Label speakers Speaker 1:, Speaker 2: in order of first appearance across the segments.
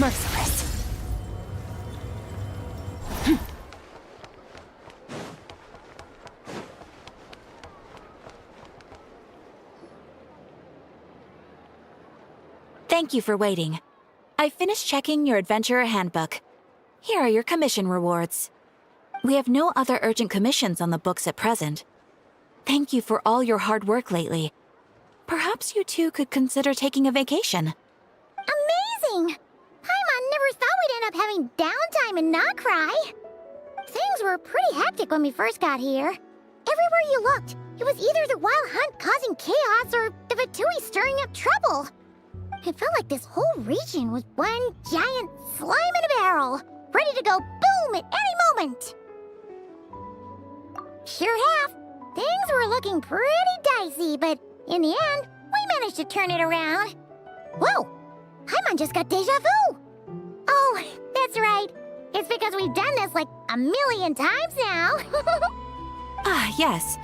Speaker 1: Merciless. Thank you for waiting. I finished checking your adventurer handbook. Here are your commission rewards. We have no other urgent commissions on the books at present. Thank you for all your hard work lately. Perhaps you two could consider taking a vacation.
Speaker 2: Amazing! Paimon never thought we'd end up having downtime and not cry. Things were pretty hectic when we first got here. Everywhere you looked, it was either the Wild Hunt causing chaos or the Fatui stirring up trouble. It felt like this whole region was one giant slime in a barrel, ready to go boom at any moment. Sure have. Things were looking pretty dicey, but in the end, we managed to turn it around. Whoa! Paimon just got deja vu! Oh, that's right. It's because we've done this like a million times now.
Speaker 1: Ah, yes.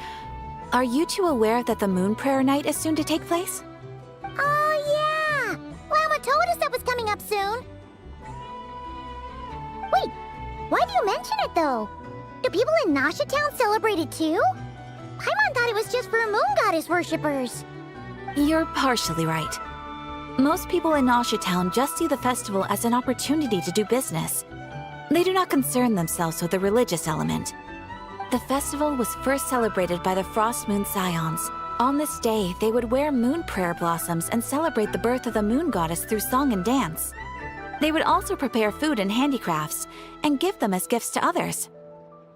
Speaker 1: Are you two aware that the Moon Prayer Night is soon to take place?
Speaker 2: Oh, yeah! Llama told us that was coming up soon. Wait, why do you mention it, though? Do people in Nasha Town celebrate it, too? Paimon thought it was just for moon goddess worshippers.
Speaker 1: You're partially right. Most people in Nasha Town just see the festival as an opportunity to do business. They do not concern themselves with the religious element. The festival was first celebrated by the Frost Moon Scions. On this day, they would wear moon prayer blossoms and celebrate the birth of the moon goddess through song and dance. They would also prepare food and handicrafts and give them as gifts to others.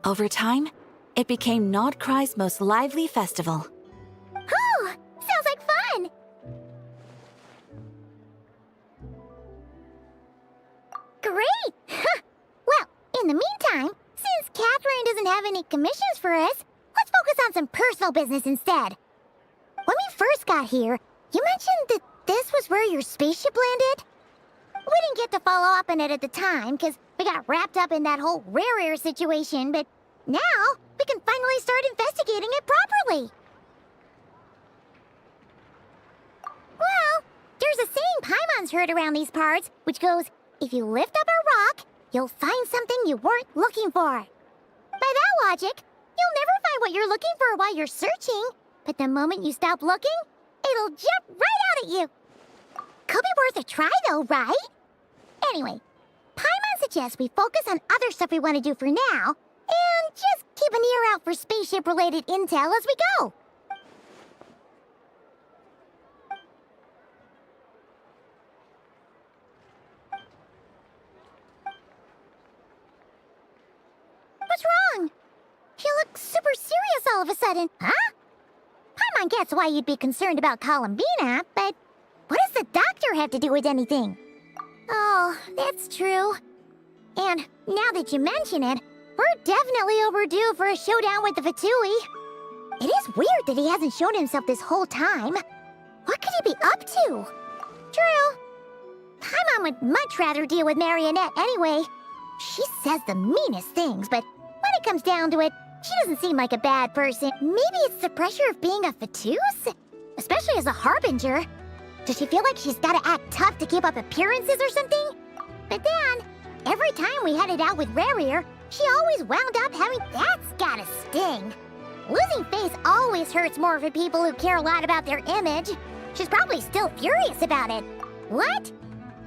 Speaker 1: Over time, it became Nodcry's most lively festival.
Speaker 2: Oh, sounds like fun! Great! Well, in the meantime, since Catherine doesn't have any commissions for us, let's focus on some personal business instead. When we first got here, you mentioned that this was where your spaceship landed? We didn't get to follow up on it at the time, because we got wrapped up in that whole rare situation, but now we can finally start investigating it properly. Well, there's a saying Paimon's heard around these parts, which goes, if you lift up a rock, you'll find something you weren't looking for. By that logic, you'll never find what you're looking for while you're searching, but the moment you stop looking, it'll jump right out at you. Could be worth a try though, right? Anyway, Paimon suggests we focus on other stuff we want to do for now, and just keep an ear out for spaceship-related intel as we go. What's wrong? You look super serious all of a sudden, huh? Paimon gets why you'd be concerned about Columbina, but what does the doctor have to do with anything? Oh, that's true. And now that you mention it, we're definitely overdue for a showdown with the Fatui. It is weird that he hasn't shown himself this whole time. What could he be up to? True. Paimon would much rather deal with Marionette anyway. She says the meanest things, but when it comes down to it, she doesn't seem like a bad person. Maybe it's the pressure of being a Fatuse? Especially as a Harbinger. Does she feel like she's gotta act tough to keep up appearances or something? But then, every time we headed out with Rarier, she always wound up having... That's gotta sting. Losing face always hurts more for people who care a lot about their image. She's probably still furious about it. What?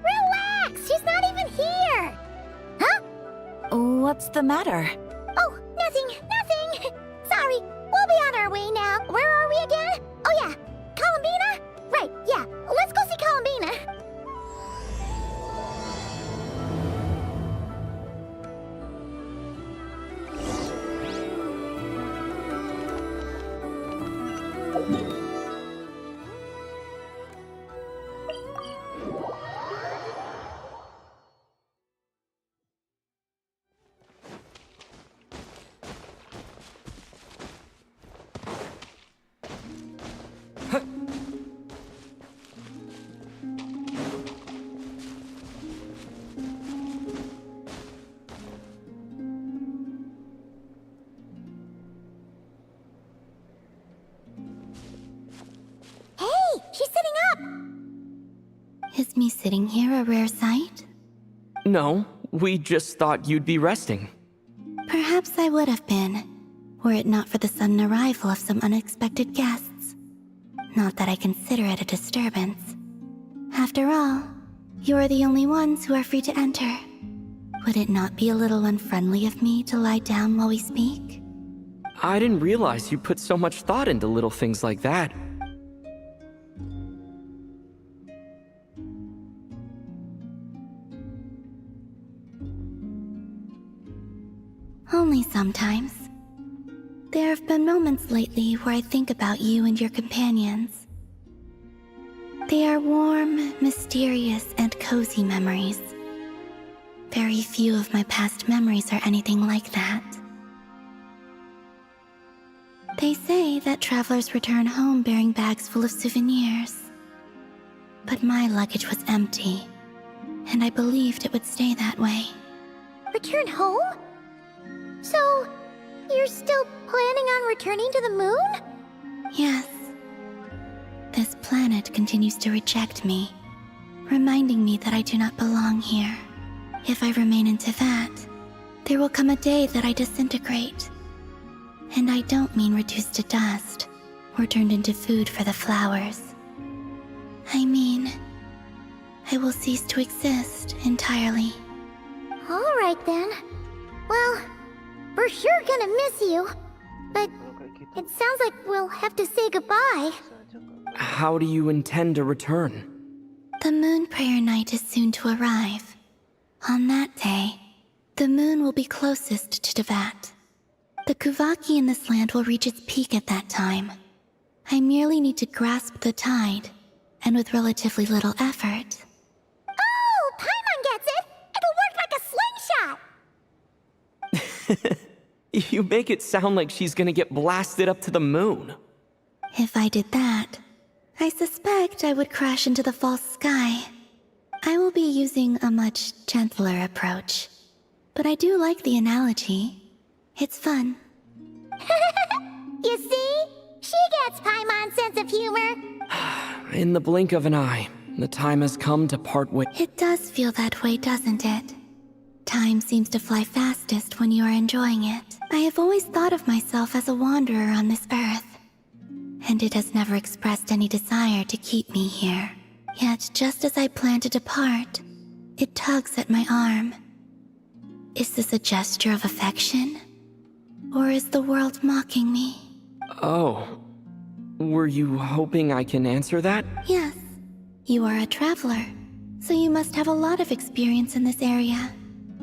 Speaker 2: Relax, she's not even here. Huh?
Speaker 1: What's the matter?
Speaker 2: Oh, nothing. Sorry, we'll be on our way now. Where are we again? Oh yeah, Columbina? Right, yeah, let's go see Columbina.
Speaker 3: Is me sitting here a rare sight? No, we just thought you'd be resting.
Speaker 4: Perhaps I would have been, were it not for the sudden arrival of some unexpected guests. Not that I consider it a disturbance. After all, you are the only ones who are free to enter. Would it not be a little unfriendly of me to lie down while we speak?
Speaker 3: I didn't realize you put so much thought into little things like that.
Speaker 4: Only sometimes. There have been moments lately where I think about you and your companions. They are warm, mysterious, and cozy memories. Very few of my past memories are anything like that. They say that travelers return home bearing bags full of souvenirs. But my luggage was empty, and I believed it would stay that way.
Speaker 2: Return home? So, you're still planning on returning to the moon?
Speaker 4: Yes. This planet continues to reject me, reminding me that I do not belong here. If I remain in Teyvat, there will come a day that I disintegrate. And I don't mean reduced to dust, or turned into food for the flowers. I mean, I will cease to exist entirely.
Speaker 2: Alright then. Well, we're sure gonna miss you. But it sounds like we'll have to say goodbye.
Speaker 3: How do you intend to return?
Speaker 4: The moon prayer night is soon to arrive. On that day, the moon will be closest to Teyvat. The Kuvaki in this land will reach its peak at that time. I merely need to grasp the tide, and with relatively little effort.
Speaker 2: Oh, Paimon gets it! It'll work like a slingshot!
Speaker 3: You make it sound like she's gonna get blasted up to the moon.
Speaker 4: If I did that, I suspect I would crash into the false sky. I will be using a much gentler approach. But I do like the analogy. It's fun.
Speaker 2: You see? She gets Paimon's sense of humor.
Speaker 3: In the blink of an eye, the time has come to part ways.
Speaker 4: It does feel that way, doesn't it? Time seems to fly fastest when you are enjoying it. I have always thought of myself as a wanderer on this earth, and it has never expressed any desire to keep me here. Yet, just as I plan to depart, it tugs at my arm. Is this a gesture of affection? Or is the world mocking me?
Speaker 3: Oh. Were you hoping I can answer that?
Speaker 4: Yes. You are a traveler, so you must have a lot of experience in this area.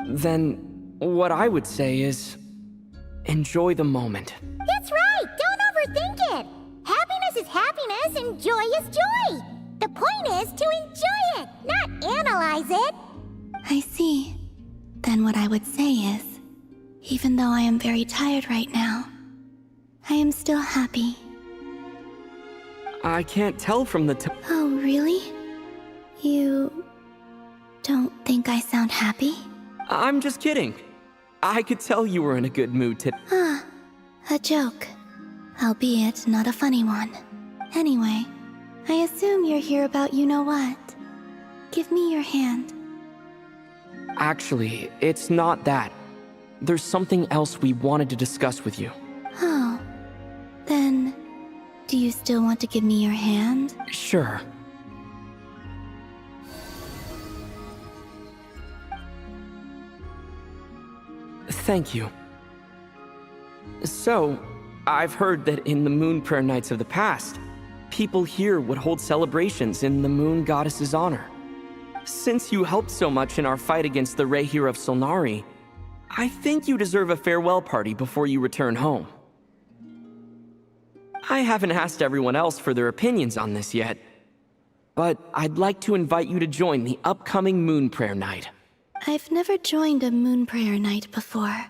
Speaker 3: Then, what I would say is, enjoy the moment.
Speaker 2: That's right! Don't overthink it! Happiness is happiness and joy is joy! The point is to enjoy it, not analyze it!
Speaker 4: I see. Then what I would say is, even though I am very tired right now, I am still happy.
Speaker 3: I can't tell from the
Speaker 4: Oh, really? You don't think I sound happy?
Speaker 3: I'm just kidding. I could tell you were in a good mood today.
Speaker 4: Ah, a joke. Albeit not a funny one. Anyway, I assume you're here about you-know-what. Give me your hand.
Speaker 3: Actually, it's not that. There's something else we wanted to discuss with you.
Speaker 4: Oh. Then, do you still want to give me your hand?
Speaker 3: Sure. Thank you. So, I've heard that in the moon prayer nights of the past, people here would hold celebrations in the moon goddess's honor. Since you helped so much in our fight against the Rehir of Solnari, I think you deserve a farewell party before you return home. I haven't asked everyone else for their opinions on this yet, but I'd like to invite you to join the upcoming moon prayer night.
Speaker 4: I've never joined a moon prayer night before.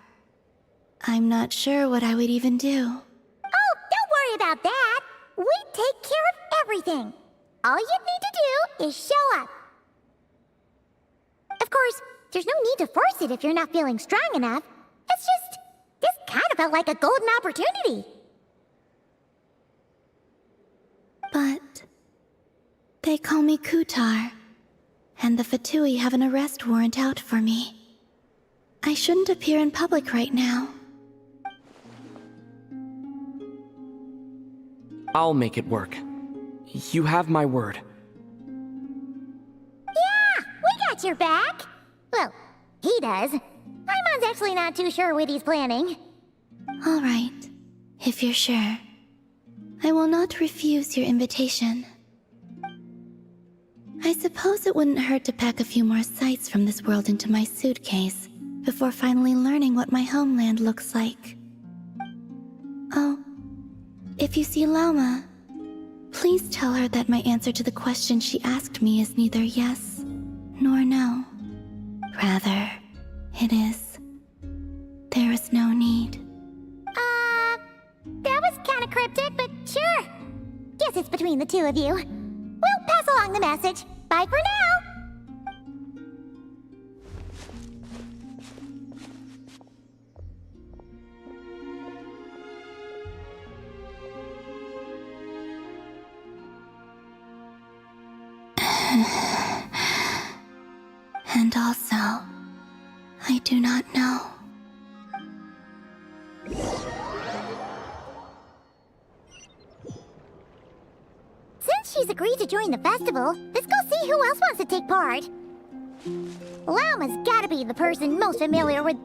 Speaker 4: I'm not sure what I would even do.
Speaker 2: Oh, don't worry about that! We take care of everything! All you need to do is show up. Of course, there's no need to force it if you're not feeling strong enough. It's just, this kind of felt like a golden opportunity.
Speaker 4: But they call me Kutar, and the Fatui have an arrest warrant out for me. I shouldn't appear in public right now.
Speaker 3: I'll make it work. You have my word.
Speaker 2: Yeah, we got your back. Well, he does. Paimon's actually not too sure what he's planning.
Speaker 4: All right, if you're sure. I will not refuse your invitation. I suppose it wouldn't hurt to pack a few more sights from this world into my suitcase before finally learning what my homeland looks like. Oh, if you see Lauma, please tell her that my answer to the question she asked me is neither yes nor no. Rather, it is, there is no need.
Speaker 2: That was kind of cryptic, but sure. Guess it's between the two of you. We'll pass along the message. Bye for now.
Speaker 4: And also, I do not know.
Speaker 2: Since she's agreed to join the festival, let's go see who else wants to take part. Lauma's gotta be the person most familiar with...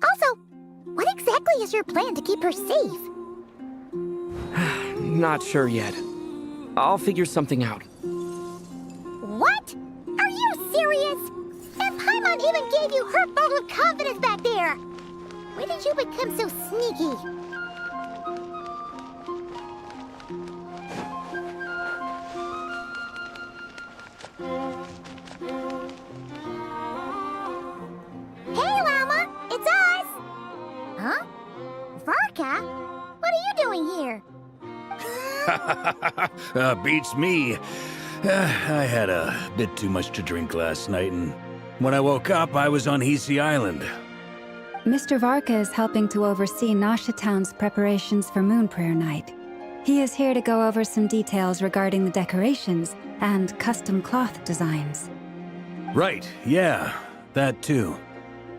Speaker 2: Also, what exactly is your plan to keep her safe?
Speaker 3: Not sure yet. I'll figure something out.
Speaker 2: What? Are you serious? And Paimon even gave you her vote of confidence back there! When did you become so sneaky? Hey, Lauma! It's us! Huh? Varka? What are you doing here?
Speaker 5: Beats me. I had a bit too much to drink last night, and when I woke up, I was on Hisi Island.
Speaker 6: Mr. Varka is helping to oversee Nasha Town's preparations for Moon Prayer Night. He is here to go over some details regarding the decorations and custom cloth designs.
Speaker 5: Right, yeah, that too.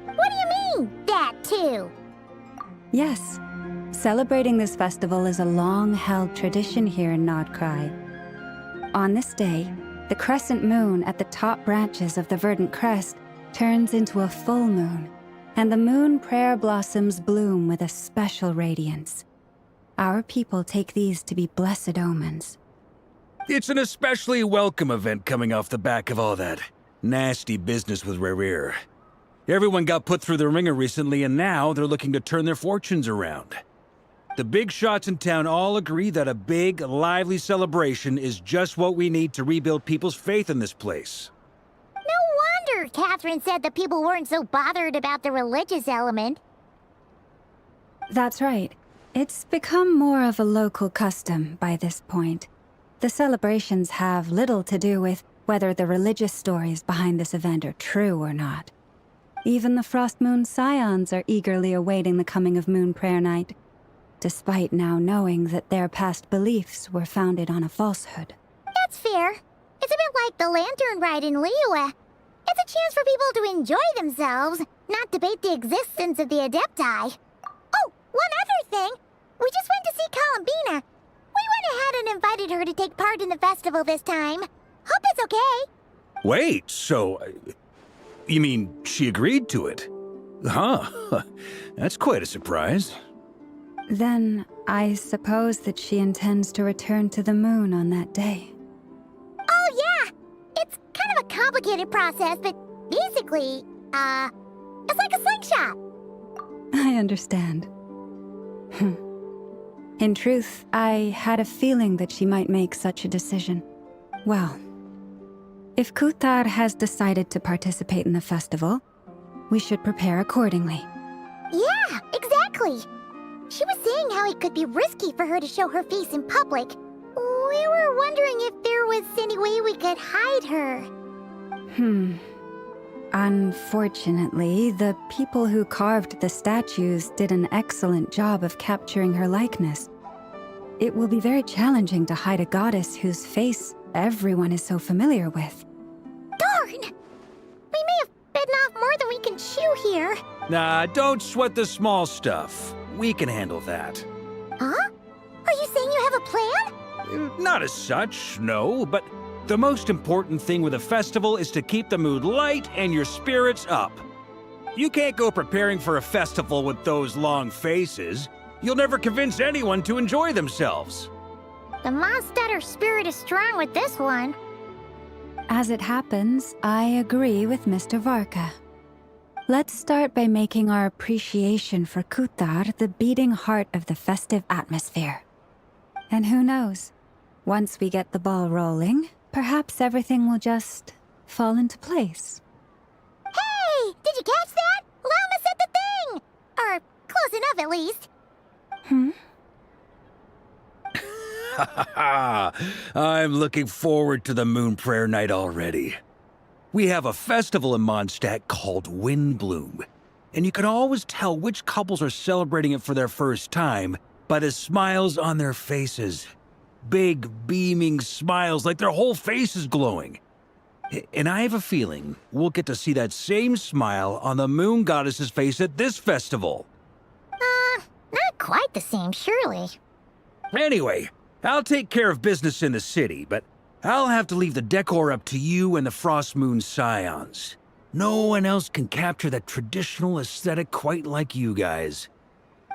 Speaker 2: What do you mean, that too?
Speaker 6: Yes, celebrating this festival is a long-held tradition here in Nodcry. On this day, the crescent moon at the top branches of the verdant crest turns into a full moon, and the moon prayer blossoms bloom with a special radiance. Our people take these to be blessed omens.
Speaker 5: It's an especially welcome event coming off the back of all that nasty business with Rare. Everyone got put through the ringer recently, and now they're looking to turn their fortunes around. The big shots in town all agree that a big, lively celebration is just what we need to rebuild people's faith in this place.
Speaker 2: No wonder Catherine said that people weren't so bothered about the religious element.
Speaker 6: That's right. It's become more of a local custom by this point. The celebrations have little to do with whether the religious stories behind this event are true or not. Even the Frost Moon Scions are eagerly awaiting the coming of Moon Prayer Night, despite now knowing that their past beliefs were founded on a falsehood.
Speaker 2: That's fair. It's a bit like the Lantern Ride in Liyue. It's a chance for people to enjoy themselves, not debate the existence of the Adepti. Oh, one other thing. We just went to see Columbina. We went ahead and invited her to take part in the festival this time. Hope it's okay.
Speaker 5: Wait, so... you mean she agreed to it? Huh. That's quite a surprise.
Speaker 6: Then, I suppose that she intends to return to the moon on that day.
Speaker 2: Oh, yeah. It's kind of a complicated process, but basically, it's like a slingshot.
Speaker 6: I understand. In truth, I had a feeling that she might make such a decision. Well, if Kuthar has decided to participate in the festival, we should prepare accordingly.
Speaker 2: Yeah, exactly. She was saying how it could be risky for her to show her face in public. We were wondering if there was any way we could hide her.
Speaker 6: Unfortunately, the people who carved the statues did an excellent job of capturing her likeness. It will be very challenging to hide a goddess whose face everyone is so familiar with.
Speaker 2: Darn! We may have bitten off more than we can chew here.
Speaker 5: Nah, don't sweat the small stuff. We can handle that.
Speaker 2: Huh? Are you saying you have a plan?
Speaker 5: Not as such, no, but the most important thing with a festival is to keep the mood light and your spirits up. You can't go preparing for a festival with those long faces. You'll never convince anyone to enjoy themselves.
Speaker 2: The Mondstatter spirit is strong with this one.
Speaker 6: As it happens, I agree with Mr. Varka. Let's start by making our appreciation for Kutar the beating heart of the festive atmosphere. And who knows? Once we get the ball rolling, perhaps everything will just fall into place.
Speaker 2: Hey! Did you catch that? Llama said the thing! Or close enough, at least.
Speaker 5: I'm looking forward to the Moon Prayer Night already. We have a festival in Mondstadt called Windbloom, and you can always tell which couples are celebrating it for their first time by the smiles on their faces. Big, beaming smiles like their whole face is glowing. And I have a feeling we'll get to see that same smile on the Moon Goddess's face at this festival.
Speaker 2: Not quite the same, surely.
Speaker 5: Anyway, I'll take care of business in the city, but I'll have to leave the decor up to you and the Frost Moon Scions. No one else can capture that traditional aesthetic quite like you guys.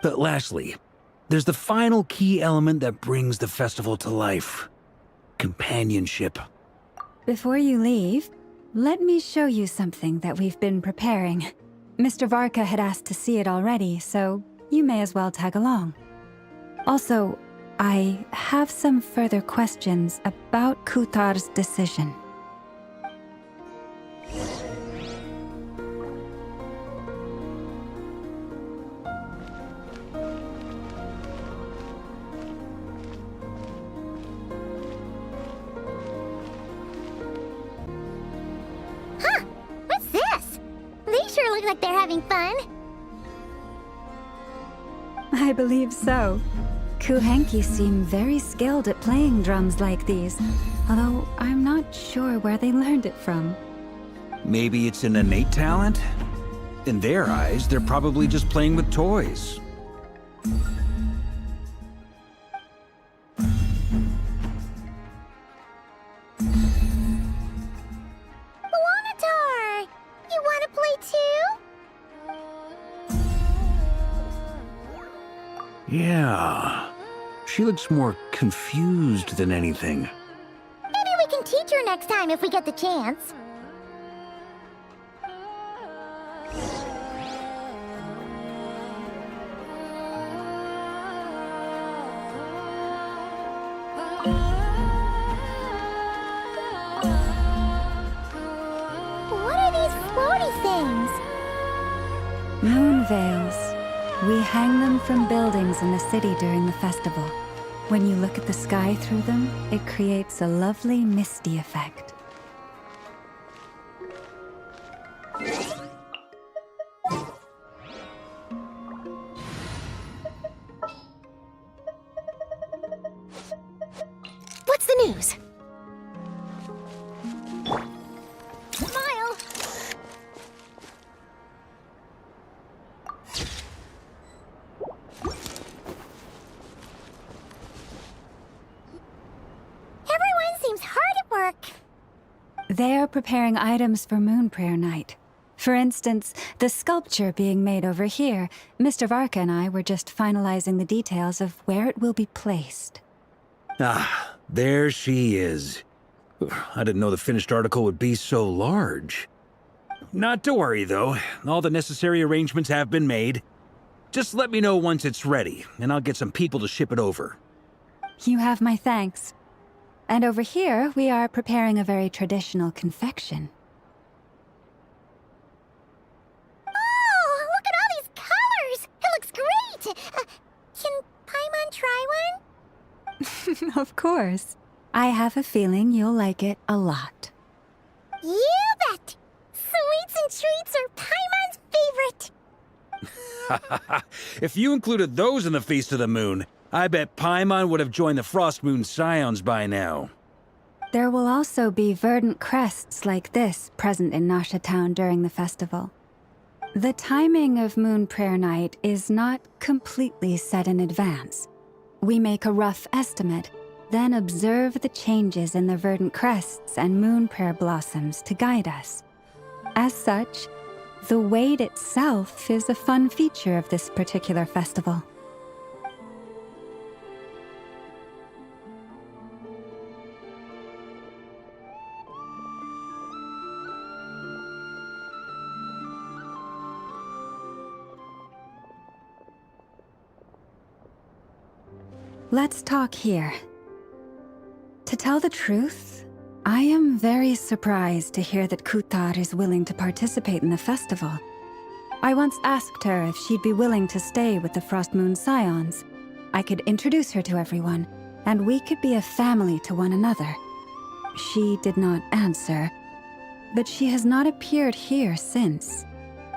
Speaker 5: But lastly, there's the final key element that brings the festival to life. Companionship.
Speaker 6: Before you leave, let me show you something that we've been preparing. Mr. Varka had asked to see it already, so you may as well tag along. Also, I have some further questions about Kutar's decision.
Speaker 2: Huh! What's this? They sure look like they're having fun.
Speaker 6: I believe so. Kuhenki seem very skilled at playing drums like these, although I'm not sure where they learned it from.
Speaker 5: Maybe it's an innate talent? In their eyes, they're probably just playing with toys.
Speaker 2: Wanatar! You want to play too?
Speaker 5: Yeah. She looks more confused than anything.
Speaker 2: Maybe we can teach her next time if we get the chance. What are these floaty things?
Speaker 6: Moon veils. We hang them from buildings in the city during the festival. When you look at the sky through them, it creates a lovely misty effect.
Speaker 2: What's the news? Smile! Everyone seems hard at work.
Speaker 6: They're preparing items for Moon Prayer Night. For instance, the sculpture being made over here, Mr. Varka and I were just finalizing the details of where it will be placed.
Speaker 5: Ah, there she is. I didn't know the finished article would be so large. Not to worry, though. All the necessary arrangements have been made. Just let me know once it's ready, and I'll get some people to ship it over.
Speaker 6: You have my thanks. And over here, we are preparing a very traditional confection.
Speaker 2: Oh, look at all these colors! It looks great! Can Paimon try one?
Speaker 6: Of course. I have a feeling you'll like it a lot.
Speaker 2: You bet! Sweets and treats are Paimon's favorite.
Speaker 5: If you included those in the Feast of the Moon, I bet Paimon would have joined the Frost Moon Scions by now.
Speaker 6: There will also be verdant crests like this present in Nasha Town during the festival. The timing of Moon Prayer Night is not completely set in advance. We make a rough estimate, then observe the changes in the verdant crests and moon prayer blossoms to guide us. As such, the wait itself is a fun feature of this particular festival. Let's talk here. To tell the truth, I am very surprised to hear that Kutar is willing to participate in the festival. I once asked her if she'd be willing to stay with the Frost Moon Scions. I could introduce her to everyone, and we could be a family to one another. She did not answer, but she has not appeared here since.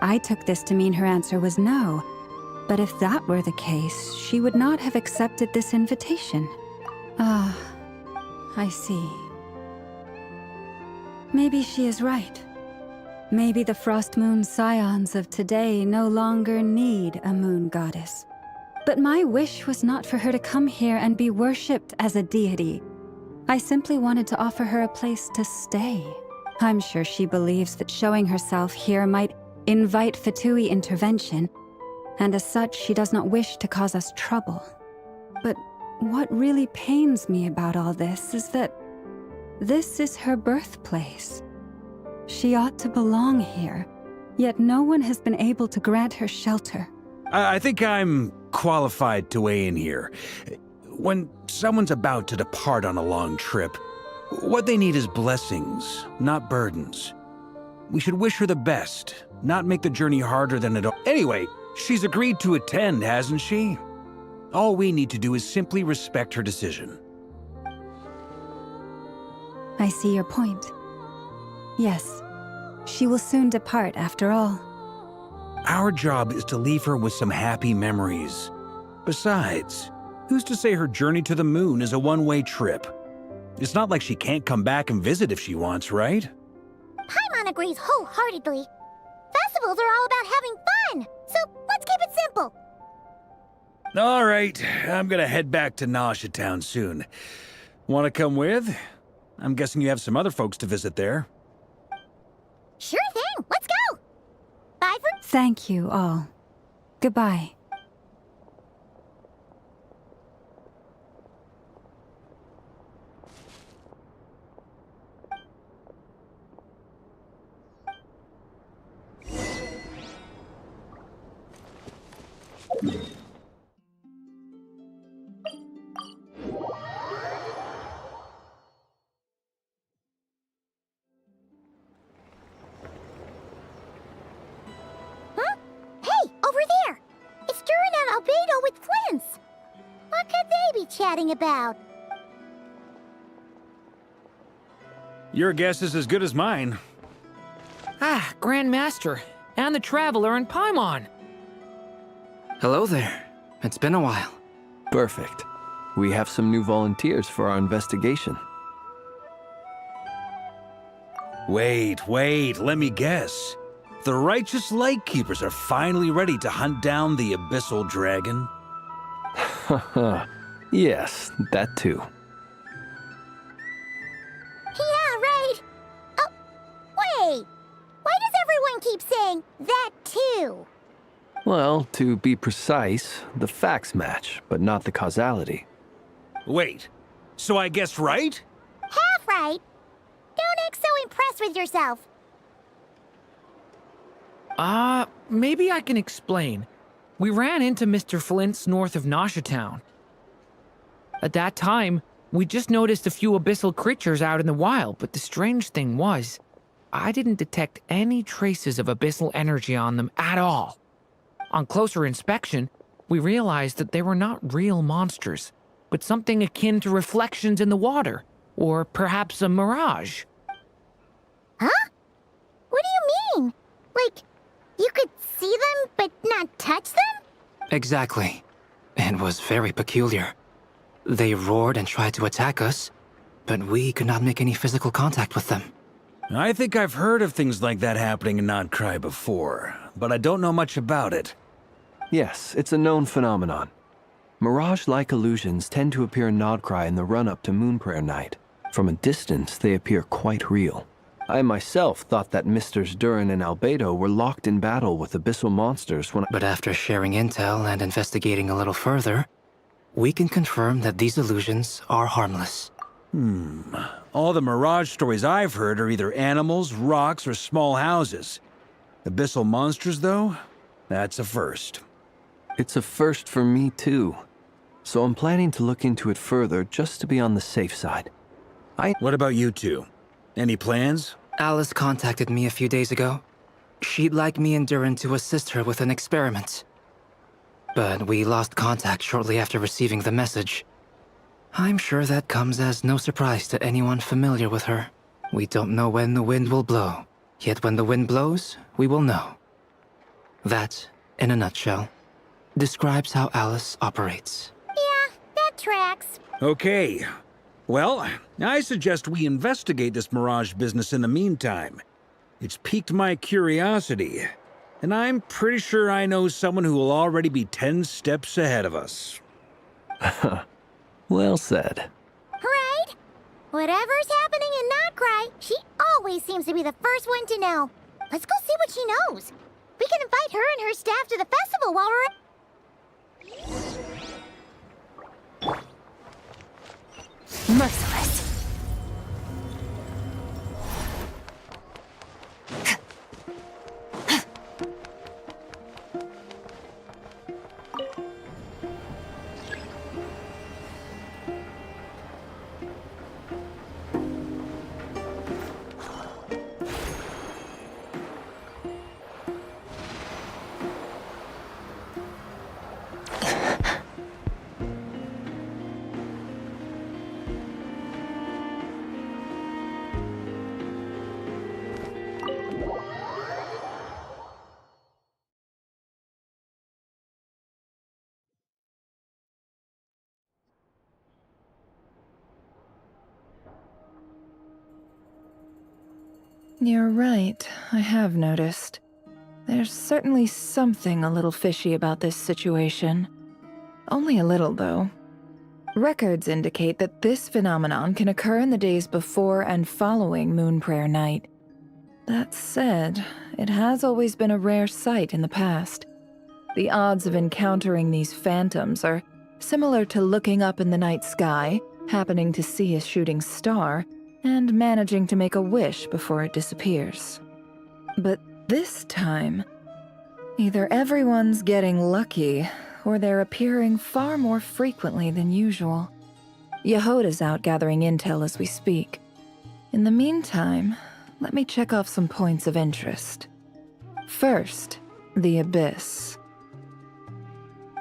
Speaker 6: I took this to mean her answer was no. But if that were the case, she would not have accepted this invitation. Ah, I see. Maybe she is right. Maybe the Frost Moon Scions of today no longer need a moon goddess. But my wish was not for her to come here and be worshipped as a deity. I simply wanted to offer her a place to stay. I'm sure she believes that showing herself here might invite Fatui intervention, and as such, she does not wish to cause us trouble. But what really pains me about all this is that this is her birthplace. She ought to belong here, yet no one has been able to grant her shelter.
Speaker 5: I think I'm qualified to weigh in here. When someone's about to depart on a long trip, what they need is blessings, not burdens. We should wish her the best, not make the journey harder than it... Anyway, she's agreed to attend, hasn't she? All we need to do is simply respect her decision.
Speaker 6: I see your point. Yes, she will soon depart after all.
Speaker 5: Our job is to leave her with some happy memories. Besides, who's to say her journey to the moon is a one-way trip? It's not like she can't come back and visit if she wants, right?
Speaker 2: Paimon agrees wholeheartedly. Festivals are all about having fun, so let's keep it simple.
Speaker 5: All right, I'm gonna head back to Nasha Town soon. Want to come with? I'm guessing you have some other folks to visit there.
Speaker 2: Sure thing, let's go! Bye for...
Speaker 6: Thank you all. Goodbye.
Speaker 2: Huh? Hey, over there! It's Duran and Albedo with Flint's! What could they be chatting about?
Speaker 5: Your guess is as good as mine.
Speaker 7: Ah, Grand Master, and the Traveler and Paimon.
Speaker 3: Hello there. It's been a while.
Speaker 8: Perfect. We have some new volunteers for our investigation.
Speaker 5: Wait, let me guess. The righteous Lightkeepers are finally ready to hunt down the Abyssal Dragon?
Speaker 8: Haha. Yes, that too.
Speaker 2: Yeah, right! Oh, wait! Why does everyone keep saying that too?
Speaker 8: Well, to be precise, the facts match, but not the causality.
Speaker 5: Wait, so I guessed right?
Speaker 2: Half right. Don't act so impressed with yourself.
Speaker 7: Maybe I can explain. We ran into Mr. Flint's north of Nasha Town. At that time, we just noticed a few abyssal creatures out in the wild, but the strange thing was, I didn't detect any traces of abyssal energy on them at all. On closer inspection, we realized that they were not real monsters, but something akin to reflections in the water, or perhaps a mirage.
Speaker 2: Huh? What do you mean? Like, you could see them, but not touch them?
Speaker 9: Exactly. It was very peculiar. They roared and tried to attack us, but we could not make any physical contact with them.
Speaker 5: I think I've heard of things like that happening in Nodcry before, but I don't know much about it.
Speaker 8: Yes, it's a known phenomenon. Mirage-like illusions tend to appear in Nodcry in the run-up to Moonprayer Night. From a distance, they appear quite real. I myself thought that Misters Durin and Albedo were locked in battle with abyssal monsters when
Speaker 9: But after sharing intel and investigating a little further, we can confirm that these illusions are harmless.
Speaker 5: All the Mirage stories I've heard are either animals, rocks, or small houses. Abyssal monsters, though? That's a first.
Speaker 8: It's a first for me, too. So I'm planning to look into it further just to be on the safe side.
Speaker 5: What about you two? Any plans?
Speaker 9: Alice contacted me a few days ago. She'd like me and Durin to assist her with an experiment. But we lost contact shortly after receiving the message. I'm sure that comes as no surprise to anyone familiar with her. We don't know when the wind will blow, yet when the wind blows, we will know. That, in a nutshell, describes how Alice operates.
Speaker 2: Yeah, that tracks.
Speaker 5: Okay. Well, I suggest we investigate this Mirage business in the meantime. It's piqued my curiosity, and I'm pretty sure I know someone who will already be 10 steps ahead of us.
Speaker 8: Well said.
Speaker 2: Right? Whatever's happening in Nodcry, she always seems to be the first one to know. Let's go see what she knows. We can invite her and her staff to the festival while we're
Speaker 1: Merciless.
Speaker 10: You're right, I have noticed. There's certainly something a little fishy about this situation. Only a little, though. Records indicate that this phenomenon can occur in the days before and following Moonprayer Night. That said, it has always been a rare sight in the past. The odds of encountering these phantoms are similar to looking up in the night sky, happening to see a shooting star, and managing to make a wish before it disappears. But this time, either everyone's getting lucky, or they're appearing far more frequently than usual. Yehoda's out gathering intel as we speak. In the meantime, let me check off some points of interest. First, the Abyss.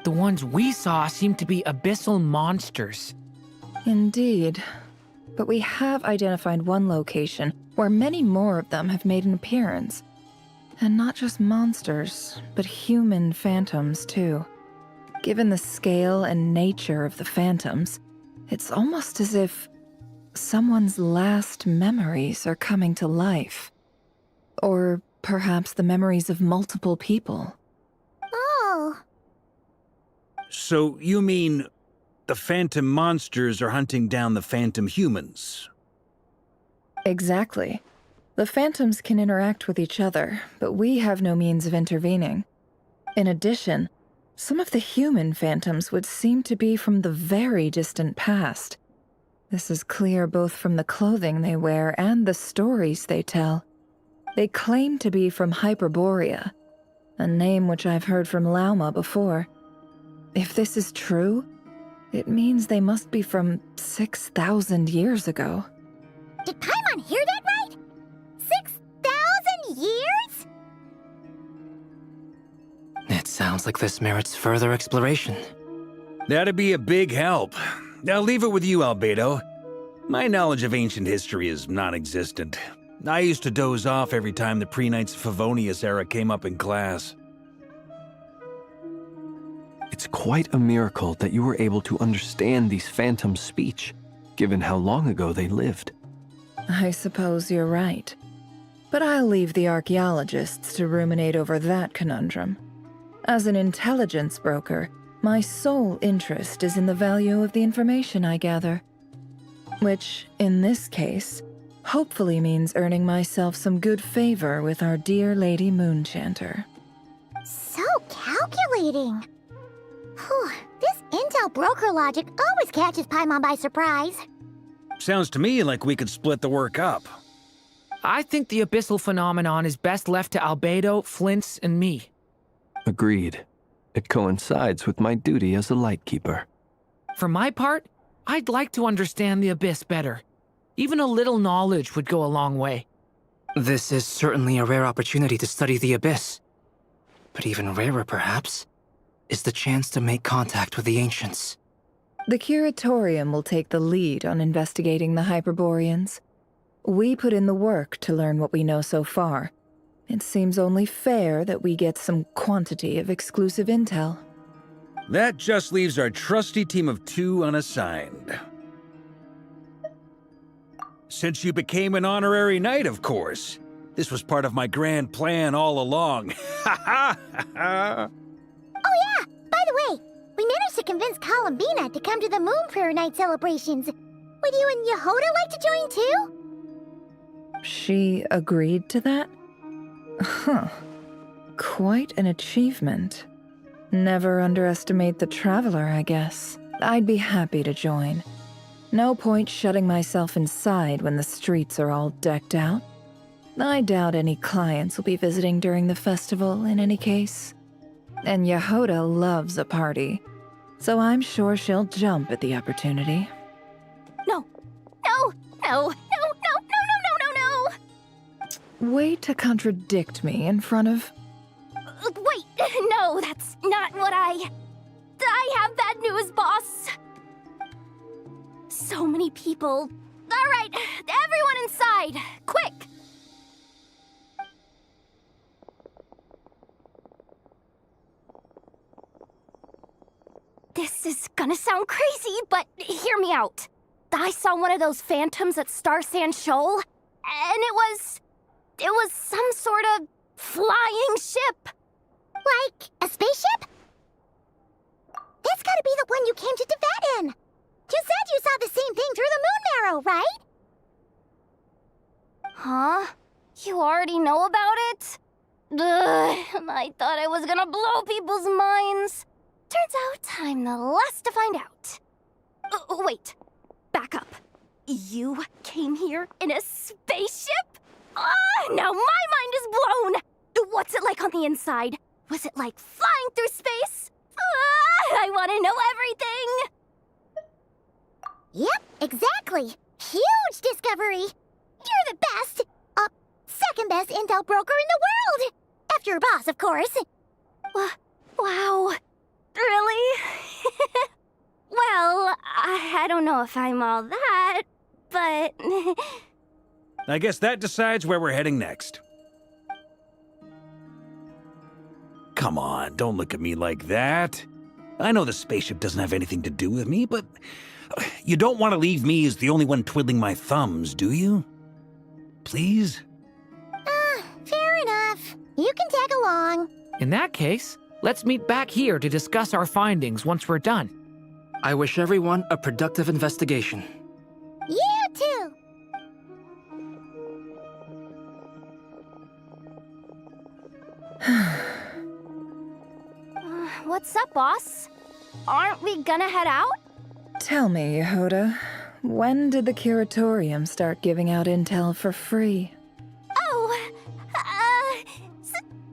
Speaker 7: The ones we saw seem to be abyssal monsters.
Speaker 10: Indeed. But we have identified one location where many more of them have made an appearance. And not just monsters, but human phantoms, too. Given the scale and nature of the phantoms, it's almost as if someone's last memories are coming to life. Or perhaps the memories of multiple people.
Speaker 2: Oh.
Speaker 5: So you mean the phantom monsters are hunting down the phantom humans?
Speaker 10: Exactly. The phantoms can interact with each other, but we have no means of intervening. In addition, some of the human phantoms would seem to be from the very distant past. This is clear both from the clothing they wear and the stories they tell. They claim to be from Hyperborea, a name which I've heard from Lauma before. If this is true, it means they must be from 6,000 years ago.
Speaker 2: Did Paimon hear that right? 6,000 years?
Speaker 9: It sounds like this merits further exploration.
Speaker 5: That'd be a big help. I'll leave it with you, Albedo. My knowledge of ancient history is non-existent. I used to doze off every time the pre-Knights Favonius era came up in class.
Speaker 8: It's quite a miracle that you were able to understand these phantoms' speech, given how long ago they lived.
Speaker 10: I suppose you're right. But I'll leave the archaeologists to ruminate over that conundrum. As an intelligence broker, my sole interest is in the value of the information I gather. Which, in this case, hopefully means earning myself some good favor with our dear Lady Moonchanter.
Speaker 2: So calculating. Whew, this intel broker logic always catches Paimon by surprise.
Speaker 5: Sounds to me like we could split the work up.
Speaker 7: I think the abyssal phenomenon is best left to Albedo, Flint's, and me.
Speaker 8: Agreed. It coincides with my duty as a lightkeeper.
Speaker 7: For my part, I'd like to understand the abyss better. Even a little knowledge would go a long way.
Speaker 9: This is certainly a rare opportunity to study the abyss. But even rarer, perhaps, is the chance to make contact with the ancients.
Speaker 10: The Curatorium will take the lead on investigating the Hyperboreans. We put in the work to learn what we know so far. It seems only fair that we get some quantity of exclusive intel.
Speaker 5: That just leaves our trusty team of 2 unassigned. Since you became an honorary knight, of course. This was part of my grand plan all along. Ha ha ha!
Speaker 2: Oh yeah, by the way, we managed to convince Columbina to come to the Moon Prayer Night celebrations. Would you and Yehoda like to join too?
Speaker 10: She agreed to that? Huh. Quite an achievement. Never underestimate the traveler, I guess. I'd be happy to join. No point shutting myself inside when the streets are all decked out. I doubt any clients will be visiting during the festival in any case. And Yehoda loves a party, so I'm sure she'll jump at the opportunity.
Speaker 2: No, no, no, no, no, no, no, no, no, no!
Speaker 10: Way to contradict me in front of...
Speaker 2: Wait, no, that's not what I have bad news, boss. So many people. All right, everyone inside, quick! This is gonna sound crazy, but hear me out. I saw one of those phantoms at Star Sand Shoal, and it was some sort of flying ship. Like a spaceship? That's gotta be the one you came to Tibet in. You said you saw the same thing through the moon marrow, right? Huh? You already know about it? Ugh, I thought I was gonna blow people's minds. Turns out I'm the last to find out. Wait, back up. You came here in a spaceship? Now my mind is blown! What's it like on the inside? Was it like flying through space? I want to know everything! Yep, exactly. Huge discovery. You're the best, second best intel broker in the world. After your boss, of course. Wow. Really? Well, I don't know if I'm all that, but...
Speaker 5: I guess that decides where we're heading next. Come on, don't look at me like that. I know the spaceship doesn't have anything to do with me, but you don't want to leave me as the only one twiddling my thumbs, do you? Please?
Speaker 2: Fair enough. You can tag along.
Speaker 7: In that case, let's meet back here to discuss our findings once we're done.
Speaker 9: I wish everyone a productive investigation.
Speaker 2: You too. What's up, boss? Aren't we gonna head out?
Speaker 10: Tell me, Yehoda, when did the Curatorium start giving out intel for free?
Speaker 2: Oh,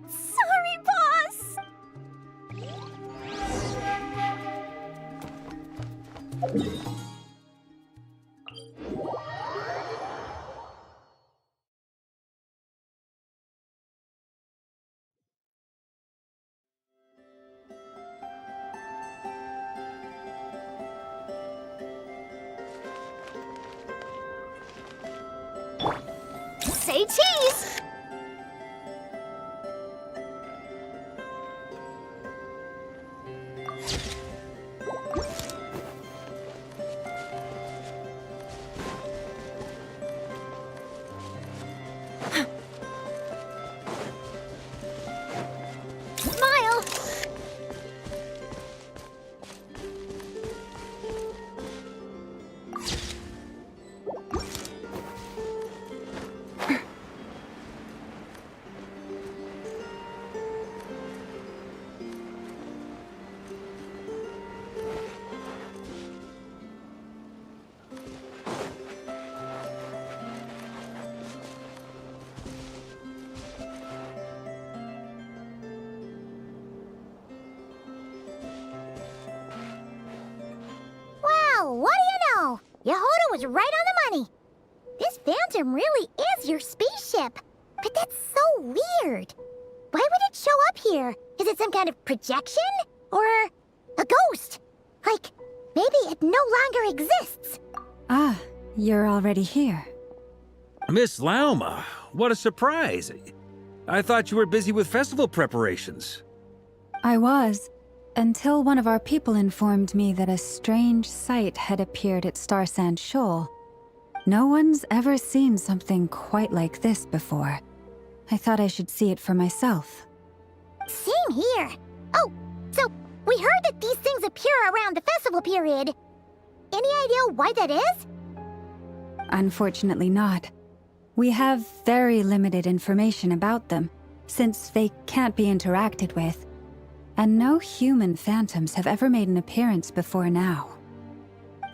Speaker 2: sorry, boss. Say cheese! Smile! Wow, what do you know? Yehoda was right on the money. This Phantom really is your spaceship. But that's so weird. Why would it show up here? Is it some kind of projection? Or a ghost? Like, maybe it no longer exists.
Speaker 6: Ah, you're already here.
Speaker 5: Miss Lauma, what a surprise. I thought you were busy with festival preparations.
Speaker 6: I was, until one of our people informed me that a strange sight had appeared at Starsand Shoal. No one's ever seen something quite like this before. I thought I should see it for myself.
Speaker 2: Same here. Oh, so we heard that these things appear around the festival period. Any idea why that is?
Speaker 6: Unfortunately not. We have very limited information about them, since they can't be interacted with. And no human phantoms have ever made an appearance before now.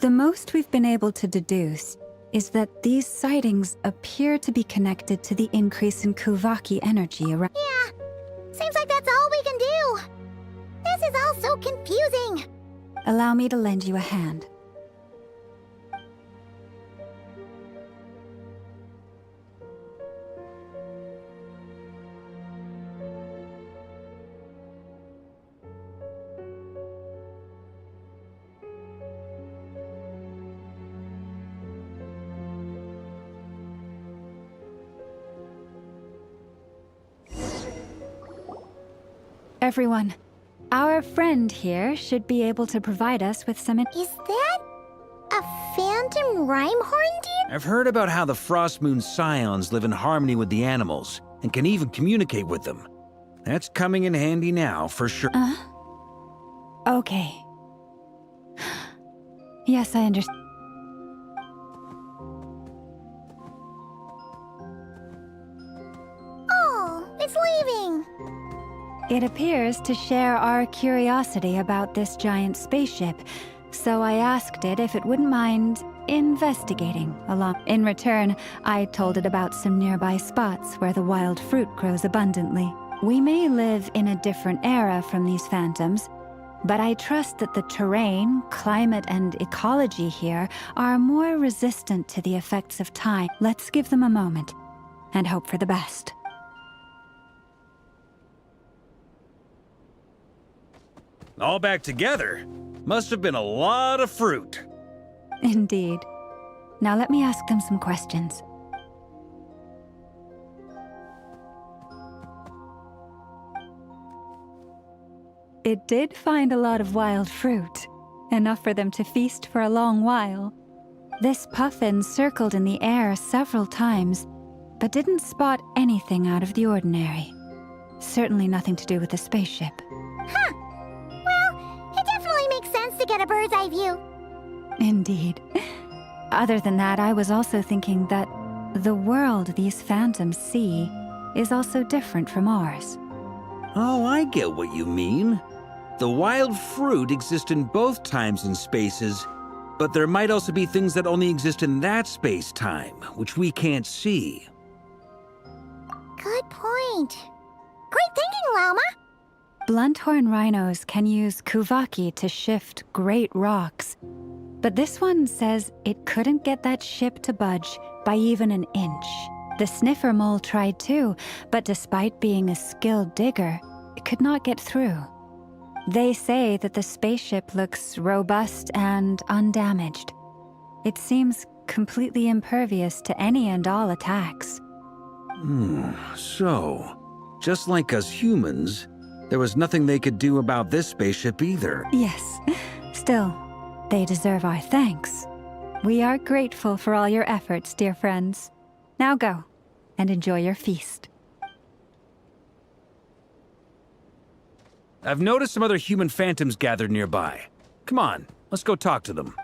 Speaker 6: The most we've been able to deduce is that these sightings appear to be connected to the increase in Kuvaki energy around.
Speaker 2: Yeah, seems like that's all we can do. This is all so confusing.
Speaker 6: Allow me to lend you a hand. Everyone, our friend here should be able to provide us with some.
Speaker 2: Is that a phantom rhymehorn deer?
Speaker 5: I've heard about how the Frost Moon Scions live in harmony with the animals and can even communicate with them. That's coming in handy now, for sure.
Speaker 6: Okay. Yes, I understand.
Speaker 2: Oh, it's leaving.
Speaker 6: It appears to share our curiosity about this giant spaceship, so I asked it if it wouldn't mind investigating along. In return, I told it about some nearby spots where the wild fruit grows abundantly. We may live in a different era from these phantoms, but I trust that the terrain, climate, and ecology here are more resistant to the effects of time. Let's give them a moment and hope for the best.
Speaker 5: All back together? Must have been a lot of fruit.
Speaker 6: Indeed. Now let me ask them some questions. It did find a lot of wild fruit, enough for them to feast for a long while. This puffin circled in the air several times, but didn't spot anything out of the ordinary. Certainly nothing to do with the spaceship.
Speaker 2: Huh. Well, it definitely makes sense to get a bird's eye view.
Speaker 6: Indeed. Other than that, I was also thinking that the world these phantoms see is also different from ours.
Speaker 5: Oh, I get what you mean. The wild fruit exist in both times and spaces, but there might also be things that only exist in that space-time, which we can't see.
Speaker 2: Good point. Great thinking, Lauma.
Speaker 6: Blunthorn rhinos can use Kuvaki to shift great rocks, but this one says it couldn't get that ship to budge by even an inch. The sniffer mole tried too, but despite being a skilled digger, it could not get through. They say that the spaceship looks robust and undamaged. It seems completely impervious to any and all attacks.
Speaker 5: So, just like us humans, there was nothing they could do about this spaceship either.
Speaker 6: Yes. Still, they deserve our thanks. We are grateful for all your efforts, dear friends. Now go, and enjoy your feast.
Speaker 5: I've noticed some other human phantoms gathered nearby. Come on, let's go talk to them.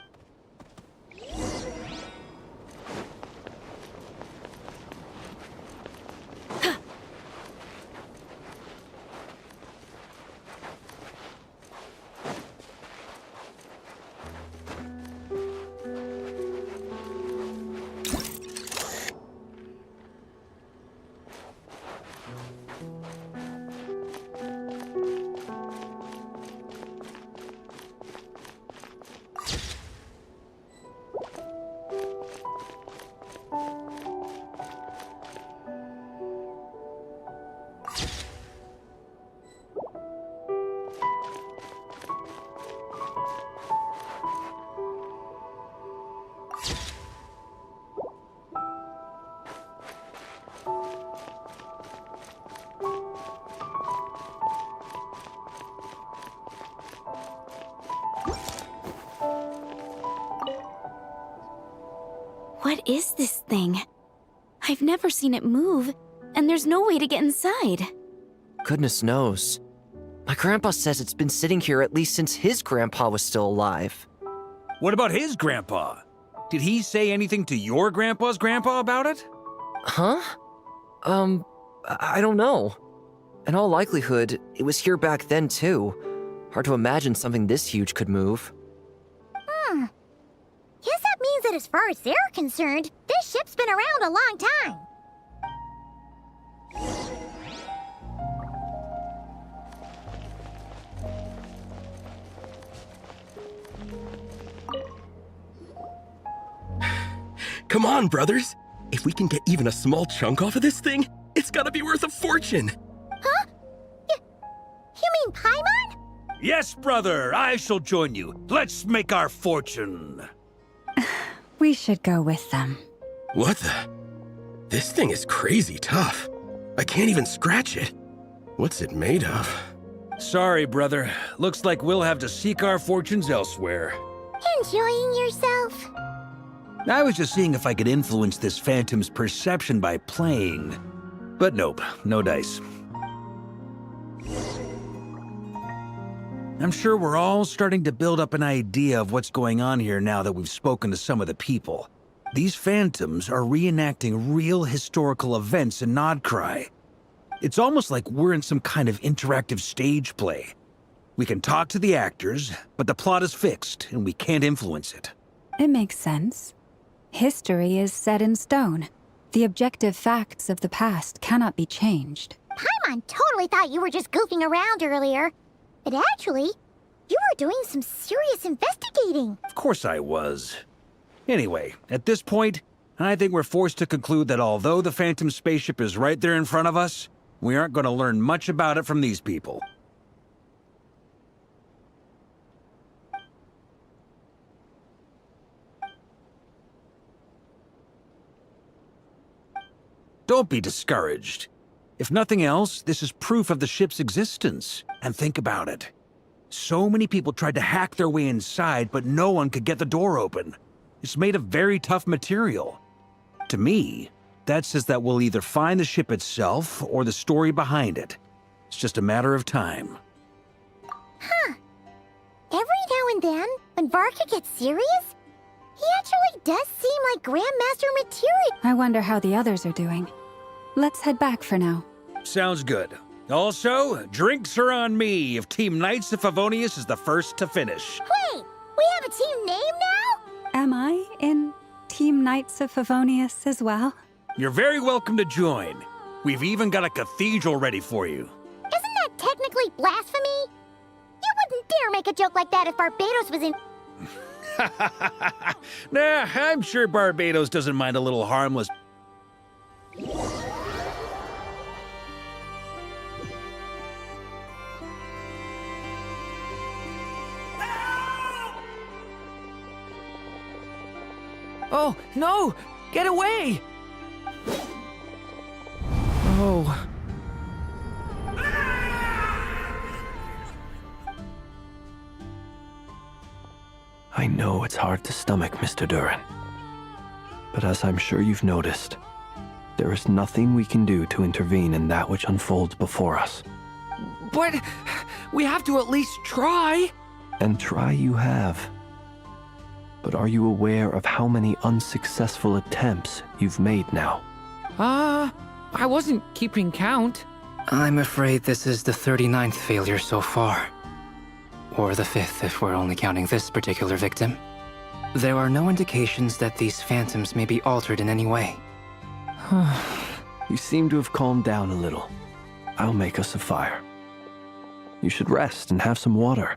Speaker 1: What is this thing? I've never seen it move, and there's no way to get inside.
Speaker 11: Goodness knows. My grandpa says it's been sitting here at least since his grandpa was still alive.
Speaker 5: What about his grandpa? Did he say anything to your grandpa's grandpa about it?
Speaker 11: Huh? I don't know. In all likelihood, it was here back then too. Hard to imagine something this huge could move.
Speaker 2: Guess that means that as far as they're concerned, this ship's been around a long time.
Speaker 12: Come on, brothers. If we can get even a small chunk off of this thing, it's gotta be worth a fortune.
Speaker 2: Huh? You mean Paimon?
Speaker 5: Yes, brother, I shall join you. Let's make our fortune.
Speaker 6: We should go with them.
Speaker 12: What the? This thing is crazy tough. I can't even scratch it. What's it made of?
Speaker 5: Sorry, brother. Looks like we'll have to seek our fortunes elsewhere.
Speaker 2: Enjoying yourself?
Speaker 5: I was just seeing if I could influence this phantom's perception by playing. But nope, no dice. I'm sure we're all starting to build up an idea of what's going on here now that we've spoken to some of the people. These phantoms are reenacting real historical events in Nodcry. It's almost like we're in some kind of interactive stage play. We can talk to the actors, but the plot is fixed and we can't influence it.
Speaker 6: It makes sense. History is set in stone. The objective facts of the past cannot be changed.
Speaker 2: Paimon totally thought you were just goofing around earlier. But actually, you were doing some serious investigating.
Speaker 5: Of course I was. Anyway, at this point, I think we're forced to conclude that although the Phantom spaceship is right there in front of us, we aren't going to learn much about it from these people. Don't be discouraged. If nothing else, this is proof of the ship's existence. And think about it. So many people tried to hack their way inside, but no one could get the door open. It's made of very tough material. To me, that says that we'll either find the ship itself or the story behind it. It's just a matter of time.
Speaker 2: Huh. Every now and then, when Varka gets serious, he actually does seem like Grandmaster material.
Speaker 6: I wonder how the others are doing. Let's head back for now.
Speaker 5: Sounds good. Also, drinks are on me if Team Knights of Favonius is the first to finish.
Speaker 2: Wait, we have a team name now?
Speaker 6: Am I in Team Knights of Favonius as well?
Speaker 5: You're very welcome to join. We've even got a cathedral ready for you.
Speaker 2: Isn't that technically blasphemy? You wouldn't dare make a joke like that if Barbados was in...
Speaker 5: Nah, I'm sure Barbados doesn't mind a little harmless.
Speaker 7: Oh, no! Get away! Oh.
Speaker 8: I know it's hard to stomach, Mr. Durin. But as I'm sure you've noticed, there is nothing we can do to intervene in that which unfolds before us.
Speaker 7: But we have to at least try.
Speaker 8: And try you have. But are you aware of how many unsuccessful attempts you've made now?
Speaker 7: I wasn't keeping count.
Speaker 9: I'm afraid this is the 39th failure so far. Or the 5th if we're only counting this particular victim. There are no indications that these phantoms may be altered in any way.
Speaker 8: You seem to have calmed down a little. I'll make us a fire. You should rest and have some water.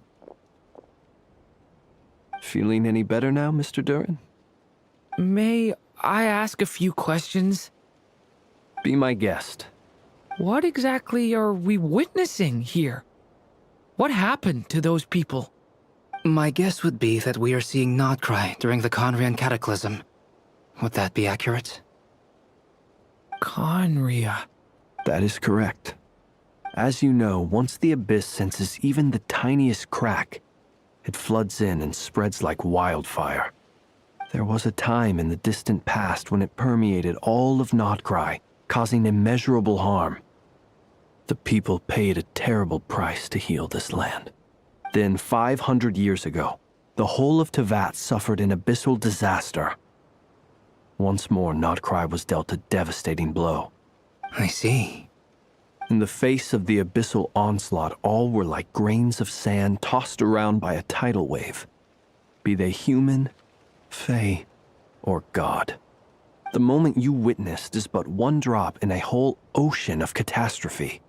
Speaker 8: Feeling any better now, Mr. Durin?
Speaker 7: May I ask a few questions?
Speaker 8: Be my guest.
Speaker 7: What exactly are we witnessing here? What happened to those people?
Speaker 9: My guess would be that we are seeing Nodcry during the Conrian Cataclysm. Would that be accurate?
Speaker 7: Conria.
Speaker 8: That is correct. As you know, once the Abyss senses even the tiniest crack, it floods in and spreads like wildfire. There was a time in the distant past when it permeated all of Nodcry, causing immeasurable harm. The people paid a terrible price to heal this land. Then 500 years ago, the whole of Tevat suffered an abyssal disaster. Once more, Nodcry was dealt a devastating blow.
Speaker 9: I see.
Speaker 8: In the face of the abyssal onslaught, all were like grains of sand tossed around by a tidal wave. Be they human, fae, or god. The moment you witnessed is but one drop in a whole ocean of catastrophe.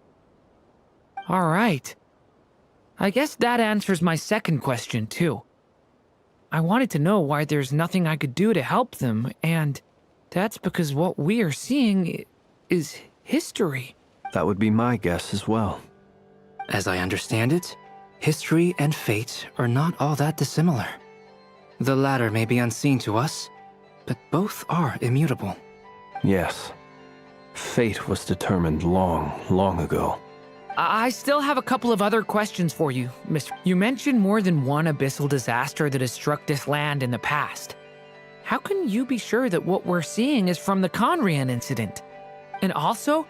Speaker 7: All right. I guess that answers my second question, too. I wanted to know why there's nothing I could do to help them, and that's because what we are seeing is history.
Speaker 8: That would be my guess as well.
Speaker 9: As I understand it, history and fate are not all that dissimilar. The latter may be unseen to us, but both are immutable.
Speaker 8: Yes. Fate was determined long, long ago.
Speaker 7: I still have a couple of other questions for you, Mr. You mentioned more than one abyssal disaster that has struck this land in the past. How can you be sure that what we're seeing is from the Conrian incident? And also,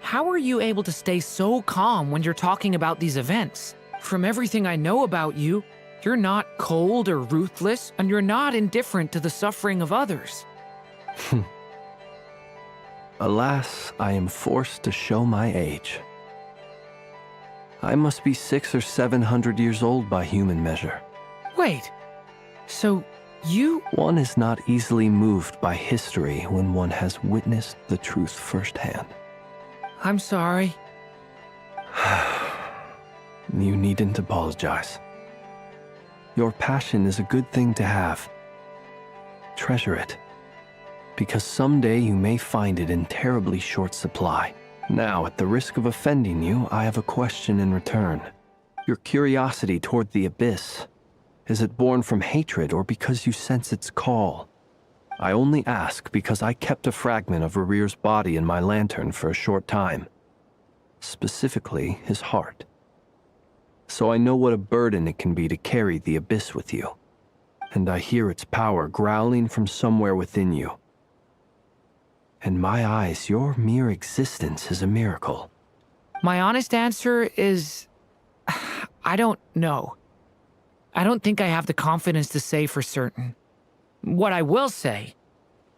Speaker 7: how are you able to stay so calm when you're talking about these events? From everything I know about you, you're not cold or ruthless, and you're not indifferent to the suffering of others.
Speaker 8: Alas, I am forced to show my age. I must be 600 or 700 years old by human measure.
Speaker 7: Wait, so you...
Speaker 8: One is not easily moved by history when one has witnessed the truth firsthand.
Speaker 7: I'm sorry.
Speaker 8: You needn't apologize. Your passion is a good thing to have. Treasure it, because someday you may find it in terribly short supply. Now, at the risk of offending you, I have a question in return. Your curiosity toward the Abyss, is it born from hatred or because you sense its call? I only ask because I kept a fragment of Rarir's body in my lantern for a short time. Specifically, his heart. So I know what a burden it can be to carry the Abyss with you. And I hear its power growling from somewhere within you. In my eyes, your mere existence is a miracle.
Speaker 7: My honest answer is... I don't know. I don't think I have the confidence to say for certain. What I will say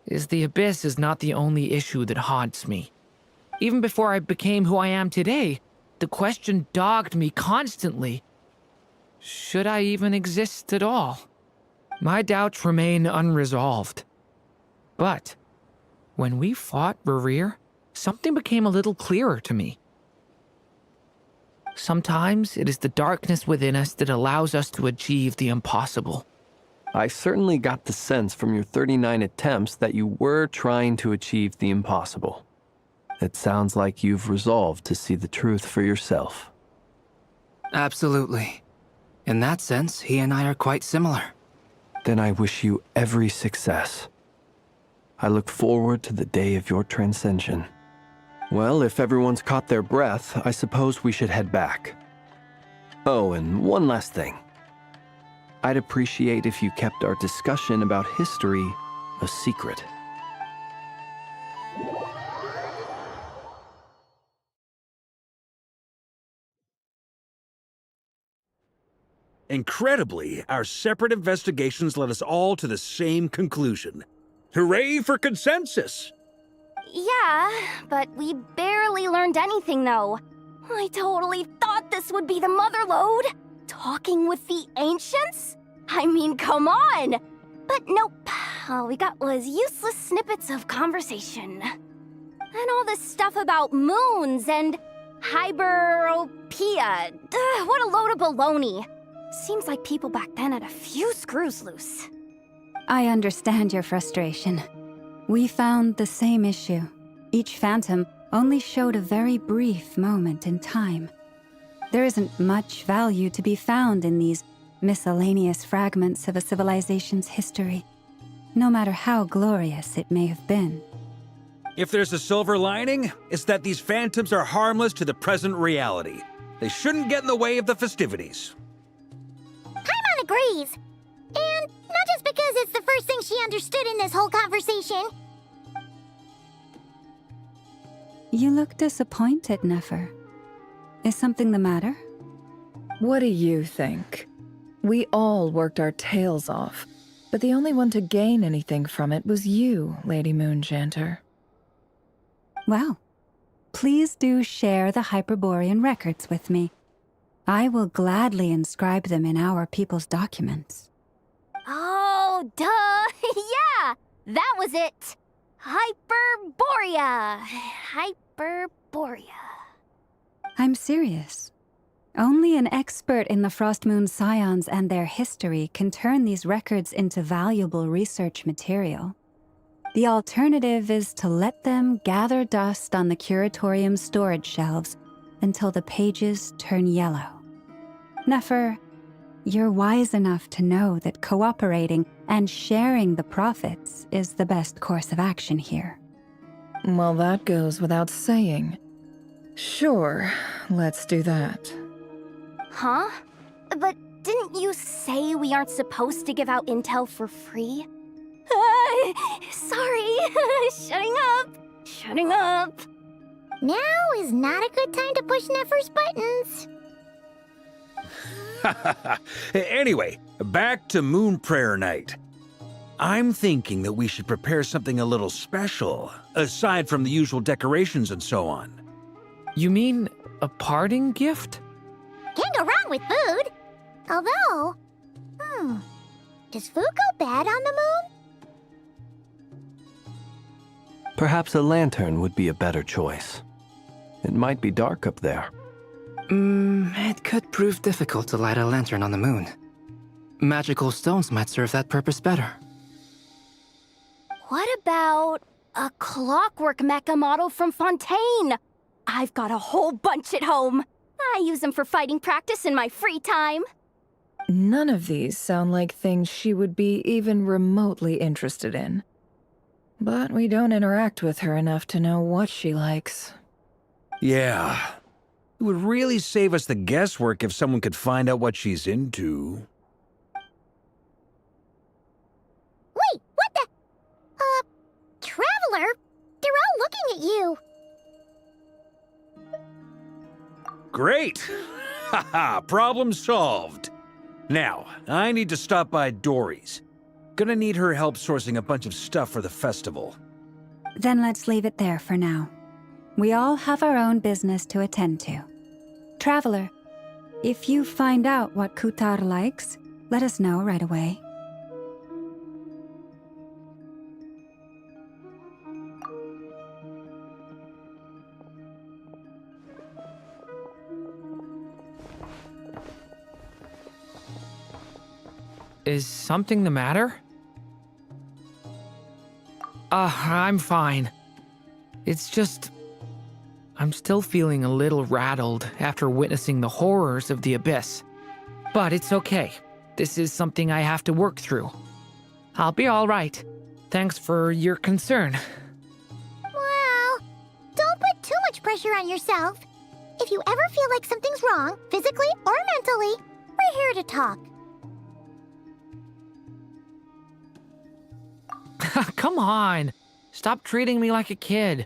Speaker 7: is the Abyss is not the only issue that haunts me. Even before I became who I am today, the question dogged me constantly. Should I even exist at all? My doubts remain unresolved. But when we fought Rarir, something became a little clearer to me. Sometimes it is the darkness within us that allows us to achieve the impossible.
Speaker 8: I certainly got the sense from your 39 attempts that you were trying to achieve the impossible. It sounds like you've resolved to see the truth for yourself.
Speaker 9: Absolutely. In that sense, he and I are quite similar.
Speaker 8: Then I wish you every success. I look forward to the day of your transcension. Well, if everyone's caught their breath, I suppose we should head back. Oh, and one last thing. I'd appreciate if you kept our discussion about history a secret.
Speaker 5: Incredibly, our separate investigations led us all to the same conclusion. Hooray for consensus!
Speaker 13: Yeah, but we barely learned anything, though. I totally thought this would be the mother lode. Talking with the ancients? I mean, come on! But nope. All we got was useless snippets of conversation. And all this stuff about moons and hyperopia. What a load of baloney. Seems like people back then had a few screws loose.
Speaker 6: I understand your frustration. We found the same issue. Each phantom only showed a very brief moment in time. There isn't much value to be found in these miscellaneous fragments of a civilization's history, no matter how glorious it may have been.
Speaker 5: If there's a silver lining, it's that these phantoms are harmless to the present reality. They shouldn't get in the way of the festivities.
Speaker 2: Paimon agrees. And not just because it's the first thing she understood in this whole conversation.
Speaker 6: You look disappointed, Nefer. Is something the matter?
Speaker 10: What do you think? We all worked our tails off, but the only one to gain anything from it was you, Lady Moonjanter.
Speaker 6: Well, please do share the Hyperborean records with me. I will gladly inscribe them in our people's documents.
Speaker 13: Oh, duh! Yeah! That was it! Hyperborea! Hyperborea.
Speaker 6: I'm serious. Only an expert in the Frostmoon Scions and their history can turn these records into valuable research material. The alternative is to let them gather dust on the Curatorium's storage shelves until the pages turn yellow. Nefer, you're wise enough to know that cooperating and sharing the profits is the best course of action here.
Speaker 10: Well, that goes without saying. Sure, let's do that.
Speaker 13: Huh? But didn't you say we aren't supposed to give out intel for free? Sorry. Shutting up.
Speaker 2: Now is not a good time to push Nefer's buttons.
Speaker 5: Anyway, back to Moon Prayer Night. I'm thinking that we should prepare something a little special, aside from the usual decorations and so on.
Speaker 7: You mean a parting gift?
Speaker 2: Can't go wrong with food. Although, does food go bad on the moon?
Speaker 8: Perhaps a lantern would be a better choice. It might be dark up there.
Speaker 9: It could prove difficult to light a lantern on the moon. Magical stones might serve that purpose better.
Speaker 13: What about a clockwork mecha model from Fontaine? I've got a whole bunch at home. I use them for fighting practice in my free time.
Speaker 10: None of these sound like things she would be even remotely interested in. But we don't interact with her enough to know what she likes.
Speaker 5: Yeah. It would really save us the guesswork if someone could find out what she's into.
Speaker 2: Wait, what the? Traveler? They're all looking at you.
Speaker 5: Great! Haha, problem solved. Now, I need to stop by Dory's. Gonna need her help sourcing a bunch of stuff for the festival.
Speaker 6: Then let's leave it there for now. We all have our own business to attend to. Traveler, if you find out what Kutar likes, let us know right away.
Speaker 7: Is something the matter? I'm fine. It's just... I'm still feeling a little rattled after witnessing the horrors of the Abyss. But it's okay. This is something I have to work through. I'll be all right. Thanks for your concern.
Speaker 2: Well, don't put too pressure on yourself. If you ever feel like something's wrong, physically or mentally, we're here to talk.
Speaker 7: Come on. Stop treating me like a kid.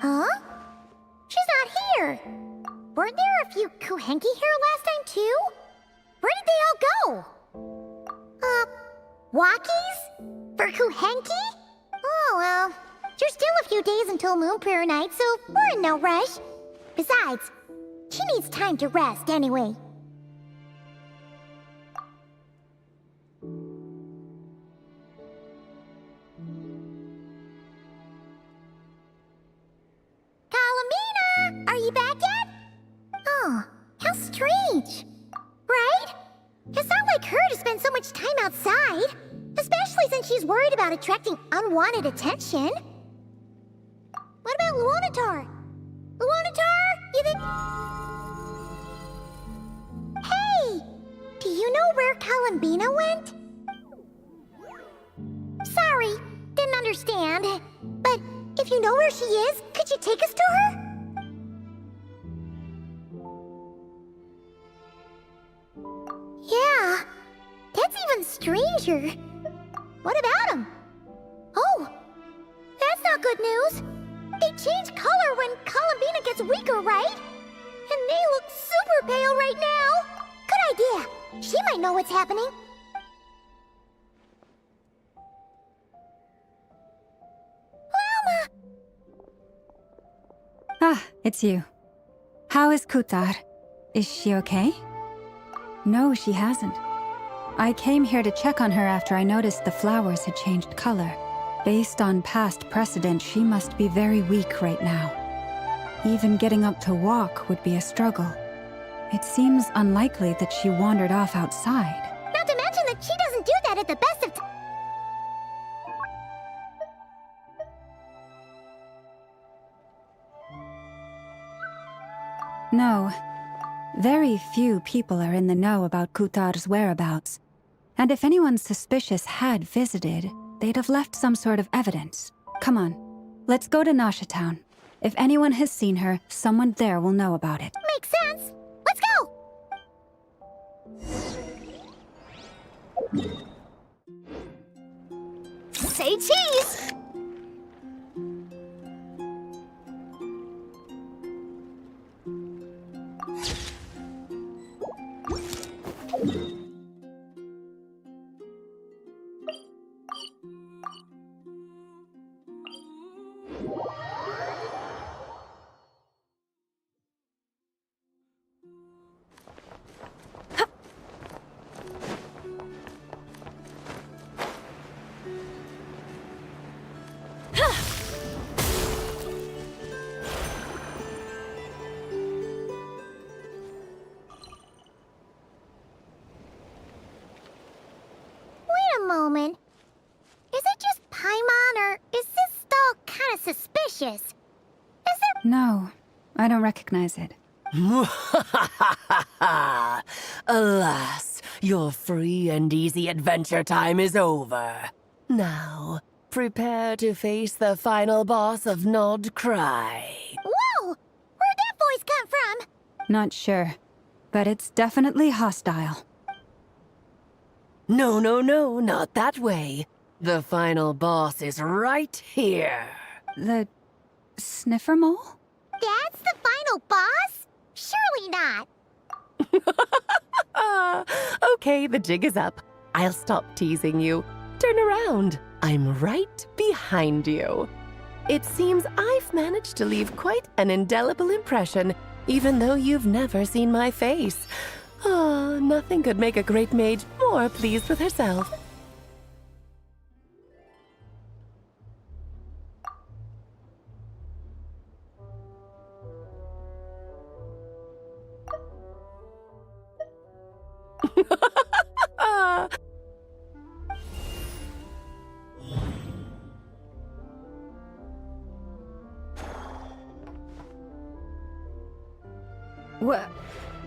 Speaker 2: Huh? She's not here. Weren't there a few Kuhenki here last time, too? Where did they all go? Walkies? For Kuhenki? Oh, well. There's still a few days until Moon Prayer Night, so we're in no rush. Besides, she needs time to rest anyway. Kalamina! Are you back yet? Oh, how strange. Right? It's not like her to spend so much time outside. Especially since she's worried about attracting unwanted attention. What about Luonatar? Luonatar, you think... Hey! Do you know where Kalambina went? Sorry, didn't understand. But if you know where she is, could you take us to her? Yeah, that's even stranger. What about him? Oh, that's not good news. They change color when Kalambina gets weaker, right? And they look super pale right now. Good idea. She might know what's happening. Llama!
Speaker 6: Ah, it's you. How is Kutar? Is she okay? No, she hasn't. I came here to check on her after I noticed the flowers had changed color. Based on past precedent, she must be very weak right now. Even getting up to walk would be a struggle. It seems unlikely that she wandered off outside.
Speaker 2: Not to mention that she doesn't do that at the best of times.
Speaker 6: No. Very few people are in the know about Kutar's whereabouts. And if anyone suspicious had visited, they'd have left some sort of evidence. Come on, let's go to Nasha Town. If anyone has seen her, someone there will know about it.
Speaker 2: Makes sense. Let's go! Say cheese! Moment. Is it just Paimon, or is this doll kind of suspicious? Is there...
Speaker 6: No, I don't recognize it.
Speaker 14: Alas, your free and easy adventure time is over. Now, prepare to face the final boss of Nod Cry.
Speaker 2: Whoa! Where'd that voice come from?
Speaker 6: Not sure, but it's definitely hostile.
Speaker 14: No, not that way. The final boss is right here.
Speaker 6: The sniffer mole?
Speaker 2: That's the final boss? Surely not.
Speaker 14: Okay, the jig is up. I'll stop teasing you. Turn around. I'm right behind you. It seems I've managed to leave quite an indelible impression, even though you've never seen my face. Oh, nothing could make a great mage more pleased with herself.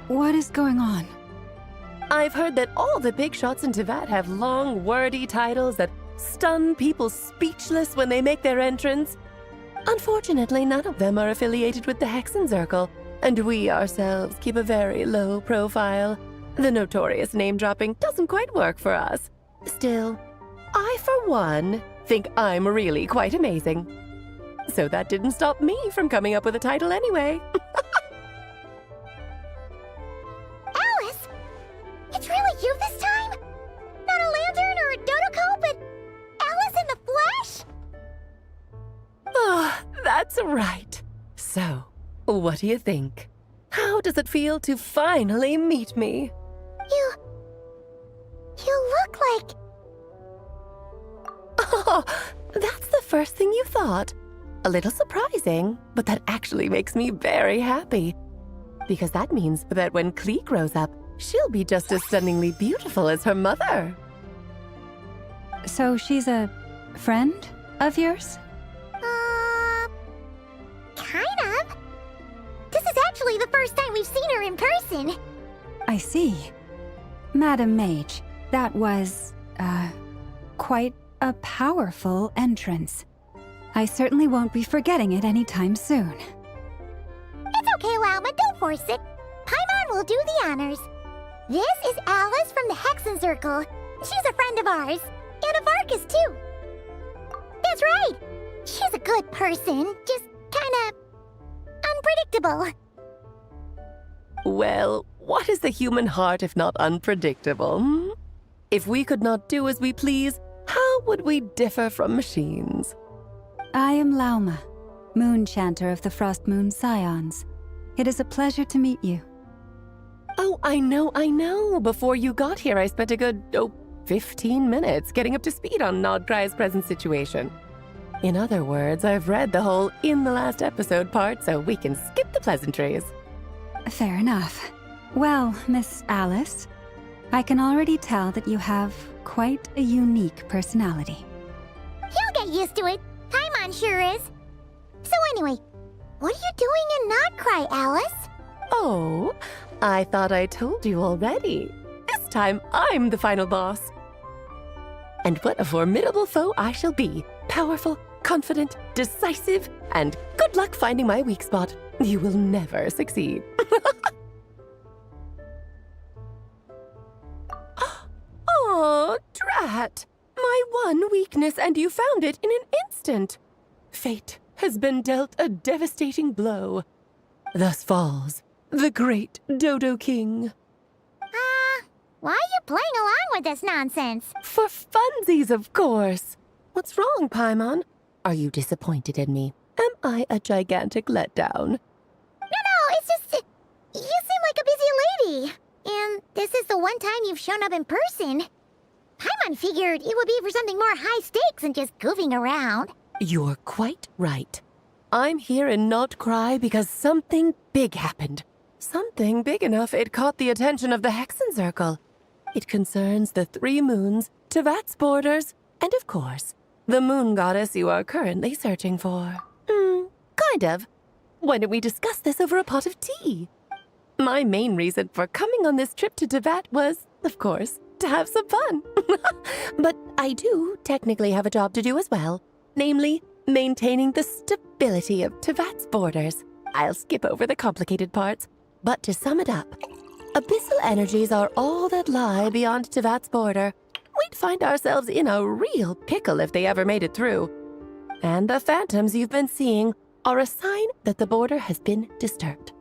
Speaker 6: What is going on?
Speaker 14: I've heard that all the big shots in Tevat have long, wordy titles that stun people speechless when they make their entrance. Unfortunately, none of them are affiliated with the Hexenzirkel, and we ourselves keep a very low profile. The notorious name-dropping doesn't quite work for us. Still, I, for one, think I'm really quite amazing. So that didn't stop me from coming up with a title anyway.
Speaker 2: Alice? It's really you this time? Not a lantern or a Dodoko, but Alice in the flesh?
Speaker 14: Oh, that's right. So, what do you think? How does it feel to finally meet me?
Speaker 2: You look like...
Speaker 14: Oh, that's the first thing you thought. A little surprising, but that actually makes me very happy. Because that means that when Klee grows up, she'll be just as stunningly beautiful as her mother.
Speaker 6: So she's a friend of yours?
Speaker 2: Kind of. This is actually the first time we've seen her in person.
Speaker 6: I see. Madam Mage, that was, quite a powerful entrance. I certainly won't be forgetting it anytime soon.
Speaker 2: It's okay, Lauma, don't force it. Paimon will do the honors. This is Alice from the Hexenzirkel. She's a friend of ours, and of Arcus, too. That's right. She's a good person, just kinda unpredictable.
Speaker 14: Well, what is the human heart if not unpredictable? Hmm? If we could not do as we please, how would we differ from machines?
Speaker 6: I am Lauma, Moon Chanter of the Frost Moon Scions. It is a pleasure to meet you.
Speaker 14: Oh, I know. Before you got here, I spent a good, 15 minutes getting up to speed on Nodcry's present situation. In other words, I've read the whole in the last episode part, so we can skip the pleasantries.
Speaker 6: Fair enough. Well, Miss Alice, I can already tell that you have quite a unique personality.
Speaker 2: You'll get used to it. Paimon sure is. So anyway, what are you doing in Nodcry, Alice?
Speaker 14: Oh, I thought I told you already. This time, I'm the final boss. And what a formidable foe I shall be. Powerful, confident, decisive, and good luck finding my weak spot. You will never succeed. Oh, drat! My one weakness, and you found it in an instant. Fate has been dealt a devastating blow. Thus falls the great Dodo King.
Speaker 2: Why are you playing along with this nonsense?
Speaker 14: For funsies, of course. What's wrong, Paimon? Are you disappointed in me? Am I a gigantic letdown?
Speaker 2: No, it's just... You seem like a busy lady. And this is the one time you've shown up in person. Paimon figured it would be for something more high stakes than just goofing around.
Speaker 14: You're quite right. I'm here in Nodcry because something big happened. Something big enough it caught the attention of the Hexenzirkel. It concerns the 3 moons, Tevat's borders, and of course, the moon goddess you are currently searching for. Kind of. Why don't we discuss this over a pot of tea? My main reason for coming on this trip to Tevat was, of course, to have some fun. But I do technically have a job to do as well. Namely, maintaining the stability of Tevat's borders. I'll skip over the complicated parts. But to sum it up, abyssal energies are all that lie beyond Tevat's border. We'd find ourselves in a real pickle if they ever made it through. And the phantoms you've been seeing are a sign that the border has been disturbed.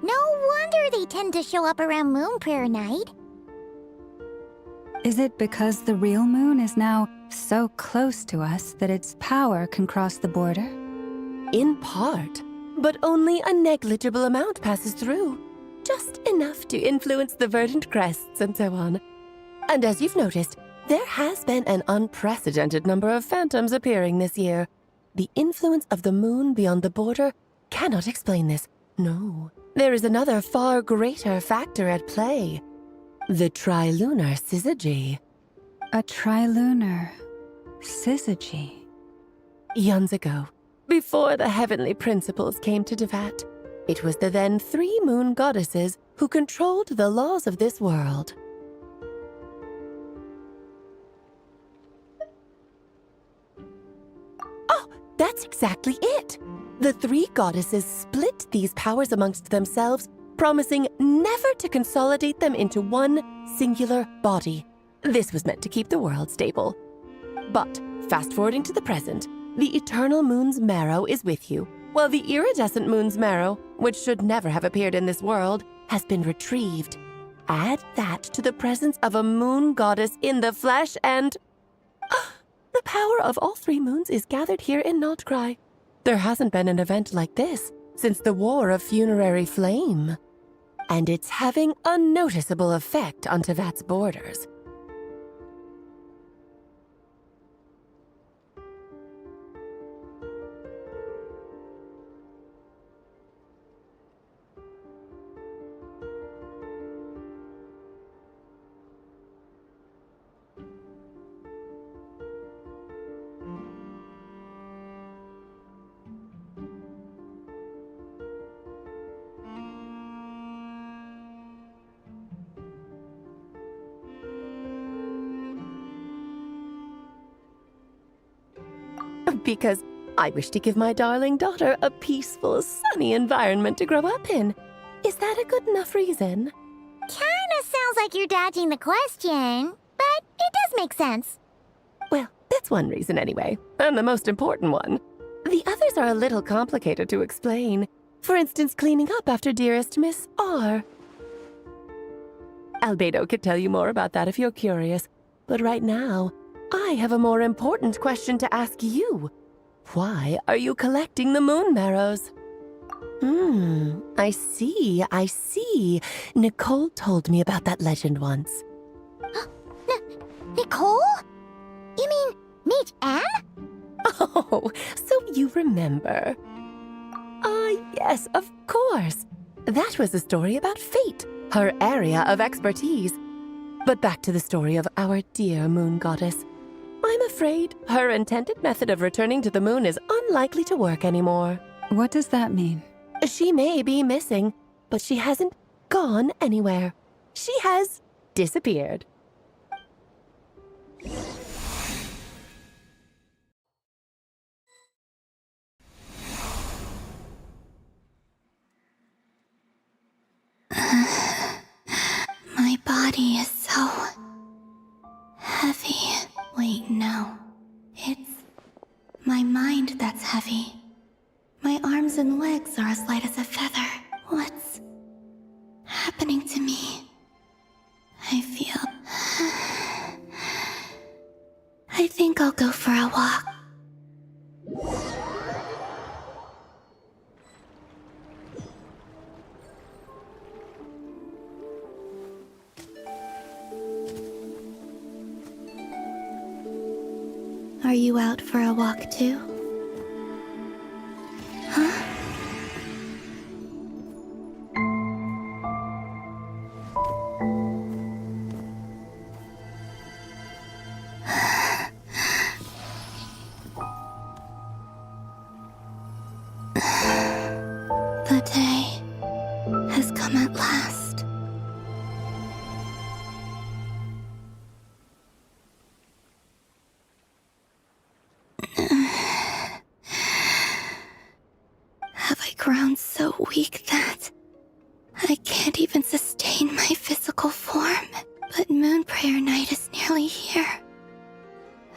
Speaker 2: No wonder they tend to show up around Moon Prayer Night.
Speaker 6: Is it because the real moon is now so close to us that its power can cross the border?
Speaker 14: In part, but only a negligible amount passes through. Just enough to influence the verdant crests and so on. And as you've noticed, there has been an unprecedented number of phantoms appearing this year. The influence of the moon beyond the border cannot explain this. No, there is another far greater factor at play. The trilunar syzygy.
Speaker 6: A trilunar syzygy.
Speaker 14: Eons ago, before the heavenly principles came to Devat, it was the then 3 moon goddesses who controlled the laws of this world. Oh, that's exactly it! The 3 goddesses split these powers amongst themselves, promising never to consolidate them into one singular body. This was meant to keep the world stable. But, fast-forwarding to the present, the eternal moon's marrow is with you, while the iridescent moon's marrow, which should never have appeared in this world, has been retrieved. Add that to the presence of a moon goddess in the flesh and... the power of all 3 moons is gathered here in Notcry. There hasn't been an event like this since the War of Funerary Flame. And it's having a noticeable effect on Tevat's borders. Because I wish to give my darling daughter a peaceful, sunny environment to grow up in. Is that a good enough reason?
Speaker 2: Kinda sounds like you're dodging the question, but it does make sense.
Speaker 14: Well, that's one reason anyway, and the most important one. The others are a little complicated to explain. For instance, cleaning up after dearest Miss R. Albedo could tell you more about that if you're curious, but right now, I have a more important question to ask you. Why are you collecting the moon marrows? I see. Nicole told me about that legend once.
Speaker 2: Nicole? You mean Mage Anne?
Speaker 14: Oh, so you remember. Yes, of course. That was a story about fate, her area of expertise. But back to the story of our dear moon goddess. I'm afraid her intended method of returning to the moon is unlikely to work anymore.
Speaker 6: What does that mean?
Speaker 14: She may be missing, but she hasn't gone anywhere. She has disappeared.
Speaker 4: My body is so heavy. Wait, no. It's my mind that's heavy. My arms and legs are as light as a feather. What's happening to me? I think I'll go for a walk. Are you out for a walk too? Huh? The day has come at last. Have I grown so weak that I can't even sustain my physical form? But Moon Prayer Night is nearly here.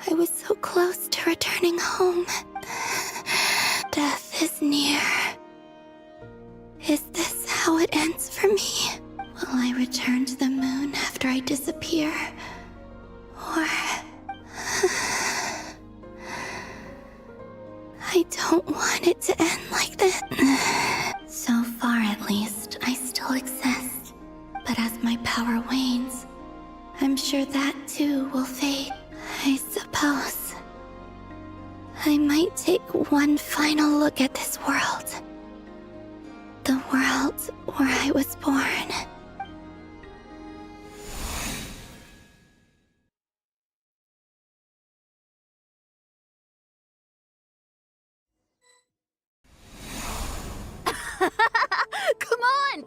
Speaker 4: I was so close to returning home. Death is near. Is this how it ends for me? Will I return to the moon after I disappear? before. I don't want it to end like this. So far, at least, I still exist. But as my power wanes, I'm sure that too will fade. I suppose I might take one final look at this world. The world where I was born.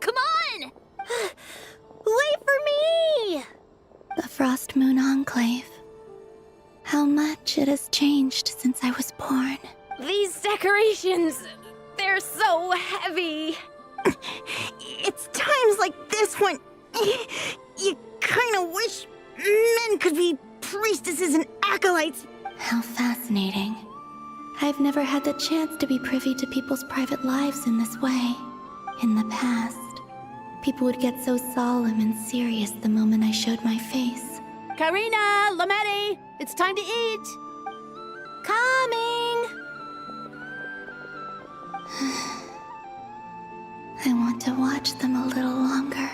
Speaker 2: Come on! Wait for me!
Speaker 4: The Frost Moon Enclave. How much it has changed since I was born.
Speaker 13: These decorations, they're so heavy.
Speaker 2: It's times like this when you kind of wish men could be priestesses and acolytes.
Speaker 4: How fascinating. I've never had the chance to be privy to people's private lives in this way. In the past, people would get so solemn and serious the moment I showed my face.
Speaker 14: Karina, Lametti, it's time to eat.
Speaker 2: Coming!
Speaker 4: I want to watch them a little longer.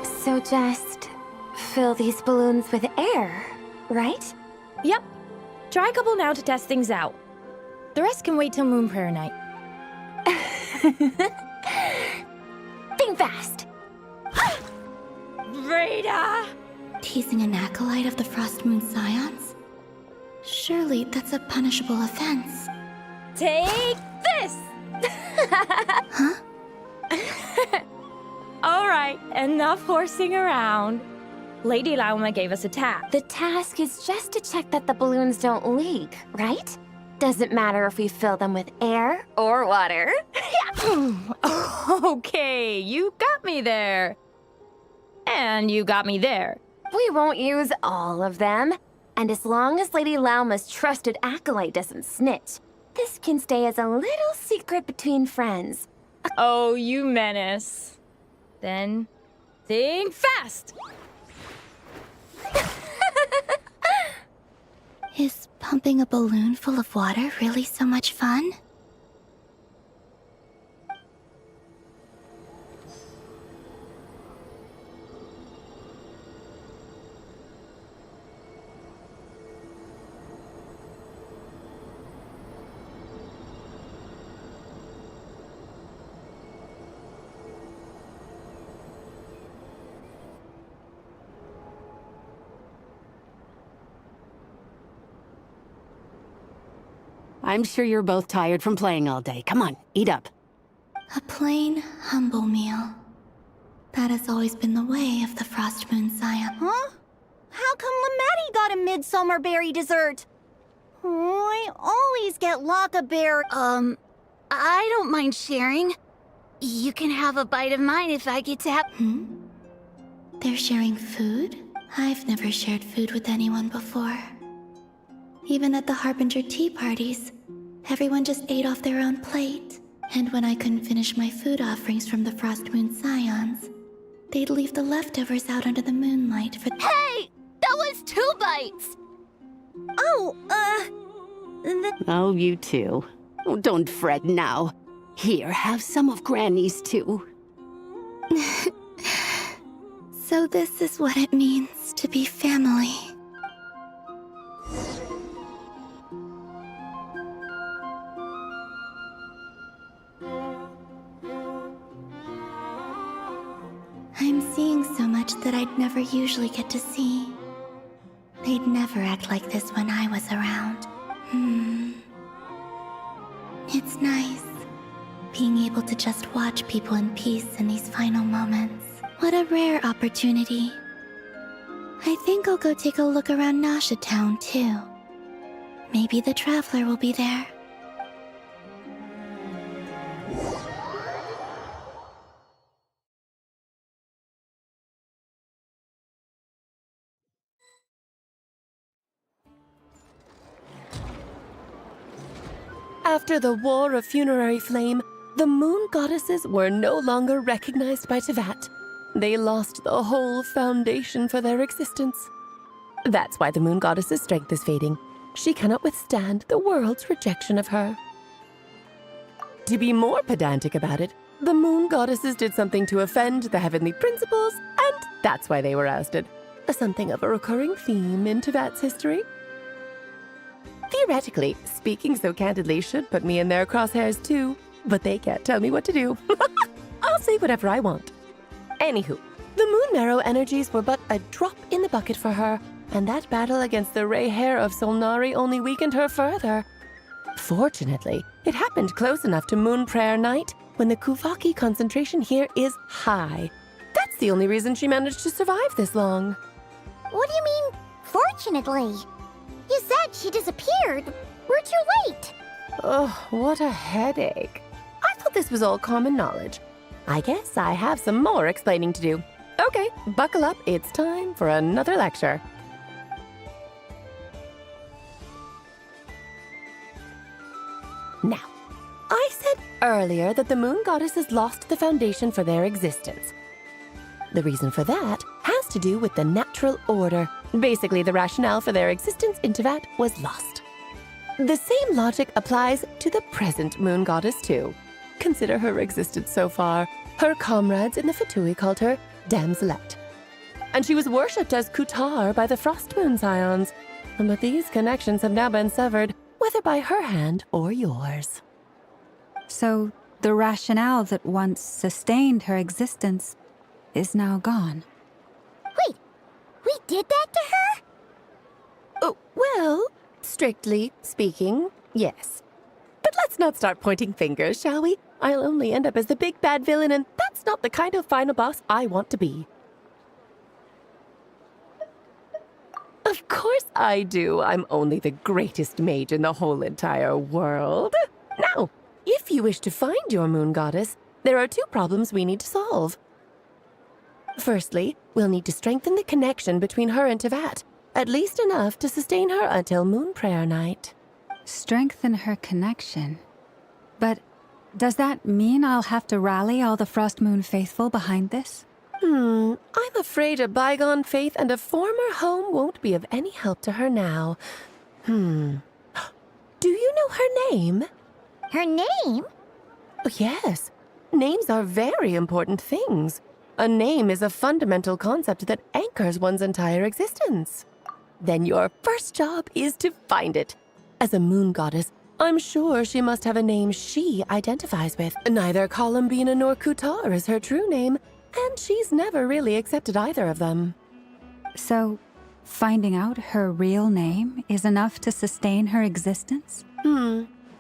Speaker 13: So just fill these balloons with air, right?
Speaker 15: Yep. Try a couple now to test things out. The rest can wait till Moon Prayer Night.
Speaker 13: Think fast.
Speaker 15: Rita!
Speaker 4: Teasing an acolyte of the Frost Moon Scions? Surely that's a punishable offense.
Speaker 15: Take this!
Speaker 4: Huh?
Speaker 15: All right, enough horsing around. Lady Lauma gave us a task.
Speaker 13: The task is just to check that the balloons don't leak, right? Doesn't matter if we fill them with air or water.
Speaker 15: Okay, you got me there. And you got me there.
Speaker 13: We won't use all of them. And as long as Lady Lauma's trusted acolyte doesn't snitch, this can stay as a little secret between friends.
Speaker 15: Oh, you menace. Then, think fast!
Speaker 4: Is pumping a balloon full of water really so much fun?
Speaker 14: I'm sure you're both tired from playing all day. Come on, eat up.
Speaker 4: A plain, humble meal. That has always been the way of the Frost Moon Scion.
Speaker 2: Huh? How come Lametti got a midsummer berry dessert? Oh, I always get Lockaberry.
Speaker 1: I don't mind sharing. You can have a bite of mine if I get to have...
Speaker 4: They're sharing food? I've never shared food with anyone before. Even at the Harbinger tea parties, everyone just ate off their own plate. And when I couldn't finish my food offerings from the Frost Moon Scions, they'd leave the leftovers out under the moonlight for—
Speaker 1: Hey! That was 2 bites!
Speaker 2: Oh,
Speaker 14: Oh, you too. Oh, don't fret now. Here, have some of Granny's too.
Speaker 4: So this is what it means to be family. I'm seeing so much that I'd never usually get to see. They'd never act like this when I was around. It's nice. Being able to just watch people in peace in these final moments. What a rare opportunity. I think I'll go take a look around Nasha Town, too. Maybe the Traveler will be there.
Speaker 14: After the War of Funerary Flame, the Moon Goddesses were no longer recognized by Teyvat. They lost the whole foundation for their existence. That's why the Moon Goddess's strength is fading. She cannot withstand the world's rejection of her. To be more pedantic about it, the Moon Goddesses did something to offend the heavenly principles, and that's why they were ousted. Something of a recurring theme in Teyvat's history. Theoretically, speaking so candidly should put me in their crosshairs too, but they can't tell me what to do. I'll say whatever I want. Anywho, the Moon Marrow energies were but a drop in the bucket for her, and that battle against the Ray Hair of Solnari only weakened her further. Fortunately, it happened close enough to Moon Prayer Night when the Kuvaki concentration here is high. That's the only reason she managed to survive this long.
Speaker 2: What do you mean, fortunately? You said she disappeared. We're too late.
Speaker 14: Oh, what a headache. I thought this was all common knowledge. I guess I have some more explaining to do. Okay, buckle up. It's time for another lecture. Now, I said earlier that the Moon Goddesses lost the foundation for their existence. The reason for that has to do with the natural order. Basically, the rationale for their existence in Teyvat was lost. The same logic applies to the present Moon Goddess, too. Consider her existence so far. Her comrades in the Fatui called her Damselette. And she was worshipped as Kutar by the Frost Moon Scions. But these connections have now been severed, whether by her hand or yours.
Speaker 6: So, the rationale that once sustained her existence is now gone.
Speaker 2: Wait, we did that to her?
Speaker 14: Oh, well, strictly speaking, yes. But let's not start pointing fingers, shall we? I'll only end up as the big bad villain, and that's not the kind of final boss I want to be. Of course I do. I'm only the greatest mage in the whole entire world. Now, if you wish to find your Moon Goddess, there are two problems we need to solve. Firstly, we'll need to strengthen the connection between her and Teyvat, at least enough to sustain her until Moon Prayer Night.
Speaker 6: Strengthen her connection? But does that mean I'll have to rally all the Frost Moon faithful behind this?
Speaker 14: I'm afraid a bygone faith and a former home won't be of any help to her now. Do you know her name?
Speaker 2: Her name?
Speaker 14: Oh, yes. Names are very important things. A name is a fundamental concept that anchors one's entire existence. Then your first job is to find it. As a Moon Goddess, I'm sure she must have a name she identifies with. Neither Columbina nor Kutar is her true name, and she's never really accepted either of them.
Speaker 6: So, finding out her real name is enough to sustain her existence?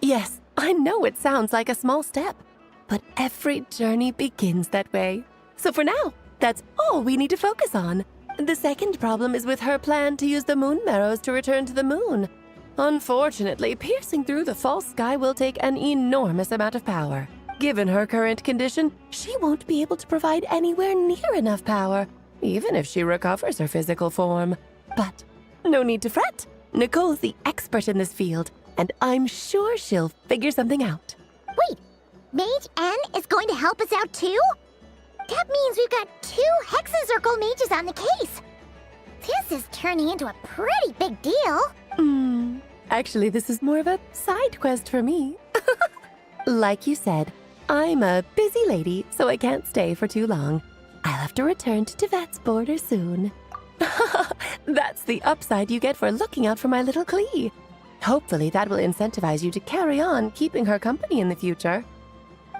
Speaker 14: Yes, I know it sounds like a small step, but every journey begins that way. So for now, that's all we need to focus on. The second problem is with her plan to use the Moon Marrows to return to the moon. Unfortunately, piercing through the false sky will take an enormous amount of power. Given her current condition, she won't be able to provide anywhere near enough power, even if she recovers her physical form. But no need to fret. Nicole's the expert in this field, and I'm sure she'll figure something out.
Speaker 2: Wait, Mage N is going to help us out too? That means we've got 2 Hexencircle mages on the case. This is turning into a pretty big deal.
Speaker 14: Actually, this is more of a side quest for me. Like you said, I'm a busy lady, so I can't stay for too long. I'll have to return to Teyvat's border soon. That's the upside you get for looking out for my little Klee. Hopefully that will incentivize you to carry on keeping her company in the future.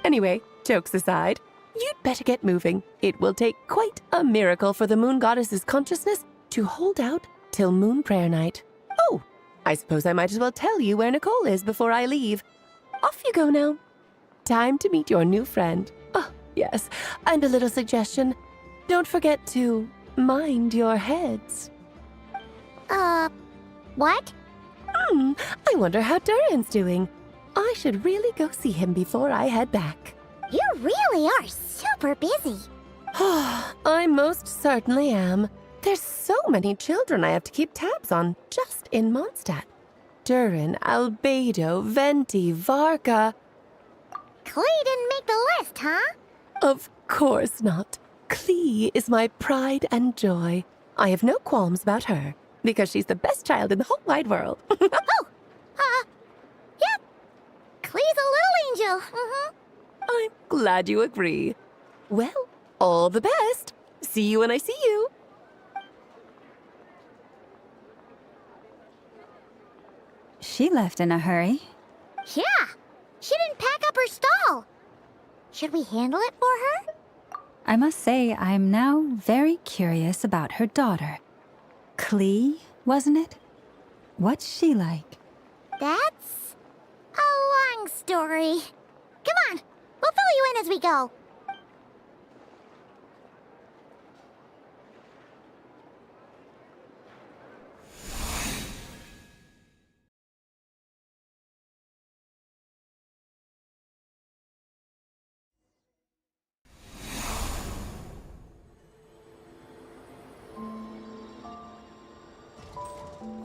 Speaker 14: Anyway, jokes aside, you'd better get moving. It will take quite a miracle for the Moon Goddess's consciousness to hold out till Moon Prayer Night. Oh, I suppose I might as well tell you where Nicole is before I leave. Off you go now. time to meet your new friend. Oh, yes, and a little suggestion. Don't forget to mind your heads.
Speaker 2: What?
Speaker 14: I wonder how Durin's doing. I should really go see him before I head back.
Speaker 2: You really are super busy.
Speaker 14: I most certainly am. There's so many children I have to keep tabs on just in Mondstadt. Durin, Albedo, Venti, Varka.
Speaker 2: Klee didn't make the list, huh?
Speaker 14: Of course not. Klee is my pride and joy. I have no qualms about her, because she's the best child in the whole wide world.
Speaker 2: Yep. Klee's a little angel.
Speaker 14: I'm glad you agree. Well, all the best. See you when I see you.
Speaker 6: She left in a hurry.
Speaker 2: Yeah. She didn't pack up her stall. Should we handle it for her?
Speaker 6: I must say, I'm now very curious about her daughter. Klee, wasn't it? What's she like?
Speaker 2: That's a long story. Come on, we'll fill you in as we go.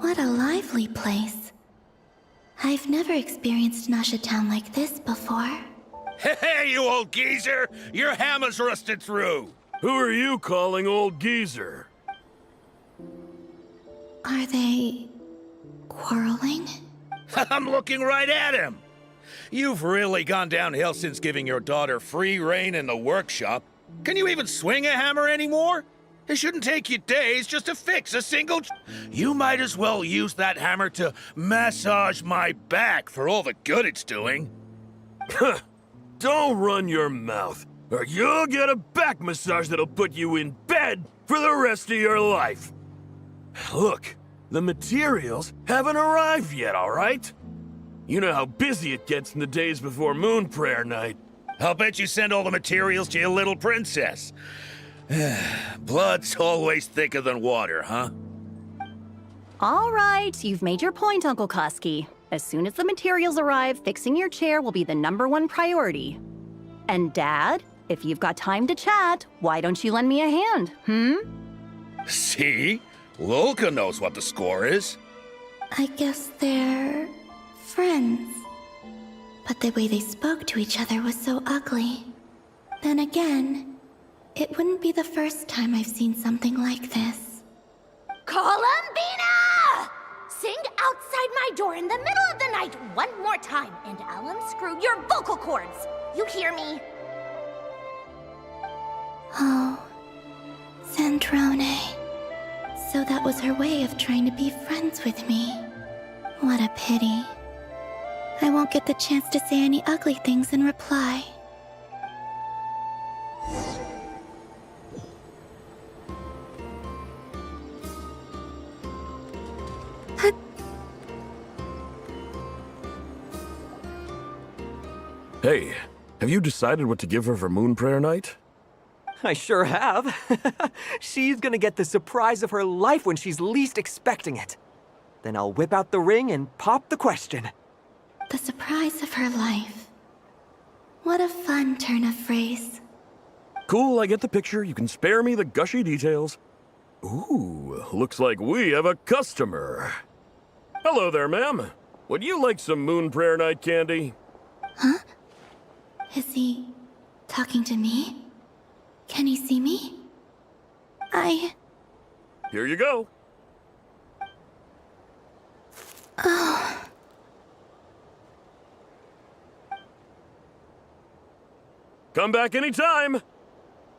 Speaker 4: What a lively place. I've never experienced Nasha Town like this before.
Speaker 5: Hey, you old geezer! Your hammer's rusted through! Who are you calling old geezer?
Speaker 4: Are they quarreling?
Speaker 5: I'm looking right at him! You've really gone downhill since giving your daughter free rein in the workshop. Can you even swing a hammer anymore? It shouldn't take you days just to fix a single... You might as well use that hammer to massage my back for all the good it's doing. Don't run your mouth, or you'll get a back massage that'll put you in bed for the rest of your life. Look, the materials haven't arrived yet, all right? You know how busy it gets in the days before Moon Prayer Night. I'll bet you send all the materials to your little princess. Blood's always thicker than water, huh?
Speaker 16: All right, you've made your point, Uncle Koski. As soon as the materials arrive, fixing your chair will be the #1 priority. And Dad, if you've got time to chat, why don't you lend me a hand,
Speaker 5: See? Lolka knows what the score is.
Speaker 4: I guess they're friends. But the way they spoke to each other was so ugly. Then again, it wouldn't be the first time I've seen something like this.
Speaker 13: Columbina! Sing outside my door in the middle of the night one more time, and I'll unscrew your vocal cords. You hear me?
Speaker 4: Oh, Zandrone. So that was her way of trying to be friends with me. What a pity. I won't get the chance to say any ugly things in reply.
Speaker 5: Hey, have you decided what to give her for Moon Prayer Night?
Speaker 17: I sure have. She's gonna get the surprise of her life when she's least expecting it. Then I'll whip out the ring and pop the question.
Speaker 4: The surprise of her life. What a fun turn of phrase.
Speaker 5: Cool, I get the picture. You can spare me the gushy details. Ooh, looks like we have a customer. Hello there, ma'am. Would you like some Moon Prayer Night candy?
Speaker 4: Huh? Is he talking to me? Can he see me?
Speaker 5: Here you go.
Speaker 4: Oh.
Speaker 5: Come back anytime.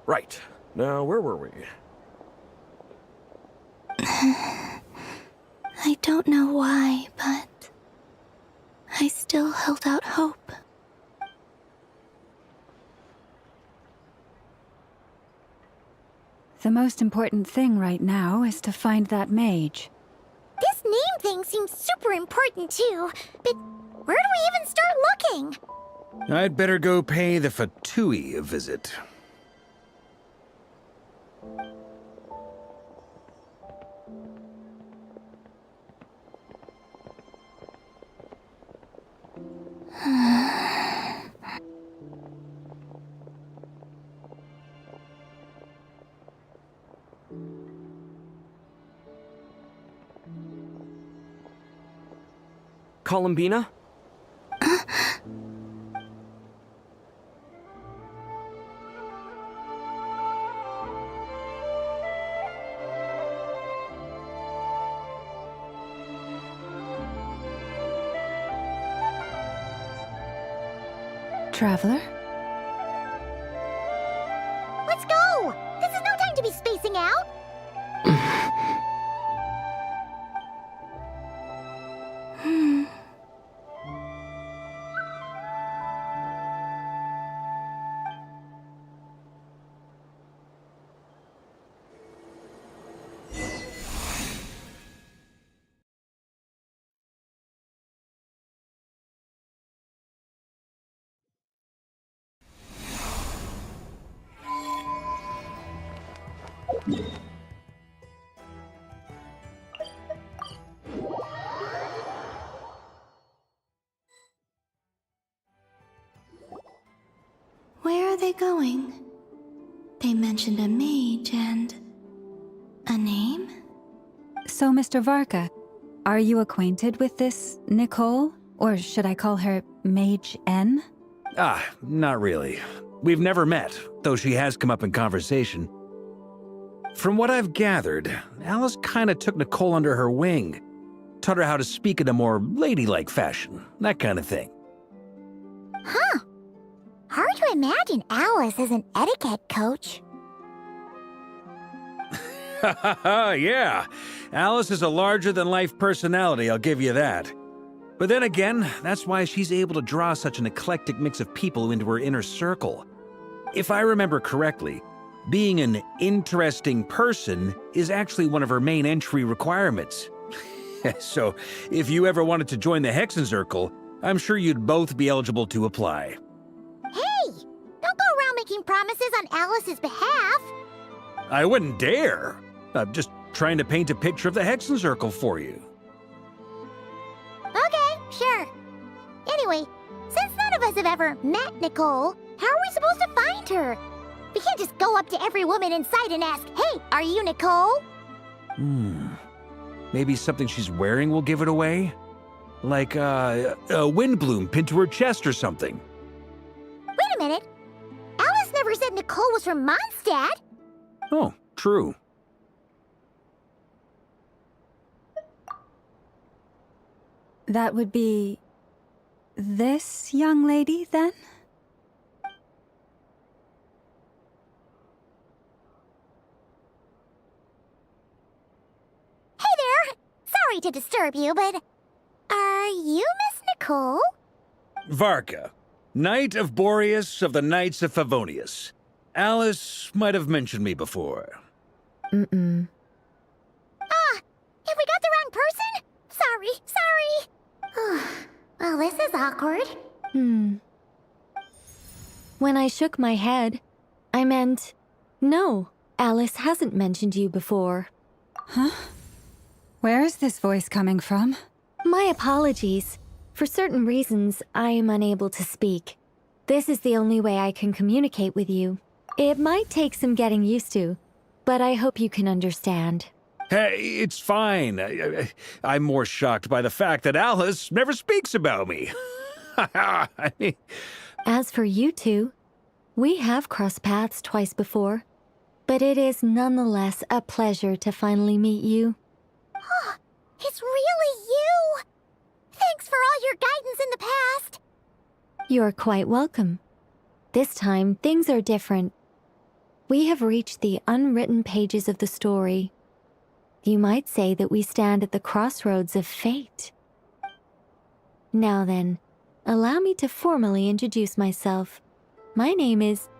Speaker 5: Right. Now, where were we?
Speaker 4: I don't know why, but I still held out hope.
Speaker 6: The most important thing right now is to find that mage.
Speaker 2: This name thing seems super important too, but where do we even start looking?
Speaker 5: I'd better go pay the Fatui a visit.
Speaker 3: Columbina?
Speaker 6: Traveler?
Speaker 2: Let's go! This is no time to be spacing out!
Speaker 4: Where are they going? They mentioned a mage and... a name?
Speaker 6: So, Mr. Varka, are you acquainted with this Nicole? Or should I call her Mage N?
Speaker 5: Ah, not really. We've never met, though she has come up in conversation. From what I've gathered, Alice kinda took Nicole under her wing. Taught her how to speak in a more ladylike fashion, that kind of thing.
Speaker 2: Huh. Hard to imagine Alice as an etiquette coach.
Speaker 5: Yeah, Alice is a larger-than-life personality, I'll give you that. But then again, that's why she's able to draw such an eclectic mix of people into her inner circle. If I remember correctly, being an interesting person is actually one of her main entry requirements. So, if you ever wanted to join the Hexenzirkel, I'm sure you'd both be eligible to apply.
Speaker 2: Hey! Don't go around making promises on Alice's behalf!
Speaker 5: I wouldn't dare. I'm just trying to paint a picture of the Hexenzirkel for you.
Speaker 2: Okay, sure. Anyway, since none of us have ever met Nicole, how are we supposed to find her? We can't just go up to every woman in sight and ask, "Hey, are you Nicole?"
Speaker 5: Maybe something she's wearing will give it away? Like, a windbloom pinned to her chest or something.
Speaker 2: Wait a minute. Alice never said Nicole was from Mondstadt.
Speaker 5: Oh, true.
Speaker 6: That would be... this young lady, then?
Speaker 2: Hey there! Sorry to disturb you, but... are you Miss Nicole?
Speaker 5: Varka, Knight of Boreas of the Knights of Favonius. Alice might have mentioned me before.
Speaker 2: Have we got the wrong person? Sorry. Well, this is awkward.
Speaker 18: When I shook my head, I meant, no, Alice hasn't mentioned you before.
Speaker 6: Huh? Where is this voice coming from?
Speaker 18: My apologies. For certain reasons, I am unable to speak. This is the only way I can communicate with you. It might take some getting used to, but I hope you can understand.
Speaker 5: Hey, it's fine. I'm more shocked by the fact that Alice never speaks about me.
Speaker 18: As for you two, we have crossed paths twice before, but it is nonetheless a pleasure to finally meet you.
Speaker 2: It's really you! Thanks for all your guidance in the past.
Speaker 18: You're quite welcome. This time, things are different. We have reached the unwritten pages of the story. You might say that we stand at the crossroads of fate. Now then, allow me to formally introduce myself. My name is...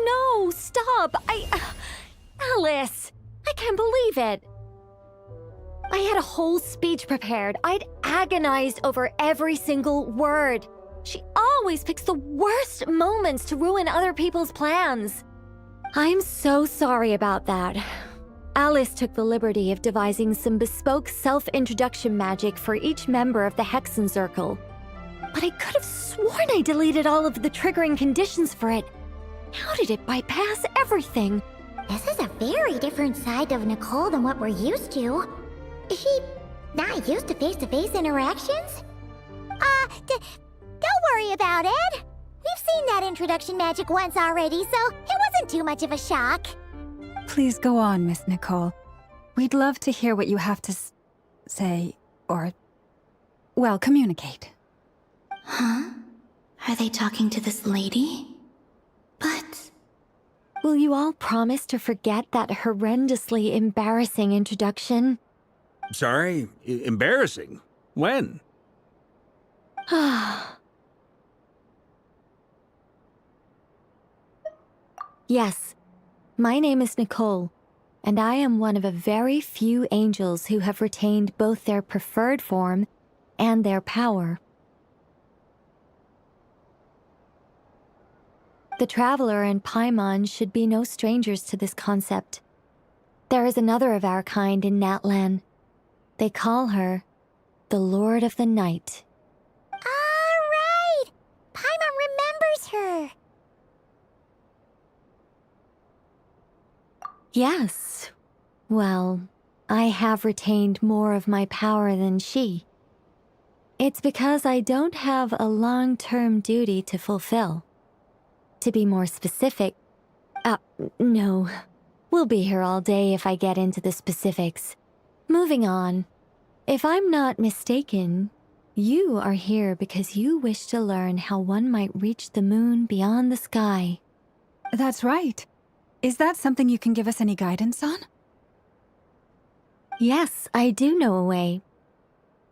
Speaker 18: No, stop! Alice! I I can't believe it. I had a whole speech prepared. I'd agonized over every single word. She always picks the worst moments to ruin other people's plans. I'm so sorry about that. Alice took the liberty of devising some bespoke self-introduction magic for each member of the Hexen Circle. But I could have sworn I deleted all of the triggering conditions for it. How did it bypass everything?
Speaker 2: This is a very different side of Nicole than what we're used to. Is she not used to face-to-face interactions? Don't worry about it. We've seen that introduction magic once already, so it wasn't too much of a shock.
Speaker 6: Please go on, Miss Nicole. We'd love to hear what you have to say, or, well, communicate.
Speaker 4: Huh? Are they talking to this lady? But...
Speaker 18: Will you all promise to forget that horrendously embarrassing introduction?
Speaker 5: Sorry? Embarrassing? When?
Speaker 18: Yes, my name is Nicole, and I am one of a very few angels who have retained both their preferred form and their power. The Traveler and Paimon should be no strangers to this concept. There is another of our kind in Natlan. They call her the Lord of the Night.
Speaker 2: All right! Paimon remembers her.
Speaker 18: Yes. Well, I have retained more of my power than she. It's because I don't have a long-term duty to fulfill. To be more specific, no. We'll be here all day if I get into the specifics. Moving on. If I'm not mistaken, you are here because you wish to learn how one might reach the moon beyond the sky.
Speaker 6: That's right. Is that something you can give us any guidance on?
Speaker 18: Yes, I do know a way.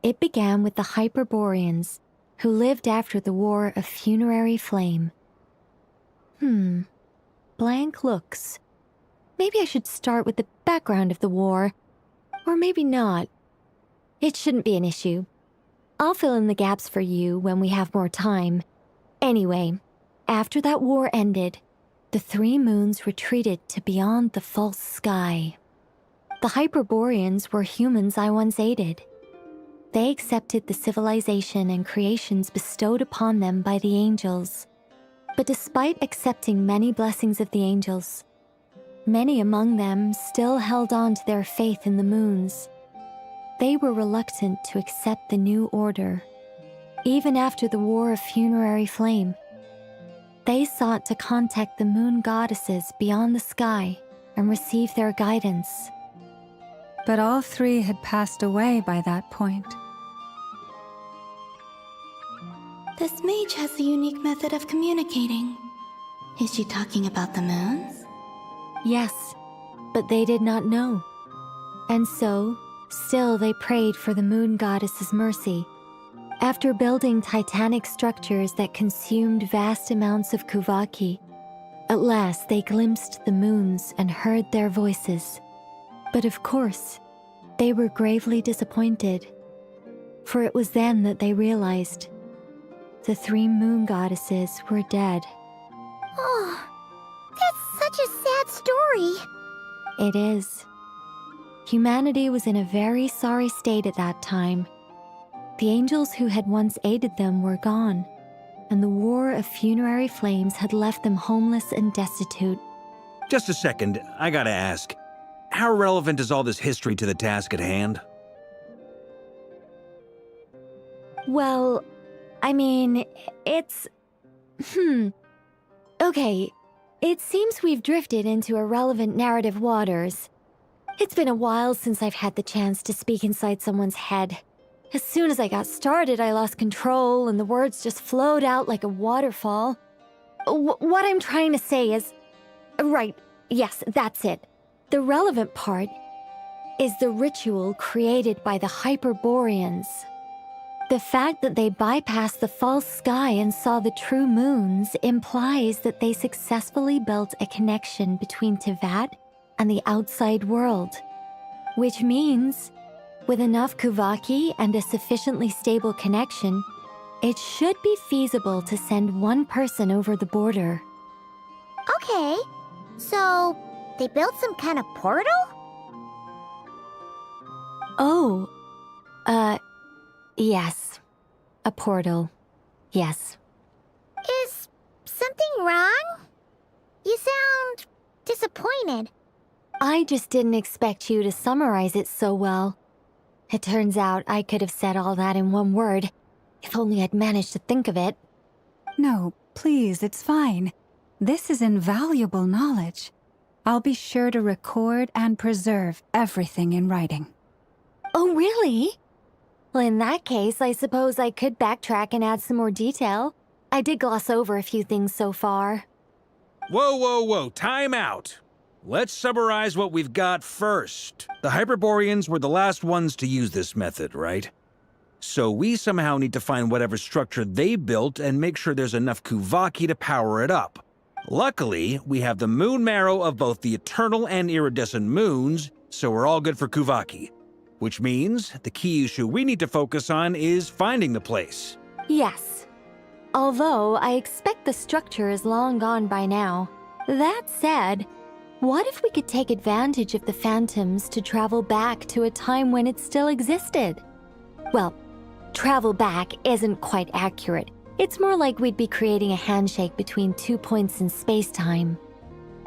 Speaker 18: It began with the Hyperboreans, who lived after the War of Funerary Flame. Blank looks. Maybe I should start with the background of the war. Or maybe not. It shouldn't be an issue. I'll fill in the gaps for you when we have more time. Anyway, after that war ended, the three moons retreated to beyond the false sky. The Hyperboreans were humans I once aided. They accepted the civilization and creations bestowed upon them by the angels. But despite accepting many blessings of the angels, many among them still held on to their faith in the moons. They were reluctant to accept the new order. Even after the War of Funerary Flame, they sought to contact the moon goddesses beyond the sky and receive their guidance.
Speaker 6: But all three had passed away by that point.
Speaker 4: This mage has a unique method of communicating. Is she talking about the moons?
Speaker 18: Yes, but they did not know. And so, still they prayed for the moon goddess's mercy. After building titanic structures that consumed vast amounts of Kuvaki, at last they glimpsed the moons and heard their voices. But of course, they were gravely disappointed. For it was then that they realized the three moon goddesses were dead.
Speaker 2: Oh, that's such a sad story.
Speaker 18: It is. Humanity was in a very sorry state at that time. The angels who had once aided them were gone, and the War of Funerary Flames had left them homeless and destitute.
Speaker 5: Just a second, I gotta ask. How relevant is all this history to the task at hand?
Speaker 18: Well, I mean, it's... Okay, it seems we've drifted into irrelevant narrative waters. It's been a while since I've had the chance to speak inside someone's head. As soon as I got started, I lost control and the words just flowed out like a waterfall. What I'm trying to say is... Right, yes, that's it. The relevant part is the ritual created by the Hyperboreans. The fact that they bypassed the false sky and saw the true moons implies that they successfully built a connection between Tevat and the outside world. Which means, with enough Kuvaki and a sufficiently stable connection, it should be feasible to send one person over the border.
Speaker 2: Okay, so they built some kind of portal?
Speaker 18: Oh, yes. A portal. Yes.
Speaker 2: Is something wrong? You sound disappointed.
Speaker 18: I just didn't expect you to summarize it so well. It turns out I could have said all that in one word, if only I'd managed to think of it.
Speaker 6: No, please, it's fine. This is invaluable knowledge. I'll be sure to record and preserve everything in writing.
Speaker 18: Oh, really? Well, in that case, I suppose I could backtrack and add some more detail. I did gloss over a few things so far.
Speaker 5: Whoa, whoa, whoa, time out. Let's summarize what we've got first. The Hyperboreans were the last ones to use this method, right? So we somehow need to find whatever structure they built and make sure there's enough Kuvaki to power it up. Luckily, we have the moon marrow of both the eternal and iridescent moons, so we're all good for Kuvaki. Which means the key issue we need to focus on is finding the place.
Speaker 18: Yes. Although I expect the structure is long gone by now. That said, what if we could take advantage of the phantoms to travel back to a time when it still existed? Well, travel back isn't quite accurate. It's more like we'd be creating a handshake between 2 points in space-time.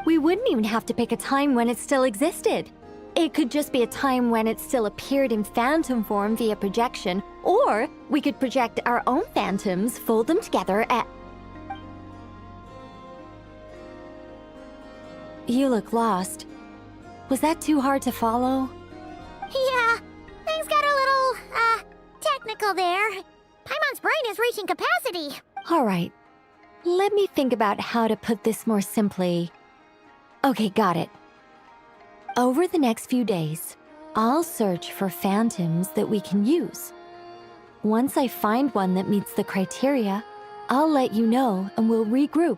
Speaker 18: We wouldn't even have to pick a time when it still existed. It could just be a time when it still appeared in phantom form via projection, or we could project our own phantoms, fold them together at... You look lost. Was that too hard to follow?
Speaker 2: Yeah, things got a little, technical there. Paimon's brain is reaching capacity.
Speaker 18: All right. Let me think about how to put this more simply. Okay, got it. Over the next few days, I'll search for phantoms that we can use. Once I find one that meets the criteria, I'll let you know and we'll regroup.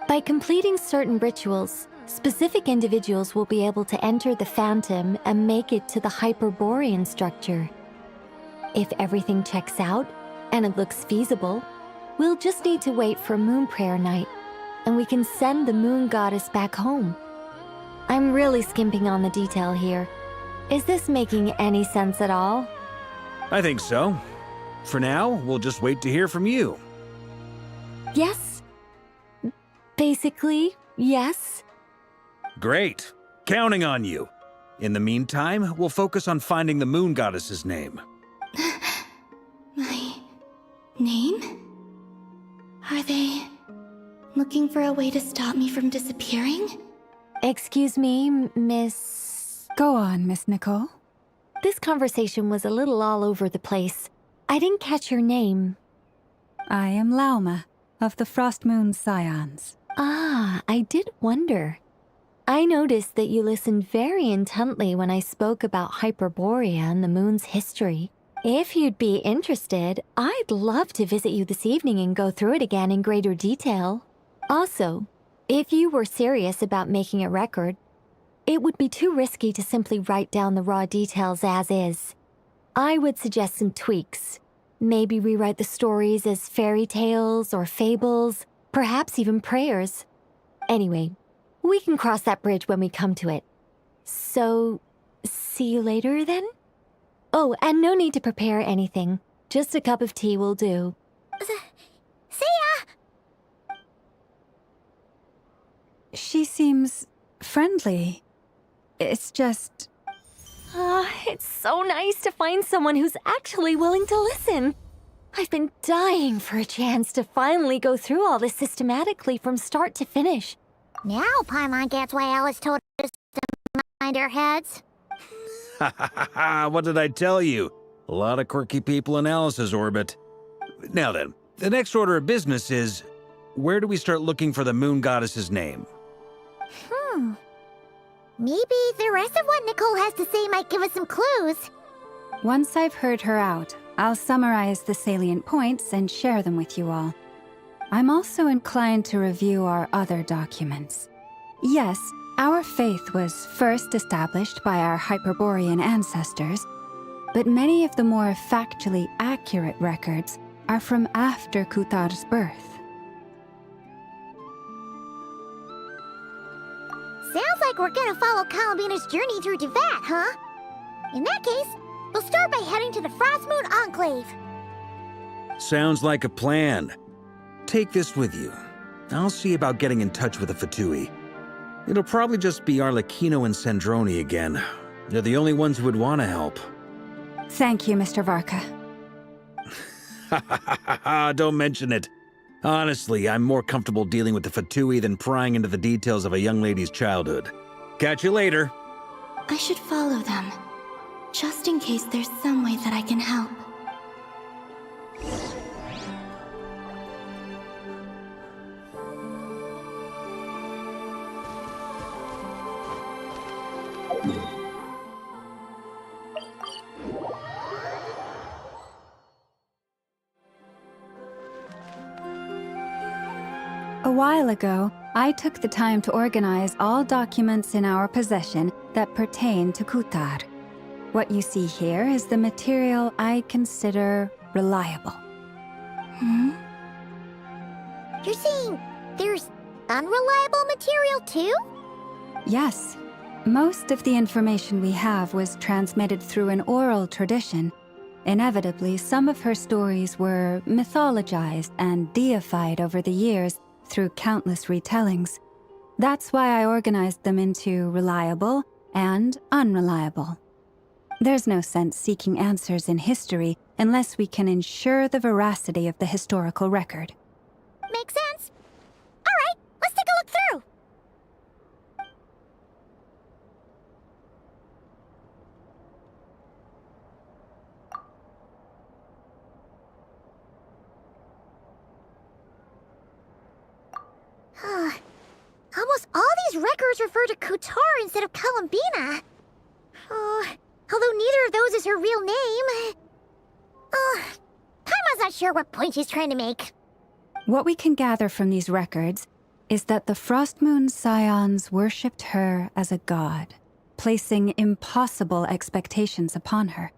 Speaker 18: By completing certain rituals, specific individuals will be able to enter the phantom and make it to the Hyperborean structure. If everything checks out and it looks feasible, we'll just need to wait for Moon Prayer Night, and we can send the Moon Goddess back home. I'm really skimping on the detail here. Is this making any sense at all?
Speaker 5: I think so. For now, we'll just wait to hear from you.
Speaker 18: Yes. Basically, yes.
Speaker 5: Great. Counting on you. In the meantime, we'll focus on finding the Moon Goddess's name.
Speaker 4: My name? Are they looking for a way to stop me from disappearing?
Speaker 18: Excuse me, Miss...
Speaker 6: Go on, Miss Nicole.
Speaker 18: This conversation was a little all over the place. I didn't catch your name.
Speaker 6: I am Lauma, of the Frost Moon Scions.
Speaker 18: Ah, I did wonder. I noticed that you listened very intently when I spoke about Hyperborea and the moon's history. If you'd be interested, I'd love to visit you this evening and go through it again in greater detail. Also, if you were serious about making a record, it would be too risky to simply write down the raw details as is. I would suggest some tweaks. Maybe rewrite the stories as fairy tales or fables, perhaps even prayers. Anyway, we can cross that bridge when we come to it. So, see you later then? Oh, and no need to prepare anything. Just a cup of tea will do.
Speaker 2: See ya!
Speaker 6: She seems friendly. It's just...
Speaker 18: It's so nice to find someone who's actually willing to listen. I've been dying for a chance to finally go through all this systematically from start to finish.
Speaker 2: Now Paimon gets why Alice told us to mind our heads.
Speaker 5: Ha ha ha ha, what did I tell you? A lot of quirky people in Alice's orbit. Now then, the next order of business is, where do we start looking for the Moon Goddess's name?
Speaker 2: Maybe the rest of what Nicole has to say might give us some clues.
Speaker 6: Once I've heard her out, I'll summarize the salient points and share them with you all. I'm also inclined to review our other documents. Yes, Our faith was first established by our Hyperborean ancestors, but many of the more factually accurate records are from after Kutar's birth.
Speaker 2: Sounds like we're gonna follow Columbina's journey through Devat, huh? In that case, we'll start by heading to the Frostmoon Enclave.
Speaker 5: Sounds like a plan. Take this with you. I'll see about getting in touch with the Fatui. It'll probably just be Arlecchino and Sandroni again. They're the only ones who would want to help.
Speaker 6: Thank you, Mr. Varka.
Speaker 5: Don't mention it. Honestly, I'm more comfortable dealing with the Fatui than prying into the details of a young lady's childhood. Catch you later.
Speaker 4: I should follow them, just in case there's some way that I can help.
Speaker 6: A while ago, I took the time to organize all documents in our possession that pertain to Kutar. What you see here is the material I consider reliable.
Speaker 2: You're saying there's unreliable material too?
Speaker 6: Yes. Most of the information we have was transmitted through an oral tradition. Inevitably, some of her stories were mythologized and deified over the years through countless retellings. That's why I organized them into reliable and unreliable. There's no sense seeking answers in history unless we can ensure the veracity of the historical record.
Speaker 2: Makes sense. All right, let's take a look through. Almost all these records refer to Kutar instead of Columbina. Although neither of those is her real name. Paimon's not sure what point she's trying to make.
Speaker 6: What we can gather from these records is that the Frostmoon Scions worshipped her as a god, placing impossible expectations upon her.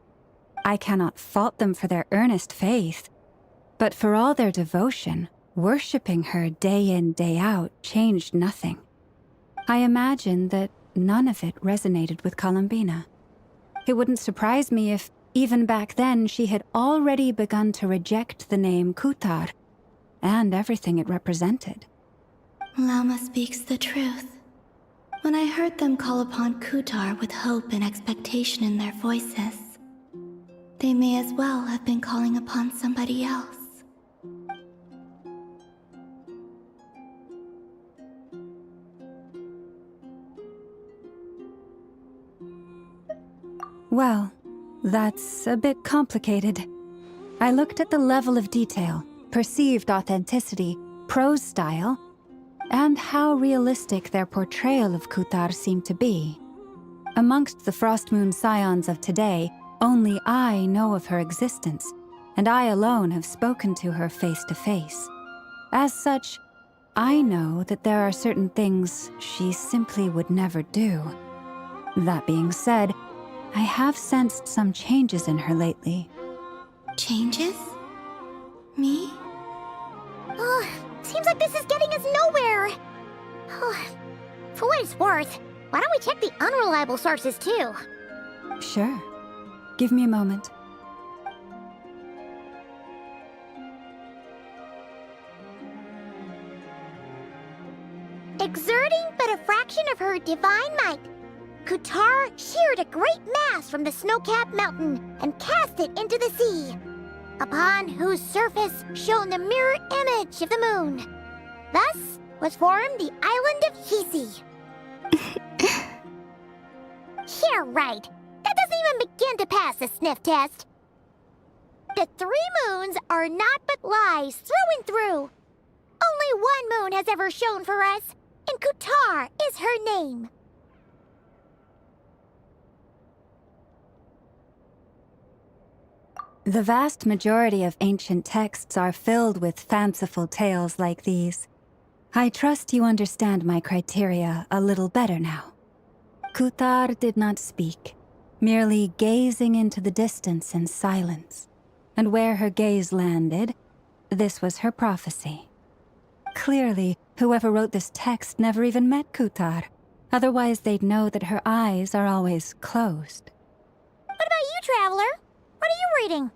Speaker 6: I cannot fault them for their earnest faith, but for all their devotion, worshipping her day in, day out changed nothing. I imagine that none of it resonated with Columbina. It wouldn't surprise me if, even back then, she had already begun to reject the name Kutar and everything it represented.
Speaker 4: Lama speaks the truth. When I heard them call upon Kutar with hope and expectation in their voices, they may as well have been calling upon somebody else.
Speaker 6: Well, that's a bit complicated. I looked at the level of detail, perceived authenticity, prose style, and how realistic their portrayal of Kutar seemed to be. Amongst the Frostmoon Scions of today, only I know of her existence, and I alone have spoken to her face to face. As such, I know that there are certain things she simply would never do. That being said, I have sensed some changes in her lately.
Speaker 4: Changes? Me?
Speaker 2: Seems like this is getting us nowhere. For what it's worth, why don't we check the unreliable sources too?
Speaker 6: Sure. Give me a moment.
Speaker 2: Exerting but a fraction of her divine might, Kutar sheared a great mass from the snow-capped mountain and cast it into the sea, upon whose surface shone the mirror image of the moon. Thus was formed the island of Hisi. Yeah, right. That doesn't even begin to pass the sniff test. The 3 moons are not but lies through and through. Only one moon has ever shone for us, and Kutar is her name.
Speaker 6: The vast majority of ancient texts are filled with fanciful tales like these. I trust you understand my criteria a little better now. Kutar did not speak, merely gazing into the distance in silence. And where her gaze landed, this was her prophecy. Clearly, whoever wrote this text never even met Kutar. Otherwise, they'd know that her eyes are always closed.
Speaker 2: What about you, Traveler? What are you reading?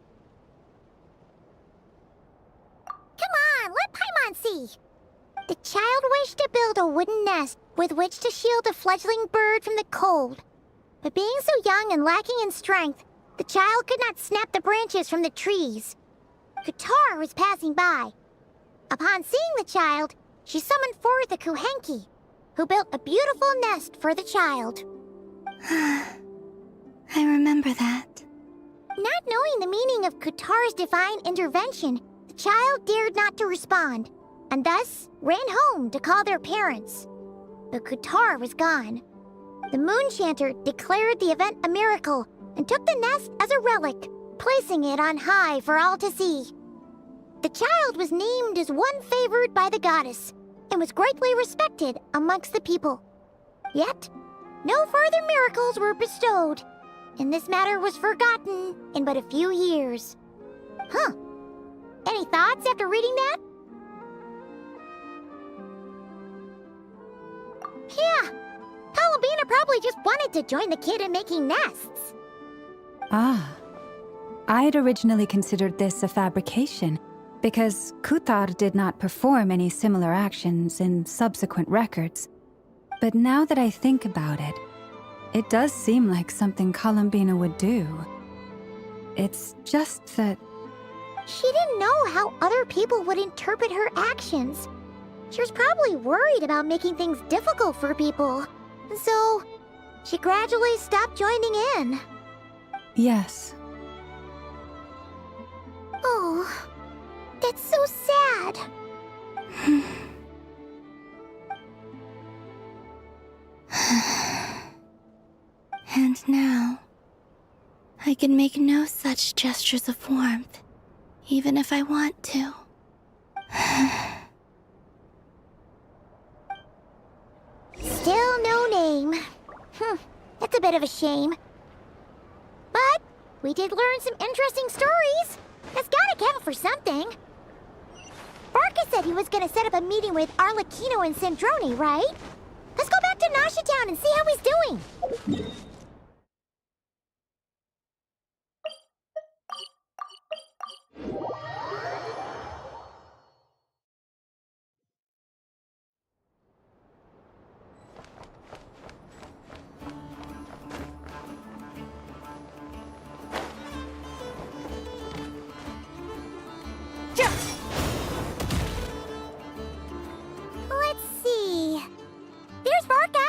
Speaker 2: Come on, let Paimon see. The child wished to build a wooden nest with which to shield a fledgling bird from the cold. But being so young and lacking in strength, the child could not snap the branches from the trees. Kutar was passing by. Upon seeing the child, she summoned forth a Kuhenki, who built a beautiful nest for the child.
Speaker 4: I remember that.
Speaker 2: Not knowing the meaning of Kutar's divine intervention, the child dared not to respond, and thus ran home to call their parents. But Kutar was gone. The Moon Chanter declared the event a miracle and took the nest as a relic, placing it on high for all to see. The child was named as one favored by the goddess, and was greatly respected amongst the people. Yet, no further miracles were bestowed, and this matter was forgotten in but a few years. Huh. Any thoughts after reading that? Yeah, Columbina probably just wanted to join the kid in making nests.
Speaker 6: Ah. I'd originally considered this a fabrication, because Kutar did not perform any similar actions in subsequent records. But now that I think about it, it does seem like something Columbina would do. It's just that...
Speaker 2: She didn't know how other people would interpret her actions. She was probably worried about making things difficult for people. So, she gradually stopped joining in.
Speaker 6: Yes.
Speaker 2: Oh, that's so sad.
Speaker 4: And now, I can make no such gestures of warmth, even if I want to.
Speaker 2: Still no name. That's a bit of a shame. But we did learn some interesting stories. That's gotta count for something. Barca said he was gonna set up a meeting with Arlecchino and Sandrone, right? Let's go back to Nasha Town and see how he's doing. Let's see. There's Varka.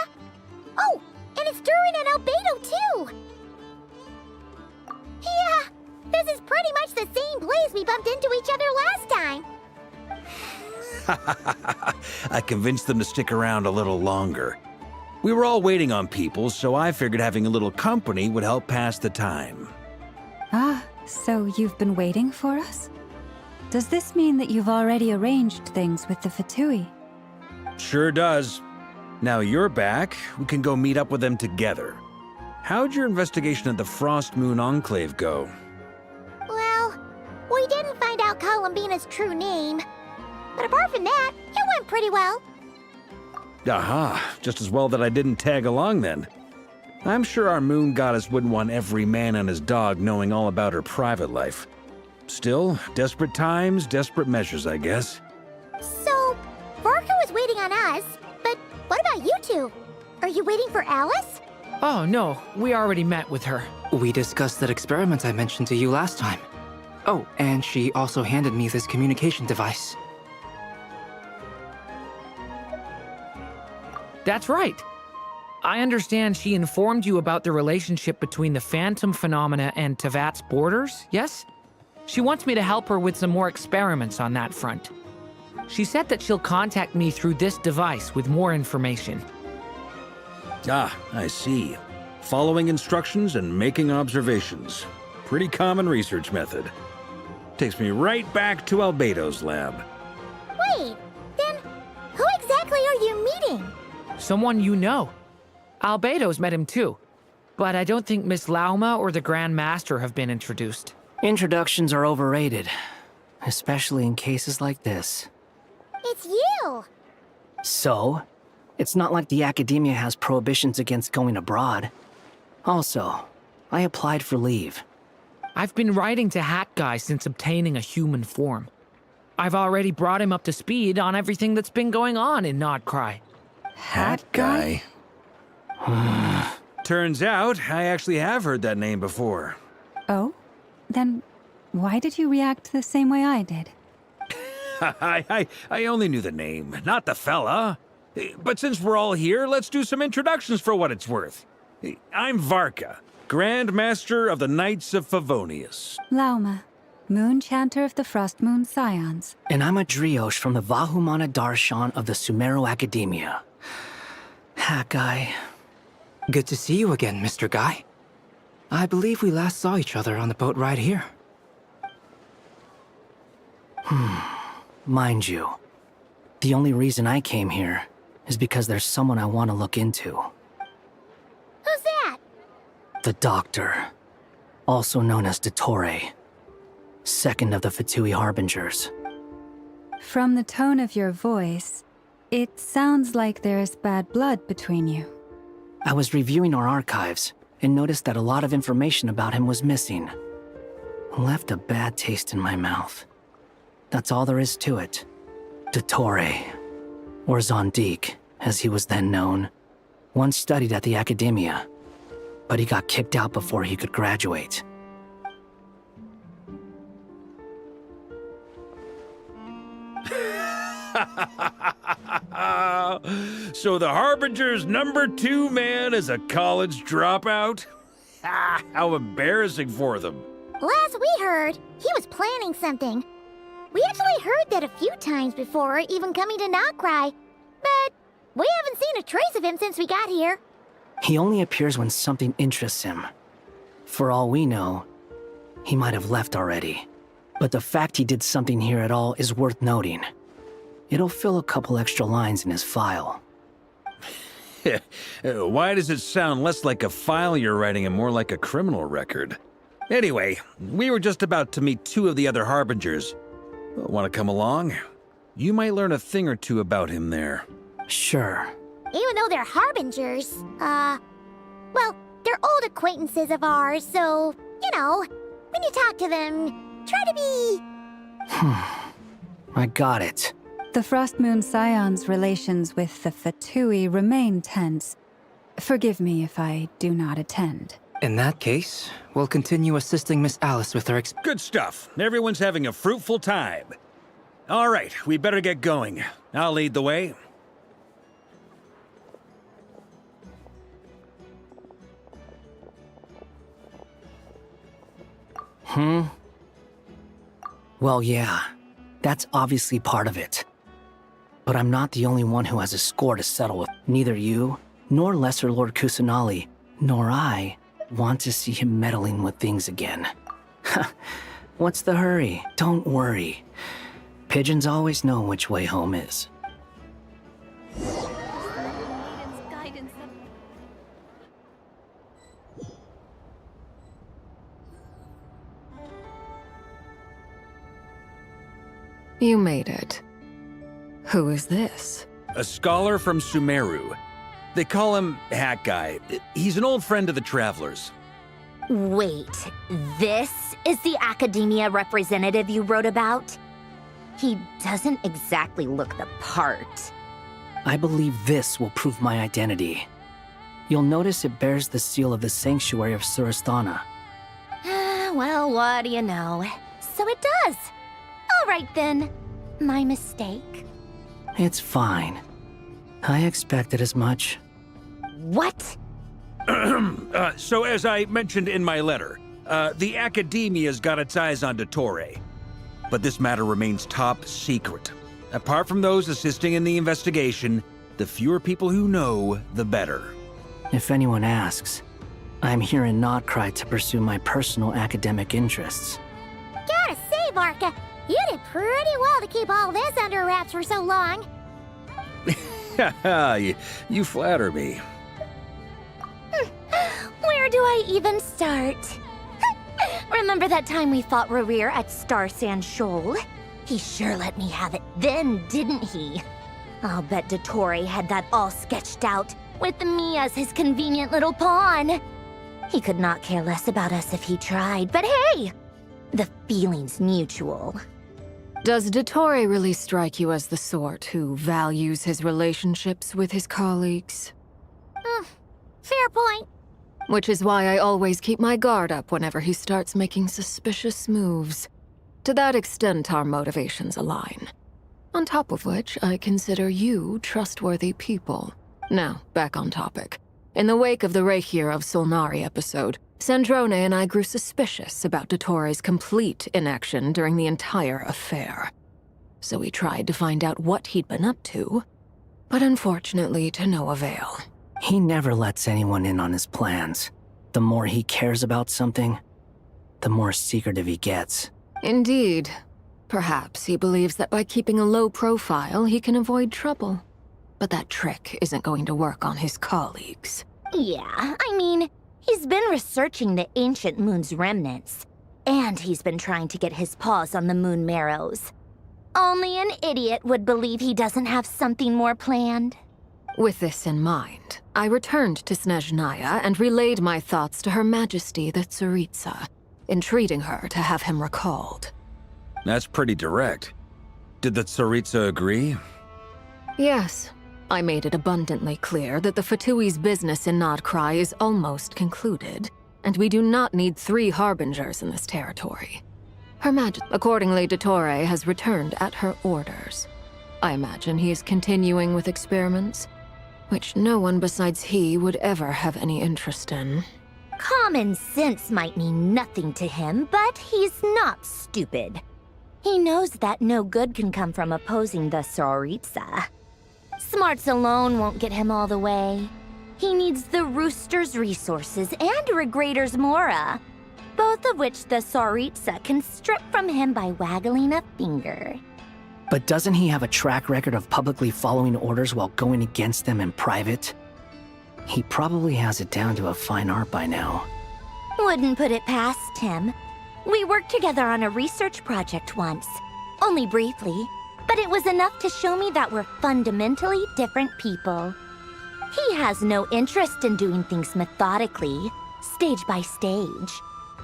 Speaker 2: Oh, and it's Durin and Albedo too. Yeah, this is pretty much the same place we bumped into each other last time.
Speaker 5: I convinced them to stick around a little longer. We were all waiting on people, so I figured having a little company would help pass the time.
Speaker 6: Ah, so you've been waiting for us? Does this mean that you've already arranged things with the Fatui?
Speaker 5: Sure does. Now you're back, we can go meet up with them together. How'd your investigation at the Frost Moon Enclave go?
Speaker 2: Well, we didn't find out Columbina's true name. But apart from that, it went pretty well.
Speaker 5: Aha, just as well that I didn't tag along then. I'm sure our moon goddess wouldn't want every man and his dog knowing all about her private life. Still, desperate times, desperate measures, I guess.
Speaker 2: So, Varka was waiting on us, but what about you two? Are you waiting for Alice?
Speaker 7: Oh, no. We already met with her.
Speaker 9: We discussed that experiment I mentioned to you last time. Oh, and she also handed me this communication device.
Speaker 7: That's right. I understand she informed you about the relationship between the phantom phenomena and Tevat's borders, yes? She wants me to help her with some more experiments on that front. She said that she'll contact me through this device with more information.
Speaker 5: Ah, I see. Following instructions and making observations. Pretty common research method. Takes me right back to Albedo's lab.
Speaker 2: Wait, then who meeting?
Speaker 7: Someone you know. Albedo's met him too. But I don't think Miss Lauma or the Grand Master have been introduced.
Speaker 9: Introductions are overrated, especially in cases like this.
Speaker 2: It's you!
Speaker 9: So, it's not like the Academia has prohibitions against going abroad. Also, I applied for leave.
Speaker 7: I've been writing to Hat Guy since obtaining a human form. I've already brought him up to speed on everything that's been going on in Nodcry.
Speaker 5: Hat Guy? Turns out, I actually have heard that name before.
Speaker 6: Oh? Then why did you react the same way I did?
Speaker 5: I only knew the name, not the fella. But since we're all here, let's do some introductions for what it's worth. I'm Varka, Grand Master of the Knights of Favonius.
Speaker 6: Lauma, Moon Chanter of the Frost Moon Scions.
Speaker 9: And I'm a Driosh from the Vahumana Darshan of the Sumero Academia. Hat Guy. Good to see you again, Mr. Guy. I believe we last saw each other on the boat ride here. Mind you, the only reason I came here is because there's someone I want to look into.
Speaker 2: Who's that?
Speaker 9: The Doctor, also known as Dottore, second of the Fatui Harbingers.
Speaker 6: From the tone of your voice, it sounds like there's bad blood between you.
Speaker 9: I was reviewing our archives and noticed that a lot of information about him was missing. Left a bad taste in my mouth. That's all there is to it. Dottore, or Zondique, as he was then known, once studied at the Academia, but he got kicked out before he could graduate.
Speaker 5: So the Harbinger's #2 man is a college dropout? How embarrassing for them.
Speaker 2: Last we heard, he was planning something. We actually heard that a few times before, even coming to Nodcry, but we haven't seen a trace of him since we got here.
Speaker 9: He only appears when something interests him. For all we know, he might have left already. But the fact he did something here at all is worth noting. It'll fill a couple extra lines in his file.
Speaker 5: Why does it sound less like a file you're writing and more like a criminal record? Anyway, we were just about to meet 2 of the other Harbingers. Want to come along? You might learn a thing or two about him there.
Speaker 9: Sure.
Speaker 2: Even though they're harbingers, well, they're old acquaintances of ours, so, you know, when you talk to them, try to be...
Speaker 9: I got it.
Speaker 6: The Frost Moon Scions' relations with the Fatui remain tense. Forgive me if I do not attend.
Speaker 9: In that case, we'll continue assisting Miss Alice with her
Speaker 5: Good stuff. Everyone's having a fruitful time. All right, we better get going. I'll lead the way.
Speaker 9: Well, yeah. That's obviously part of it. But I'm not the only one who has a score to settle with. Neither you, nor Lesser Lord Kusanali, nor I want to see him meddling with things again. What's the hurry? Don't worry. Pigeons always know which way home is.
Speaker 19: You made it. Who is this?
Speaker 5: A scholar from Sumeru. They call him Hat Guy. He's an old friend of the Travelers.
Speaker 13: Wait, this is the Academia representative you wrote about? He doesn't exactly look the part.
Speaker 9: I believe this will prove my identity. You'll notice it bears the seal of the Sanctuary of Surasthana.
Speaker 13: Well, what do you know? So it does. All right then. My mistake.
Speaker 9: It's fine. I expected as much.
Speaker 13: What?
Speaker 5: So as I mentioned in my letter, the Academia's got its eyes on Dottore. But this matter remains top secret. Apart from those assisting in the investigation, the fewer people who know, the better.
Speaker 9: If anyone asks, I'm here in Nodcry to pursue my personal academic interests.
Speaker 2: Gotta say, Varka, you did pretty well to keep all this under wraps for so long.
Speaker 5: You flatter me.
Speaker 2: Where do I even start? Remember that time we fought Rerir at Star Sand Shoal? He sure let me have it then, didn't he? I'll bet Dottore had that all sketched out, with me as his convenient little pawn. He could not care less about us if he tried, but hey! The feeling's mutual.
Speaker 19: Does Dottore really strike you as the sort who values his relationships with his colleagues?
Speaker 2: Fair point.
Speaker 19: Which is why I always keep my guard up whenever he starts making suspicious moves. To that extent, our motivations align. On top of which, I consider you trustworthy people. Now, back on topic. In the wake of the Reikir of Solnari episode, Sandrone and I grew suspicious about Dottore's complete inaction during the entire affair. So we tried to find out what he'd been up to, but unfortunately to no avail.
Speaker 20: He never lets anyone in on his plans. The more he cares about something, the more secretive he gets.
Speaker 19: Indeed. Perhaps he believes that by keeping a low profile, he can avoid trouble. But that trick isn't going to work on his colleagues.
Speaker 2: Yeah, I mean, he's been researching the ancient moon's remnants. And he's been trying to get his paws on the moon marrows. Only an idiot would believe he doesn't have something more planned.
Speaker 19: With this in mind, I returned to Snezhnaya and relayed my thoughts to Her Majesty the Tsaritsa, entreating her to have him recalled.
Speaker 5: That's pretty direct. Did the Tsaritsa agree?
Speaker 19: Yes. I made it abundantly clear that the Fatui's business in Nodcry is almost concluded, and we do not need 3 harbingers in this territory. Her Majesty, accordingly, Dottore has returned at her orders. I imagine he is continuing with experiments, which no one besides he would ever have any interest in.
Speaker 2: Common sense might mean nothing to him, but he's not stupid. He knows that no good can come from opposing the Tsaritsa. Smarts alone won't get him all the way. He needs the Rooster's resources and Regrator's Mora, both of which the Tsaritsa can strip from him by waggling a finger.
Speaker 20: But doesn't he have a track record of publicly following orders while going against them in private? He probably has it down to a fine art by now.
Speaker 2: Wouldn't put it past him. We worked together on a research project once. Only briefly, but it was enough to show me that we're fundamentally different people. He has no interest in doing things methodically, stage by stage.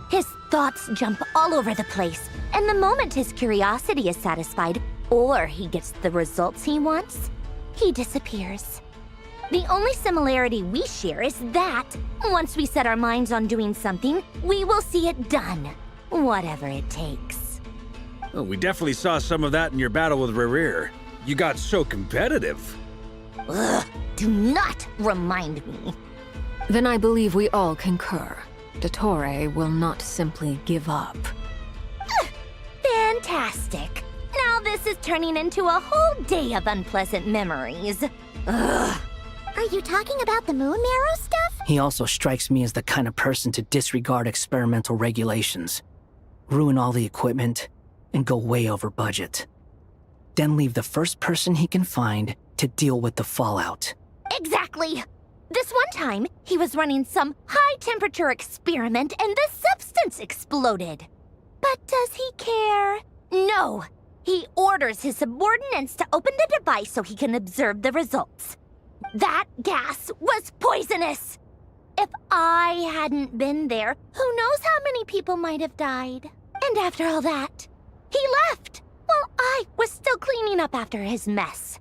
Speaker 2: His thoughts jump all over the place, and the moment his curiosity is satisfied, or he gets the results he wants, he disappears. The only similarity we share is that, once we set our minds on doing something, we will see it done, whatever it takes.
Speaker 5: Oh, we definitely saw some of that in your battle with Rerir. You got so competitive.
Speaker 2: Ugh, do not remind me.
Speaker 19: Then I believe we all concur. Dottore will not simply give up.
Speaker 2: Fantastic. Now this is turning into a whole day of unpleasant memories. Ugh. Are you talking about the moon marrow stuff?
Speaker 20: He also strikes me as the kind of person to disregard experimental regulations, ruin all the equipment, and go way over budget. Then leave the first person he can find to deal with the fallout.
Speaker 2: Exactly. This one time, he was running some high-temperature experiment and the substance exploded. But does he care? No. He orders his subordinates to open the device so he can observe the results. That gas was poisonous. If I hadn't been there, who knows how many people might have died. And after all that, he left while I was still cleaning up after his mess.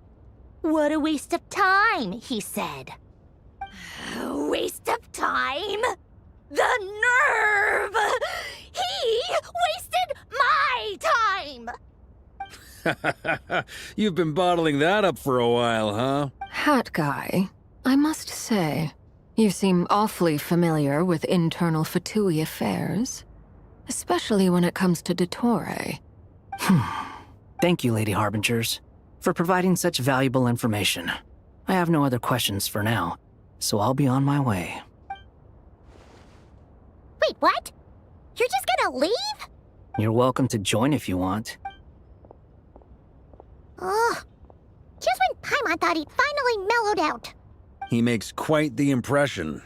Speaker 2: What a waste of time, he said. Waste of time? The nerve! He wasted my time!
Speaker 5: You've been bottling that up for a while, huh?
Speaker 19: Hat guy, I must say, you seem awfully familiar with internal Fatui affairs. Especially when it comes to Dottore.
Speaker 20: Thank you, Lady Harbingers, for providing such valuable information. I have no other questions for now, so I'll be on my way.
Speaker 2: Wait, what? You're just gonna leave?
Speaker 20: You're welcome to join if you want.
Speaker 2: Ugh. Just when Paimon thought he'd finally mellowed out.
Speaker 5: He makes quite the impression.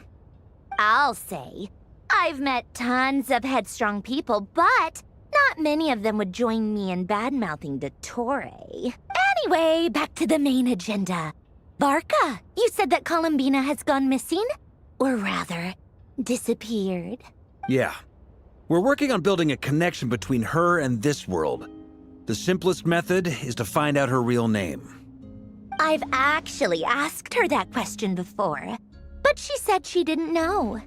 Speaker 2: I'll say. I've met tons of headstrong people, but not many of them would join me in bad-mouthing Dottore. Anyway, back to the main agenda. Barca, you said that Columbina has gone missing? Or rather, disappeared.
Speaker 5: Yeah. We're working on building a connection between her and this world. The simplest method is to find out her real name.
Speaker 2: I've actually asked her that question before, but she said she didn't know.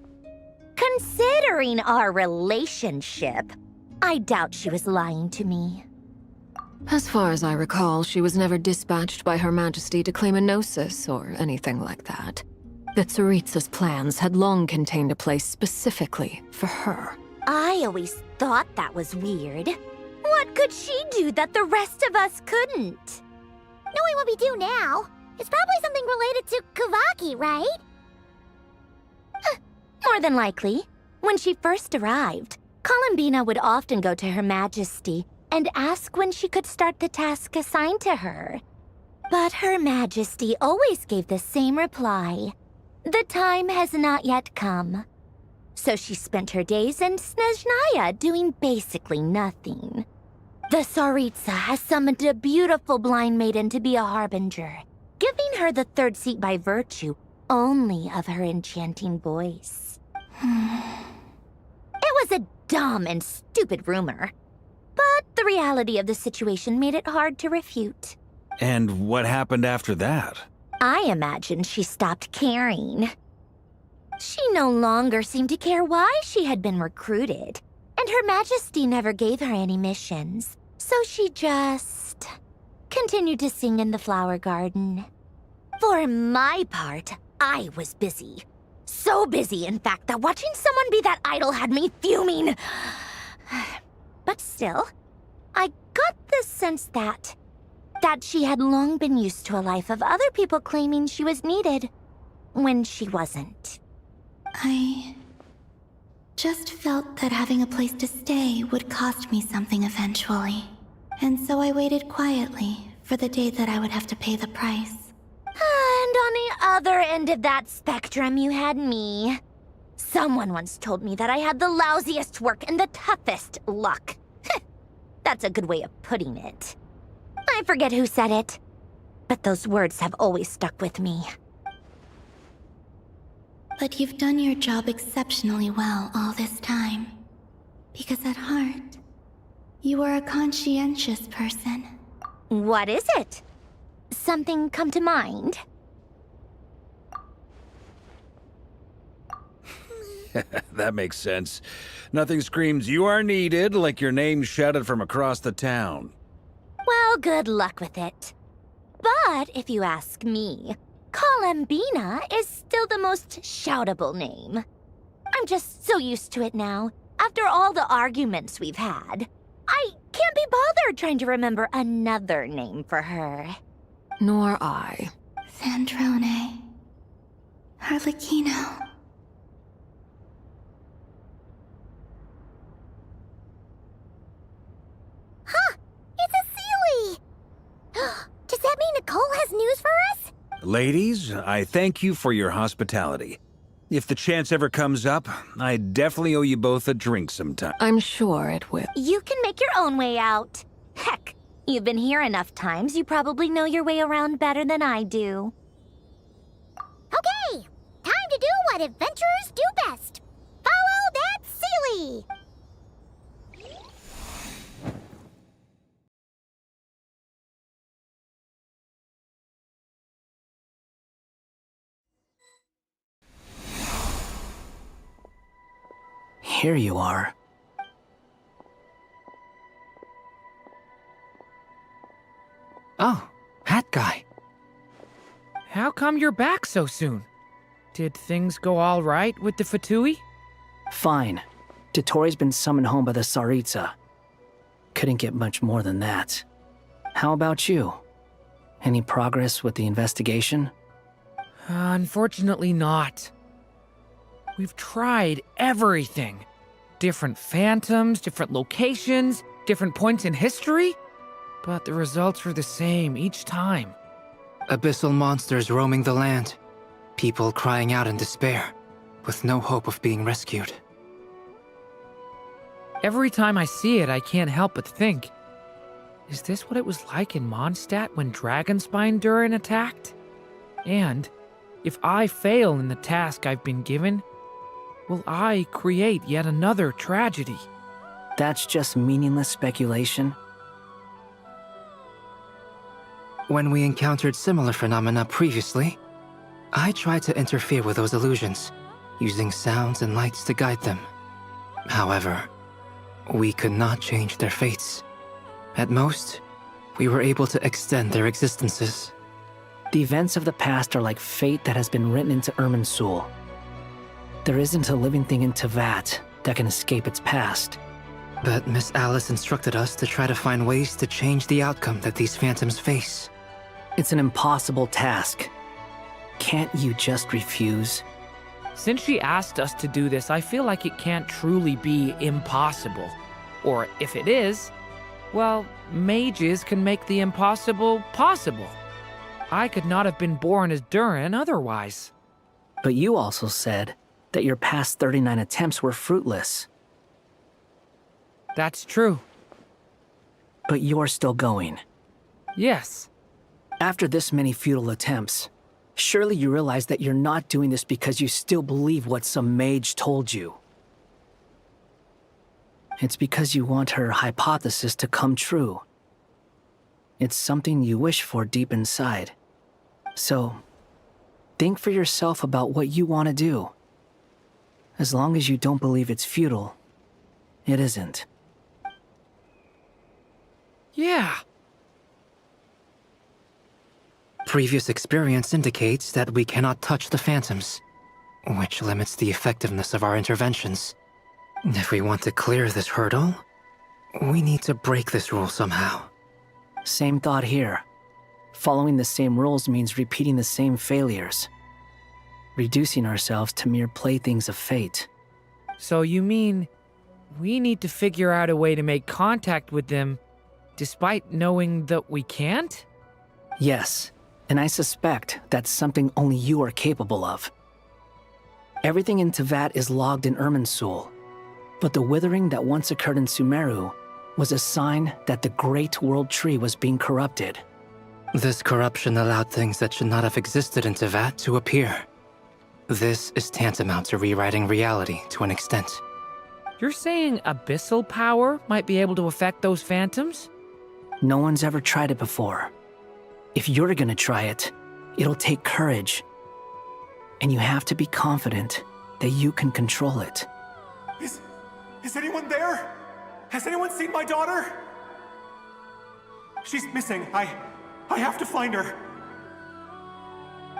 Speaker 2: Considering our relationship, I doubt she was lying to me.
Speaker 19: As far as I recall, she was never dispatched by Her Majesty to claim a gnosis or anything like that. The Tsaritsa's plans had long contained a place specifically for her.
Speaker 2: I always thought that was weird. What could she do that the rest of us couldn't? Knowing what we do now, it's probably something related to Kavaki, right? More than likely. When she first arrived, Columbina would often go to Her Majesty and ask when she could start the task assigned to her. But Her Majesty always gave the same reply. The time has not yet come. So she spent her days in Snezhnaya doing basically nothing. The Tsaritsa has summoned a beautiful blind maiden to be a harbinger, giving her the third seat by virtue only of her enchanting voice. It was a dumb and stupid rumor, but the reality of the situation made it hard to refute.
Speaker 5: And what happened after that?
Speaker 2: I imagine she stopped caring. She no longer seemed to care why she had been recruited, and Her Majesty never gave her any missions, so she just continued to sing in the flower garden. For my part, I was busy. So busy, in fact, that watching someone be that idol had me fuming. But still, I got the sense that she had long been used to a life of other people claiming she was needed when she wasn't.
Speaker 4: I just felt that having a place to stay would cost me something eventually. And so I waited quietly for the day that I would have to pay the price.
Speaker 2: And on the other end of that spectrum, you had me. Someone once told me that I had the lousiest work and the toughest luck. That's a good way of putting it. I forget who said it, but those words have always stuck with me.
Speaker 4: But you've done your job exceptionally well all this time. Because at heart, you are a conscientious person.
Speaker 2: What is it? Something come to mind?
Speaker 5: That makes sense. Nothing screams you are needed like your name shouted from across the town.
Speaker 2: Well, good luck with it. But if you ask me, Columbina is still the most shoutable name. I'm just so used to it now, after all the arguments we've had. I can't be bothered trying to remember another name for her.
Speaker 19: Nor I.
Speaker 4: Sandrone. Harlequino.
Speaker 2: Huh! It's a Sealy! Does that mean Nicole has news for us?
Speaker 5: Ladies, I thank you for your hospitality. If the chance ever comes up, I definitely owe you both a drink sometime.
Speaker 19: I'm sure it will.
Speaker 2: You can make your own way out. Heck, you've been here enough times, you probably know your way around better than I do. Okay, time to do what adventurers do best. Follow that Sealy!
Speaker 20: Here you are.
Speaker 17: Oh, hat guy.
Speaker 7: How come you're back so soon? Did things go all right with the Fatui?
Speaker 20: Fine. Dottore's been summoned home by the Tsaritsa. Couldn't get much more than that. How about you? Any progress with the investigation?
Speaker 7: Unfortunately not. We've tried everything. Different phantoms, different locations, different points in history. But the results are the same each time.
Speaker 9: Abyssal monsters roaming the land. People crying out in despair, with no hope of being rescued.
Speaker 7: Every time I see it, I can't help but think, is this what it was like in Mondstadt when Dragonspine Durin attacked? And if I fail in the task I've been given, will I create yet another tragedy?
Speaker 20: That's just meaningless speculation.
Speaker 9: When we encountered similar phenomena previously, I tried to interfere with those illusions, using sounds and lights to guide them. However, we could not change their fates. At most, we were able to extend their existences.
Speaker 20: The events of the past are like fate that has been written into Irminsul. There isn't a living thing in Teyvat that can escape its past.
Speaker 9: But Miss Alice instructed us to try to find ways to change the outcome that these phantoms face.
Speaker 20: It's an impossible task. Can't you just refuse?
Speaker 7: Since she asked us to do this, I feel like it can't truly be impossible. Or if it is, well, mages can make the impossible possible. I could not have been born as Durin otherwise.
Speaker 20: But you also said that your past 39 attempts were fruitless.
Speaker 7: That's true.
Speaker 20: But you're still going.
Speaker 7: Yes.
Speaker 20: After this many futile attempts, surely you realize that you're not doing this because you still believe what some mage told you. It's because you want her hypothesis to come true. It's something you wish for deep inside. So, think for yourself about what you want to do. As long as you don't believe it's futile, it isn't.
Speaker 7: Yeah.
Speaker 9: Previous experience indicates that we cannot touch the phantoms, which limits the effectiveness of our interventions. If we want to clear this hurdle, we need to break this rule somehow.
Speaker 20: Same thought here. Following the same rules means repeating the same failures. Reducing ourselves to mere playthings of fate.
Speaker 7: So you mean we need to figure out a way to make contact with them despite knowing that we can't?
Speaker 20: Yes, and I suspect that's something only you are capable of. Everything in Teyvat is logged in Irminsul, but the withering that once occurred in Sumeru was a sign that the Great World Tree was being corrupted.
Speaker 9: This corruption allowed things that should not have existed in Teyvat to appear. This is tantamount to rewriting reality to an extent.
Speaker 7: You're saying abyssal power might be able to affect those phantoms?
Speaker 20: No one's ever tried it before. If you're gonna try it, it'll take courage. And you have to be confident that you can control it.
Speaker 17: Is anyone there? Has anyone seen my daughter? She's missing. I have to find her.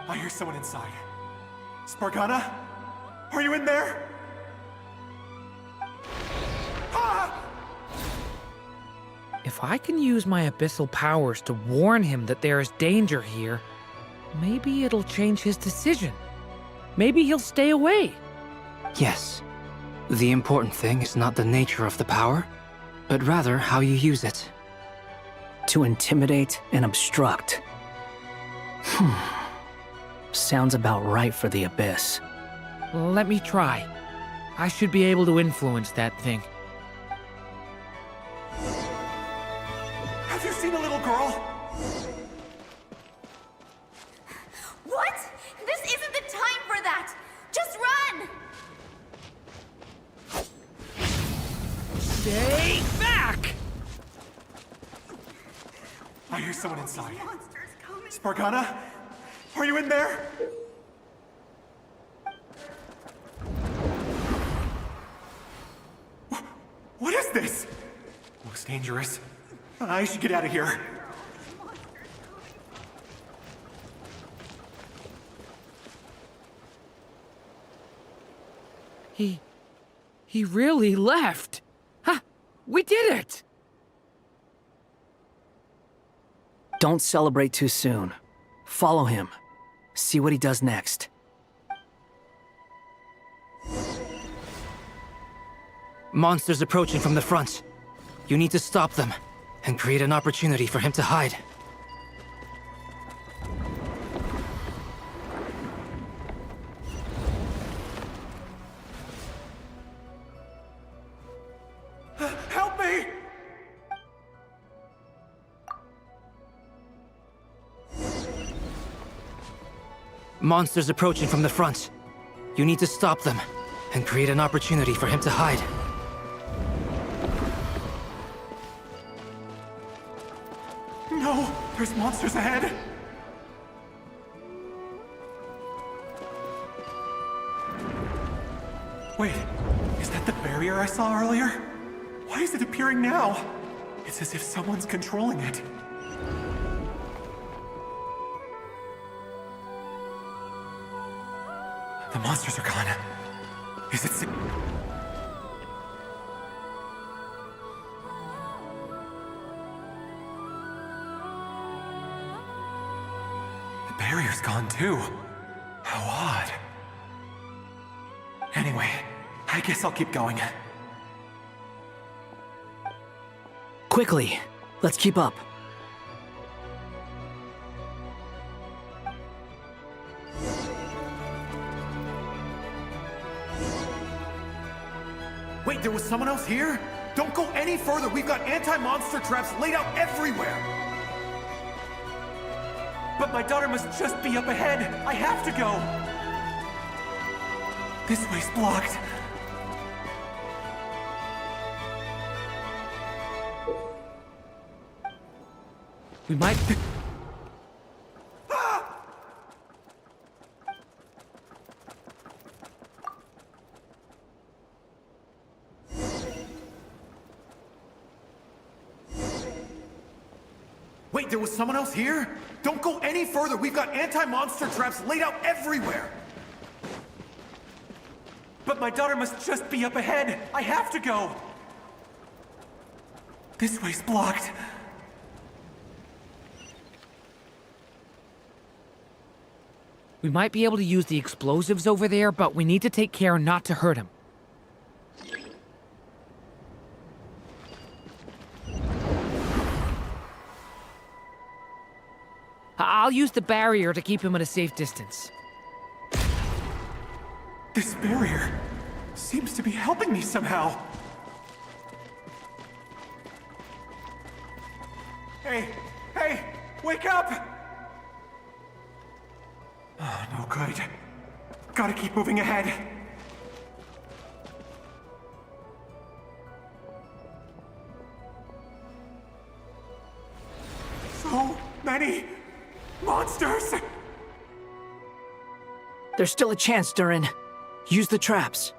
Speaker 17: I hear someone inside. Spargana? Are you in there? Ah!
Speaker 7: If I can use my abyssal powers to warn him that there is danger here, maybe it'll change his decision. Maybe he'll stay away.
Speaker 9: Yes. The important thing is not the nature of the power, but rather how you use it.
Speaker 20: To intimidate and obstruct. Sounds about right for the Abyss.
Speaker 7: Let me try. I should be able to influence that thing.
Speaker 17: Have you seen a little girl?
Speaker 13: What? This isn't the time for that! Just run!
Speaker 7: Stay back!
Speaker 17: I hear someone inside. Spargana? Are you in there? What is this? Looks dangerous. I should get out of here.
Speaker 7: He really left. Ha! We did it!
Speaker 20: Don't celebrate too soon. Follow him. See what he does next.
Speaker 9: Monsters approaching from the front. You need to stop them and create an opportunity for him to hide. Monsters approaching from the front. You need to stop them and create an opportunity for him to hide.
Speaker 21: No! There's monsters ahead! Wait, is that the barrier I saw earlier? Why is it appearing now? It's as if someone's controlling it. The monsters are gone. Is it... The barrier's gone too. How odd. Anyway, I guess I'll keep going.
Speaker 20: Quickly, let's keep up.
Speaker 21: Wait, there was someone else here? Don't go any further. We've got anti-monster traps laid out everywhere. But my daughter must just be up ahead. I have to go. This way's blocked.
Speaker 7: We might...
Speaker 21: Wait, there was someone else here? Don't go any further. We've got anti-monster traps laid out everywhere. But my daughter must just be up ahead. I have to go. This way's blocked.
Speaker 7: We might be able to use the explosives over there, but we need to take care not to hurt him. I'll use the barrier to keep him at a safe distance.
Speaker 21: This barrier seems to be helping me somehow. Hey, wake up! Oh, no good. Gotta keep moving ahead. So many monsters!
Speaker 20: There's still a chance, Durin. Use the traps.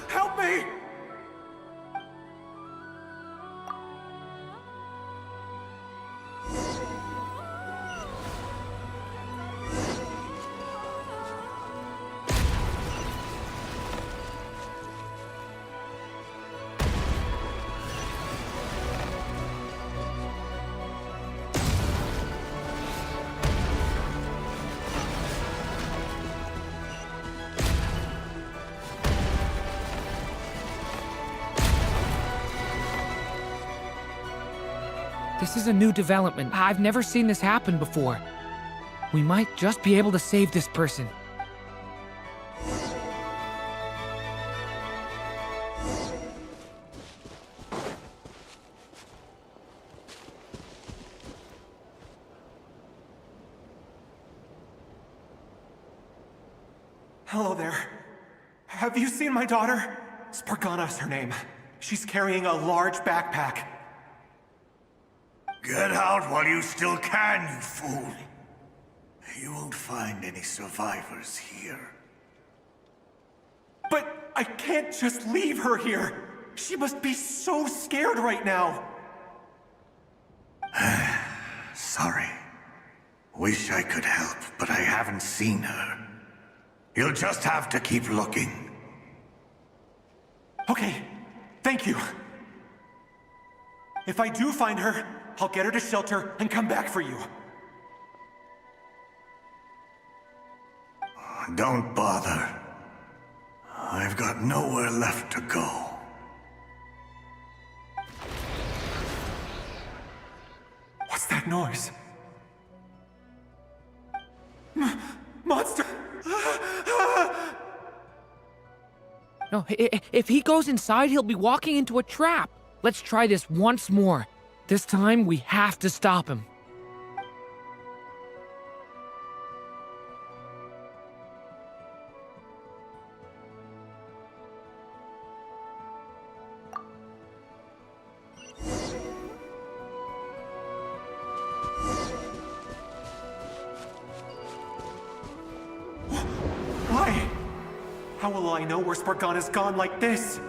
Speaker 21: Help me!
Speaker 7: This is a new development. I've never seen this happen before. We might just be able to save this person.
Speaker 21: Hello there. Have you seen my daughter? Spargana's her name. She's carrying a large backpack.
Speaker 22: Get out while you still can, you fool. You won't find any survivors here.
Speaker 21: But I can't just leave her here. She must be so scared right now.
Speaker 22: Sorry. Wish I could help, but I haven't seen her. You'll just have to keep looking.
Speaker 21: Okay, thank you. If I do find her, I'll get her to shelter and come back for you.
Speaker 22: Don't bother. I've got nowhere left to go.
Speaker 21: What's that noise? Monster!
Speaker 7: No, if he goes inside, he'll be walking into a trap. Let's try this once more. This time, we have to stop him.
Speaker 21: Why? How will I know where Spargana's gone like this?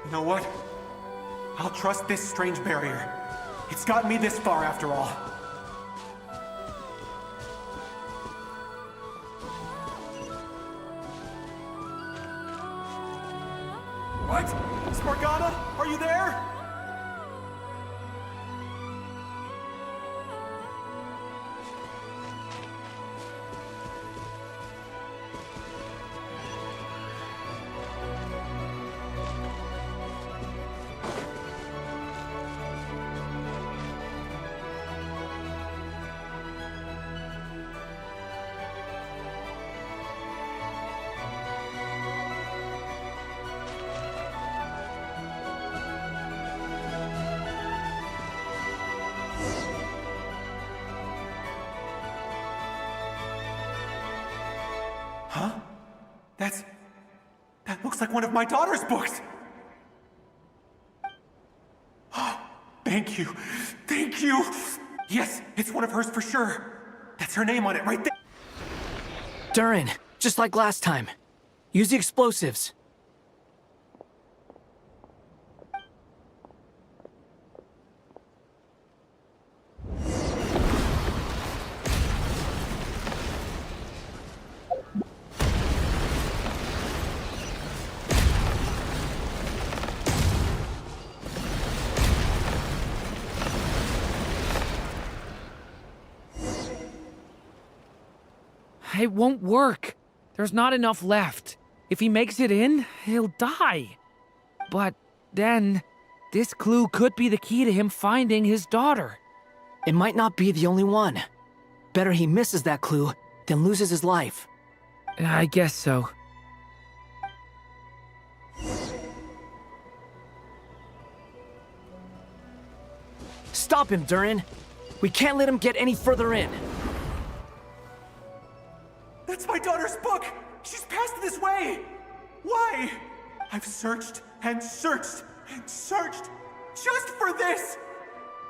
Speaker 21: You know what? I'll trust this strange barrier. It's gotten me this far after all. What? Spargana? Are you there? Huh? That looks like one of my daughter's books! Thank you. Thank you! Yes, it's one of hers for sure. That's her name on it right there.
Speaker 20: Durin, just like last time. Use the explosives.
Speaker 7: It won't work. There's not enough left. If he makes it in, he'll die. But then, this clue could be the key to him finding his daughter.
Speaker 20: It might not be the only one. Better he misses that clue than loses his life.
Speaker 7: I guess so.
Speaker 20: Stop him, Durin. We can't let him get any further in.
Speaker 21: That's my daughter's book! She's passed this way! Why? I've searched and searched and searched just for this!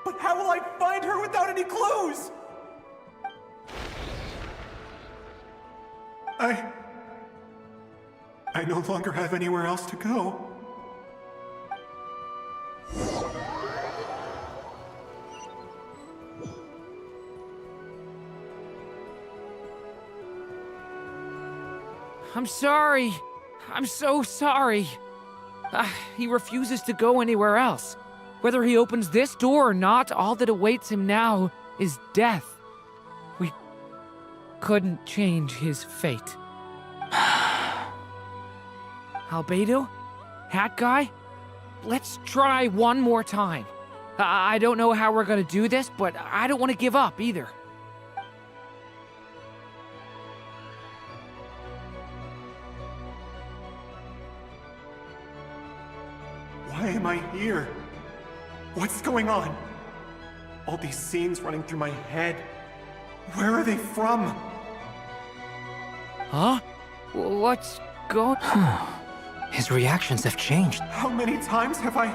Speaker 21: But how will I find her without any clues? I no longer have anywhere else to go.
Speaker 7: I'm sorry. I'm so sorry. He refuses to go anywhere else. Whether he opens this door or not, all that awaits him now is death. We couldn't change his fate. Albedo? Hat Guy? Let's try one more time. I don't know how we're gonna do this, but I don't want to give up either.
Speaker 21: Why am I here? What's going on? All these scenes running through my head. Where are they from?
Speaker 7: Huh? What's going on?
Speaker 9: His reactions have changed.
Speaker 21: How many times have I...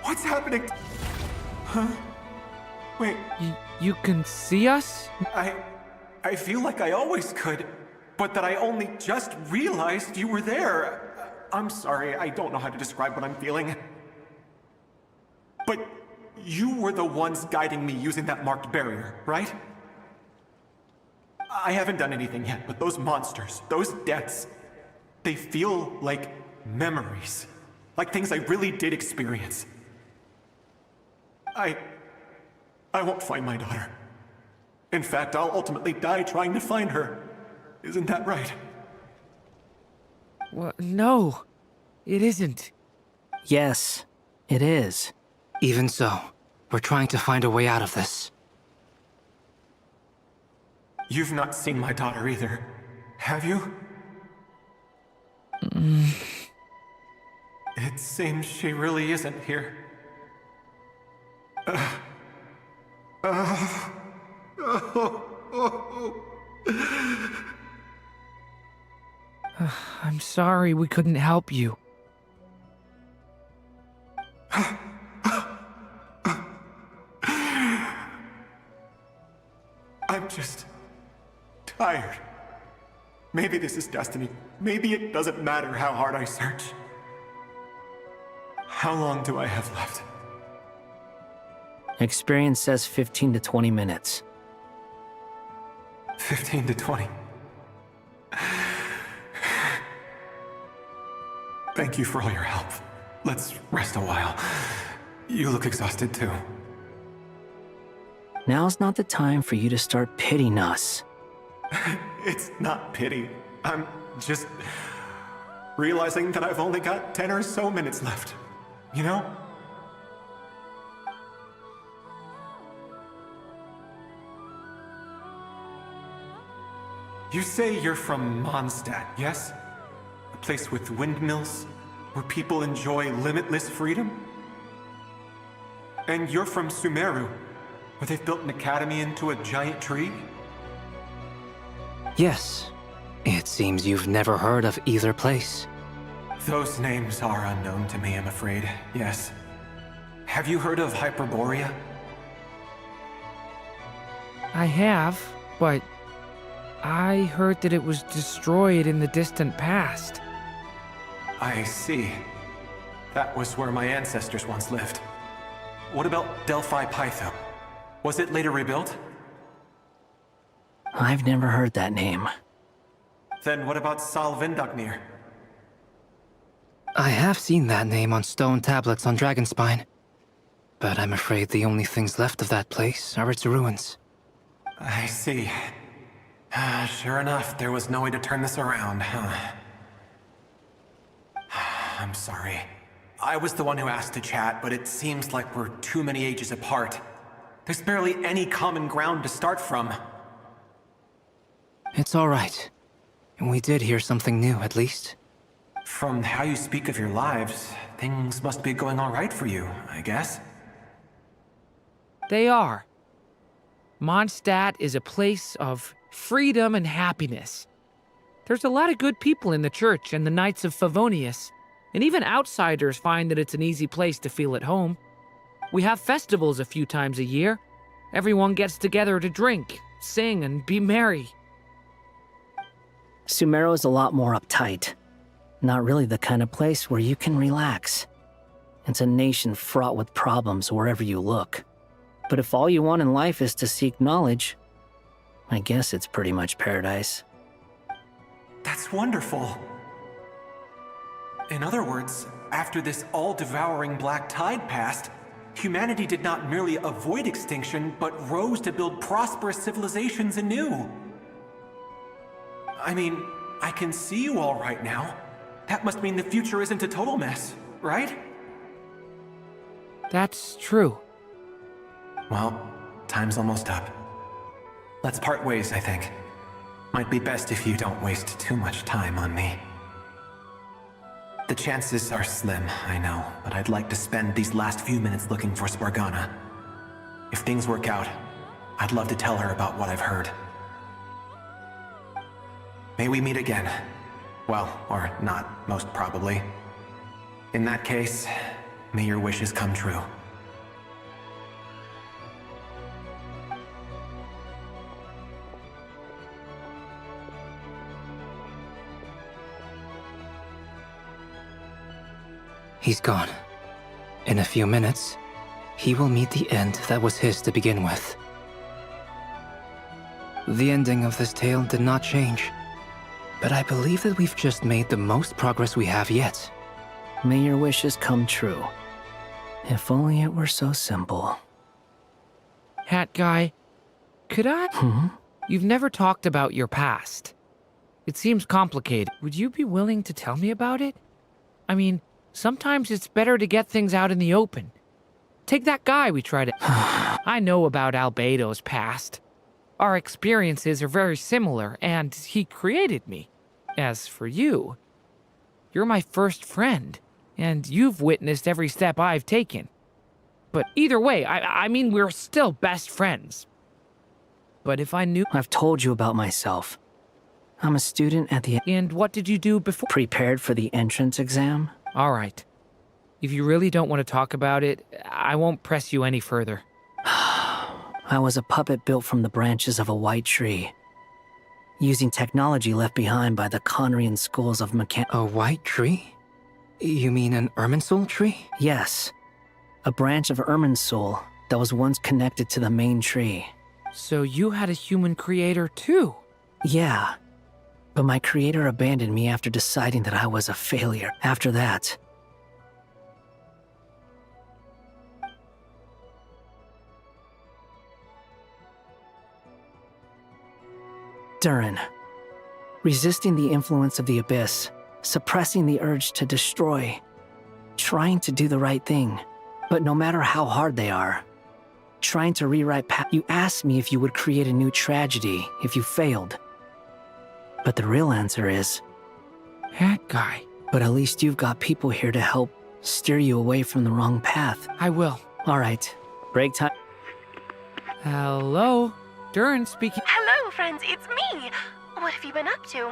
Speaker 21: What's happening? Huh? Wait.
Speaker 7: You can see us?
Speaker 21: I feel like I always could, but that I only just realized you were there. I'm sorry, I don't know how to describe what I'm feeling. But you were the ones guiding me using that marked barrier, right? I haven't done anything yet, but those monsters, those deaths, they feel like memories. Like things I really did experience. I won't find my daughter. In fact, I'll ultimately die trying to find her. Isn't that right?
Speaker 7: Well, no, it isn't.
Speaker 9: Yes, it is. Even so, we're trying to find a way out of this.
Speaker 21: You've not seen my daughter either, have you? It seems she really isn't here.
Speaker 7: I'm sorry we couldn't help you.
Speaker 21: I'm just tired. Maybe this is destiny. Maybe it doesn't matter how hard I search. How long do I have left?
Speaker 20: Experience says 15 to 20 minutes.
Speaker 21: 15 to 20. Thank you for all your help. Let's rest a while. You look exhausted too.
Speaker 20: Now's not the time for you to start pitying us.
Speaker 21: It's not pity. I'm just realizing that I've only got 10 or so minutes left. You know? You say you're from Mondstadt, yes? A place with windmills, where people enjoy limitless freedom? And you're from Sumeru, where they've built an academy into a giant tree?
Speaker 9: Yes. It seems you've never heard of either place.
Speaker 21: Those names are unknown to me, I'm afraid, yes. Have you heard of Hyperborea?
Speaker 7: I have, but I heard that it was destroyed in the distant past.
Speaker 21: I see. That was where my ancestors once lived. What about Delphi Pytho? Was it later rebuilt?
Speaker 20: I've never heard that name.
Speaker 21: Then what about Sal Vindagnir?
Speaker 9: I have seen that name on stone tablets on Dragonspine. But I'm afraid the only things left of that place are its ruins.
Speaker 21: I see. Sure enough, there was no way to turn this around, huh? I'm sorry. I was the one who asked to chat, but it seems like we're too many ages apart. There's barely any common ground to start from.
Speaker 9: It's all right. We did hear something new, at least.
Speaker 21: From how you speak of your lives, things must be going all right for you, I guess.
Speaker 7: They are. Mondstadt is a place of freedom and happiness. There's a lot of good people in the church and the Knights of Favonius, and even outsiders find that it's an easy place to feel at home. We have festivals a few times a year. Everyone gets together to drink, sing, and be merry.
Speaker 20: Sumeru is a lot more uptight. Not really the kind of place where you can relax. It's a nation fraught with problems wherever you look. But if all you want in life is to seek knowledge, I guess it's pretty much paradise.
Speaker 21: That's wonderful. In other words, after this all-devouring black tide passed, humanity did not merely avoid extinction, but rose to build prosperous civilizations anew. I mean, I can see you all right now. That must mean the future isn't a total mess, right?
Speaker 7: That's true.
Speaker 21: Well, time's almost up. Let's part ways, I think. Might be best if you don't waste too much time on me. The chances are slim, I know, but I'd like to spend these last few minutes looking for Spargana. If things work out, I'd love to tell her about what I've heard. May we meet again. Well, or not, most probably. In that case, may your wishes come true.
Speaker 9: He's gone. In a few minutes, he will meet the end that was his to begin with. The ending of this tale did not change, but I believe that we've just made the most progress we have yet.
Speaker 20: May your wishes come true. If only it were so simple.
Speaker 7: Hat guy, Could I? You've never talked about your past. It seems complicated. Would you be willing to tell me about it? I mean, sometimes it's better to get things out in the open. Take that guy we tried to... I know about Albedo's past. Our experiences are very similar, and he created me. As for you, you're my first friend, and you've witnessed every step I've taken. But either way, I mean, we're still best friends. But if I knew...
Speaker 20: I've told you about myself. I'm a student at the...
Speaker 7: And what did you do before?
Speaker 20: Prepared for the entrance exam.
Speaker 7: All right. If you really don't want to talk about it, I won't press you any further.
Speaker 20: I was a puppet built from the branches of a white tree, using technology left behind by the Conrian schools of
Speaker 9: A white tree? You mean an Irminsul tree?
Speaker 20: Yes. A branch of Irminsul that was once connected to the main tree.
Speaker 7: So you had a human creator too?
Speaker 20: Yeah. But my creator abandoned me after deciding that I was a failure. After that... Durin. Resisting the influence of the Abyss, suppressing the urge to destroy, trying to do the right thing, but no matter how hard they are, trying to rewrite You asked me if you would create a new tragedy if you failed. But the real answer is...
Speaker 7: That guy.
Speaker 20: But at least you've got people here to help steer you away from the wrong path.
Speaker 7: I will.
Speaker 20: All right. Break time.
Speaker 7: Hello? Durin speaking.
Speaker 14: Hello, friends, it's me. What have you been up to,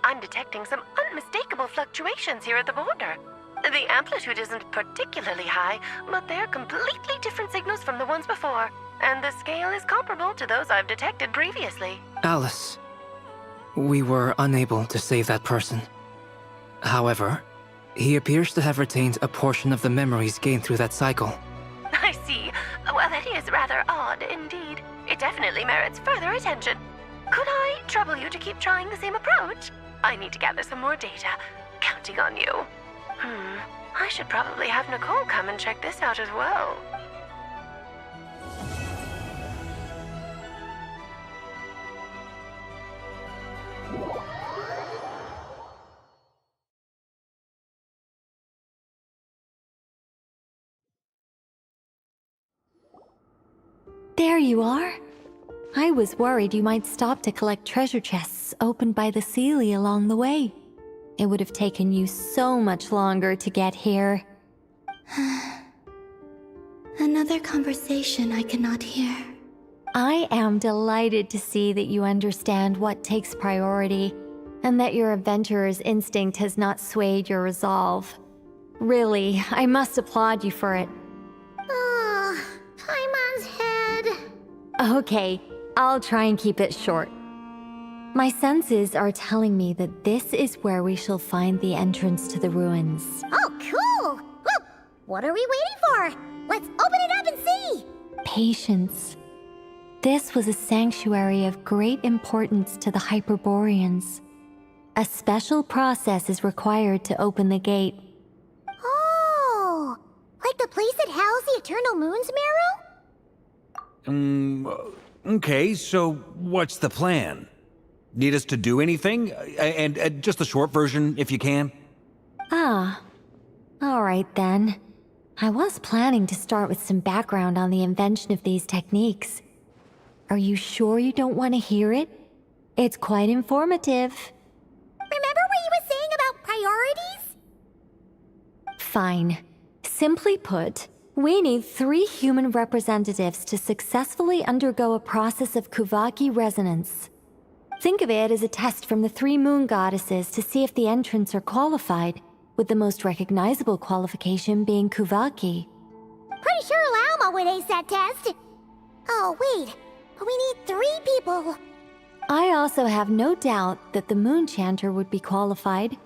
Speaker 14: I'm detecting some unmistakable fluctuations here at the border. The amplitude isn't particularly high, but they're completely different signals from the ones before, and the scale is comparable to those I've detected previously.
Speaker 9: Alice, we were unable to save that person. However, he appears to have retained a portion of the memories gained through that cycle.
Speaker 14: I see. Well, that is rather odd indeed. It definitely merits further attention. Could I trouble you to keep trying the same approach? I need to gather some more data. Counting on you. I should probably have Nicole come and check this out as well.
Speaker 18: There you are. I was worried you might stop to collect treasure chests opened by the Seelie along the way. It would have taken you so much longer to get here.
Speaker 4: Another conversation I cannot hear.
Speaker 18: I am delighted to see that you understand what takes priority, and that your adventurer's instinct has not swayed your resolve. Really, I must applaud you for it.
Speaker 2: Paimon's head.
Speaker 18: Okay, I'll try and keep it short. My senses are telling me that this is where we shall find the entrance to the ruins.
Speaker 2: Oh, cool! Well, what are we waiting for? Let's open it up and see!
Speaker 18: Patience. This was a sanctuary of great importance to the Hyperboreans. A special process is required to open the gate.
Speaker 2: Oh! Like the place that housed the Eternal Moon's marrow?
Speaker 5: Okay, so what's the plan? Need us to do anything? And just the short version, if you can.
Speaker 18: Ah. All right then. I was planning to start with some background on the invention of these techniques. Are you sure you don't want to hear it? It's quite informative.
Speaker 2: Remember what you were saying about priorities?
Speaker 18: Fine. Simply put, we need 3 human representatives to successfully undergo a process of Kuvaki resonance. Think of it as a test from the 3 moon goddesses to see if the entrants are qualified, with the most recognizable qualification being Kuvaki.
Speaker 2: Pretty sure Lauma would ace that test. Oh, wait. But we need 3 people.
Speaker 18: I also have no doubt that the Moon Chanter would be qualified.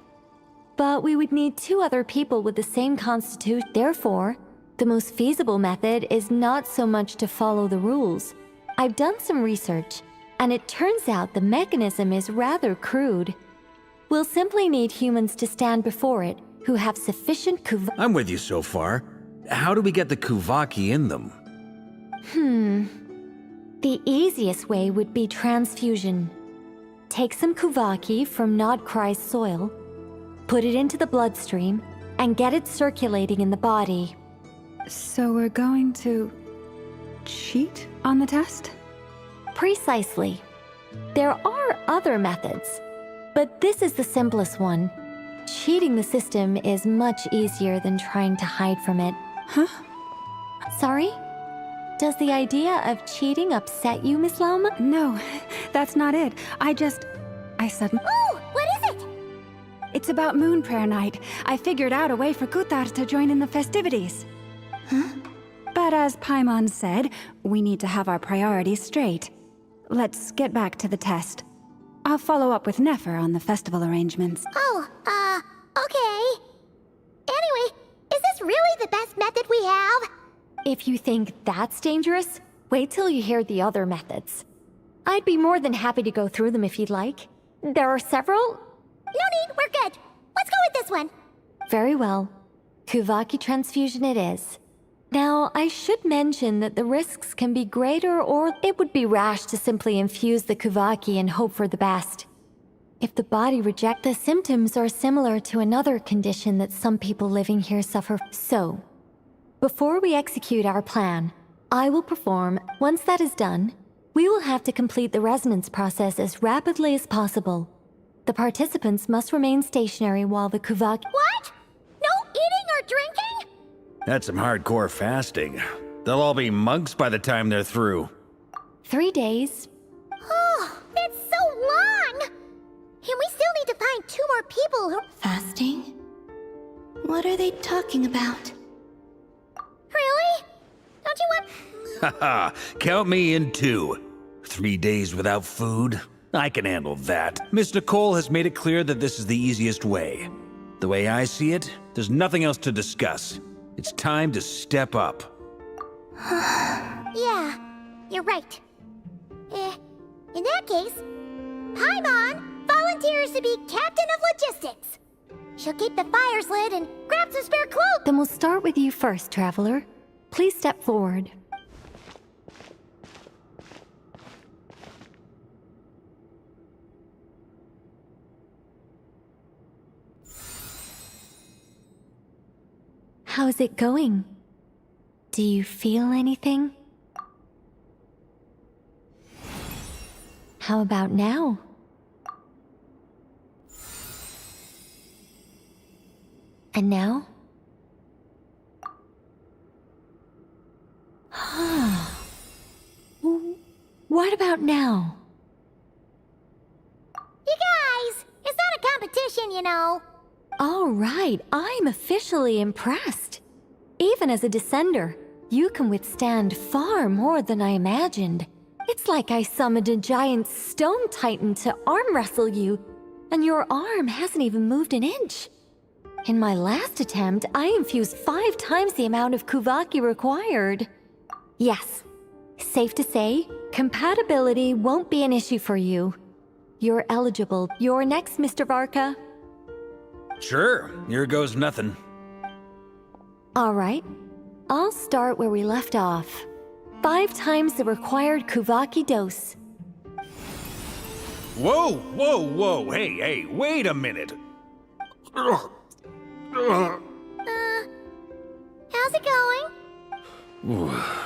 Speaker 18: But we would need 2 other people with the same constitution. Therefore, the most feasible method is not so much to follow the rules. I've done some research, and it turns out the mechanism is rather crude. We'll simply need humans to stand before it who have sufficient
Speaker 5: I'm with you so far. How do we get the Kuvaki in them?
Speaker 18: The easiest way would be transfusion. Take some Kuvaki from Nodcry's soil, put it into the bloodstream, and get it circulating in the body.
Speaker 6: So we're going to cheat on the test?
Speaker 18: Precisely. There are other methods, but this is the simplest one. Cheating the system is much easier than trying to hide from it.
Speaker 6: Huh?
Speaker 18: Sorry? Does the idea of cheating upset you, Miss Lauma?
Speaker 6: No, that's not it. I suddenly...
Speaker 2: Ooh, what is it?
Speaker 6: It's about Moon Prayer Night. I figured out a way for Kutar to join in the festivities.
Speaker 2: Huh?
Speaker 6: But as Paimon said, we need to have our priorities straight. Let's get back to the test. I'll follow up with Nefer on the festival arrangements.
Speaker 2: Oh, okay. Anyway, is this really the best method we have?
Speaker 18: If you think that's dangerous, wait till you hear the other methods. I'd be more than happy to go through them if you'd like. There are several.
Speaker 2: No need, we're good. Let's go with this one.
Speaker 18: Very well. Kuvaki transfusion it is. Now, I should mention that the risks can be greater, or it would be rash to simply infuse the Kuvaki and hope for the best. If the body rejects, the symptoms are similar to another condition that some people living here suffer. So, before we execute our plan, I will perform. Once that is done, we will have to complete the resonance process as rapidly as possible. The participants must remain stationary while the Kuvaki—
Speaker 2: What? No eating or drinking?
Speaker 5: That's some hardcore fasting. They'll all be monks by the time they're through.
Speaker 18: 3 days.
Speaker 2: Oh, that's so long! And we still need to find 2 more people who—
Speaker 4: Fasting? What are they talking about?
Speaker 2: Really? Don't you want—
Speaker 5: Haha, count me in too. 3 days without food? I can handle that. Miss Nicole has made it clear that this is the easiest way. The way I see it, there's nothing else to discuss. It's time to step up.
Speaker 2: Yeah, you're right. In that case, Paimon volunteers to be captain of logistics. She'll keep the fires lit and grab some spare clothes.
Speaker 18: Then we'll start with you first, Traveler. Please step forward. How's it going? Do you feel anything? How about now? And now? What about now?
Speaker 2: You guys, it's not a competition, you know.
Speaker 18: All right, I'm officially impressed. Even as a descender, you can withstand far more than I imagined. It's like I summoned a giant stone titan to arm wrestle you, and your arm hasn't even moved an inch. In my last attempt, I infused 5 times the amount of Kuvaki required. Yes, safe to say, compatibility won't be an issue for you. You're eligible. You're next, Mr. Varka.
Speaker 5: Sure, here goes nothing.
Speaker 18: All right, I'll start where we left off. 5 times the required Kuvaki dose.
Speaker 5: Whoa, whoa, whoa, hey, wait a minute.
Speaker 2: How's it going?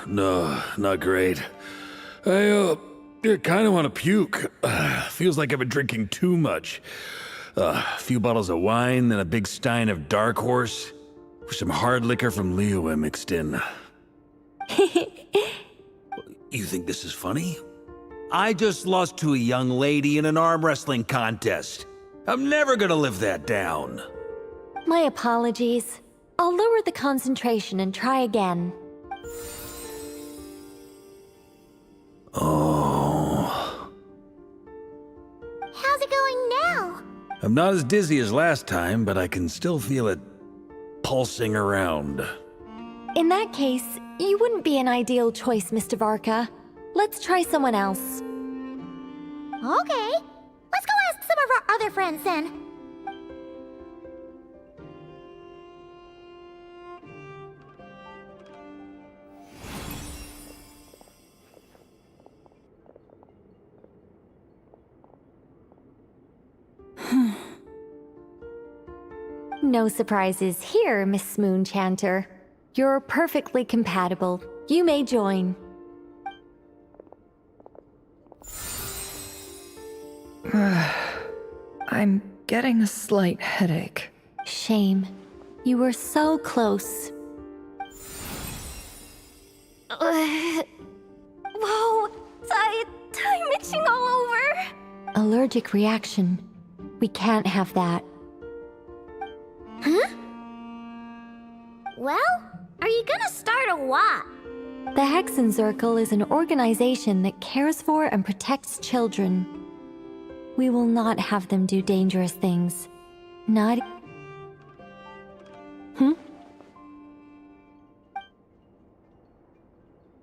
Speaker 5: No, not great. I kind of want to puke. Feels like I've been drinking too much. A few bottles of wine, then a big stein of Dark Horse. With some hard liquor from Liyue mixed in. You think this is funny? I just lost to a young lady in an arm wrestling contest. I'm never gonna live that down.
Speaker 18: My apologies. I'll lower the concentration and try again.
Speaker 5: Oh.
Speaker 2: How's it going now?
Speaker 5: I'm not as dizzy as last time, but I can still feel it pulsing around.
Speaker 18: In that case, you wouldn't be an ideal choice, Mr. Varka. Let's try someone else.
Speaker 2: Okay, let's go ask some of our other friends then.
Speaker 18: No surprises here, Miss Moonchanter. You're perfectly compatible. You may join.
Speaker 10: I'm getting a slight headache.
Speaker 18: Shame. You were so close.
Speaker 13: Whoa, I'm itching all over.
Speaker 18: Allergic reaction. We can't have that.
Speaker 2: Huh? Well, are you gonna start a what?
Speaker 18: The Hexenzirkel is an organization that cares for and protects children. We will not have them do dangerous things. Not...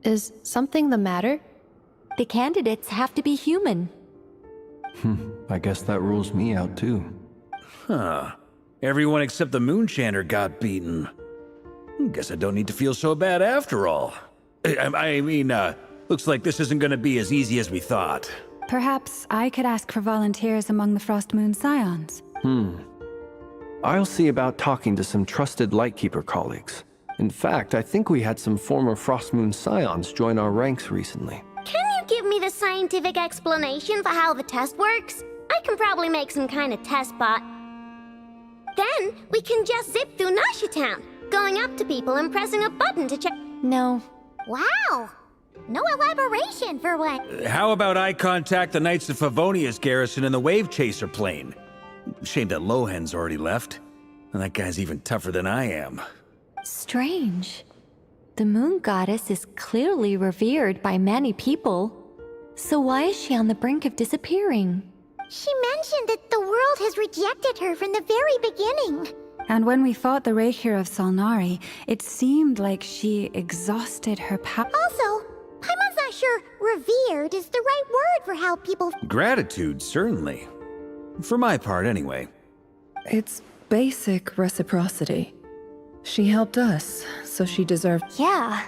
Speaker 15: Is something the matter?
Speaker 18: The candidates have to be human.
Speaker 8: I guess that rules me out too.
Speaker 5: Huh. Everyone except the Moonchanter got beaten. Guess I don't need to feel so bad after all. I mean, looks like this isn't gonna be as easy as we thought.
Speaker 6: Perhaps I could ask for volunteers among the Frost Moon Scions.
Speaker 8: I'll see about talking to some trusted Lightkeeper colleagues. In fact, I think we had some former Frost Moon Scions join our ranks recently.
Speaker 2: Can you give me the scientific explanation for how the test works? I can probably make some kind of test bot. Then we can just zip through Nasha Town, going up to people and pressing a button to check.
Speaker 18: No.
Speaker 2: Wow! No elaboration for what?
Speaker 5: How about I contact the Knights of Favonia's garrison in the Wave Chaser plane? Shame that Lohan's already left. And that guy's even tougher than I am.
Speaker 18: Strange. The moon goddess is clearly revered by many people. So why is she on the brink of disappearing?
Speaker 2: She mentioned that the world has rejected her from the very beginning.
Speaker 6: And when we fought the Raihir of Solnari, it seemed like she exhausted her power.
Speaker 2: Also, Paimon's not sure revered is the right word for how people...
Speaker 5: Gratitude, certainly. For my part, anyway.
Speaker 10: It's basic reciprocity. She helped us, so she deserved...
Speaker 13: Yeah.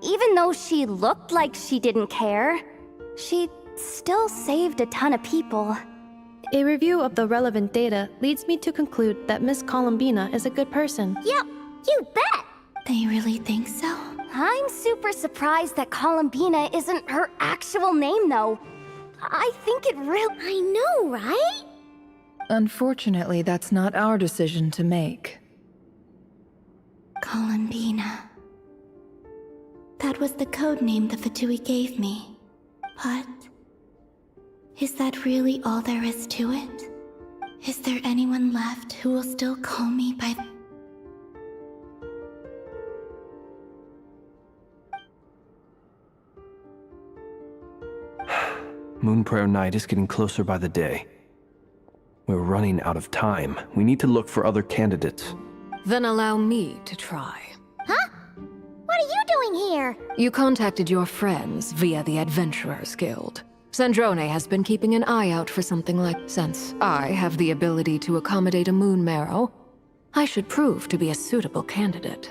Speaker 13: Even though she looked like she didn't care, she still saved a ton of people.
Speaker 15: A review of the relevant data leads me to conclude that Miss Columbina is a good person.
Speaker 2: Yep, you bet!
Speaker 4: They really think so?
Speaker 13: I'm super surprised that Columbina isn't her actual name, though. I think it really...
Speaker 2: I know, right?
Speaker 10: Unfortunately, that's not our decision to make.
Speaker 4: Columbina. That was the code name the Fatui gave me. But... is that really all there is to it? Is there anyone left who will still call me by...
Speaker 8: Moonprayer Night is getting closer by the day. We're running out of time. We need to look for other candidates.
Speaker 19: Then allow me to try.
Speaker 2: Huh? What are you doing here?
Speaker 19: You contacted your friends via the Adventurers Guild. Sandrone has been keeping an eye out for something like... Since I have the ability to accommodate a moon marrow, I should prove to be a suitable candidate.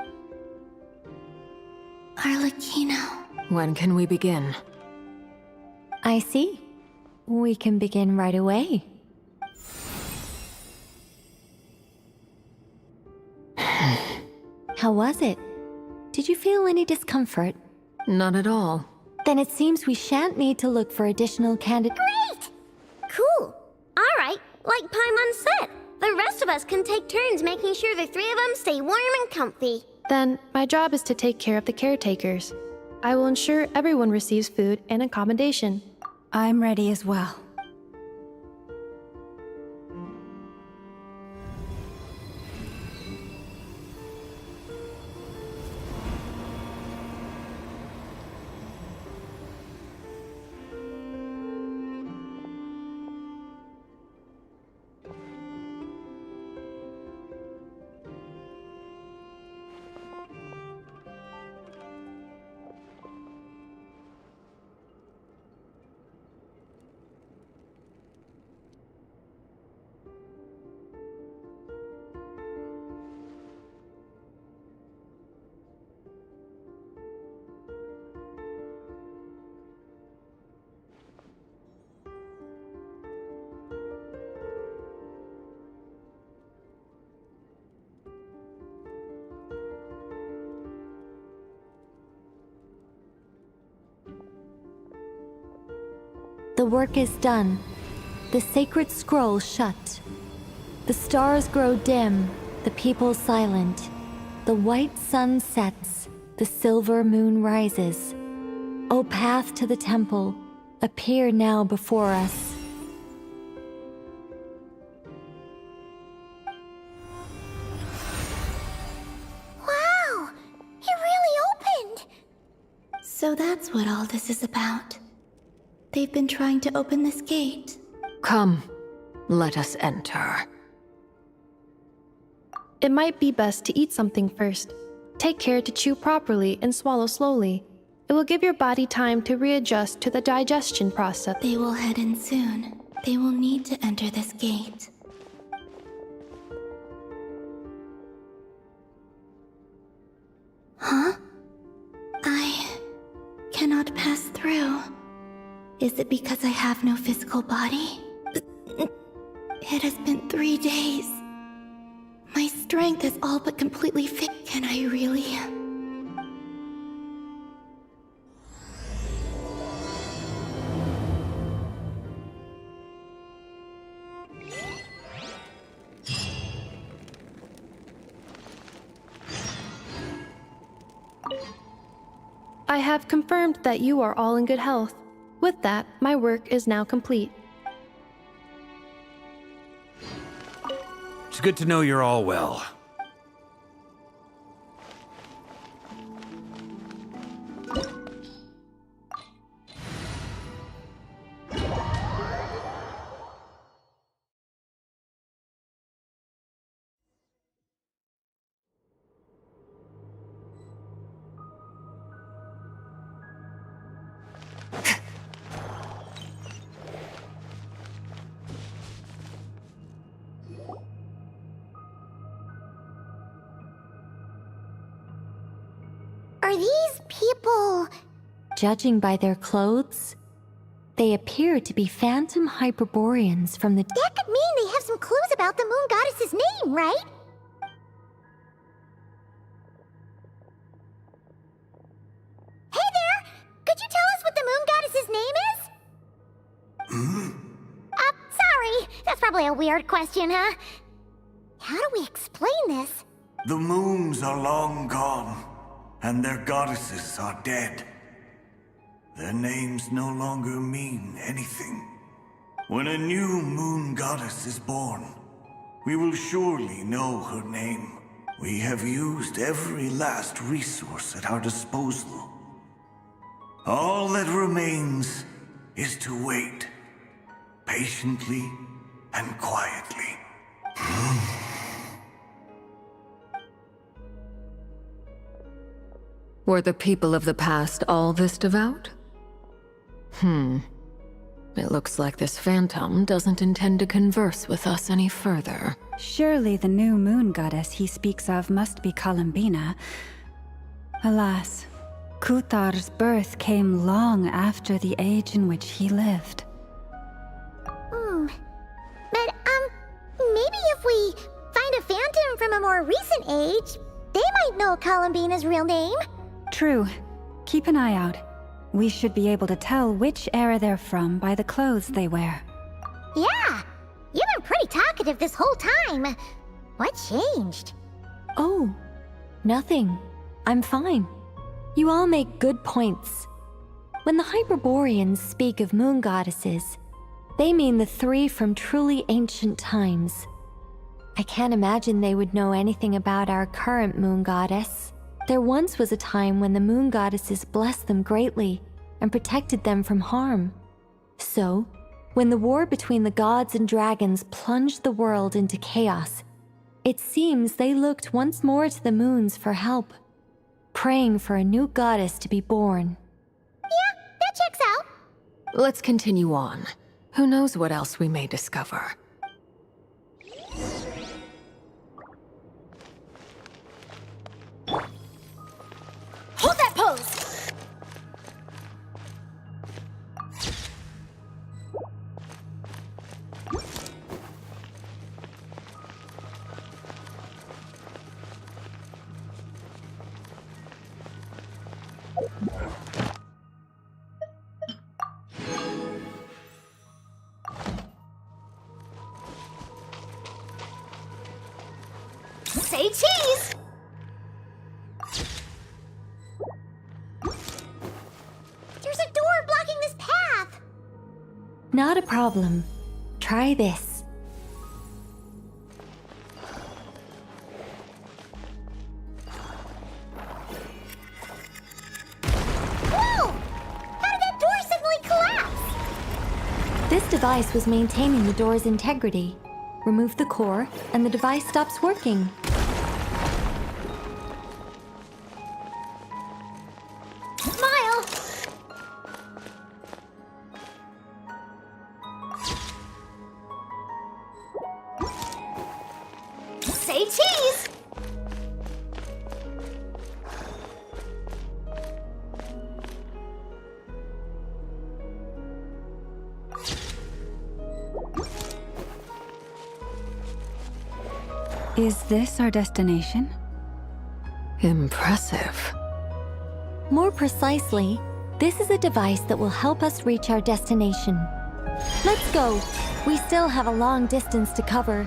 Speaker 4: Arlecchino.
Speaker 19: When can we begin?
Speaker 18: I see. We can begin right away. How was it? Did you feel any discomfort?
Speaker 19: Not at all.
Speaker 18: Then it seems we shan't need to look for additional candidates.
Speaker 2: Great! Cool. All right, like Paimon said, the rest of us can take turns making sure the three of them stay warm and comfy.
Speaker 15: Then, my job is to take care of the caretakers. I will ensure everyone receives food and accommodation.
Speaker 6: I'm ready as well.
Speaker 18: The work is done. The sacred scroll shut. The stars grow dim, the people silent. The white sun sets, the silver moon rises. O path to the temple, appear now before us.
Speaker 2: Wow! It really opened!
Speaker 4: So that's what all this is about. They've been trying to open this gate.
Speaker 19: Come, let us enter.
Speaker 15: It might be best to eat something first. Take care to chew properly and swallow slowly. It will give your body time to readjust to the digestion process.
Speaker 4: They will head in soon. They will need to enter this gate. Huh? I cannot pass through. Is it because I have no physical body? It has been 3 days. My strength is all but completely fit. Can I really?
Speaker 15: I have confirmed that you are all in good health. With that, my work is now complete.
Speaker 5: It's good to know you're all well.
Speaker 2: Are these people...
Speaker 18: Judging by their clothes, they appear to be phantom Hyperboreans from the...
Speaker 2: That could mean they have some clues about the moon goddess's name, right? Hey there! Could you tell us what the moon goddess's name is? Sorry. That's probably a weird question, huh? How do we explain this?
Speaker 22: The moons are long gone, and their goddesses are dead. Their names no longer mean anything. When a new moon goddess is born, we will surely know her name. We have used every last resource at our disposal. All that remains is to wait, patiently and quietly.
Speaker 19: Were the people of the past all this devout? It looks like this phantom doesn't intend to converse with us any further.
Speaker 6: Surely the new moon goddess he speaks of must be Columbina. Alas, Kuthar's birth came long after the age in which he lived.
Speaker 2: But, maybe if we find a phantom from a more recent age, they might know Columbina's real name.
Speaker 6: True. Keep an eye out. We should be able to tell which era they're from by the clothes they wear.
Speaker 2: Yeah, you've been pretty talkative this whole time. What changed?
Speaker 18: Oh, nothing. I'm fine. You all make good points. When the Hyperboreans speak of moon goddesses, they mean the 3 from truly ancient times. I can't imagine they would know anything about our current moon goddess. There once was a time when the moon goddesses blessed them greatly and protected them from harm. So, when the war between the gods and dragons plunged the world into chaos, it seems they looked once more to the moons for help, praying for a new goddess to be born.
Speaker 2: Yeah, that checks out.
Speaker 19: Let's continue on. Who knows what else we may discover?
Speaker 13: Hold that pose!
Speaker 18: Not a problem. Try this.
Speaker 2: Whoa! How did that door suddenly collapse?
Speaker 18: This device was maintaining the door's integrity. Remove the core, and the device stops working.
Speaker 2: Smile! Say cheese!
Speaker 6: Is this our destination?
Speaker 19: Impressive.
Speaker 18: More precisely, this is a device that will help us reach our destination. Let's go. We still have a long distance to cover.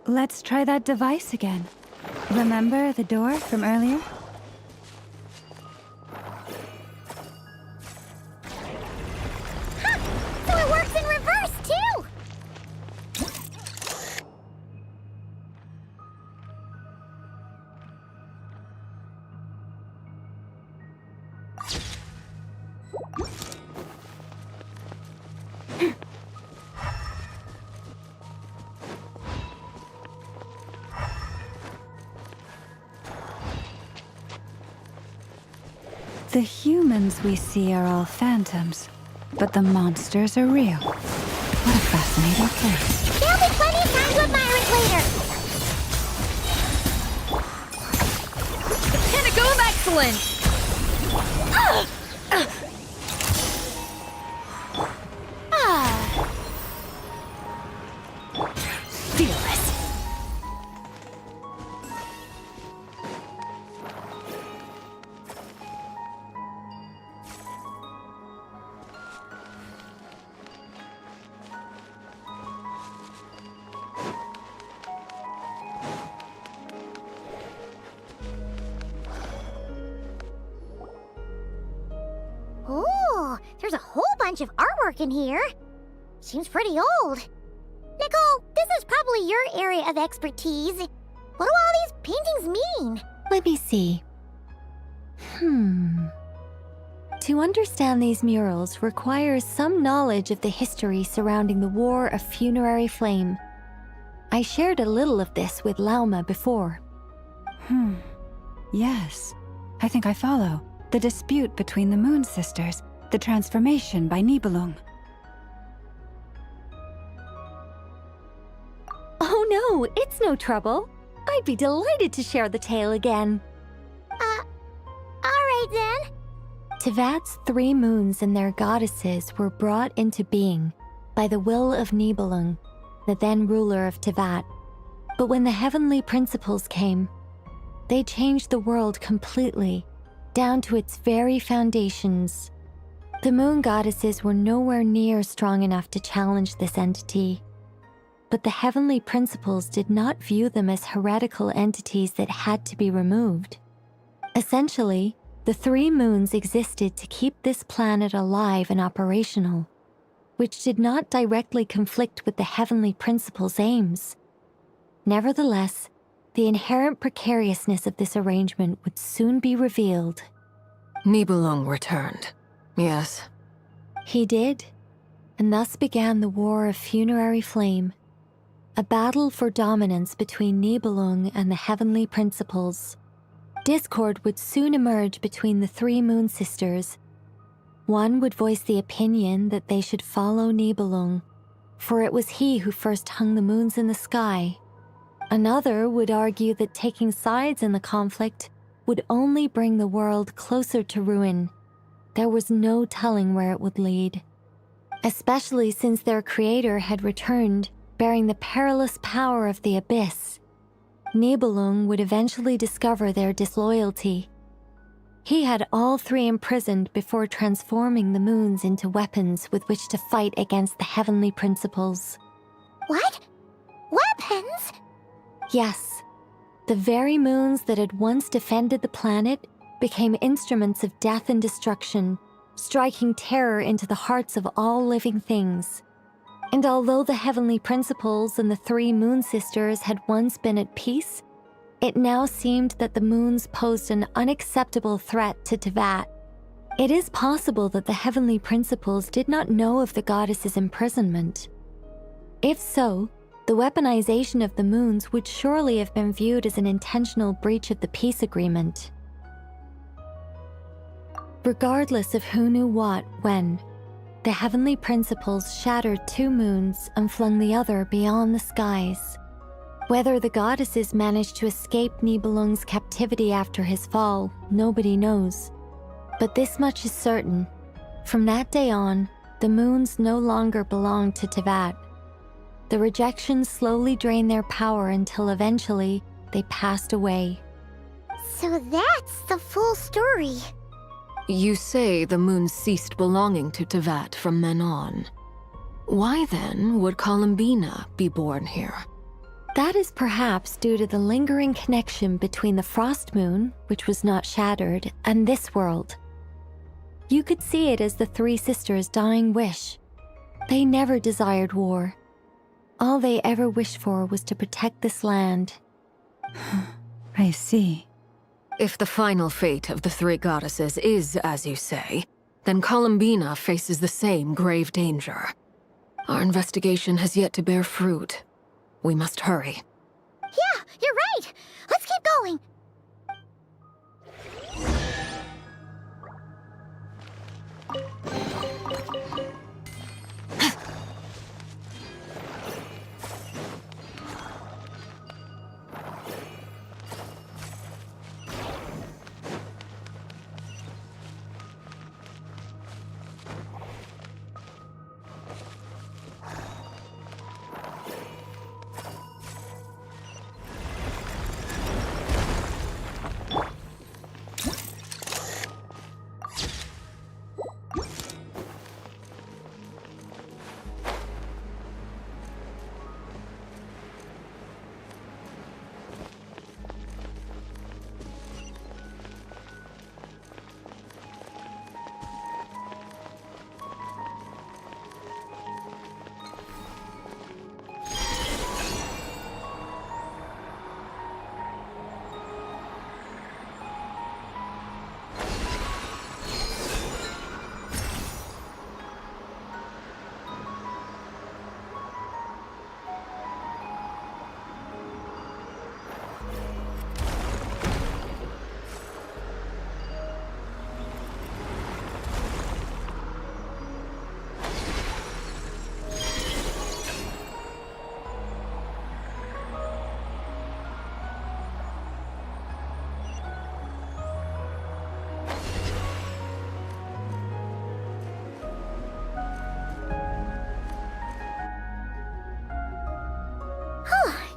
Speaker 6: Let's try that device again. Remember the door from earlier?
Speaker 2: So it works in reverse, too!
Speaker 6: The humans we see are all phantoms, but the monsters are real. What a fascinating place.
Speaker 2: There'll be plenty of time to admire it later!
Speaker 11: The pinnacle of excellence!
Speaker 2: Fearless. Ooh, there's a whole bunch of artwork in here. Seems pretty old. Nicole, this is probably your area of expertise. What do all these paintings mean?
Speaker 18: Let me see. To understand these murals requires some knowledge of the history surrounding the War of Funerary Flame. I shared a little of this with Lauma before.
Speaker 6: Yes, I think I follow. The dispute between the Moon Sisters, the transformation by Nibelung.
Speaker 18: Oh no, it's no trouble. I'd be delighted to share the tale again.
Speaker 2: Alright then.
Speaker 18: Tevat's 3 moons and their goddesses were brought into being by the will of Nibelung, the then ruler of Tevat. But when the heavenly principles came, they changed the world completely, down to its very foundations. The moon goddesses were nowhere near strong enough to challenge this entity. But the heavenly principles did not view them as heretical entities that had to be removed. Essentially, the 3 moons existed to keep this planet alive and operational, which did not directly conflict with the heavenly principles' aims. Nevertheless, the inherent precariousness of this arrangement would soon be revealed.
Speaker 19: Nibelung returned. Yes.
Speaker 18: He did. and thus began the War of Funerary Flame, a battle for dominance between Nibelung and the Heavenly Principles. Discord would soon emerge between the three Moon Sisters. One would voice the opinion that they should follow Nibelung, for it was he who first hung the moons in the sky. Another would argue that taking sides in the conflict would only bring the world closer to ruin. There was no telling where it would lead, especially since their creator had returned, bearing the perilous power of the Abyss. Nibelung would eventually discover their disloyalty. He had all three imprisoned before transforming the moons into weapons with which to fight against the Heavenly Principles.
Speaker 2: What? Weapons?
Speaker 18: Yes. The very moons that had once defended the planet became instruments of death and destruction, striking terror into the hearts of all living things. And although the Heavenly Principles and the three Moon Sisters had once been at peace, it now seemed that the moons posed an unacceptable threat to Teyvat. It is possible that the Heavenly Principles did not know of the goddess's imprisonment. If so, the weaponization of the moons would surely have been viewed as an intentional breach of the peace agreement. Regardless of who knew what, when, the Heavenly Principles shattered two moons and flung the other beyond the skies. Whether the goddesses managed to escape Nibelung's captivity after his fall, nobody knows. But this much is certain. From that day on, the moons no longer belonged to Teyvat. The rejections slowly drained their power until eventually they passed away.
Speaker 2: So that's the full story.
Speaker 19: You say the moons ceased belonging to Teyvat from then on. Why then would Columbina be born here?
Speaker 18: That is perhaps due to the lingering connection between the Frost Moon, which was not shattered, and this world. You could see it as the three sisters' dying wish. They never desired war. All they ever wished for was to protect this land.
Speaker 6: I see.
Speaker 19: If the final fate of the three goddesses is as you say, then Columbina faces the same grave danger. Our investigation has yet to bear fruit. We must hurry.
Speaker 2: Yeah, you're right. Let's keep going.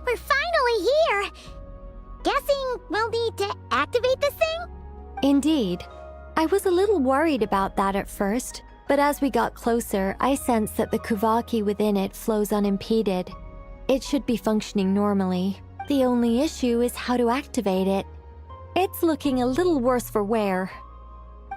Speaker 2: We're finally here. Guessing we'll need to activate this thing?
Speaker 18: Indeed. I was a little worried about that at first, but as we got closer, I sensed that the Kuvaki within it flows unimpeded. It should be functioning normally. The only issue is how to activate it. It's looking a little worse for wear.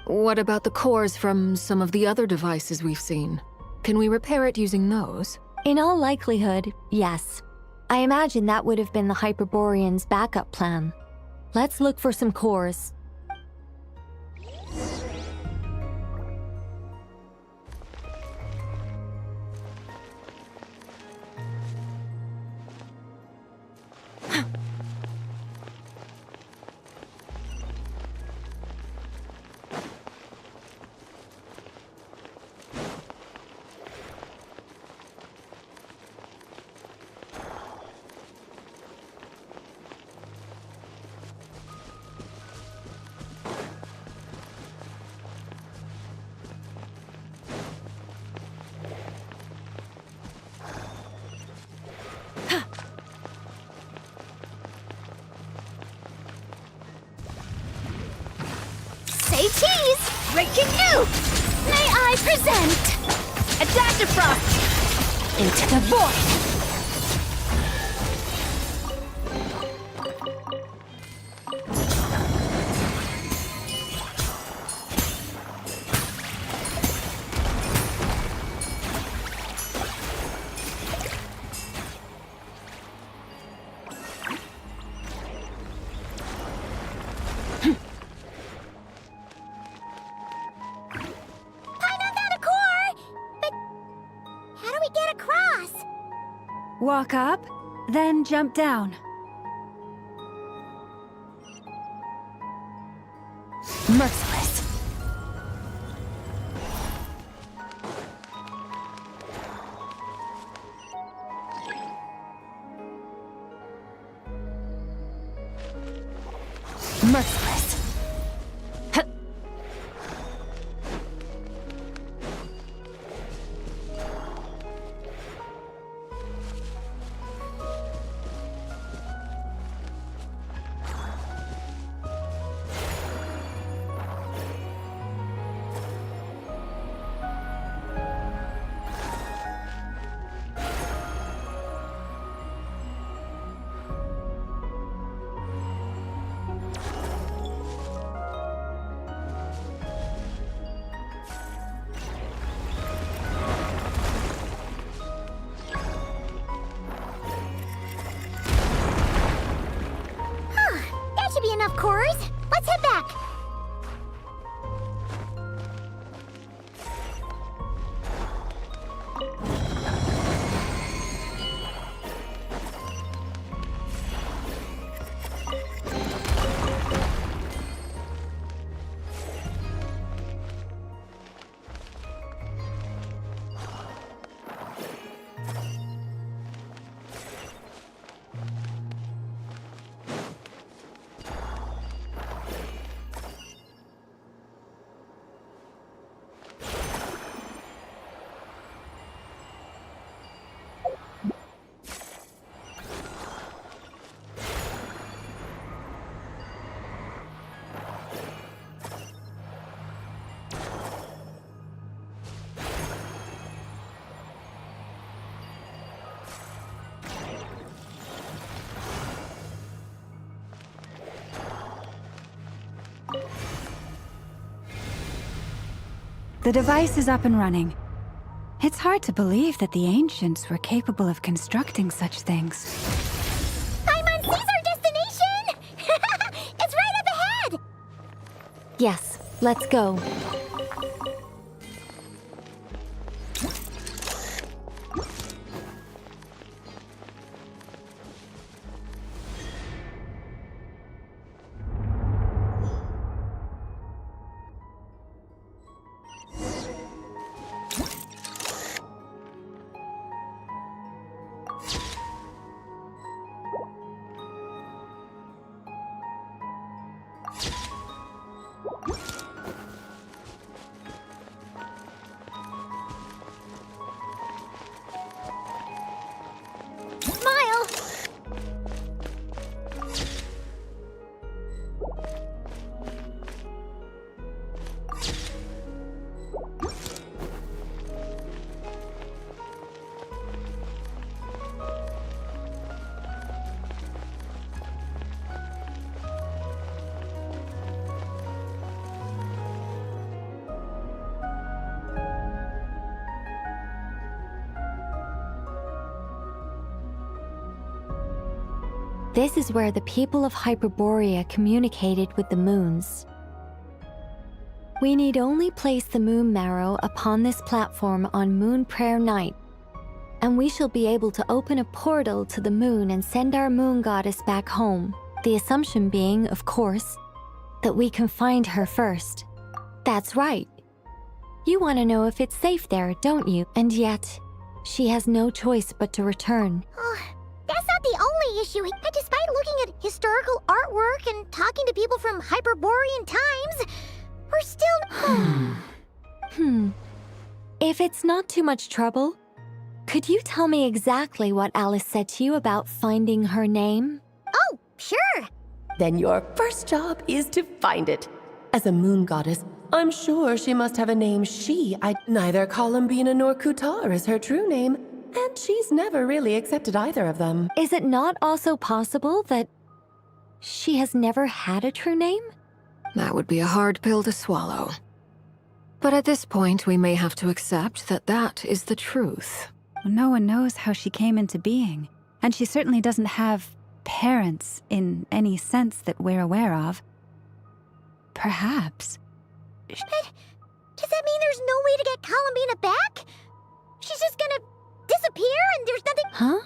Speaker 19: What about the cores from some of the other devices we've seen? Can we repair it using those?
Speaker 18: In all likelihood, yes. I imagine that would have been the Hyperborean's backup plan. Let's look for some cores.
Speaker 13: Say cheese! Breaking news! May I present a dash of frost into the void!
Speaker 6: Walk up, then jump down.
Speaker 13: Merciless. Merciless.
Speaker 2: Should be enough cores. Let's head back.
Speaker 6: The device is up and running. It's hard to believe that the ancients were capable of constructing such things.
Speaker 2: Paimon sees our destination! It's right up ahead!
Speaker 18: Yes, let's go. This is where the people of Hyperborea communicated with the moons. We need only place the moon marrow upon this platform on Moon Prayer Night, and we shall be able to open a portal to the moon and send our moon goddess back home. The assumption being, of course, that we can find her first. That's right. You want to know if it's safe there, don't you? And yet, she has no choice but to return.
Speaker 2: That's not the only issue. And despite looking at historical artwork and talking to people from Hyperborean times, we're still...
Speaker 18: If it's not too much trouble, could you tell me exactly what Alice said to you about finding her name?
Speaker 2: Oh, sure.
Speaker 14: Then your first job is to find it. As a moon goddess, I'm sure she must have a name neither Columbina nor Kutar is her true name, and she's never really accepted either of them.
Speaker 18: Is it not also possible that she has never had a true name?
Speaker 19: That would be a hard pill to swallow. But at this point, we may have to accept that that is the truth.
Speaker 6: No one knows how she came into being, and she certainly doesn't have parents in any sense that we're aware of. Perhaps.
Speaker 2: But does that mean there's no way to get Columbina back? She's just gonna disappear and there's nothing—
Speaker 18: Huh?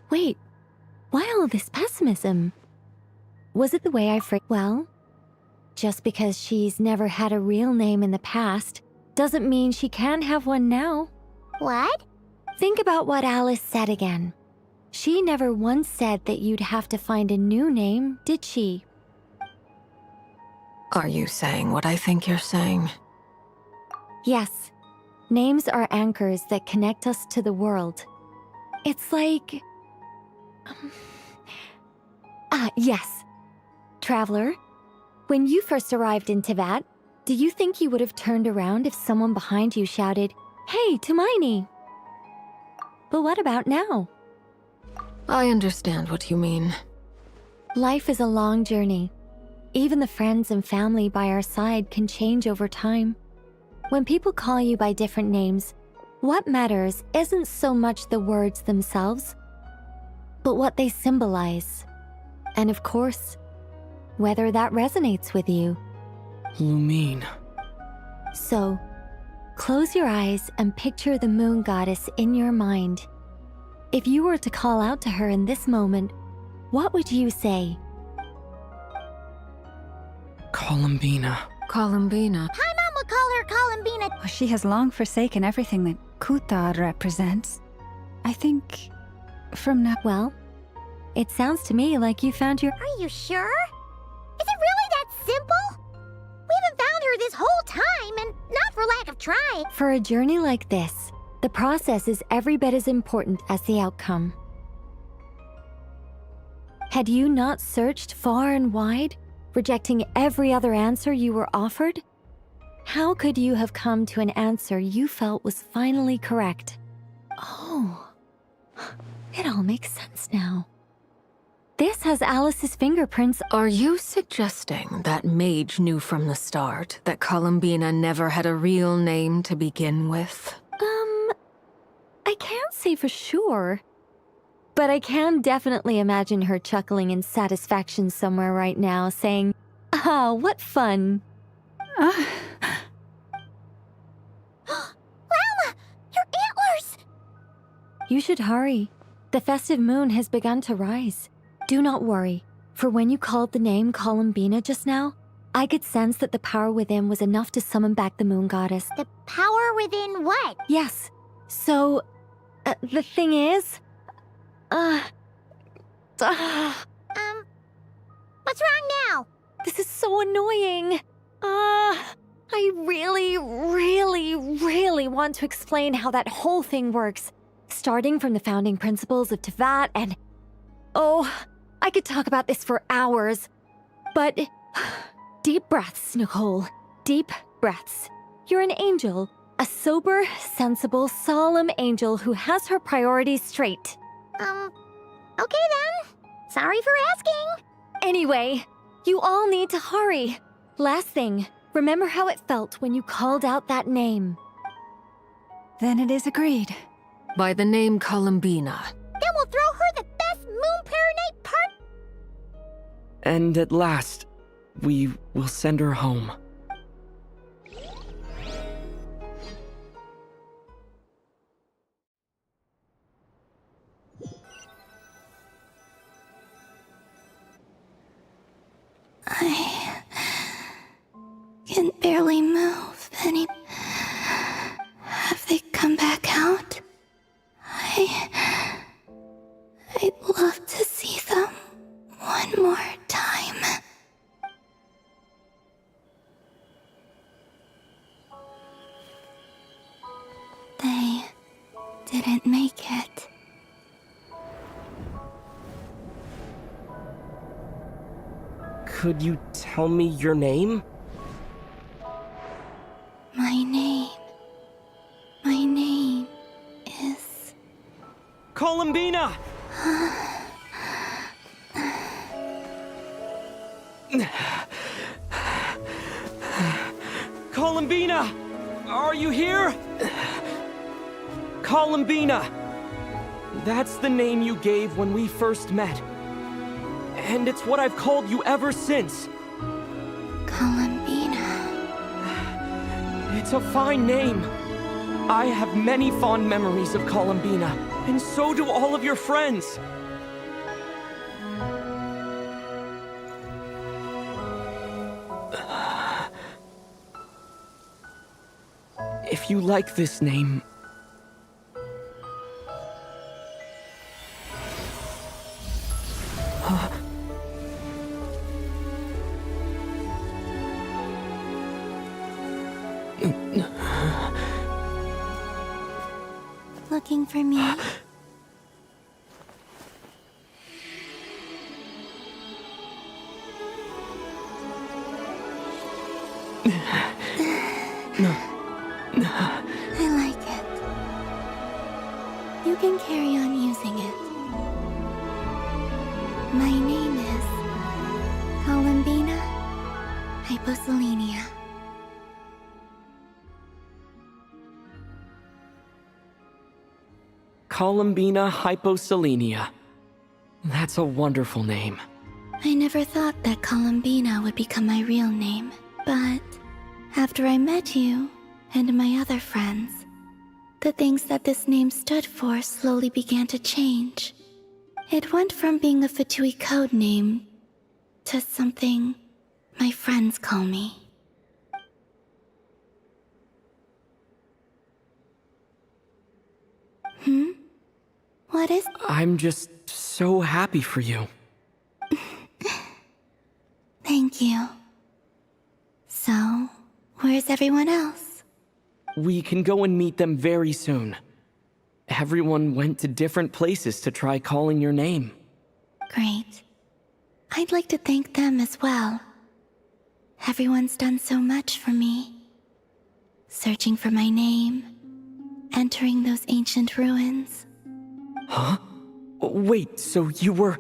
Speaker 18: Wait, why all this pessimism? Was it the way I well, just because she's never had a real name in the past doesn't mean she can't have one now.
Speaker 2: What?
Speaker 18: Think about what Alice said again. She never once said that you'd have to find a new name, did she?
Speaker 19: Are you saying what I think you're saying?
Speaker 18: Yes. Names are anchors that connect us to the world. It's like... yes. Traveler, when you first arrived in Teyvat, do you think you would have turned around if someone behind you shouted, "Hey, Tumaini"? But what about now?
Speaker 19: I understand what you mean.
Speaker 18: Life is a long journey. Even the friends and family by our side can change over time. When people call you by different names, what matters isn't so much the words themselves, but what they symbolize. And of course, whether that resonates with you.
Speaker 3: Lumine.
Speaker 18: So, close your eyes and picture the moon goddess in your mind. If you were to call out to her in this moment, what would you say?
Speaker 3: Columbina.
Speaker 19: Columbina.
Speaker 2: Paimon would call her Columbina.
Speaker 6: She has long forsaken everything that Kutar represents. I think from now...
Speaker 18: Well, it sounds to me like you found your...
Speaker 2: Are you sure? Is it really that simple? We haven't found her this whole time, and not for lack of trying.
Speaker 18: For a journey like this, the process is every bit as important as the outcome. Had you not searched far and wide, rejecting every other answer you were offered, how could you have come to an answer you felt was finally correct? Oh, it all makes sense now. This has Alice's fingerprints.
Speaker 19: Are you suggesting that Mage knew from the start that Columbina never had a real name to begin with?
Speaker 18: I can't say for sure, but I can definitely imagine her chuckling in satisfaction somewhere right now, saying, "Ah, what fun."
Speaker 2: Llama! Your antlers!
Speaker 18: You should hurry. The festive moon has begun to rise. Do not worry, for when you called the name Columbina just now, I could sense that the power within was enough to summon back the moon goddess.
Speaker 2: The power within what?
Speaker 18: Yes. So, the thing is...
Speaker 2: What's wrong now?
Speaker 18: This is so annoying. I really want to explain how that whole thing works. Starting from the founding principles of Teyvat and... Oh, I could talk about this for hours. But... Deep breaths, Nicole. Deep breaths. You're an angel. A sober, sensible, solemn angel who has her priorities straight.
Speaker 2: Okay then. Sorry for asking.
Speaker 18: Anyway, you all need to hurry. Last thing, remember how it felt when you called out that name.
Speaker 6: Then it is agreed.
Speaker 19: By the name Columbina.
Speaker 2: Then we'll throw her the best moon paranite part.
Speaker 3: And at last, we will send her home.
Speaker 4: I can barely move any... Have they come back out? I'd love to see them one more time. They didn't make it.
Speaker 3: Could you tell me your name?
Speaker 4: My name is...
Speaker 3: Columbina! Columbina! Are you here? Columbina! That's the name you gave when we first met. And it's what I've called you ever since.
Speaker 4: Columbina.
Speaker 3: It's a fine name. I have many fond memories of Columbina, and so do all of your friends. If you like this name...
Speaker 4: Looking for me? I like it. You can carry on using it. My name is Columbina Hyposelenia.
Speaker 3: Columbina Hyposelenia. That's a wonderful name.
Speaker 4: I never thought that Columbina would become my real name, but after I met you and my other friends, the things that this name stood for slowly began to change. It went from being a Fatui code name to something my friends call me. What is...
Speaker 3: I'm just so happy for you.
Speaker 4: Thank you. So, where's everyone else?
Speaker 3: We can go and meet them very soon. Everyone went to different places to try calling your name.
Speaker 4: Great. I'd like to thank them as well. Everyone's done so much for me. Searching for my name, entering those ancient ruins.
Speaker 3: Huh? Wait, so you were...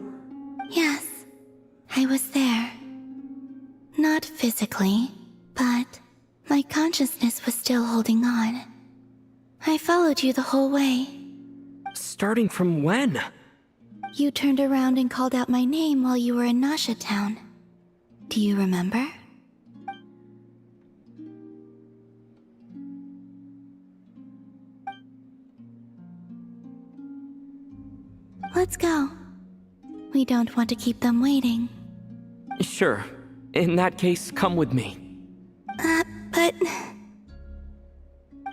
Speaker 4: Yes, I was there. Not physically, but my consciousness was still holding on. I followed you the whole way.
Speaker 3: Starting from when?
Speaker 4: You turned around and called out my name while you were in Nasha Town. Do you remember? Let's go. We don't want to keep them waiting.
Speaker 3: Sure. In that case, come with me.
Speaker 4: But...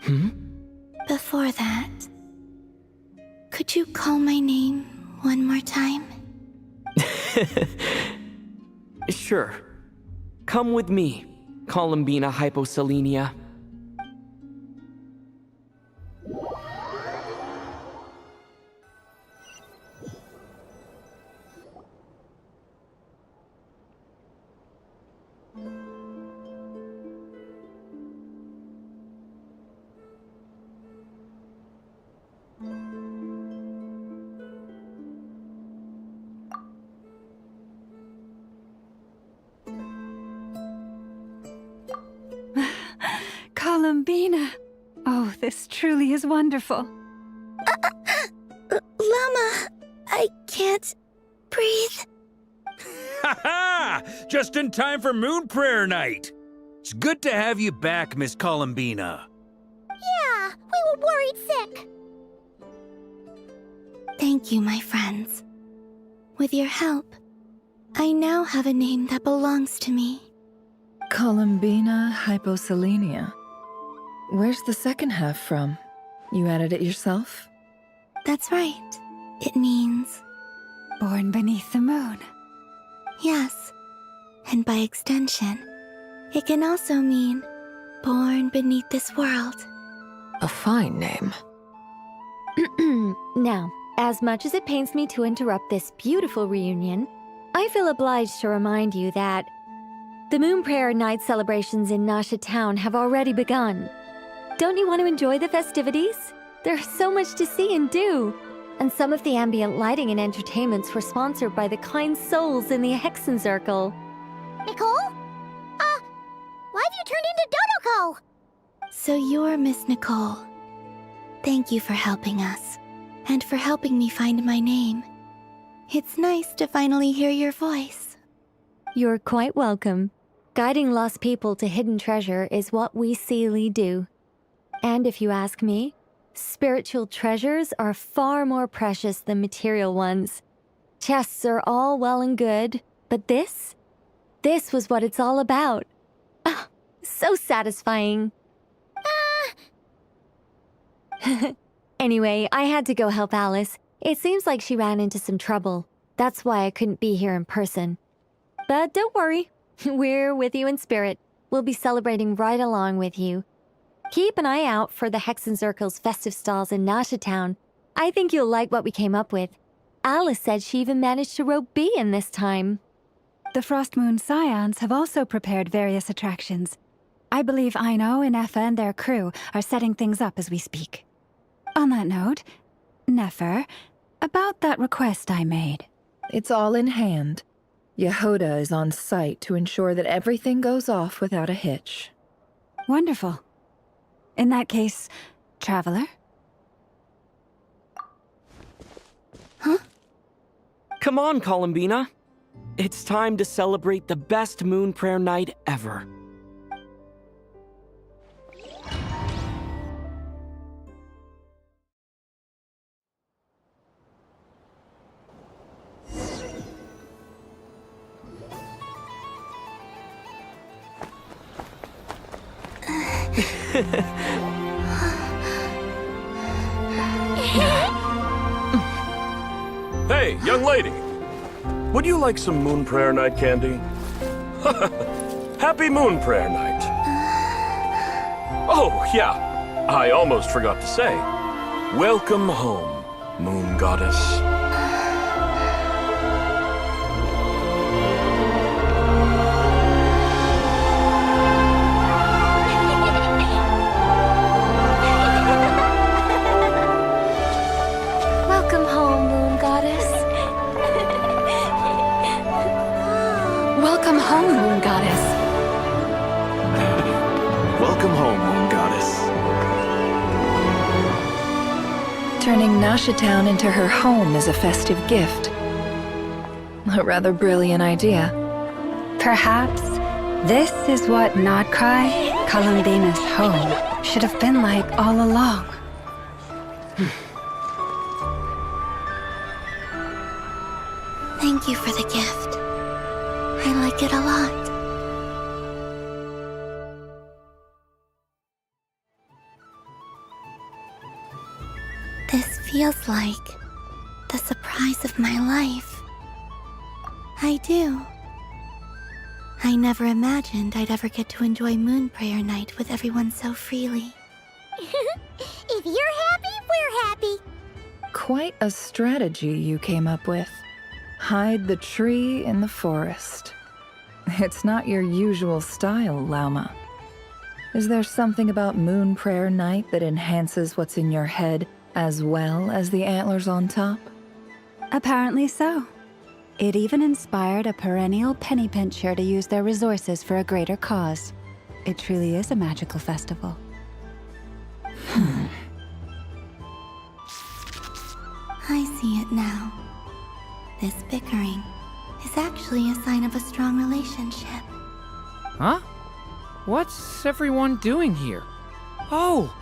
Speaker 3: Hmm?
Speaker 4: Before that... Could you call my name one more time?
Speaker 3: Sure. Come with me, Columbina Hyposelenia.
Speaker 6: Columbina! Oh, this truly is wonderful.
Speaker 4: Llama, I can't breathe.
Speaker 5: Ha ha! Just in time for Moon Prayer Night. It's good to have you back, Miss Columbina.
Speaker 2: Yeah, we were worried sick.
Speaker 4: Thank you, my friends. With your help, I now have a name that belongs to me.
Speaker 10: Columbina Hyposelenia. Where's the second half from? You added it yourself?
Speaker 4: That's right. It means...
Speaker 6: Born beneath the moon.
Speaker 4: Yes. And by extension, it can also mean born beneath this world.
Speaker 19: A fine name.
Speaker 18: Now, as much as it pains me to interrupt this beautiful reunion, I feel obliged to remind you that The Moon Prayer Night celebrations in Nasha Town have already begun. Don't you want to enjoy the festivities? There's so much to see and do. And some of the ambient lighting and entertainments were sponsored by the kind souls in the Hexen Circle.
Speaker 2: Nicole? Why have you turned into Dodoko?
Speaker 4: So you're Miss Nicole. Thank you for helping us, and for helping me find my name. It's nice to finally hear your voice.
Speaker 18: You're quite welcome. Guiding lost people to hidden treasure is what we Seelie do. And if you ask me, spiritual treasures are far more precious than material ones. Chests are all well and good, but this was what it's all about. Ah, so satisfying. Anyway, I had to go help Alice. It seems like she ran into some trouble. That's why I couldn't be here in person. But don't worry, we're with you in spirit. We'll be celebrating right along with you. Keep an eye out for the Hexen Circle's festive stalls in Nasha Town. I think you'll like what we came up with. Alice said she even managed to rope B in this time.
Speaker 6: The Frost Moon Scions have also prepared various attractions. I believe Aino, Nefer, and their crew are setting things up as we speak. On that note, Nefer, about that request I made.
Speaker 10: It's all in hand. Yehoda is on site to ensure that everything goes off without a hitch.
Speaker 6: Wonderful. In that case, Traveler?
Speaker 3: Huh? Come on, Columbina. It's time to celebrate the best Moon Prayer Night ever.
Speaker 1: Hey, young lady. Would you like some Moon Prayer Night candy? Happy Moon Prayer Night. Oh, yeah. I almost forgot to say. Welcome home, Moon Goddess.
Speaker 4: Welcome home, Moon Goddess.
Speaker 15: Welcome home, Moon Goddess.
Speaker 1: Welcome home, Moon Goddess.
Speaker 10: Turning Nasha Town into her home is a festive gift. A rather brilliant idea.
Speaker 6: Perhaps this is what Nodcry, Columbina's home, should have been like all along.
Speaker 4: Thank you for the gift. I like it a lot. This feels like the surprise of my life. I do. I never imagined I'd ever get to enjoy Moon Prayer Night with everyone so freely.
Speaker 2: If you're happy, we're happy.
Speaker 10: Quite a strategy you came up with. Hide the tree in the forest. It's not your usual style, Lauma. Is there something about Moon Prayer Night that enhances what's in your head as well as the antlers on top?
Speaker 6: Apparently so. It even inspired a perennial penny pincher to use their resources for a greater cause. It truly is a magical festival.
Speaker 4: I see it now. This bickering is actually a sign of a strong relationship.
Speaker 7: Huh? What's everyone doing here? Oh,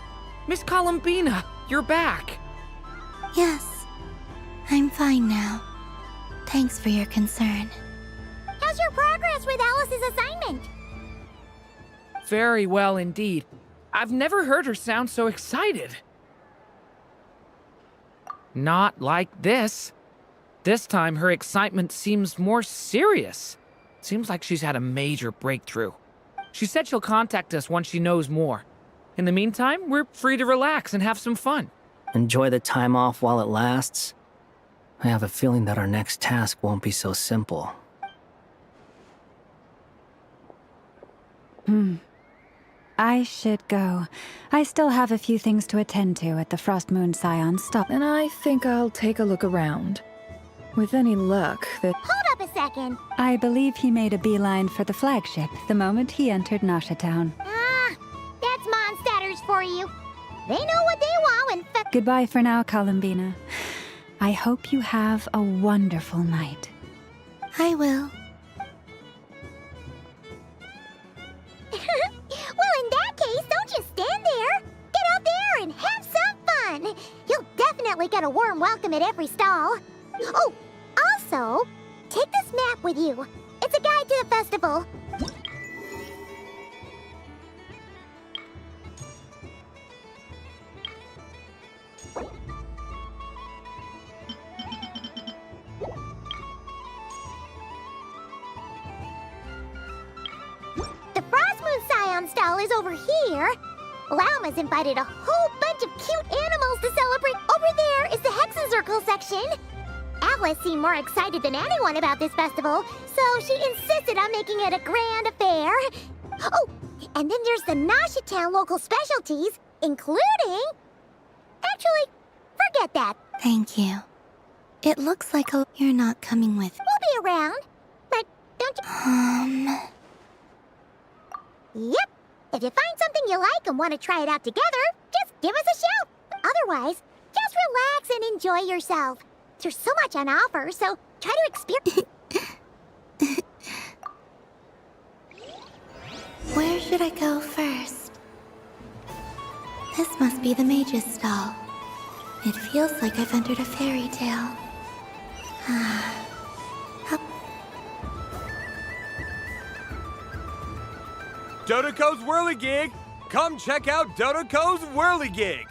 Speaker 7: Miss Columbina, you're back.
Speaker 4: Yes, I'm fine now. Thanks for your concern.
Speaker 2: How's your progress with Alice's assignment?
Speaker 7: Very well indeed. I've never heard her sound so excited. Not like this. This time her excitement seems more serious. Seems like she's had a major breakthrough. She said she'll contact us once she knows more. In the meantime, we're free to relax and have some fun.
Speaker 20: Enjoy the time off while it lasts. I have a feeling that our next task won't be so simple.
Speaker 6: I should go. I still have a few things to attend to at the Frost Moon Scion stop.
Speaker 10: And I think I'll take a look around. With any luck,
Speaker 2: Hold up a second.
Speaker 6: I believe he made a beeline for the flagship the moment he entered Nasha Town.
Speaker 2: That's Mondstadters for you. They know what they want when
Speaker 6: Goodbye for now, Columbina. I hope you have a wonderful night.
Speaker 4: I will.
Speaker 2: Well, in that case, don't just stand there. Get out there and have some fun. You'll definitely get a warm welcome at every stall. Oh, also, take this map with you. It's a guide to the festival. The Frost Moon Scion stall is over here. Lauma's invited a whole bunch of cute animals to celebrate. Over there is the Hexencircle section. Alice seemed more excited than anyone about this festival, so she insisted on making it a grand affair. Oh, and then there's the Nasha Town local specialties, including... Actually, forget that.
Speaker 4: Thank you. It looks like you're not coming with.
Speaker 2: We'll be around, but don't you... Yep. If you find something you like and want to try it out together, just give us a shout. Otherwise, just relax and enjoy yourself. There's so much on offer, so try to experience...
Speaker 4: Where should I go first? This must be the mage's stall. It feels like I've entered a fairy tale.
Speaker 12: Dodoko's Whirligig! Come check out Dodoko's Whirligig!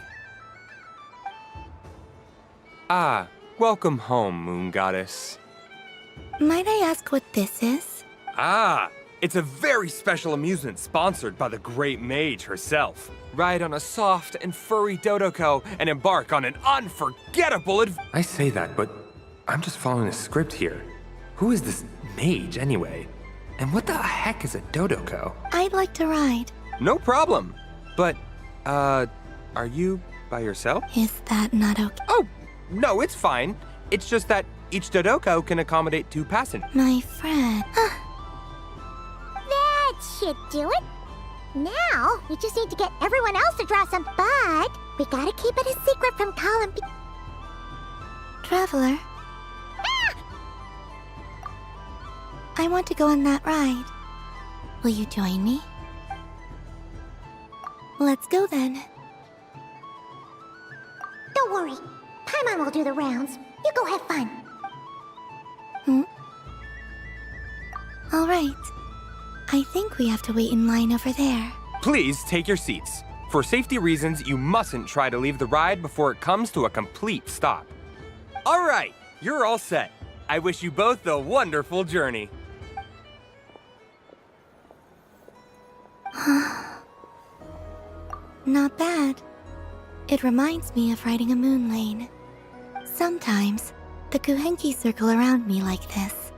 Speaker 16: Ah, welcome home, Moon Goddess.
Speaker 4: Might I ask what this is?
Speaker 16: Ah, it's a very special amusement sponsored by the great mage herself. Ride on a soft and furry Dodoko and embark on an unforgettable I say that, but I'm just following a script here. Who is this mage, anyway? And what the heck is a Dodoko?
Speaker 4: I'd like to ride.
Speaker 16: No problem. But, are you by yourself?
Speaker 4: Is that not okay?
Speaker 16: Oh, no, it's fine. It's just that each Dodoko can accommodate 2 passengers.
Speaker 4: My friend.
Speaker 2: That should do it. Now, we just need to get everyone else to draw some, but we gotta keep it a secret from Colin.
Speaker 4: Traveler. I want to go on that ride. Will you join me? Let's go then.
Speaker 2: Don't worry. Paimon will do the rounds. You go have fun.
Speaker 4: All right. I think we have to wait in line over there.
Speaker 16: Please take your seats. For safety reasons, you mustn't try to leave the ride before it comes to a complete stop. All right, you're all set. I wish you both a wonderful journey.
Speaker 4: Not bad. It reminds me of riding a moon lane. Sometimes, the Kuhenki circle around me like this,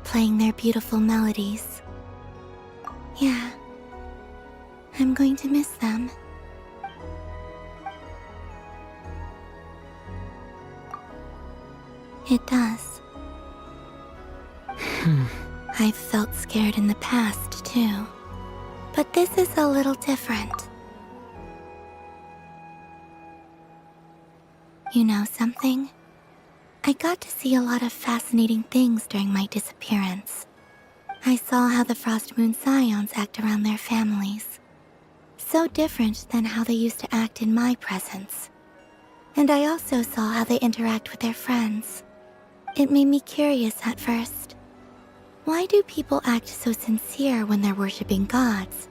Speaker 4: playing their beautiful melodies. Yeah, I'm going to miss them. It does. I've felt scared in the past, too. But this is a little different. You know something? I got to see a lot of fascinating things during my disappearance. I saw how the Frost Moon Scions act around their families. So different than how they used to act in my presence. And I also saw how they interact with their friends. It made me curious at first. Why do people act so sincere when they're worshipping gods,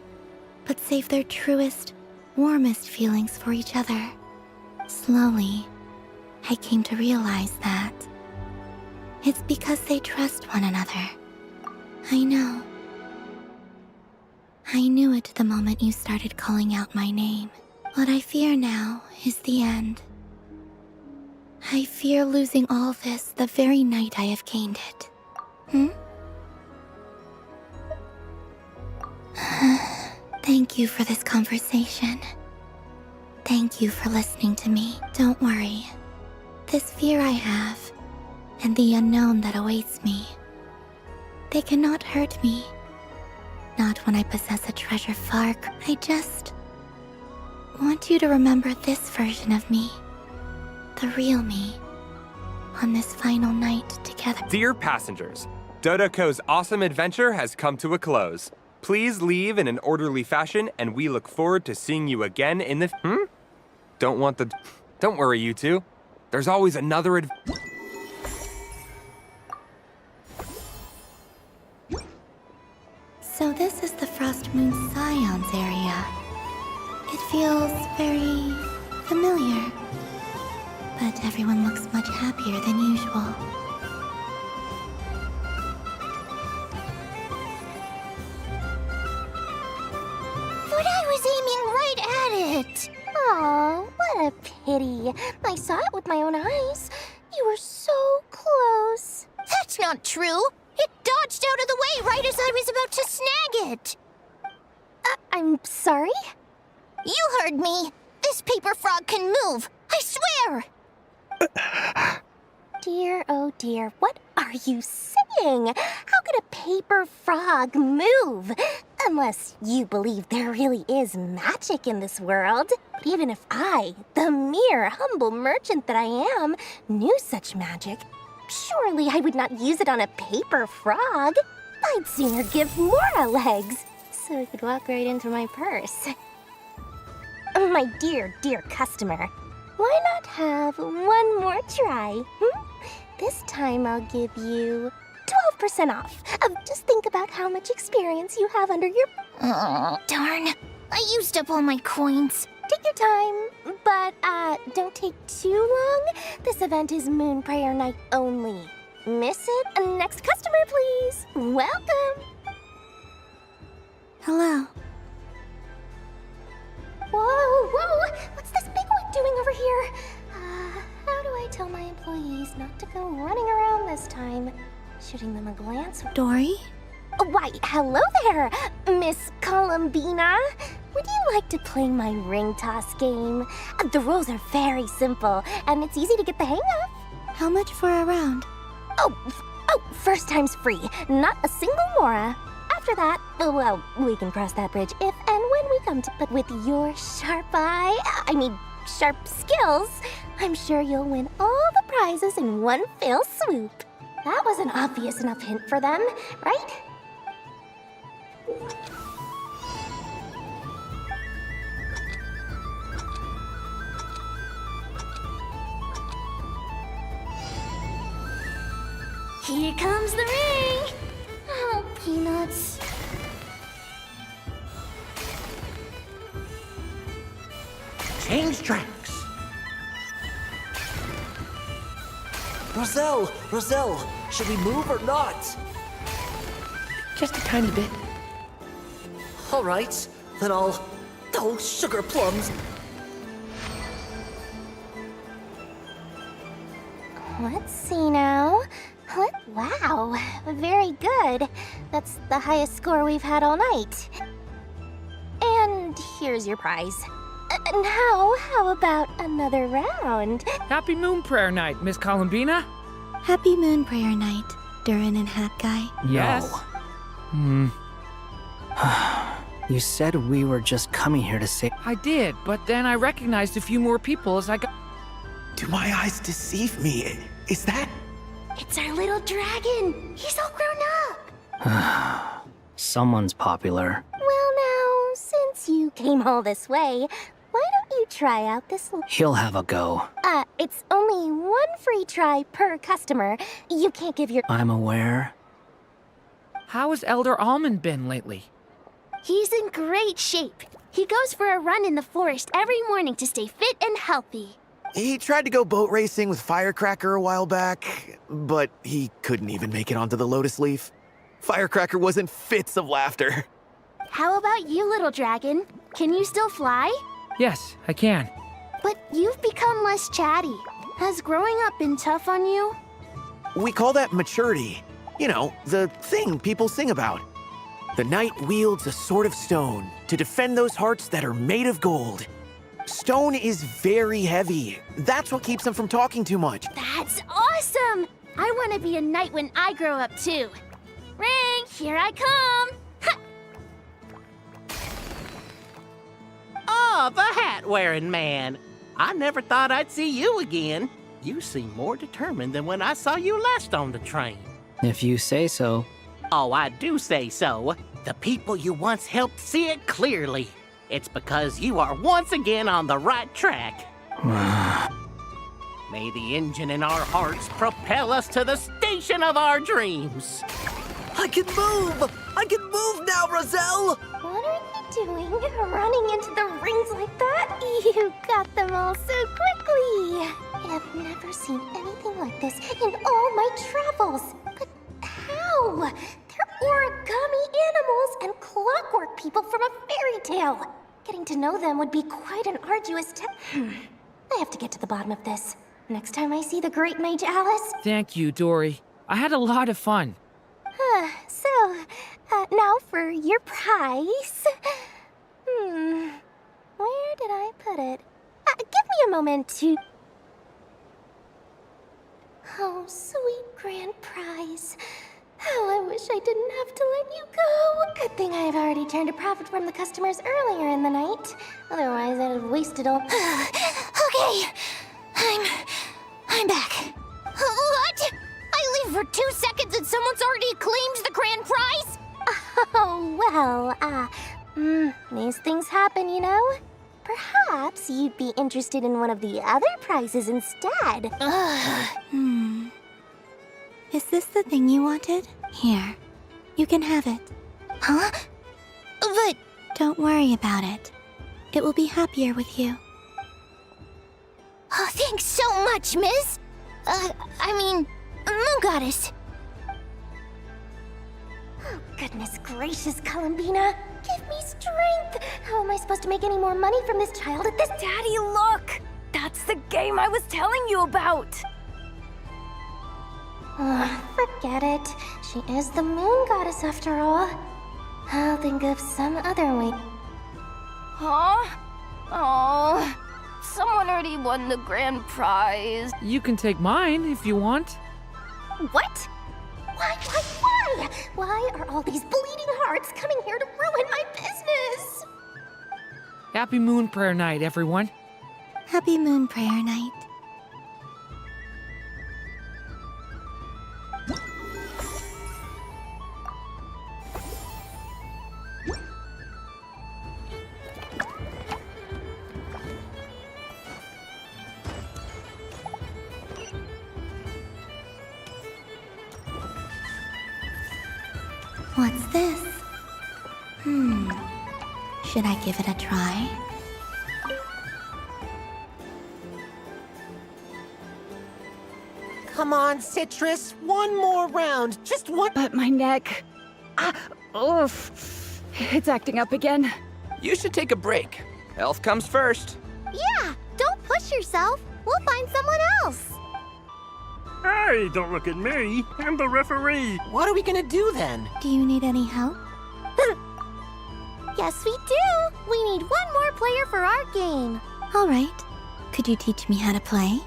Speaker 4: but save their truest, warmest feelings for each other? Slowly, I came to realize that it's because they trust one another. I know. I knew it the moment you started calling out my name. What I fear now is the end. I fear losing all this the very night I have gained it. Thank you for this conversation. Thank you for listening to me. Don't worry. This fear I have, and the unknown that awaits me, they cannot hurt me. Not when I possess a treasure far. I just want you to remember this version of me. The real me. On this final night together.
Speaker 16: Dear passengers, Dodoco's awesome adventure has come to a close. Please leave in an orderly fashion, and we look forward to seeing you again in the... Don't worry, you two. There's always another
Speaker 4: So this is the Frost Moon Scions area. It feels very familiar. But everyone looks much happier than usual.
Speaker 2: But I was aiming right at it! Aw, what a pity. I saw it with my own eyes. You were so close. That's not true! It dodged out of the way right as I was about to snag it! I'm sorry? You heard me! This paper frog can move! I swear! Dear, oh dear, what are you saying? How could a paper frog move? Unless you believe there really is magic in this world. But even if I, the mere humble merchant that I am, knew such magic, surely I would not use it on a paper frog. I'd sooner give Mora legs, so I could walk right into my purse. My dear, dear customer, why not have one more try? This time I'll give you 12% off. Just think about how much experience you have under your... Darn, I used up all my coins. Take your time, but don't take too long. This event is Moon Prayer Night only. Miss it? Next customer, please. Welcome.
Speaker 4: Hello.
Speaker 2: Whoa, whoa! What's this big one doing over here? How do I tell my employees not to go running around this time? Shooting them a glance?
Speaker 4: Dory?
Speaker 2: Why, hello there, Miss Columbina. Would you like to play my ring toss game? The rules are very simple, and it's easy to get the hang of.
Speaker 4: How much for a round?
Speaker 2: Oh, first time's free. Not a single Mora. After that, well, we can cross that bridge if and when we come to... But with your sharp sharp skills, I'm sure you'll win all the prizes in one fell swoop. That was an obvious enough hint for them, right? Here comes the ring! Oh, peanuts.
Speaker 17: Change tracks! Roselle, should we move or not?
Speaker 14: Just a tiny bit.
Speaker 17: All right, then I'll... Oh, sugar plums!
Speaker 2: Let's see now. Wow, very good. That's the highest score we've had all night. And here's your prize. Now, how about another round?
Speaker 7: Happy Moon Prayer Night, Miss Columbina.
Speaker 4: Happy Moon Prayer Night, Durin and Hat Guy.
Speaker 7: Yes.
Speaker 20: You said we were just coming here to say...
Speaker 7: I did, but then I recognized a few more people as I got...
Speaker 17: Do my eyes deceive me? Is that...
Speaker 2: It's our little dragon. He's all grown up.
Speaker 20: Someone's popular.
Speaker 2: Well now, since you came all this way, why don't you try out this...
Speaker 20: He'll have a go.
Speaker 2: It's only one free try per customer. You can't give your...
Speaker 20: I'm aware.
Speaker 7: How has Elder Almond been lately?
Speaker 2: He's in great shape. He goes for a run in the forest every morning to stay fit and healthy.
Speaker 17: He tried to go boat racing with Firecracker a while back, but he couldn't even make it onto the Lotus Leaf. Firecracker was in fits of laughter.
Speaker 2: How about you, little dragon? Can you still fly?
Speaker 7: Yes, I can.
Speaker 2: But you've become less chatty. Has growing up been tough on you?
Speaker 17: We call that maturity. You know, the thing people sing about. The knight wields a sword of stone to defend those hearts that are made of gold. Stone is very heavy. That's what keeps them from talking too much.
Speaker 2: That's awesome! I want to be a knight when I grow up, too. Ring, here I come! Ha!
Speaker 9: Oh, the hat-wearing man. I never thought I'd see you again. You seem more determined than when I saw you last on the train.
Speaker 20: If you say so.
Speaker 9: Oh, I do say so. The people you once helped see it clearly. It's because you are once again on the right track. May the engine in our hearts propel us to the station of our dreams.
Speaker 14: I can move! I can move now, Roselle!
Speaker 13: What are you doing? Running into the rings like that? You got them all so quickly. I've never seen anything like this in all my travels. But how? They're origami animals and clockwork people from a fairy tale. Getting to know them would be quite an arduous task. I have to get to the bottom of this. Next time I see the Great Mage Alice.
Speaker 7: Thank you, Dory. I had a lot of fun.
Speaker 13: Now for your prize. Where did I put it? Give me a moment to... Oh, sweet grand prize. How I wish I didn't have to let you go. Good thing I've already turned a profit from the customers earlier in the night. Otherwise, I'd have wasted all...
Speaker 2: Okay, I'm back. What? I leave for 2 seconds and someone's already claimed the grand prize?
Speaker 13: Oh, well, these things happen, you know? Perhaps you'd be interested in one of the other prizes instead.
Speaker 4: Is this the thing you wanted? Here. You can have it.
Speaker 2: Huh? But...
Speaker 4: Don't worry about it. It will be happier with you.
Speaker 2: Oh, thanks so much, miss. Moon Goddess.
Speaker 13: Oh, goodness gracious, Columbina. Give me strength. How am I supposed to make any more money from this child at this...
Speaker 11: Daddy, look! That's the game I was telling you about!
Speaker 13: Forget it. She is the moon goddess after all. I'll think of some other way.
Speaker 11: Huh? Oh, someone already won the grand prize.
Speaker 7: You can take mine if you want.
Speaker 13: What? Why? Why are all these bleeding hearts coming here to ruin my business?
Speaker 7: Happy Moon Prayer Night, everyone.
Speaker 4: Happy Moon Prayer Night. What's this? Should I give it a try?
Speaker 14: Come on, Citrus. One more round. Just one.
Speaker 6: But my neck. It's acting up again.
Speaker 3: You should take a break. Health comes first.
Speaker 2: Yeah, don't push yourself. We'll find someone else.
Speaker 1: Hey, don't look at me. I'm the referee.
Speaker 14: What are we gonna do then?
Speaker 4: Do you need any help?
Speaker 2: Yes, we do. We need one more player for our game.
Speaker 4: All right. Could you teach me how to play?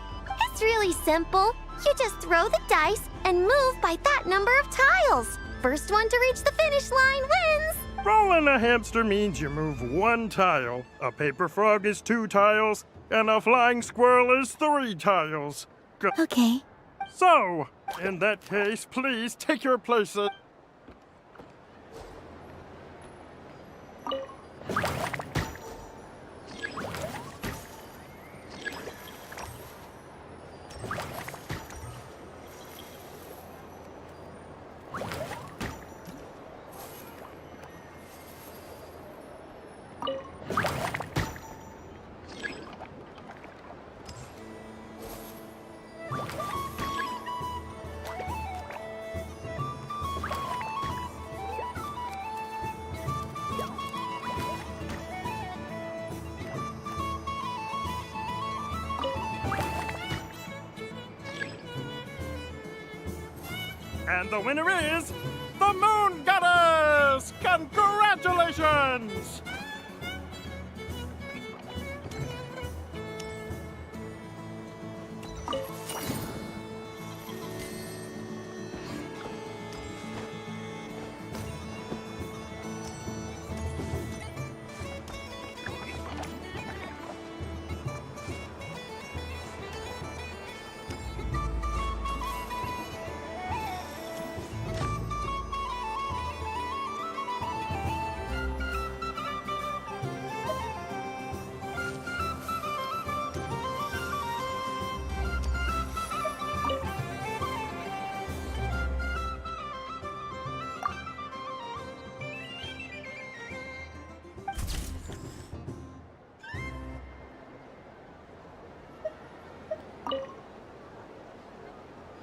Speaker 2: It's really simple. You just throw the dice and move by that number of tiles. First one to reach the finish line wins.
Speaker 1: Rolling a hamster means you move 1 tile. A paper frog is 2 tiles, and a flying squirrel is 3 tiles.
Speaker 4: Okay.
Speaker 1: So, in that case, please take your places. And the winner is the Moon Goddess! Yes, congratulations!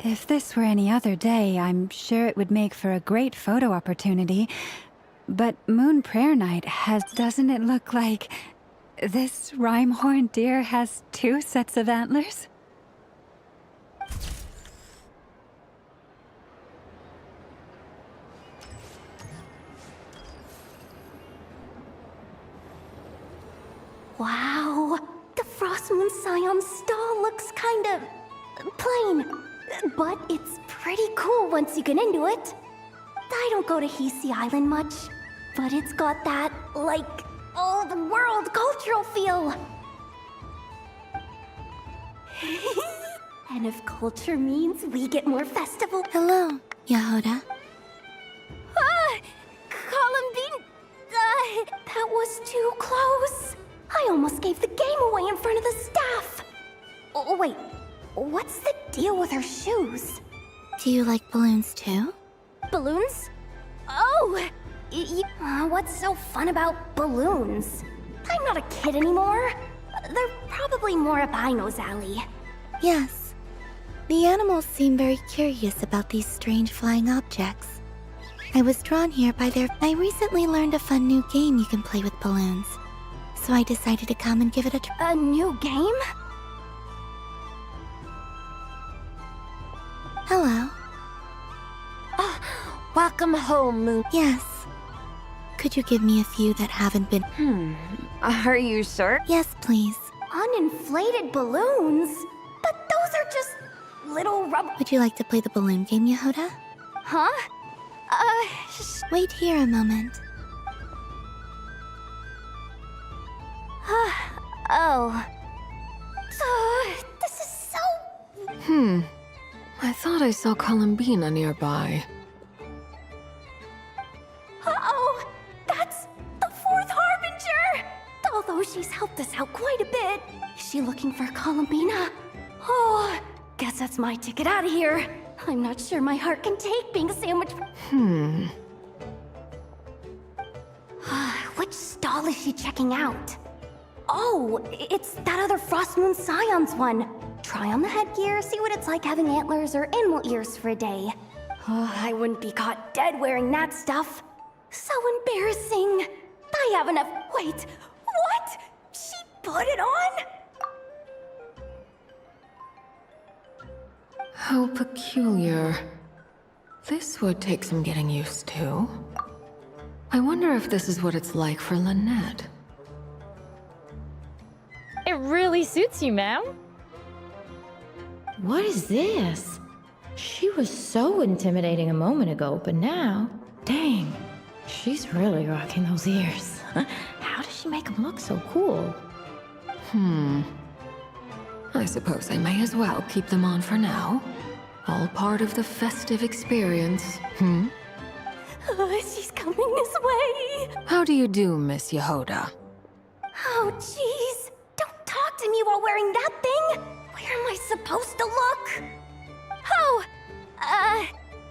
Speaker 6: If this were any other day, I'm sure it would make for a great photo opportunity. But Moon Prayer Night doesn't it look like this rhyme-horned deer has 2 sets of antlers?
Speaker 13: Wow, the Frost Moon Scion stall looks kind of plain, but it's pretty cool once you get into it. I don't go to Hisi Island much, but it's got that, like, old-world cultural feel. And if culture means we get more festival...
Speaker 4: Hello, Yehoda.
Speaker 13: Ah! Columbine... that was too close. I almost gave the game away in front of the staff. Oh, wait. What's the deal with her shoes?
Speaker 4: Do you like balloons too?
Speaker 13: Balloons? Oh! What's so fun about balloons? I'm not a kid anymore. They're probably more up Aino's alley.
Speaker 4: Yes. The animals seem very curious about these strange flying objects. I was drawn here by their... I recently learned a fun new game you can play with balloons. So I decided to come and give it a try.
Speaker 13: A new game?
Speaker 4: Hello.
Speaker 14: Welcome home, Moon.
Speaker 4: Yes. Could you give me a few that haven't been...
Speaker 11: Are you sure?
Speaker 4: Yes, please.
Speaker 13: Uninflated balloons? But those are just little rubber...
Speaker 4: Would you like to play the balloon game, Yehoda?
Speaker 13: Huh?
Speaker 4: Wait here a moment.
Speaker 13: Oh. This is so...
Speaker 19: I thought I saw Columbina nearby.
Speaker 13: Uh-oh! That's the 4th Harbinger! Although she's helped us out quite a bit. Is she looking for Columbina? Oh, guess that's my ticket out of here. I'm not sure my heart can take being sandwiched... Which stall is she checking out? Oh, it's that other Frost Moon Scion's one. Try on the headgear, see what it's like having antlers or animal ears for a day. Oh, I wouldn't be caught dead wearing that stuff. So embarrassing. I have enough... Wait, what? She put it on?
Speaker 19: How peculiar. This would take some getting used to. I wonder if this is what it's like for Lynette.
Speaker 8: It really suits you, ma'am. What is this? She was so intimidating a moment ago, but now, dang, she's really rocking those ears. How does she make them look so cool?
Speaker 19: I suppose I may as well keep them on for now. All part of the festive experience,
Speaker 13: She's coming this way.
Speaker 19: How do you do, Miss Yehoda?
Speaker 13: Oh, jeez. Don't talk to me while wearing that thing. Where am I supposed to look? Oh,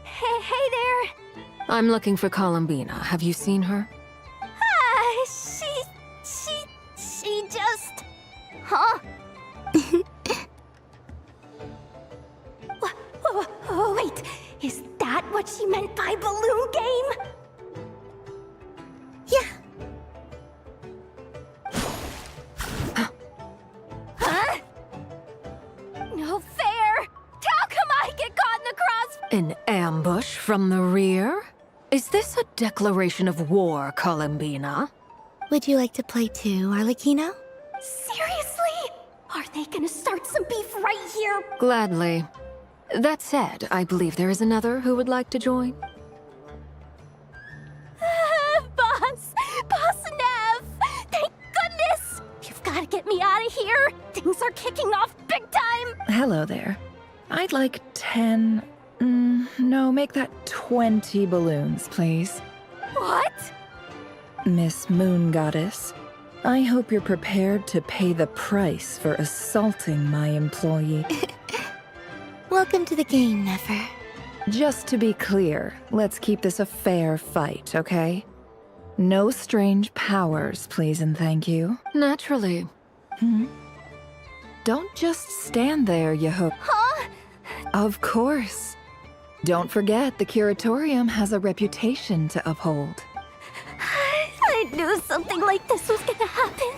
Speaker 13: hey there.
Speaker 19: I'm looking for Columbina. Have you seen her?
Speaker 13: She just... Huh? Wait, is that what she meant by balloon game?
Speaker 4: Yeah.
Speaker 13: Huh? No fair! How come I get caught in the cross...
Speaker 19: An ambush from the rear? Is this a declaration of war, Columbina?
Speaker 18: Would you like to play too, Arlecchino?
Speaker 13: Seriously? Are they gonna start some beef right here?
Speaker 19: Gladly. That said, I believe there is another who would like to join.
Speaker 13: Boss! Boss Nev! Thank goodness! You've gotta get me out of here! Things are kicking off big time!
Speaker 10: Hello there. I'd like 10... no, make that 20 balloons, please.
Speaker 13: What?
Speaker 10: Miss Moon Goddess, I hope you're prepared to pay the price for assaulting my employee.
Speaker 18: Welcome to the game, Nefer.
Speaker 10: Just to be clear, let's keep this a fair fight, okay? No strange powers, please and thank you.
Speaker 19: Naturally.
Speaker 10: Don't just stand there, you hook.
Speaker 13: Huh?
Speaker 10: Of course. Don't forget, the Curatorium has a reputation to uphold.
Speaker 13: I knew something like this was gonna happen.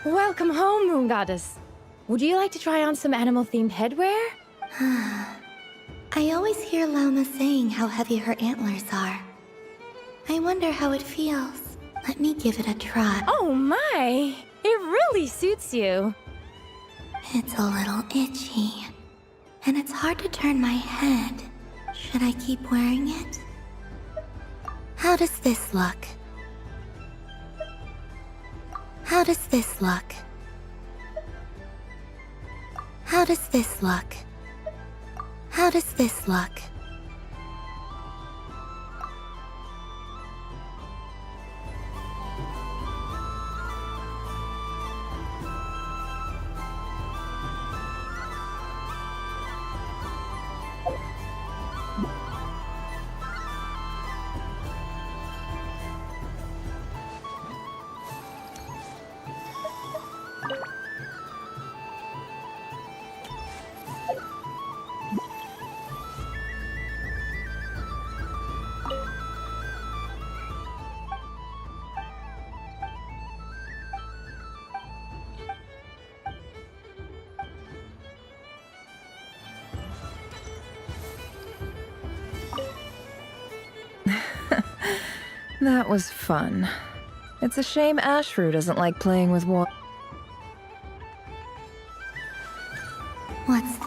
Speaker 8: Welcome home, Moon Goddess. Would you like to try on some animal-themed headwear?
Speaker 18: I always hear Llama saying how heavy her antlers are. I wonder how it feels. Let me give it a try.
Speaker 8: Oh my! It really suits you.
Speaker 18: It's a little itchy. And it's hard to turn my head. Should I keep wearing it? How does this look? How does this look? How does this look? How does this look?
Speaker 10: That was fun. It's a shame Ashru doesn't like playing with water.
Speaker 18: What's...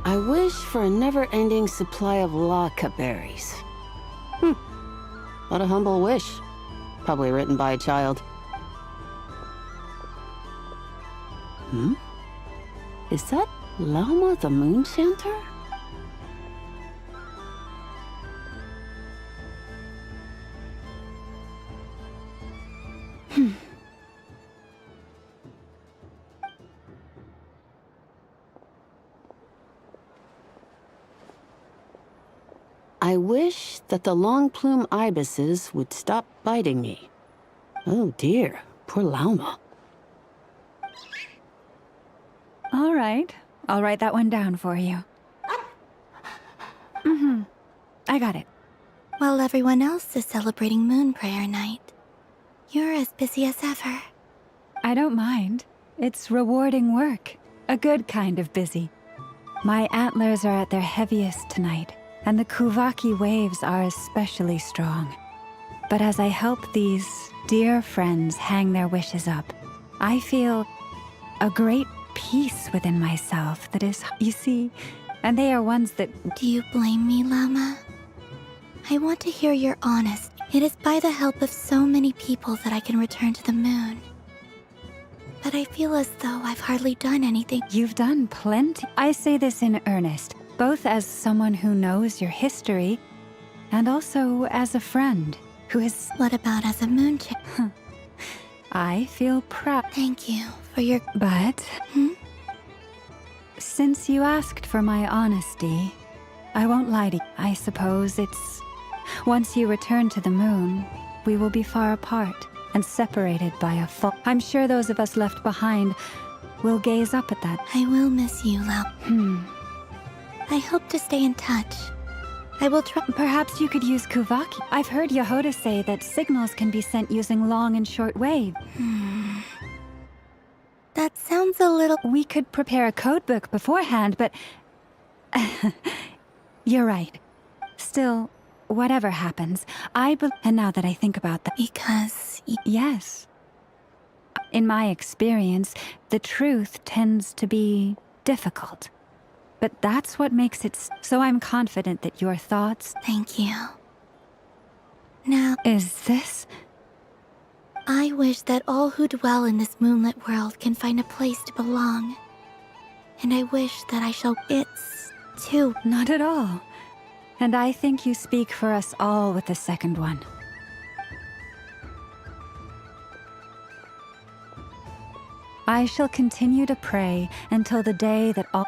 Speaker 21: I wish for a never-ending supply of laka berries. What a humble wish. Probably written by a child. Is that Llama the Moon Chanter? I wish that the long plume ibises would stop biting me. Oh dear, poor Llama.
Speaker 6: All right. I'll write that one down for you. I got it.
Speaker 18: While everyone else is celebrating Moon Prayer Night, you're as busy as ever.
Speaker 6: I don't mind. It's rewarding work. A good kind of busy. My antlers are at their heaviest tonight, and the Kuvaki waves are especially strong. But as I help these dear friends hang their wishes up, I feel a great peace within myself that is, you see, and they are ones that...
Speaker 18: Do you blame me, Llama? I want to hear you're honest. It is by the help of so many people that I can return to the moon. But I feel as though I've hardly done anything.
Speaker 6: You've done plenty. I say this in earnest, both as someone who knows your history, and also as a friend who has...
Speaker 18: What about as a moon chick?
Speaker 6: I feel proud.
Speaker 4: Thank you for your...
Speaker 6: But... Since you asked for my honesty, I won't lie to you. I suppose it's... Once you return to the moon, we will be far apart and separated by a fall. I'm sure those of us left behind will gaze up at that.
Speaker 4: I will miss you, Lao. I hope to stay in touch. I will try.
Speaker 6: Perhaps you could use Kuvaki. I've heard Yehoda say that signals can be sent using long and short wave.
Speaker 4: That sounds a little...
Speaker 6: We could prepare a codebook beforehand, but... You're right. Still, whatever happens, and now that I think about that...
Speaker 4: Because...
Speaker 6: Yes. In my experience, the truth tends to be difficult. But that's what makes it... So I'm confident that your thoughts...
Speaker 4: Thank you. Now...
Speaker 6: Is this...
Speaker 4: I wish that all who dwell in this moonlit world can find a place to belong. And I wish that I shall... It's... too...
Speaker 6: Not at all. And I think you speak for us all with the second one. I shall continue to pray until the day that all...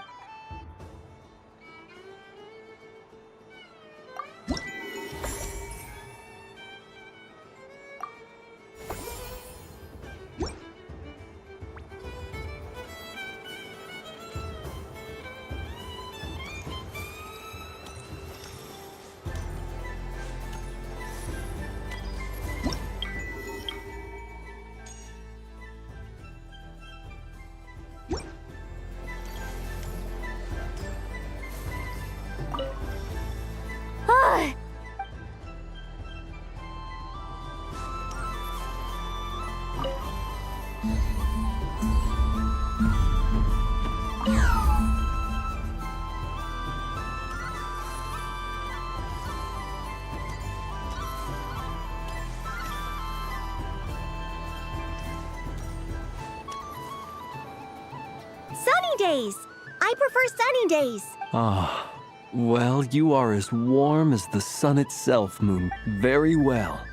Speaker 2: Days. I prefer sunny days.
Speaker 5: Ah, well, you are as warm as the sun itself, Moon. Very well.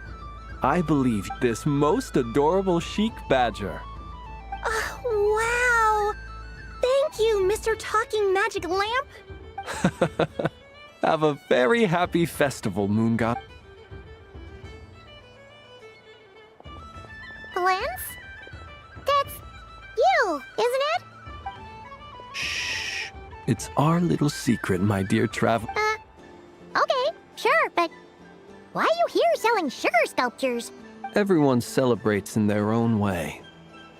Speaker 5: I believe this most adorable chic badger.
Speaker 2: Wow! Thank you, Mr. Talking Magic Lamp.
Speaker 5: Have a very happy festival, Moon God.
Speaker 2: Flint? That's you, isn't it?
Speaker 5: Shh. It's our little secret, my dear traveler.
Speaker 2: Okay, sure, but why are you here selling sugar sculptures?
Speaker 5: Everyone celebrates in their own way.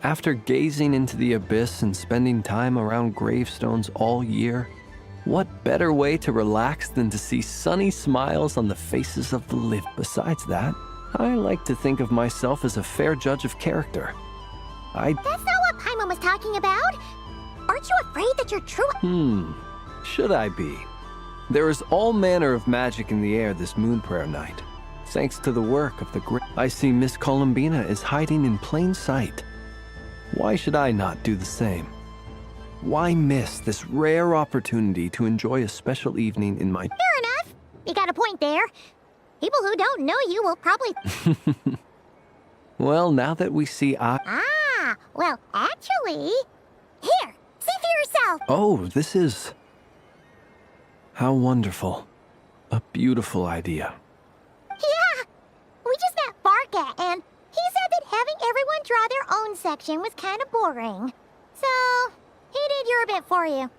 Speaker 5: After gazing into the abyss and spending time around gravestones all year, what better way to relax than to see sunny smiles on the faces of the living? Besides that, I like to think of myself as a fair judge of character.
Speaker 2: That's not what Paimon was talking about. Aren't you afraid that you're true?
Speaker 5: Should I be? There is all manner of magic in the air this moon prayer night. Thanks to the work of the great... I see Miss Columbina is hiding in plain sight. Why should I not do the same? Why miss this rare opportunity to enjoy a special evening in my...
Speaker 2: Fair enough. You got a point there. People who don't know you will probably...
Speaker 5: Well, now that we see
Speaker 2: well, actually... Here, see for yourself.
Speaker 5: Oh, this is... How wonderful. A beautiful idea.
Speaker 2: Yeah, we just met Barca, and he said that having everyone draw their own section was kind of boring. So, he did your bit for you.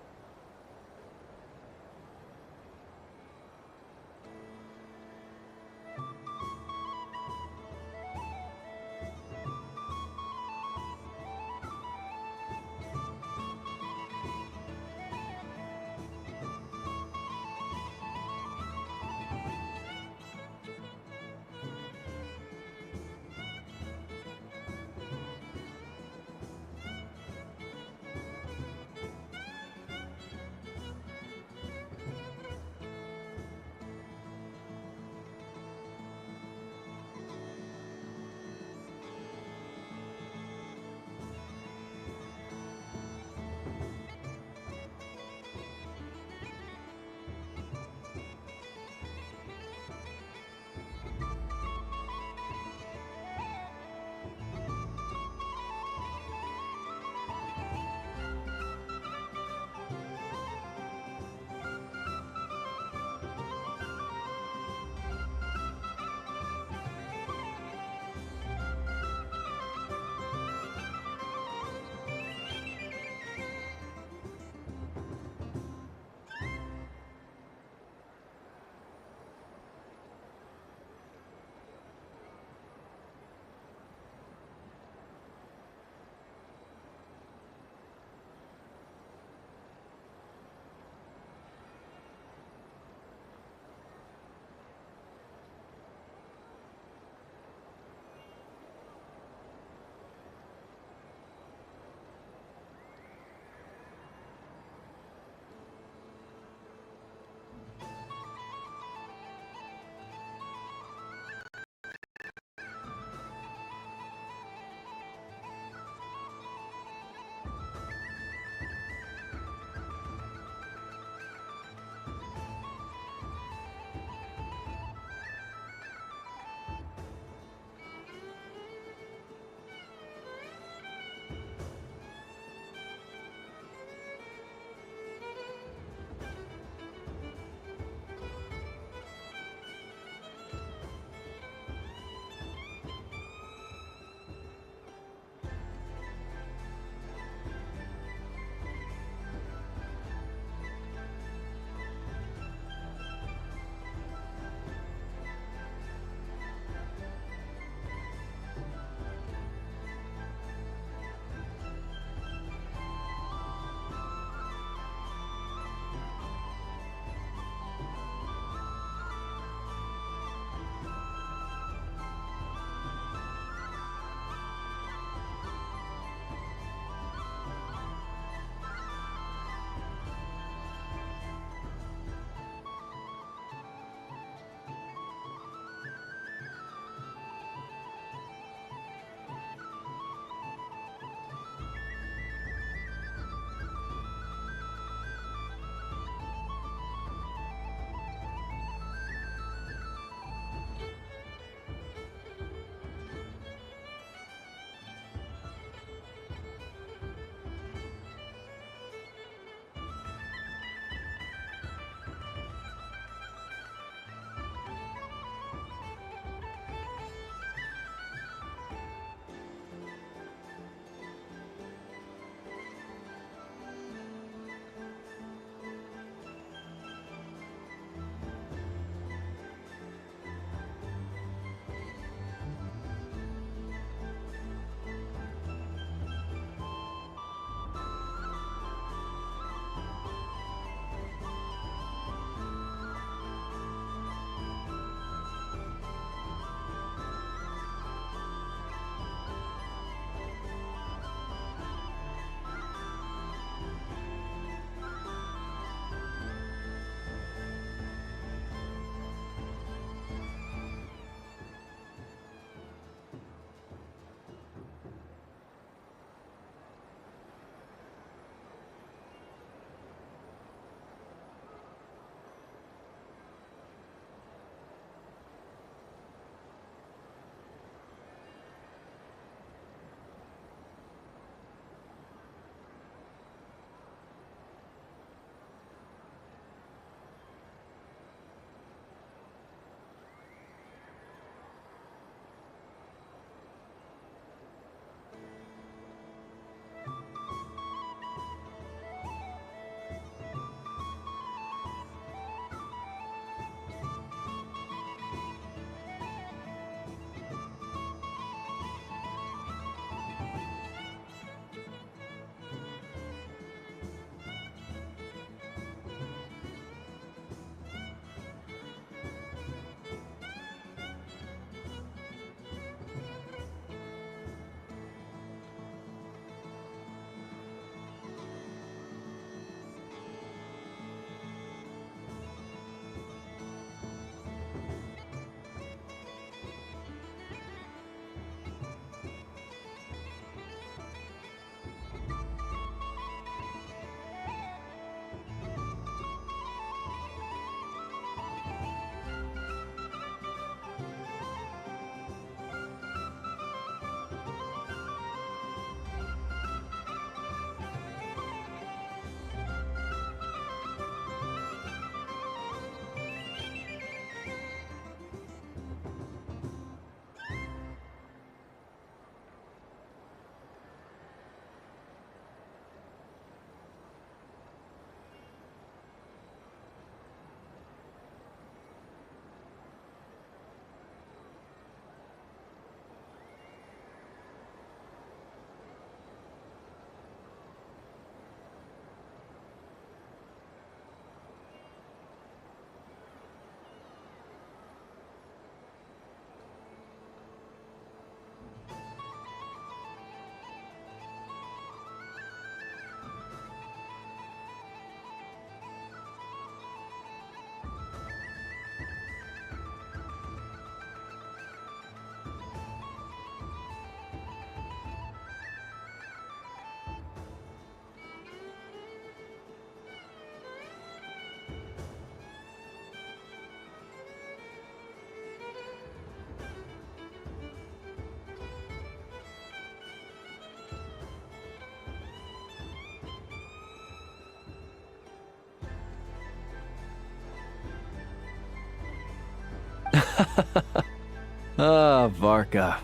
Speaker 5: Ah, Varka.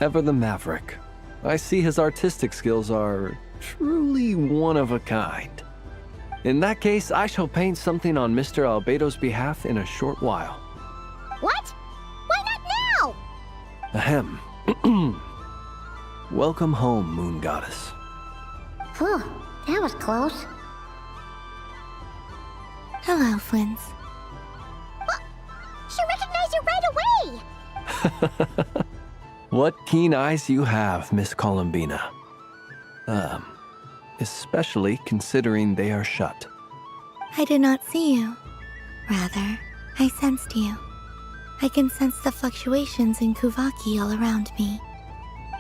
Speaker 5: Ever the maverick. I see his artistic skills are truly one of a kind. In that case, I shall paint something on Mr. Albedo's behalf in a short while.
Speaker 2: What? Why not now?
Speaker 5: Ahem. Welcome home, Moon Goddess.
Speaker 2: Phew, that was close.
Speaker 4: Hello, Flins.
Speaker 2: She recognized you right away!
Speaker 5: What keen eyes you have, Miss Columbina. Especially considering they are shut.
Speaker 4: I did not see you. Rather, I sensed you. I can sense the fluctuations in Kuvaki all around me.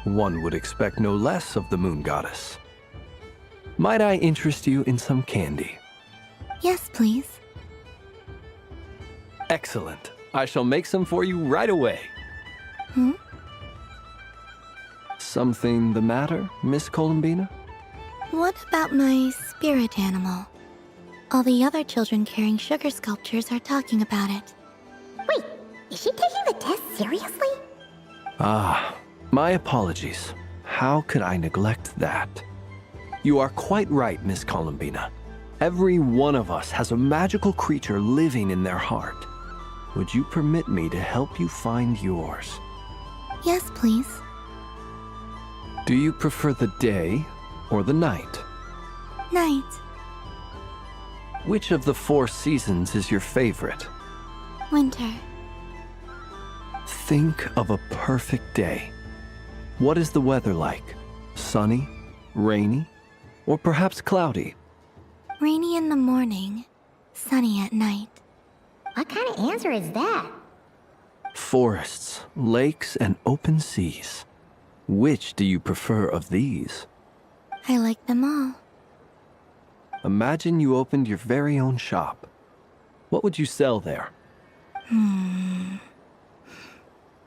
Speaker 5: One would expect no less of the Moon Goddess. Might I interest you in some candy?
Speaker 4: Yes, please.
Speaker 5: Excellent. I shall make some for you right away.
Speaker 4: Hmm?
Speaker 5: Something the matter, Miss Columbina?
Speaker 4: What about my spirit animal? All the other children carrying sugar sculptures are talking about it.
Speaker 2: Wait, is she taking the test seriously?
Speaker 5: Ah, my apologies. How could I neglect that? You are quite right, Miss Columbina. Every one of us has a magical creature living in their heart. Would you permit me to help you find yours?
Speaker 4: Yes, please.
Speaker 5: Do you prefer the day or the night?
Speaker 4: Night.
Speaker 5: Which of the 4 seasons is your favorite?
Speaker 4: Winter.
Speaker 5: Think of a perfect day. What is the weather like? Sunny, rainy, or perhaps cloudy?
Speaker 4: Rainy in the morning, sunny at night.
Speaker 2: What kind of answer is that?
Speaker 5: Forests, lakes, and open seas. Which do you prefer of these?
Speaker 4: I like them all.
Speaker 5: Imagine you opened your very own shop. What would you sell there?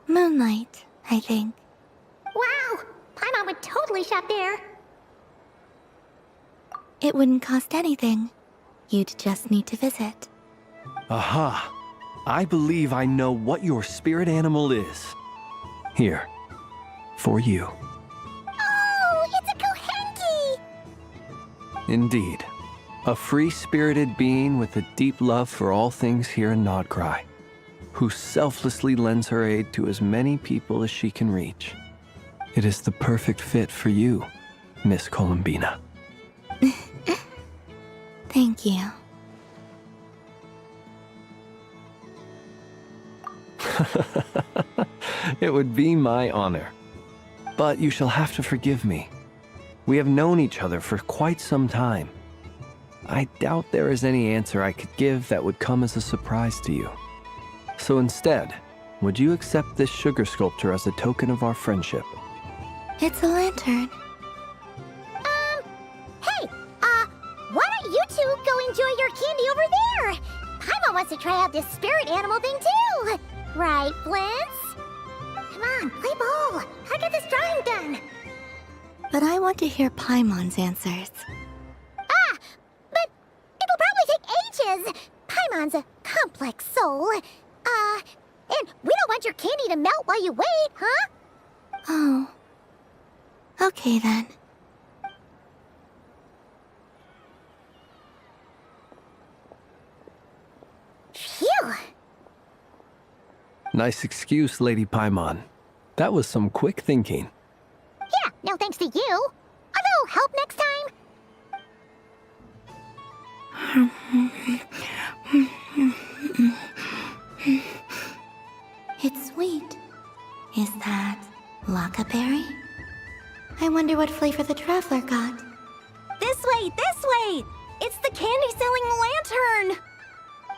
Speaker 4: Moonlight, I think.
Speaker 2: Wow! Paimon would totally shop there.
Speaker 4: It wouldn't cost anything. You'd just need to visit.
Speaker 5: Aha! I believe I know what your spirit animal is. Here, for you.
Speaker 2: Oh, it's a Kohenki!
Speaker 5: Indeed. A free-spirited being with a deep love for all things here in Nodcry, who selflessly lends her aid to as many people as she can reach. It is the perfect fit for you, Miss Columbina.
Speaker 4: Thank you.
Speaker 5: It would be my honor. But you shall have to forgive me. We have known each other for quite some time. I doubt there is any answer I could give that would come as a surprise to you. So instead, would you accept this sugar sculpture as a token of our friendship?
Speaker 4: It's a lantern.
Speaker 2: Hey, why don't you two go enjoy your candy over there? Paimon wants to try out this spirit animal thing too. Right, Flint's? Come on, play ball. I get this drawing done.
Speaker 4: But I want to hear Paimon's answers.
Speaker 2: But it'll probably take ages. Paimon's a complex soul. And we don't want your candy to melt while you wait, huh?
Speaker 4: Oh. Okay then.
Speaker 2: Phew!
Speaker 5: Nice excuse, Lady Paimon. That was some quick thinking.
Speaker 2: Yeah, no thanks to you. A little help next time?
Speaker 4: It's sweet. Is that Lakaberry? I wonder what flavor the traveler got.
Speaker 13: This way, this way! It's the candy-selling lantern!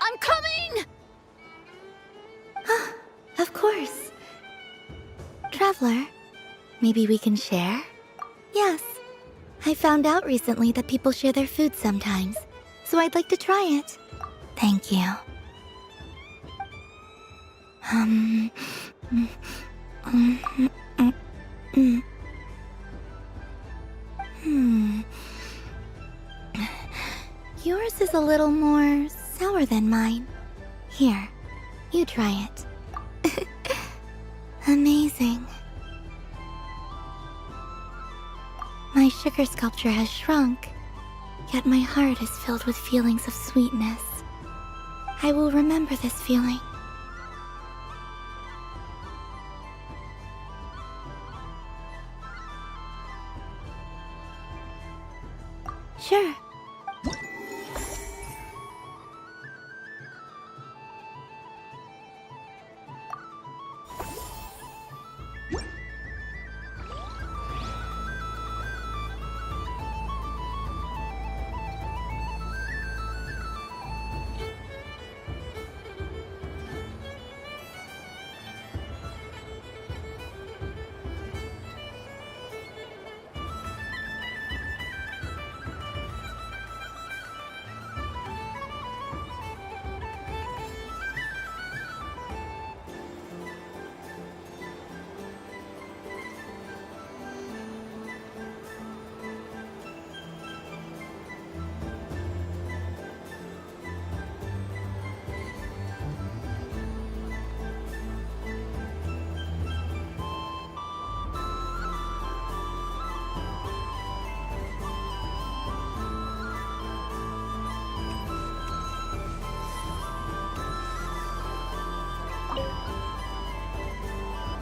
Speaker 13: I'm coming!
Speaker 4: Of course. Traveler, maybe we can share? Yes. I found out recently that people share their food sometimes, so I'd like to try it. Thank you. Yours is a little more sour than mine. Here, you try it. Amazing. My sugar sculpture has shrunk, yet my heart is filled with feelings of sweetness. I will remember this feeling. Sure.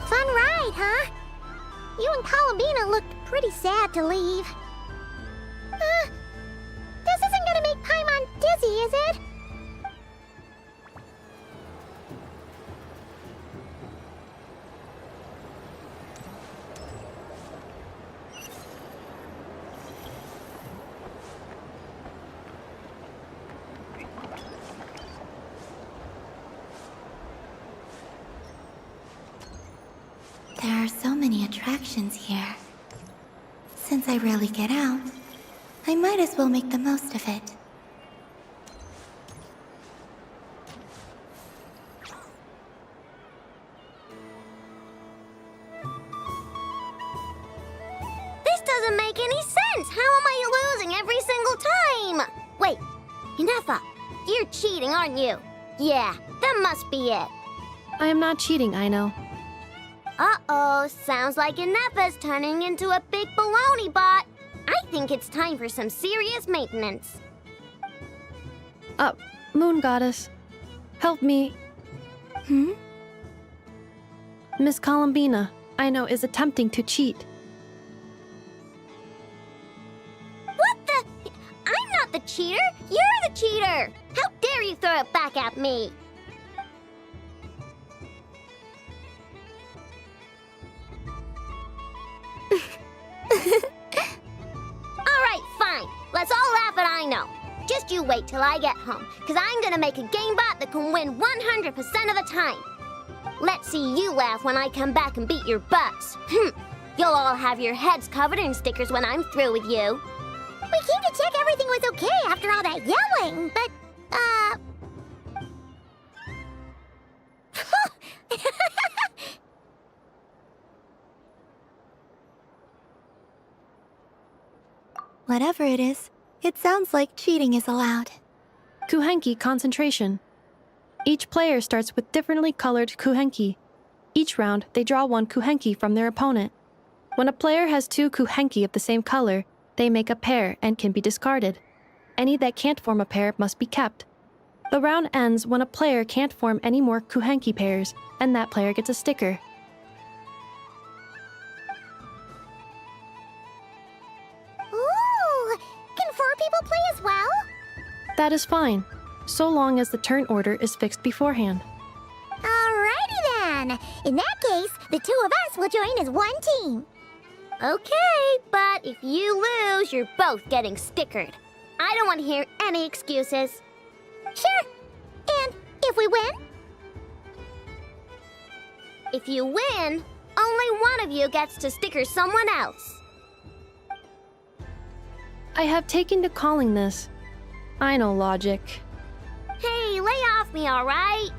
Speaker 2: Fun ride, huh? You and Columbina looked pretty sad to leave. This isn't gonna make Paimon dizzy, is it?
Speaker 4: There are so many attractions here. Since I rarely get out, I might as well make the most of it.
Speaker 2: This doesn't make any sense! How am I losing every single time? Wait, Inefa, you're cheating, aren't you? Yeah, that must be it.
Speaker 15: I am not cheating, Aino.
Speaker 2: Uh-oh, sounds like Inefa's turning into a big baloney bot. I think it's time for some serious maintenance.
Speaker 15: Moon Goddess, help me. Miss Columbina, Aino is attempting to cheat.
Speaker 2: What the? I'm not the cheater! You're the cheater! How dare you throw it back at me? Alright, fine. Let's all laugh at Aino. Just you wait till I get home, because I'm gonna make a game bot that can win 100% of the time. Let's see you laugh when I come back and beat your butts. You'll all have your heads covered in stickers when I'm through with you. We came to check everything was okay after all that yelling, but,
Speaker 4: Whatever it is, it sounds like cheating is allowed.
Speaker 15: Kuhenki concentration. Each player starts with differently colored kuhenki. Each round, they draw one kuhenki from their opponent. When a player has two kuhenki of the same color, they make a pair and can be discarded. Any that can't form a pair must be kept. The round ends when a player can't form any more kuhenki pairs, and that player gets a sticker.
Speaker 2: ooh! Can 4 people play as well?
Speaker 15: That is fine, so long as the turn order is fixed beforehand.
Speaker 2: Alrighty then. In that case, the 2 of us will join as one team. Okay, but if you lose, you're both getting stickered. I don't want to hear any excuses. Sure. And if we win? If you win, only one of you gets to sticker someone else.
Speaker 15: I have taken to calling this. I know logic.
Speaker 2: Hey, lay off me, alright?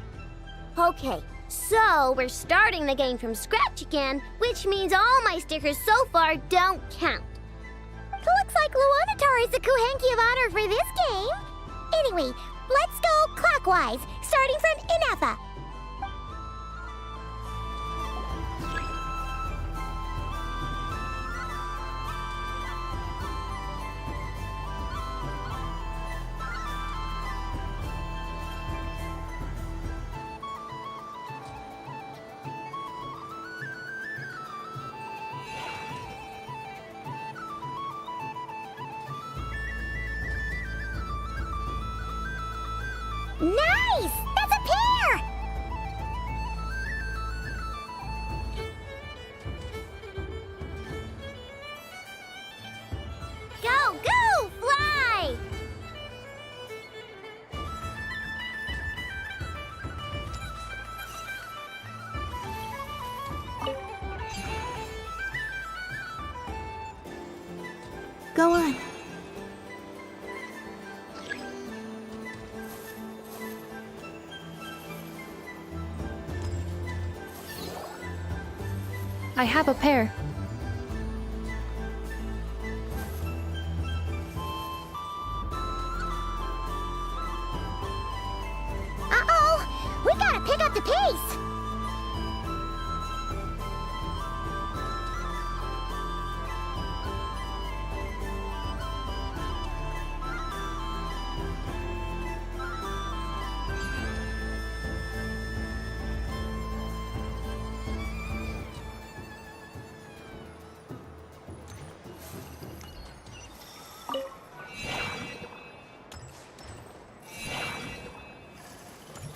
Speaker 2: Okay, so we're starting the game from scratch again, which means all my stickers so far don't count. Looks like Luonatar is the Kuhenki of honor for this game. Anyway, let's go clockwise, starting from Inefa. Nice! That's a pair! Go, go, fly!
Speaker 15: Go on. I have a pair.
Speaker 2: Uh-oh! We gotta pick up the pace!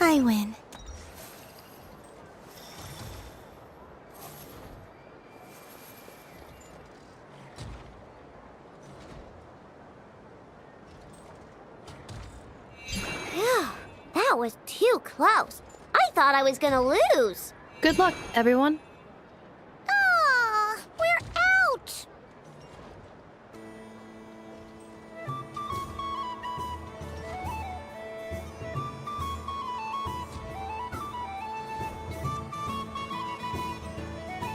Speaker 4: I win.
Speaker 2: Phew, that was too close. I thought I was gonna lose.
Speaker 15: Good luck, everyone.
Speaker 2: Aw, we're out!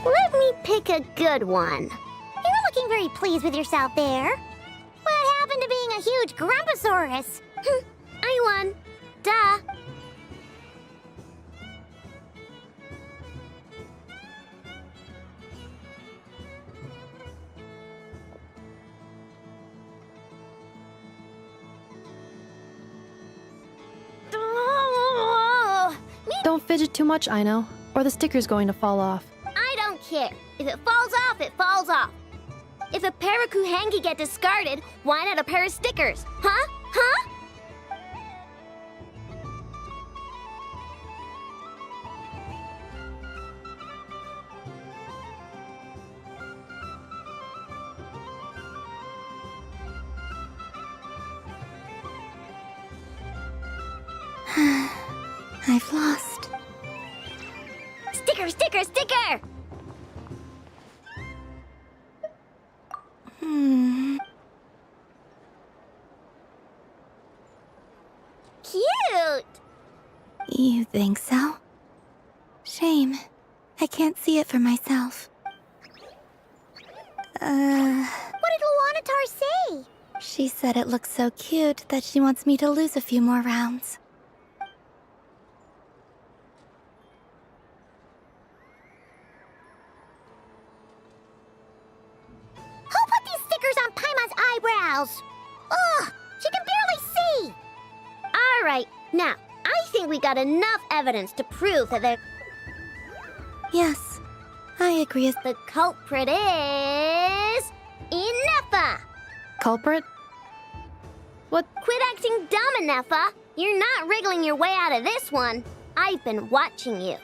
Speaker 2: Let me pick a good one. You're looking very pleased with yourself there. What happened to being a huge Grumposaurus? I won. Duh.
Speaker 15: Don't fidget too much, Ino, or the sticker's going to fall off.
Speaker 2: I don't care. If it falls off, it falls off. If a pair of Kuhenki get discarded, why not a pair of stickers? Huh? Huh?
Speaker 4: I've lost.
Speaker 2: Sticker, sticker, sticker! Cute!
Speaker 4: You think so? Shame. I can't see it for myself.
Speaker 2: What did Luanatar say?
Speaker 4: She said it looks so cute that she wants me to lose a few more rounds.
Speaker 2: Who put these stickers on Paimon's eyebrows? Ugh, she can barely see! Alright, now, I think we got enough evidence to prove that they're...
Speaker 4: Yes, I agree.
Speaker 2: The culprit is... Ineffa!
Speaker 15: Culprit? What?
Speaker 2: Quit acting dumb, Ineffa! You're not wriggling your way out of this one. I've been watching you.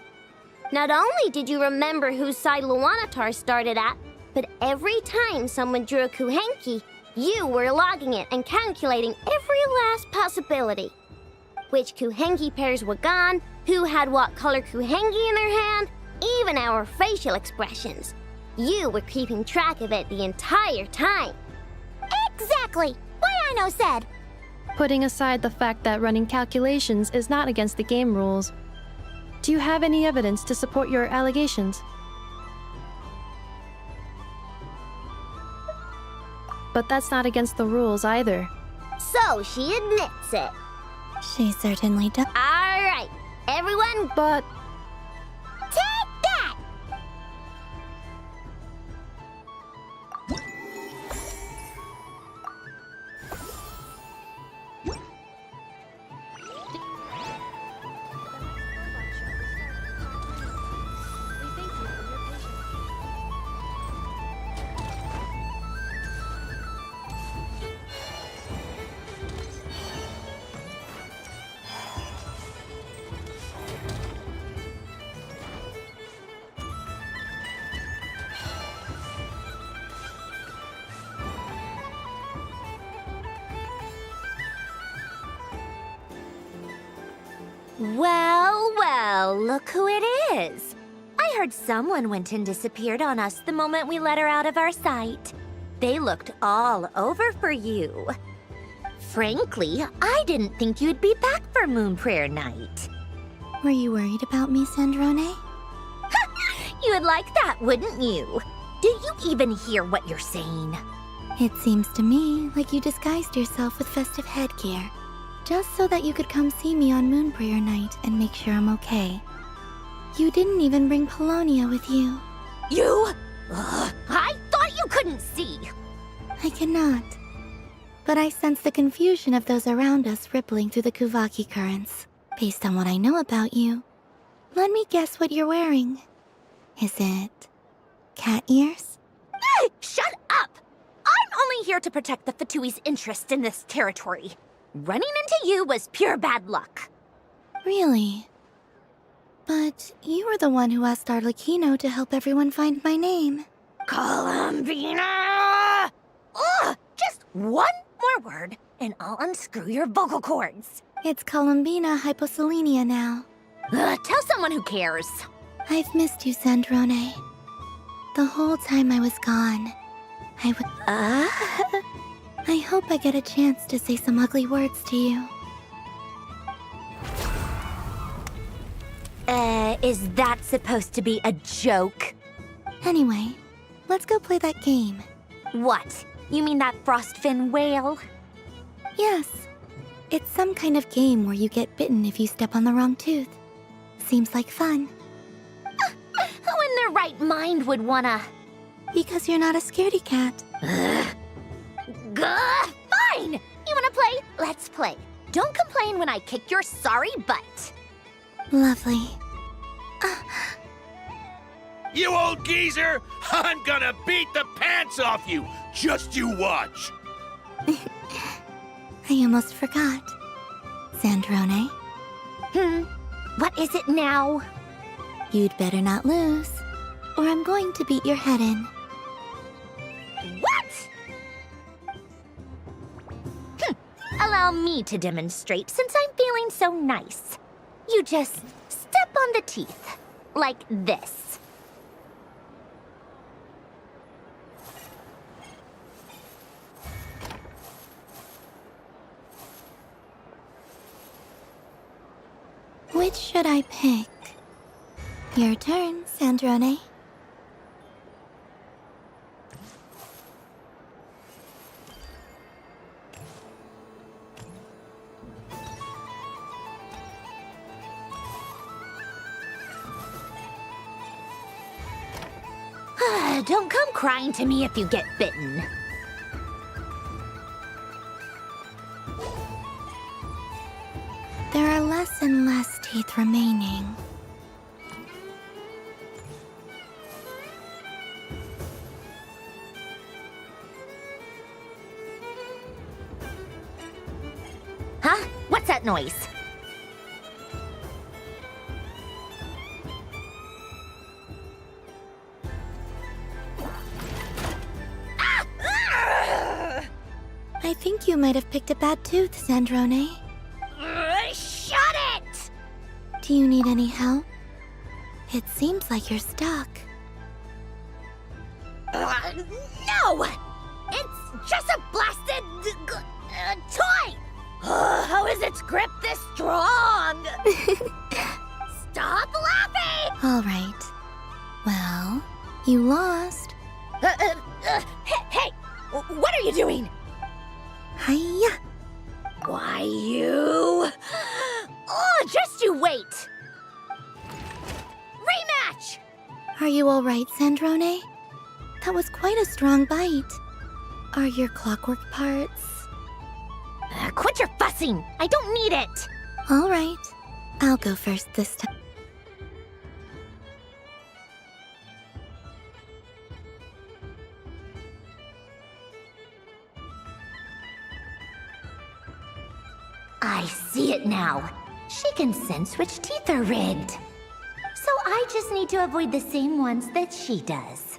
Speaker 2: Not only did you remember whose side Luanatar started at, but every time someone drew a Kuhenki, you were logging it and calculating every last possibility. Which Kuhenki pairs were gone, who had what color Kuhenki in their hand, even our facial expressions. You were keeping track of it the entire time. Exactly! What Ino said!
Speaker 15: Putting aside the fact that running calculations is not against the game rules, do you have any evidence to support your allegations? But that's not against the rules either.
Speaker 2: So she admits it.
Speaker 4: She certainly does.
Speaker 2: Alright, everyone...
Speaker 15: But...
Speaker 2: Take that! Well, well, look who it is. I heard someone went and disappeared on us the moment we let her out of our sight. They looked all over for you. Frankly, I didn't think you'd be back for Moon Prayer Night.
Speaker 4: Were you worried about me, Sandrone?
Speaker 2: You would like that, wouldn't you? Do you even hear what you're saying?
Speaker 4: It seems to me like you disguised yourself with festive headgear, just so that you could come see me on Moon Prayer Night and make sure I'm okay. You didn't even bring Polonia with you.
Speaker 2: You? I thought you couldn't see.
Speaker 4: I cannot. But I sense the confusion of those around us rippling through the Kuvaki currents. Based on what I know about you, let me guess what you're wearing. Is it cat ears?
Speaker 2: Shut up! I'm only here to protect the Fatui's interest in this territory. Running into you was pure bad luck.
Speaker 4: Really? But you were the one who asked Arlecchino to help everyone find my name.
Speaker 2: Columbina! Ugh! Just one more word, and I'll unscrew your vocal cords.
Speaker 4: It's Columbina Hyposelenia now.
Speaker 2: Tell someone who cares.
Speaker 4: I've missed you, Sandrone. The whole time I was gone, I hope I get a chance to say some ugly words to you.
Speaker 2: Is that supposed to be a joke?
Speaker 4: Anyway, let's go play that game.
Speaker 2: What? You mean that frostfin whale?
Speaker 4: Yes. It's some kind of game where you get bitten if you step on the wrong tooth. Seems like fun.
Speaker 2: Who in their right mind would wanna?
Speaker 4: Because you're not a scaredy cat.
Speaker 2: Fine! You wanna play? Let's play. Don't complain when I kick your sorry butt.
Speaker 4: Lovely.
Speaker 12: You old geezer! I'm gonna beat the pants off you! Just you watch!
Speaker 4: I almost forgot. Sandrone?
Speaker 2: What is it now?
Speaker 4: You'd better not lose, or I'm going to beat your head in.
Speaker 2: What? Allow me to demonstrate since I'm feeling so nice. You just step on the teeth, like this.
Speaker 4: Which should I pick? Your turn, Sandrone.
Speaker 2: Don't come crying to me if you get bitten.
Speaker 4: There are less and less teeth remaining.
Speaker 2: Huh? What's that noise?
Speaker 4: I think you might have picked a bad tooth, Sandrone.
Speaker 2: Shut it!
Speaker 4: Do you need any help? It seems like you're stuck.
Speaker 2: No! It's just a blasted toy! How is its grip this strong? Stop laughing!
Speaker 4: All right. Well, you lost.
Speaker 2: Hey! What are you doing?
Speaker 4: Hiya!
Speaker 2: Why, you... Oh, just you wait! Rematch!
Speaker 4: Are you all right, Sandrone? That was quite a strong bite. Are your clockwork parts?
Speaker 2: Quit your fussing! I don't need it!
Speaker 4: All right. I'll go first this time.
Speaker 2: I see it now. She can sense which teeth are rigged. So I just need to avoid the same ones that she does.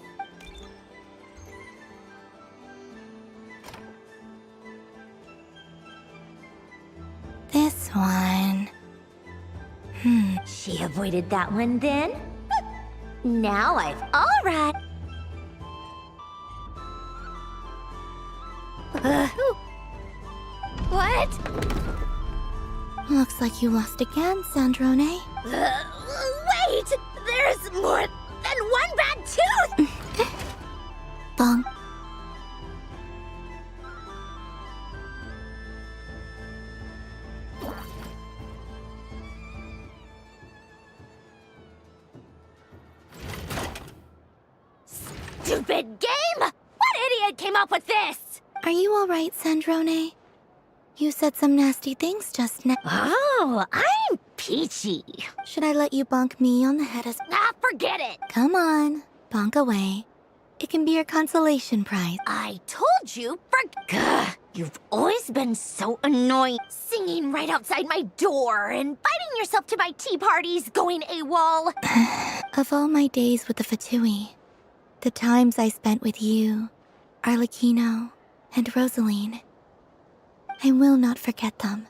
Speaker 4: This one.
Speaker 2: She avoided that one then. Now I've alright.
Speaker 13: What?
Speaker 4: Looks like you lost again, Sandrone.
Speaker 2: Wait! There's more than one bad tooth!
Speaker 4: Bonk.
Speaker 2: Stupid game! What idiot came up with this?
Speaker 4: Are you alright, Sandrone? You said some nasty things just now.
Speaker 2: Oh, I'm peachy.
Speaker 4: Should I let you bonk me on the head as—
Speaker 2: Ah, forget it!
Speaker 4: Come on, bonk away. It can be your consolation prize.
Speaker 2: I told you, Gah, you've always been so annoying. Singing right outside my door, inviting yourself to my tea parties, going AWOL.
Speaker 4: Of all my days with the Fatui, the times I spent with you, Arlecchino, and Rosaline, I will not forget them.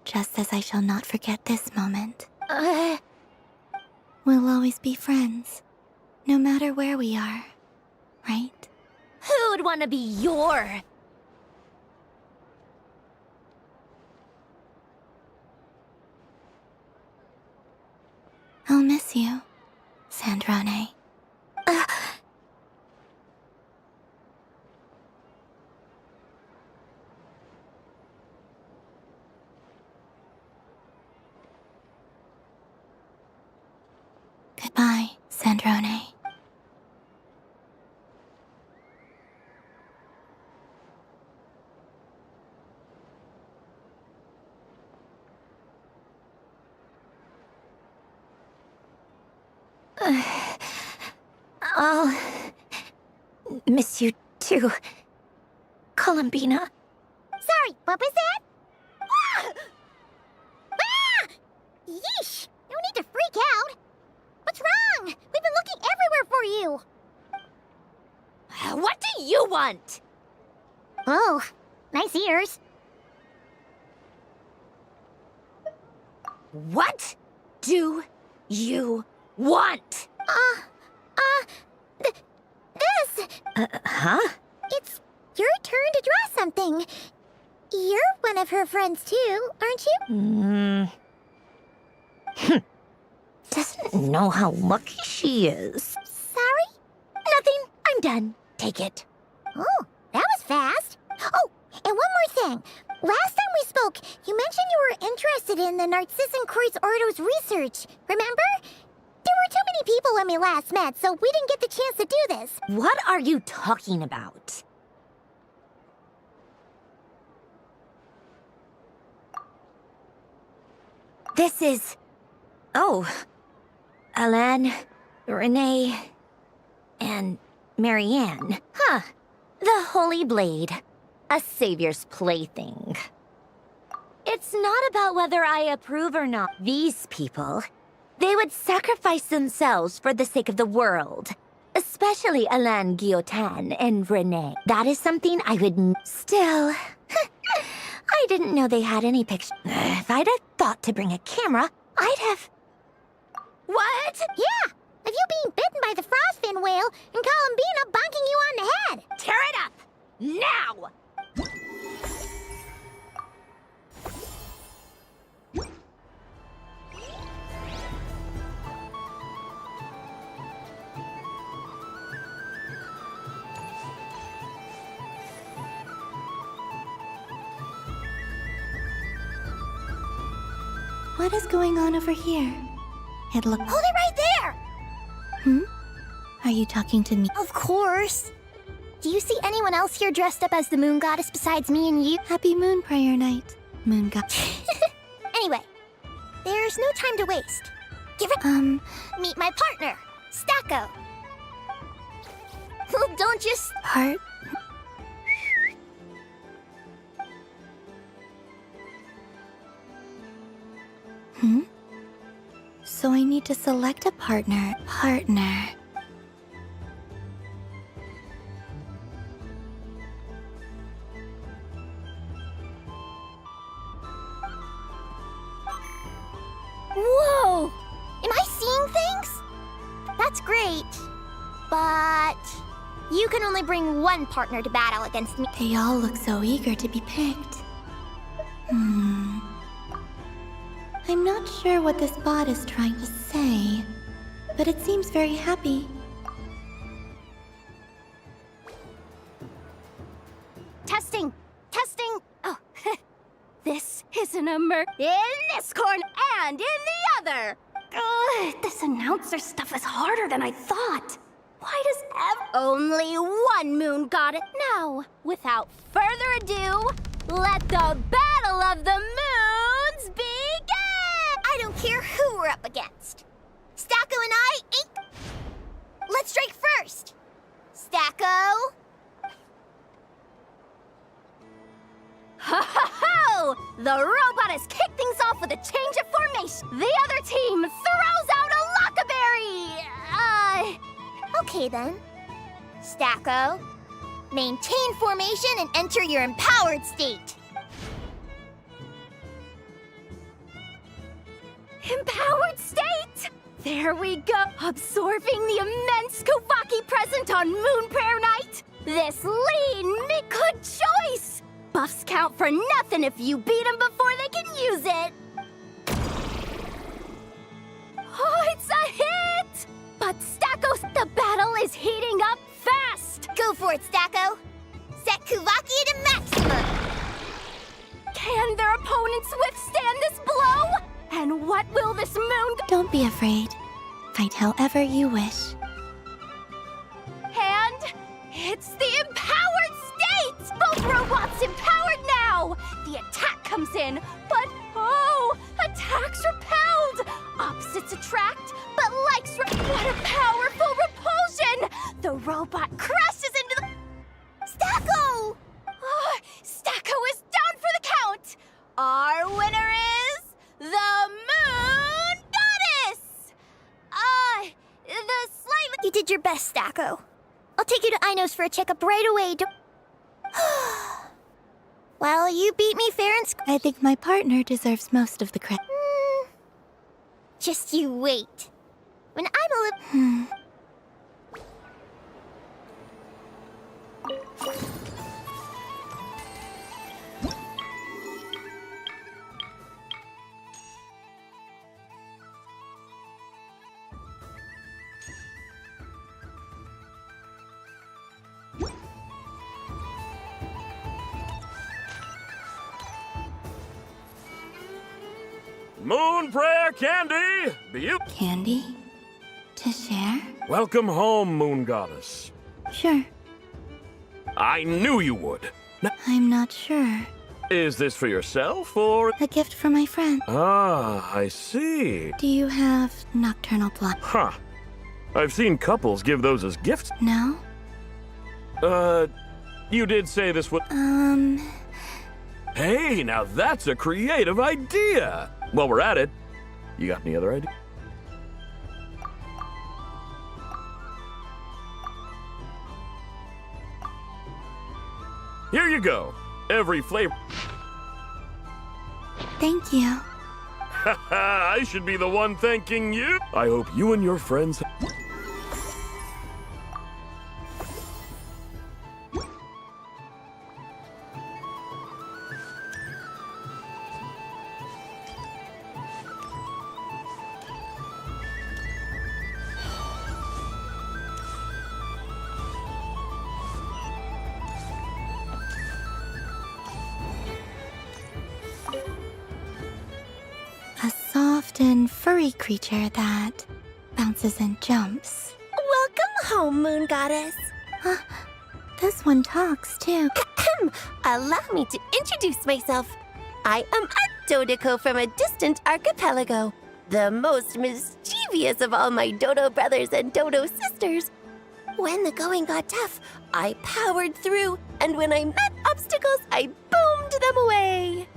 Speaker 4: Just as I shall not forget this moment. We'll always be friends, no matter where we are, right?
Speaker 2: Who'd want to be your...
Speaker 4: I'll miss you, Sandrone. Goodbye, Sandrone.
Speaker 2: I'll miss you too, Columbina. Sorry, what was that? Ah! Ah! Yeesh! No need to freak out. What's wrong? We've been looking everywhere for you. What do you want? Oh, nice ears. What do you want? This. Huh? It's your turn to draw something. You're one of her friends too, aren't you? Doesn't know how lucky she is. Sorry? Nothing. I'm done. Take it. Oh, that was fast. Oh, and one more thing. Last time we spoke, you mentioned you were interested in the Narcissan Kreuz Ordo's research. Remember? There were too many people when we last met, so we didn't get the chance to do this. What are you talking about? This is... Oh. Alain, Renee, and Marianne. Huh. The Holy Blade. A savior's plaything. It's not about whether I approve or not. These people, they would sacrifice themselves for the sake of the world. Especially Alain Guillotin and Renee. That is something I would still... I didn't know they had any pictures. If I'd have thought to bring a camera, I'd have... What? Yeah! Of you being bitten by the frostfin whale and Columbina bonking you on the head! Tear it up! Now!
Speaker 4: What is going on over here? It looks...
Speaker 2: Hold it right there!
Speaker 4: Hmm? Are you talking to me?
Speaker 2: Of course. Do you see anyone else here dressed up as the moon goddess besides me and you?
Speaker 4: Happy Moon Prayer Night, Moon God.
Speaker 2: Anyway, there's no time to waste. Give it... Meet my partner, Stacco. Don't just...
Speaker 4: Heart? Hmm? So I need to select a partner. Partner.
Speaker 2: Whoa! great, but you can only bring one partner to battle against me.
Speaker 4: They all look so eager to be picked. I'm not sure what this bot is trying to say, but it seems very happy.
Speaker 13: Testing! Testing! Oh, this is an in this corner and in the other! Ugh, this announcer stuff is harder than I thought. Why does only one moon got it? Now, without further ado, let the Battle of the Moons begin!
Speaker 2: I don't care who we're up against. Stacko and I ain't... Let's strike first! Stacko!
Speaker 13: Ho ho ho! The robot has kicked things off with a change of formation. The other team throws out a lockaberry!
Speaker 2: Okay then. Stacko, maintain formation and enter your empowered state.
Speaker 13: Empowered state? There we go, absorbing the immense Kuvaki present on Moon Prayer Night. This lean make good choice. Buffs count for nothing if you beat them before they can use it. Oh, it's a hit! But Stacko, the battle is heating up fast!
Speaker 2: Go for it, Stacko! Set Kuvaki to maximum!
Speaker 13: Can their opponents withstand this blow? And what will this moon...
Speaker 4: Don't be afraid. Fight however you wish.
Speaker 13: And it's the empowered state! Both robots empowered now! The attack comes in, but oh, attacks repelled! Opposites attract, but likes what a powerful repulsion! The robot crashes into the...
Speaker 2: Stacko!
Speaker 13: Oh, Stacko is down for the count! Our winner is... the Moon Goddess! The slightly...
Speaker 2: You did your best, Stacko. I'll take you to Ainos for a checkup right away. Well, you beat me fair and
Speaker 4: I think my partner deserves most of the credit.
Speaker 2: Just you wait. When I'm a little...
Speaker 16: Moon Prayer Candy!
Speaker 4: Candy? To share?
Speaker 16: Welcome home, Moon Goddess.
Speaker 4: Sure.
Speaker 16: I knew you would.
Speaker 4: I'm not sure.
Speaker 16: Is this for yourself, or...?
Speaker 4: A gift for my friend.
Speaker 16: Ah, I see.
Speaker 4: Do you have nocturnal blood?
Speaker 16: Huh. I've seen couples give those as gifts.
Speaker 4: No?
Speaker 16: You did say this would... Hey, now that's a creative idea! While we're at it, you got any other ideas? Here you go. Every flavor.
Speaker 4: Thank you.
Speaker 16: Haha, I should be the one thanking you. I hope you and your friends...
Speaker 4: A soft and furry creature that bounces and jumps.
Speaker 14: Welcome home, Moon Goddess.
Speaker 4: This one talks, too.
Speaker 14: Allow me to introduce myself. I am a Dodiko from a distant archipelago, the most mischievous of all my Dodo brothers and Dodo sisters. When the going got tough, I powered through, and when I met obstacles, I boomed them away.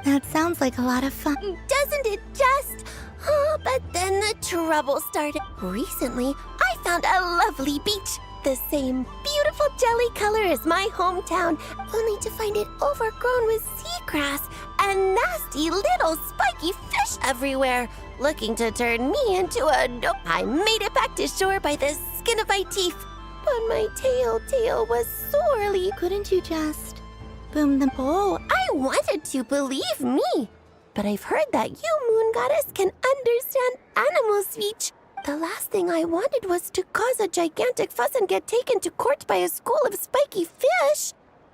Speaker 4: That sounds like a lot of fun.
Speaker 14: Doesn't it just? Oh, but then the trouble started. Recently, I found a lovely beach, the same beautiful jelly color as my hometown, only to find it overgrown with seagrass and nasty little spiky fish everywhere, looking to turn me into a I made it back to shore by the skin of my teeth, but my tail was sorely.
Speaker 2: Couldn't you just boom them?
Speaker 14: Oh, I wanted to, believe me. But I've heard that you, Moon Goddess, can understand animal speech. The last thing I wanted was to cause a gigantic fuss and get taken to court by a school of spiky fish.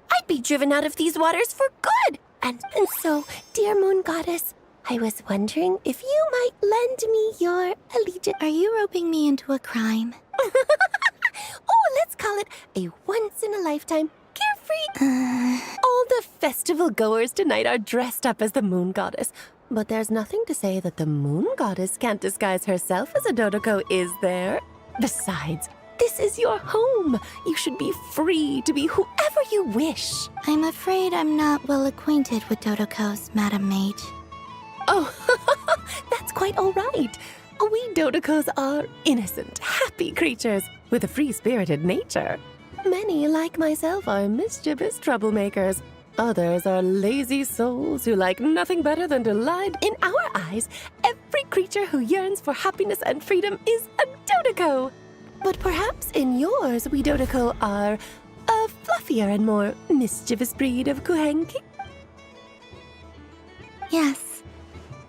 Speaker 14: I'd be driven out of these waters for good. And so, dear Moon Goddess, I was wondering if you might lend me your allegiance.
Speaker 2: Are you roping me into a crime?
Speaker 14: Oh, let's call it a once-in-a-lifetime carefree. All the festival goers tonight are dressed up as the Moon Goddess. But there's nothing to say that the Moon Goddess can't disguise herself as a Dodoko, is there? Besides, this is your home. You should be free to be whoever you wish.
Speaker 2: I'm afraid I'm not well acquainted with Dodokos, Madam Mage.
Speaker 14: Oh, that's quite all right. We Dodokos are innocent, happy creatures with a free-spirited nature. Many, like myself, are mischievous troublemakers. Others are lazy souls who like nothing better than to lie. In our eyes, every creature who yearns for happiness and freedom is a Dodoko. But perhaps in yours, we Dodoko are a fluffier and more mischievous breed of Kuhenki.
Speaker 2: Yes,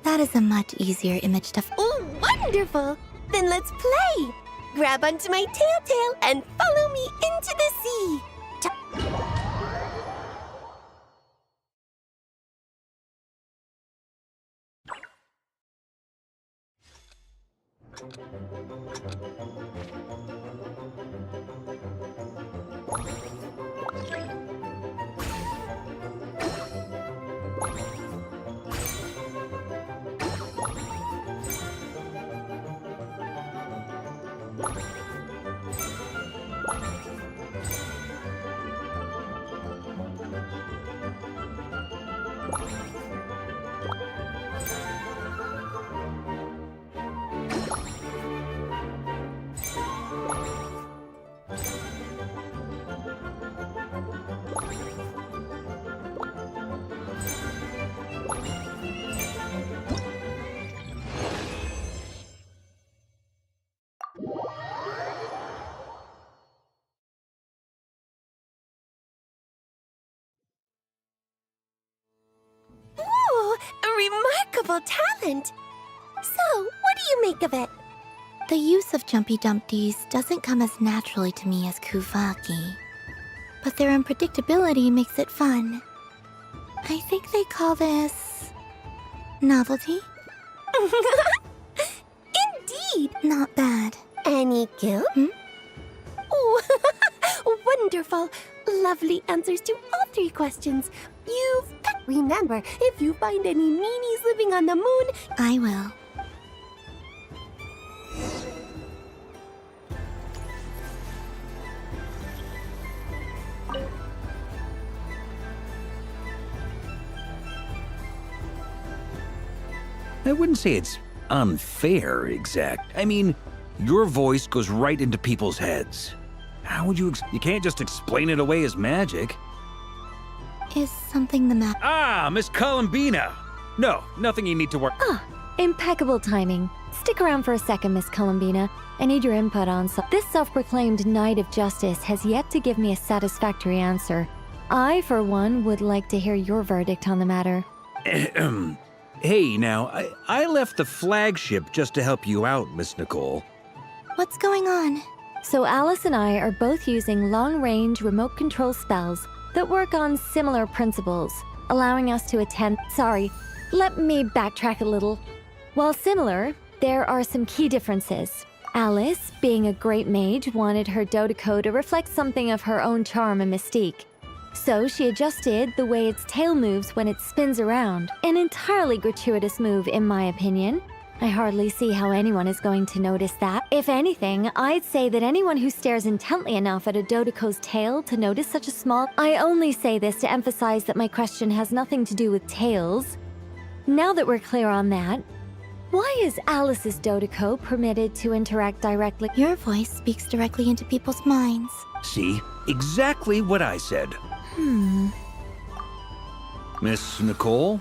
Speaker 2: that is a much easier image to...
Speaker 14: Oh, wonderful! Then let's play! Grab onto my tail and follow me into the sea. Ooh, a remarkable talent! So, what do you make of it?
Speaker 2: The use of Jumpy Dumpties doesn't come as naturally to me as Kuvaki. But their unpredictability makes it fun. I think they call this... novelty?
Speaker 14: Indeed!
Speaker 2: Not bad.
Speaker 14: Any guilt? Oh, wonderful! Lovely answers to all three questions. Remember, if you find any meanies living on the moon...
Speaker 2: I will.
Speaker 17: I wouldn't say it's unfair, I mean, your voice goes right into people's heads. How would you you can't just explain it away as magic.
Speaker 2: Is something the matter?
Speaker 17: Ah, Miss Columbina! No, nothing you need to work.
Speaker 18: Ah, impeccable timing. Stick around for a second, Miss Columbina. I need your input on this self-proclaimed Knight of Justice has yet to give me a satisfactory answer. I, for one, would like to hear your verdict on the matter.
Speaker 17: Hey, now, I left the flagship just to help you out, Miss Nicole.
Speaker 2: What's going on?
Speaker 18: So Alice and I are both using long-range remote control spells that work on similar principles, allowing us to attend... Sorry, let me backtrack a little. While similar, there are some key differences. Alice, being a great mage, wanted her Dodoko to reflect something of her own charm and mystique. So she adjusted the way its tail moves when it spins around. An entirely gratuitous move, in my opinion. I hardly see how anyone is going to notice that. If anything, I'd say that anyone who stares intently enough at a Dodoko's tail to notice such a small... I only say this to emphasize that my question has nothing to do with tails. Now that we're clear on that, why is Alice's Dodoko permitted to interact directly?
Speaker 2: Your voice speaks directly into people's minds.
Speaker 17: See? Exactly what I said.
Speaker 18: Hmm.
Speaker 17: Miss Nicole?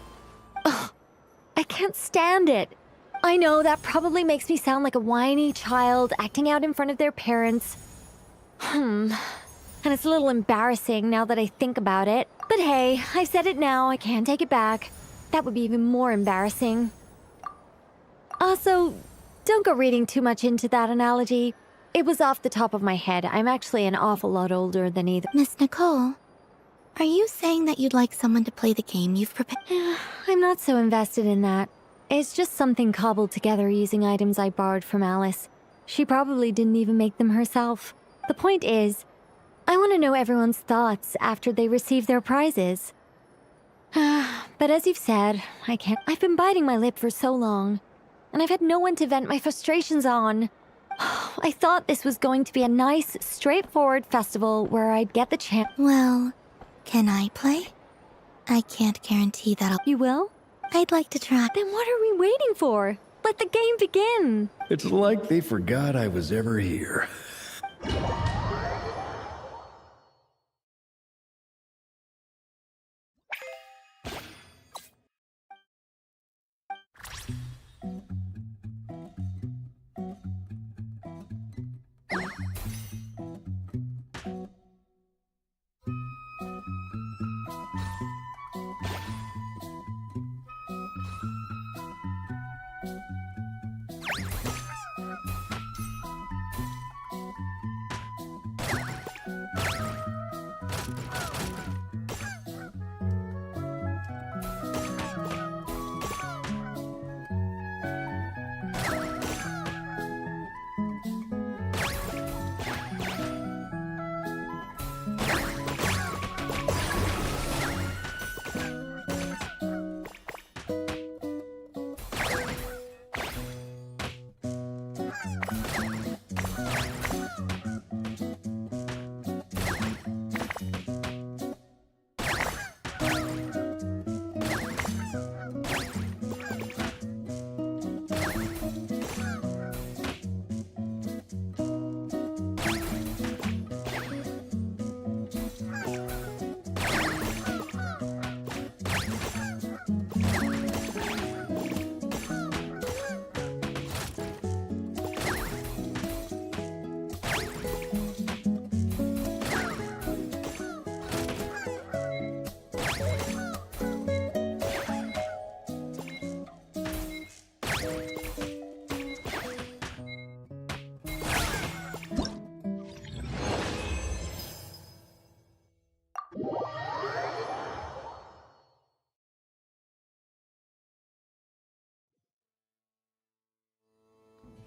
Speaker 18: I can't stand it. I know that probably makes me sound like a whiny child acting out in front of their parents. And it's a little embarrassing now that I think about it. But hey, I've said it now, I can't take it back. That would be even more embarrassing. Also, don't go reading too much into that analogy. It was off the top of my head. I'm actually an awful lot older than either.
Speaker 4: Miss Nicole, are you saying that you'd like someone to play the game you've prepared?
Speaker 18: I'm not so invested in that. It's just something cobbled together using items I borrowed from Alice. She probably didn't even make them herself. The point is, I want to know everyone's thoughts after they receive their prizes. But as you've said, I can't. I've been biting my lip for so long, and I've had no one to vent my frustrations on. I thought this was going to be a nice, straightforward festival where I'd get the chance.
Speaker 4: Well, can I play? I can't guarantee that I'll...
Speaker 18: You will?
Speaker 4: I'd like to try.
Speaker 18: Then what are we waiting for? Let the game begin!
Speaker 20: It's like they forgot I was ever here.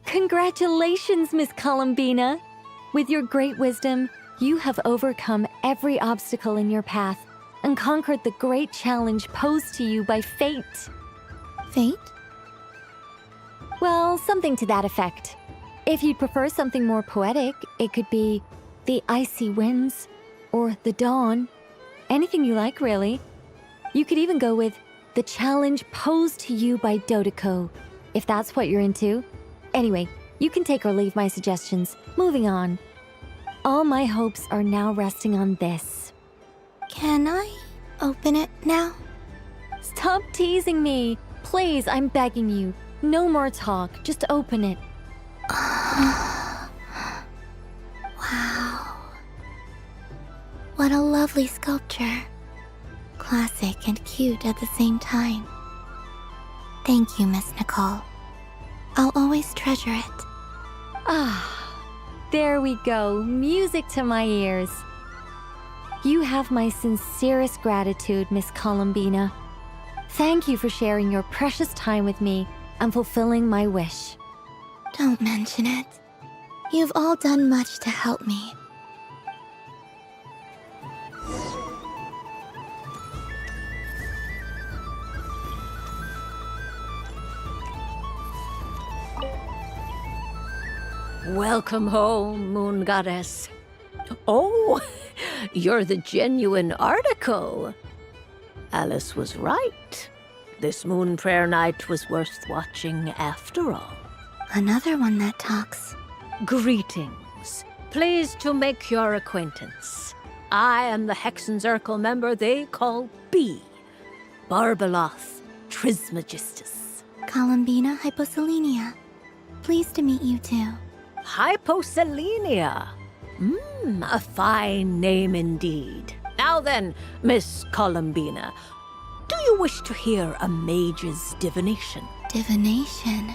Speaker 18: Congratulations, Miss Columbina! With your great wisdom, you have overcome every obstacle in your path and conquered the great challenge posed to you by fate.
Speaker 4: Fate?
Speaker 18: Well, something to that effect. If you'd prefer something more poetic, it could be the icy winds or the dawn. Anything you like, really. You could even go with the challenge posed to you by Dodeko, if that's what you're into. Anyway, you can take or leave my suggestions. Moving on. All my hopes are now resting on this.
Speaker 4: Can I open it now?
Speaker 18: Stop teasing me. Please, I'm begging you. No more talk. Just open it.
Speaker 4: Wow. What a lovely sculpture. Classic and cute at the same time. Thank you, Miss Nicole. I'll always treasure it.
Speaker 18: Ah, there we go. Music to my ears. You have my sincerest gratitude, Miss Columbina. Thank you for sharing your precious time with me and fulfilling my wish.
Speaker 4: Don't mention it. You've all done much to help me.
Speaker 22: Welcome home, Moon Goddess. Oh, you're the genuine article. Alice was right. This moon prayer night was worth watching after all.
Speaker 4: Another one that talks.
Speaker 22: Greetings. Pleased to make your acquaintance. I am the Hexen's Circle member they call B. Barbeloth, Trismegistus.
Speaker 4: Columbina Hyposelenia. Pleased to meet you too.
Speaker 22: Hyposelenia. A fine name indeed. Now then, Miss Columbina, do you wish to hear a mage's divination?
Speaker 4: Divination?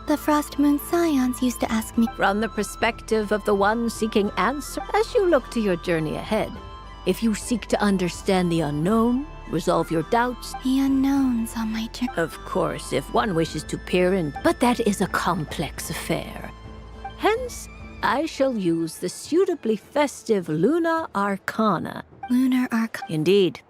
Speaker 4: The Frost Moon Scions used to ask me.
Speaker 22: From the perspective of the one seeking answer, as you look to your journey ahead, if you seek to understand the unknown, resolve your doubts.
Speaker 4: The unknowns on my journey.
Speaker 22: Of course, if one wishes to peer in, but that is a complex affair. Hence, I shall use the suitably festive Lunar Arcana.
Speaker 4: Lunar Arcana.
Speaker 22: Indeed.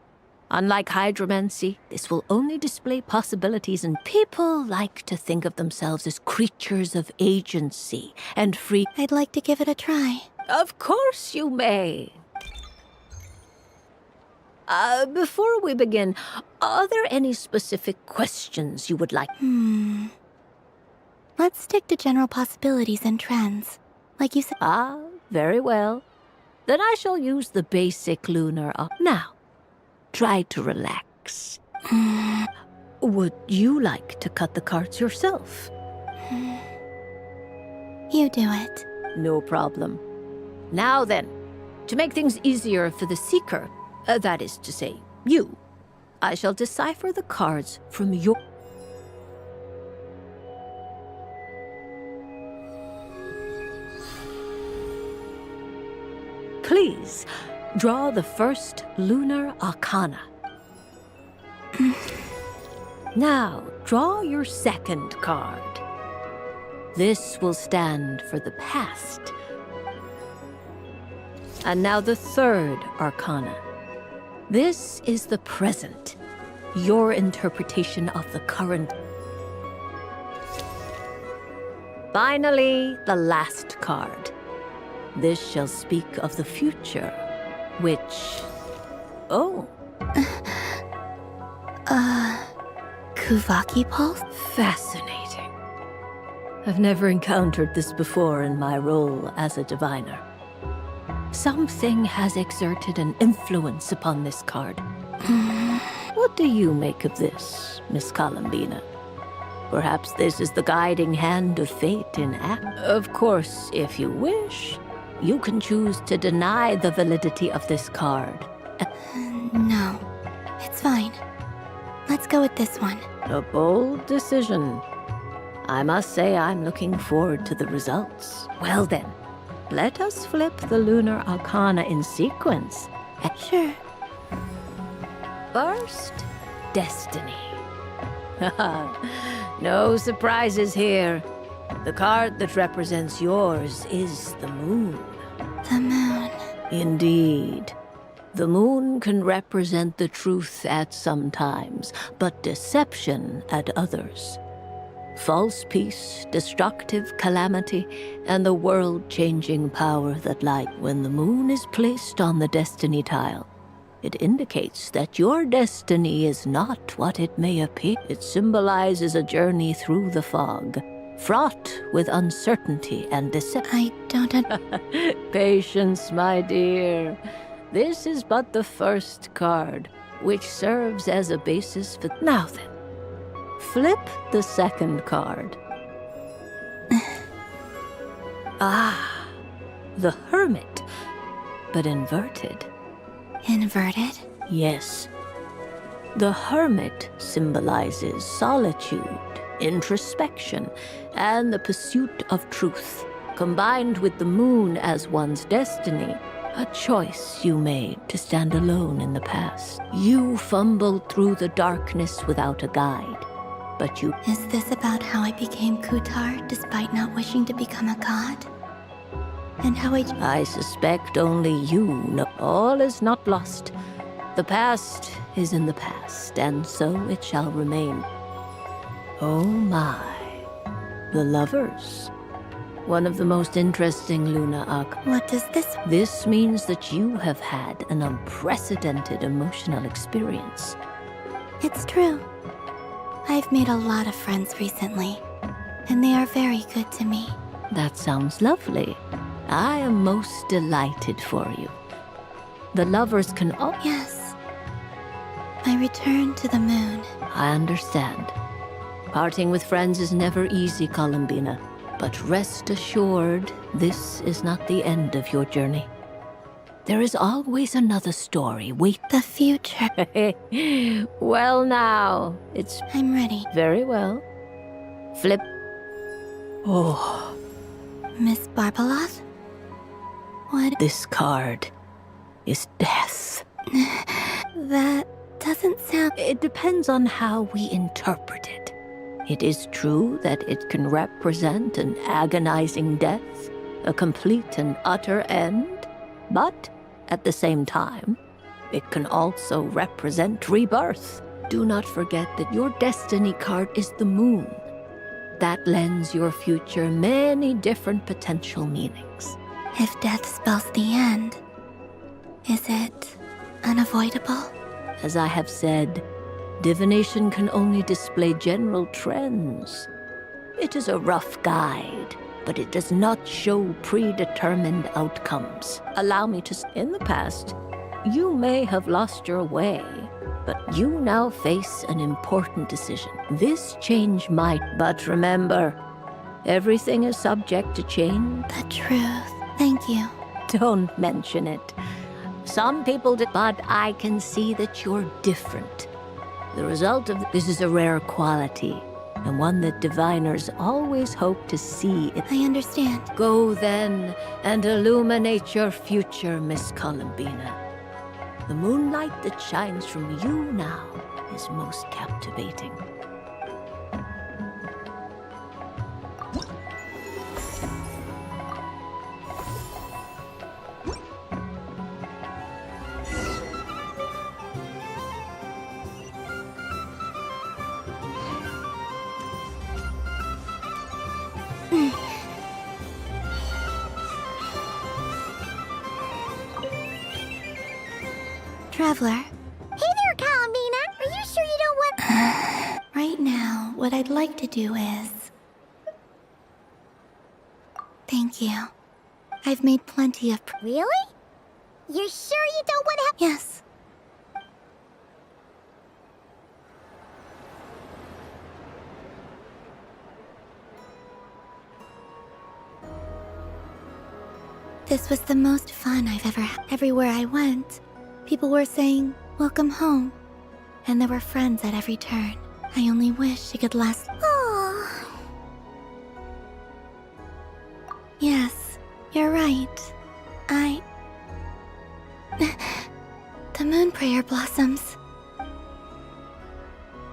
Speaker 22: Unlike hydromancy, this will only display possibilities, and people like to think of themselves as creatures of agency and free.
Speaker 4: I'd like to give it a try.
Speaker 22: Of course you may. Before we begin, are there any specific questions you would like?
Speaker 4: Let's stick to general possibilities and trends. Like you said.
Speaker 22: Very well. Then I shall use the basic lunar. Now, try to relax. Would you like to cut the cards yourself?
Speaker 4: You do it.
Speaker 22: No problem. Now then, to make things easier for the seeker, that is to say, you, I shall decipher the cards from your... Please, draw the first Lunar Arcana. Now, draw your second card. This will stand for the past. And now the third Arcana. This is the present, your interpretation of the current. Finally, the last card. This shall speak of the future, which... Oh.
Speaker 4: Kuvaki Pulse?
Speaker 22: Fascinating. I've never encountered this before in my role as a diviner. Something has exerted an influence upon this card. What do you make of this, Miss Columbina? Perhaps this is the guiding hand of fate in act. Of course, if you wish, you can choose to deny the validity of this card.
Speaker 4: No, it's fine. Let's go with this one.
Speaker 22: A bold decision. I must say I'm looking forward to the results. Well then, let us flip the Lunar Arcana in sequence.
Speaker 4: Sure.
Speaker 22: First, Destiny. No surprises here. The card that represents yours is the moon.
Speaker 4: The moon.
Speaker 22: Indeed. The moon can represent the truth at some times, but deception at others. False peace, destructive calamity, and the world-changing power that lies. When the moon is placed on the destiny tile, it indicates that your destiny is not what it may appear. It symbolizes a journey through the fog, fraught with uncertainty and deception.
Speaker 4: I don't...
Speaker 22: Patience, my dear. This is but the first card, which serves as a basis for... Now then, flip the second card. The Hermit, but inverted.
Speaker 4: Inverted?
Speaker 22: Yes. The Hermit symbolizes solitude, introspection, and the pursuit of truth, combined with the moon as one's destiny. A choice you made to stand alone in the past. You fumbled through the darkness without a guide, but you...
Speaker 4: Is this about how I became Kutar despite not wishing to become a god? And how
Speaker 22: I suspect only you know. All is not lost. The past is in the past, and so it shall remain. Oh my. The lovers. One of the most interesting Lunar Arc.
Speaker 4: What does this...
Speaker 22: This means that you have had an unprecedented emotional experience.
Speaker 4: It's true. I've made a lot of friends recently, and they are very good to me.
Speaker 22: That sounds lovely. I am most delighted for you. The lovers can all...
Speaker 4: Yes. I return to the moon.
Speaker 22: I understand. Parting with friends is never easy, Columbina. But rest assured, this is not the end of your journey. There is always another story. Wait.
Speaker 4: The future.
Speaker 22: Well now, it's...
Speaker 4: I'm ready.
Speaker 22: Very well. Flip. Oh.
Speaker 4: Miss Barbaloth? What?
Speaker 22: This card is death.
Speaker 4: That doesn't sound...
Speaker 22: It depends on how we interpret it. It is true that it can represent an agonizing death, a complete and utter end, but at the same time, it can also represent rebirth. Do not forget that your destiny card is the moon. That lends your future many different potential meanings.
Speaker 4: If death spells the end, is it unavoidable?
Speaker 22: As I have said, divination can only display general trends. It is a rough guide, but it does not show predetermined outcomes. Allow me to... In the past, you may have lost your way, but you now face an important decision. This change might... But remember, everything is subject to change.
Speaker 4: The truth. Thank you.
Speaker 22: Don't mention it. Some people did, but I can see that you're different. The result of this is a rare quality, and one that diviners always hope to see.
Speaker 4: I understand.
Speaker 22: Go then, and illuminate your future, Miss Columbina. The moonlight that shines from you now is most captivating.
Speaker 4: Traveler.
Speaker 2: Hey there, Columbina. Are you sure you don't want...
Speaker 4: Right now, what I'd like to do is... Thank you. I've made plenty of...
Speaker 2: Really? You're sure you don't want to have...
Speaker 4: Yes. This was the most fun I've ever had. Everywhere I went, people were saying, "Welcome home." And there were friends at every turn. I only wish it could last...
Speaker 2: Oh.
Speaker 4: Yes, you're right. The moon prayer blossoms.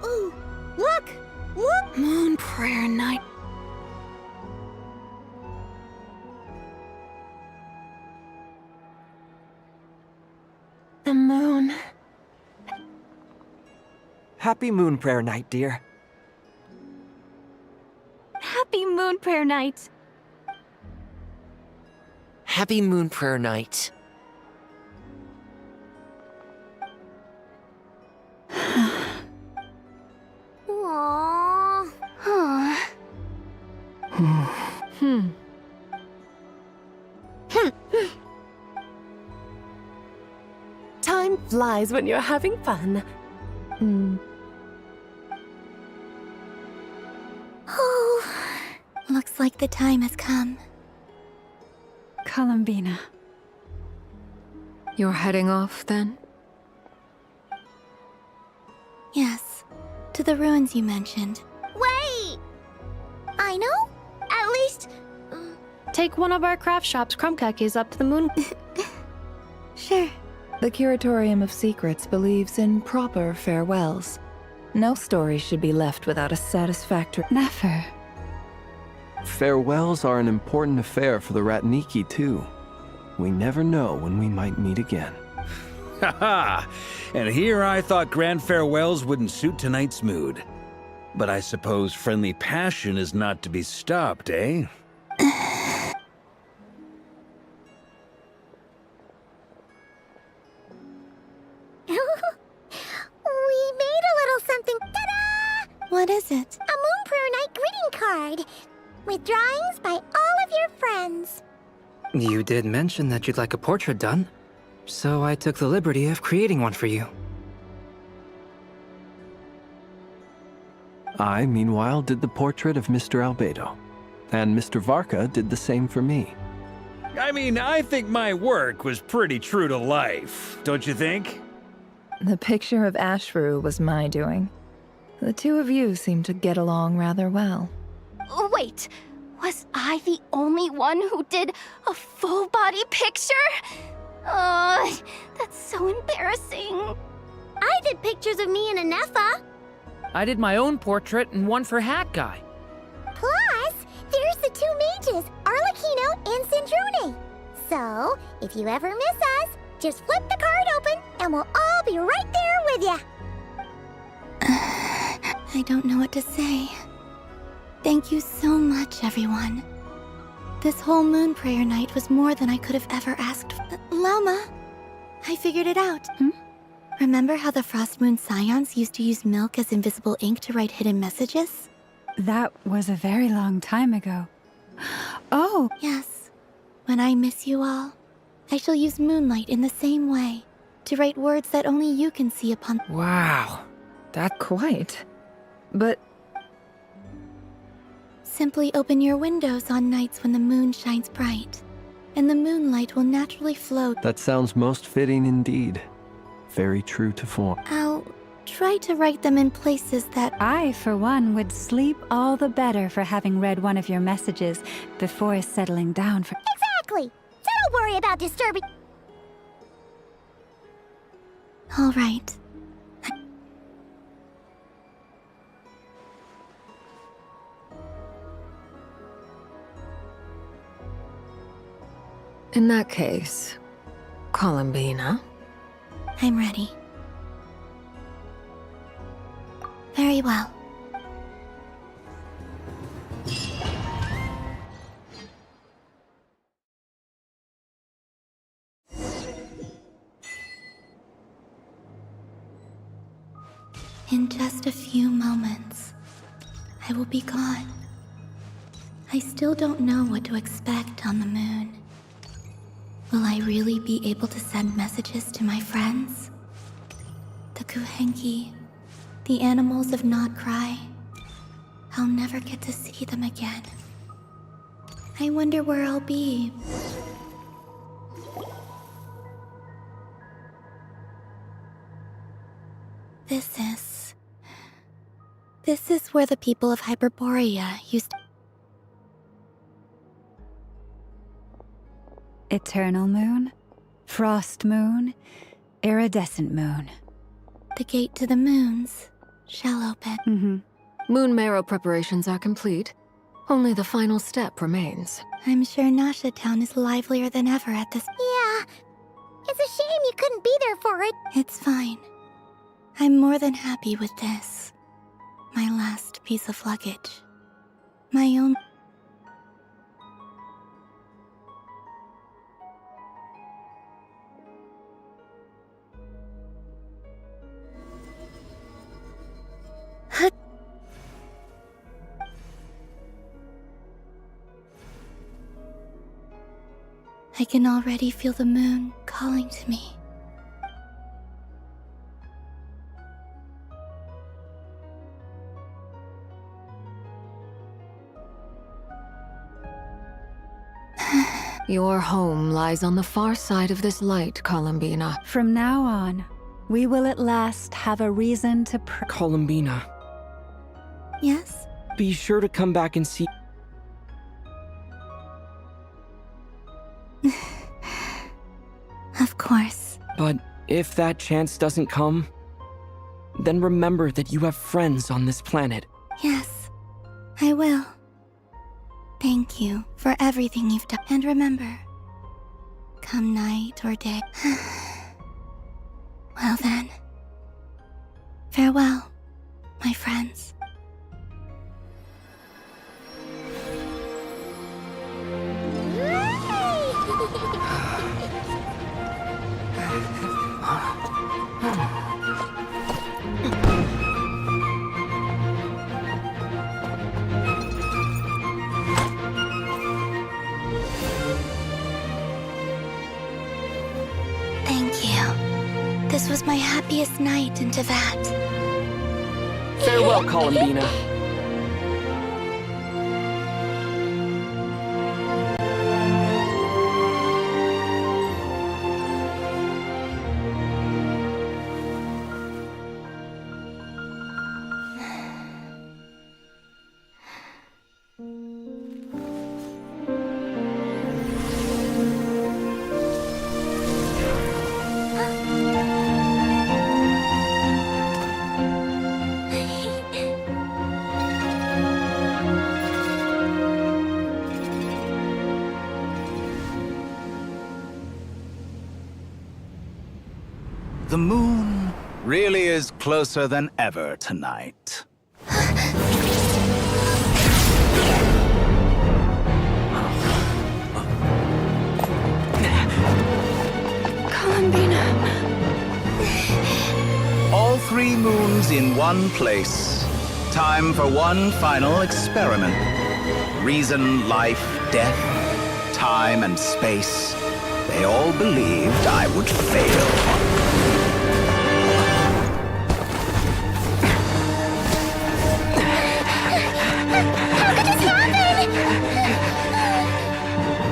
Speaker 2: Ooh, look! Look!
Speaker 19: Moon prayer night.
Speaker 3: The moon. Happy moon prayer night, dear.
Speaker 11: Happy Moon Prayer Night.
Speaker 3: Happy moon prayer night.
Speaker 2: Aww. Huh.
Speaker 14: Time flies when you're having fun.
Speaker 4: Oh, looks like the time has come.
Speaker 6: Columbina.
Speaker 19: You're heading off, then?
Speaker 4: Yes, to the ruins you mentioned.
Speaker 2: Wait! I know? At least...
Speaker 15: Take one of our craft shops crumcakes up to the moon.
Speaker 4: Sure.
Speaker 10: The Curatorium of Secrets believes in proper farewells. No story should be left without a satisfactory...
Speaker 6: Never.
Speaker 5: Farewells are an important affair for the Ratniki, too. We never know when we might meet again.
Speaker 17: Haha! And here I thought grand farewells wouldn't suit tonight's mood. But I suppose friendly passion is not to be stopped, eh?
Speaker 2: We made a little something. Ta-da!
Speaker 4: What is it?
Speaker 2: A Moon Prayer Night greeting card. With drawings by all of your friends.
Speaker 3: You did mention that you'd like a portrait done, so I took the liberty of creating one for you.
Speaker 5: I, meanwhile, did the portrait of Mr. Albedo. And Mr. Varka did the same for me.
Speaker 17: I mean, I think my work was pretty true to life, don't you think?
Speaker 10: The picture of Ashfru was my doing. The two of you seem to get along rather well.
Speaker 13: Wait, was I the only one who did a full body picture? That's so embarrassing.
Speaker 2: I did pictures of me and Anefa.
Speaker 7: I did my own portrait and one for Hat Guy.
Speaker 2: Plus, there's the two mages, Arlecchino and Sandrone. So, if you ever miss us, just flip the card open and we'll all be right there with you.
Speaker 4: I don't know what to say. Thank you so much, everyone. This whole moon prayer night was more than I could have ever asked for. Lauma, I figured it out. Remember how the Frost Moon Scions used to use milk as invisible ink to write hidden messages?
Speaker 6: That was a very long time ago. Oh!
Speaker 4: Yes. When I miss you all, I shall use moonlight in the same way to write words that only you can see upon.
Speaker 10: Wow. That quite. But
Speaker 4: simply open your windows on nights when the moon shines bright, and the moonlight will naturally flow.
Speaker 5: That sounds most fitting indeed. Very true to form.
Speaker 4: I'll try to write them in places that
Speaker 6: I, for one, would sleep all the better for having read one of your messages before settling down for—
Speaker 2: Exactly! So don't worry about disturbing—
Speaker 4: All right.
Speaker 19: In that case, Columbina.
Speaker 4: I'm ready. Very well. In just a few moments, I will be gone. I still don't know what to expect on the moon. Will I really be able to send messages to my friends? The Kuhenki, the animals of Not Cry. I'll never get to see them again. I wonder where I'll be. This is where the people of Hyperborea used to—
Speaker 6: Eternal moon, frost moon, iridescent moon.
Speaker 4: The gate to the moons shall open.
Speaker 19: Moon marrow preparations are complete. Only the final step remains.
Speaker 4: I'm sure Nasha Town is livelier than ever at this—
Speaker 2: Yeah. It's a shame you couldn't be there for it.
Speaker 4: It's fine. I'm more than happy with this. My last piece of luggage. My own— I can already feel the moon calling to me.
Speaker 19: Your home lies on the far side of this light, Columbina.
Speaker 6: From now on, we will at last have a reason to pray.
Speaker 3: Columbina,
Speaker 4: Yes?
Speaker 3: be sure to come back and see.
Speaker 4: Of course.
Speaker 3: But if that chance doesn't come, then remember that you have friends on this planet.
Speaker 4: Yes, I will. Thank you for everything you've done. And remember, come night or day. Well then, farewell, my friends. Thank you. This was my happiest night in Tevat.
Speaker 3: Farewell, Columbina.
Speaker 1: The moon really is closer than ever tonight.
Speaker 4: Columbina.
Speaker 1: All 3 moons in one place. Time for one final experiment. Reason, life, death, time, and space. They all believed I would fail.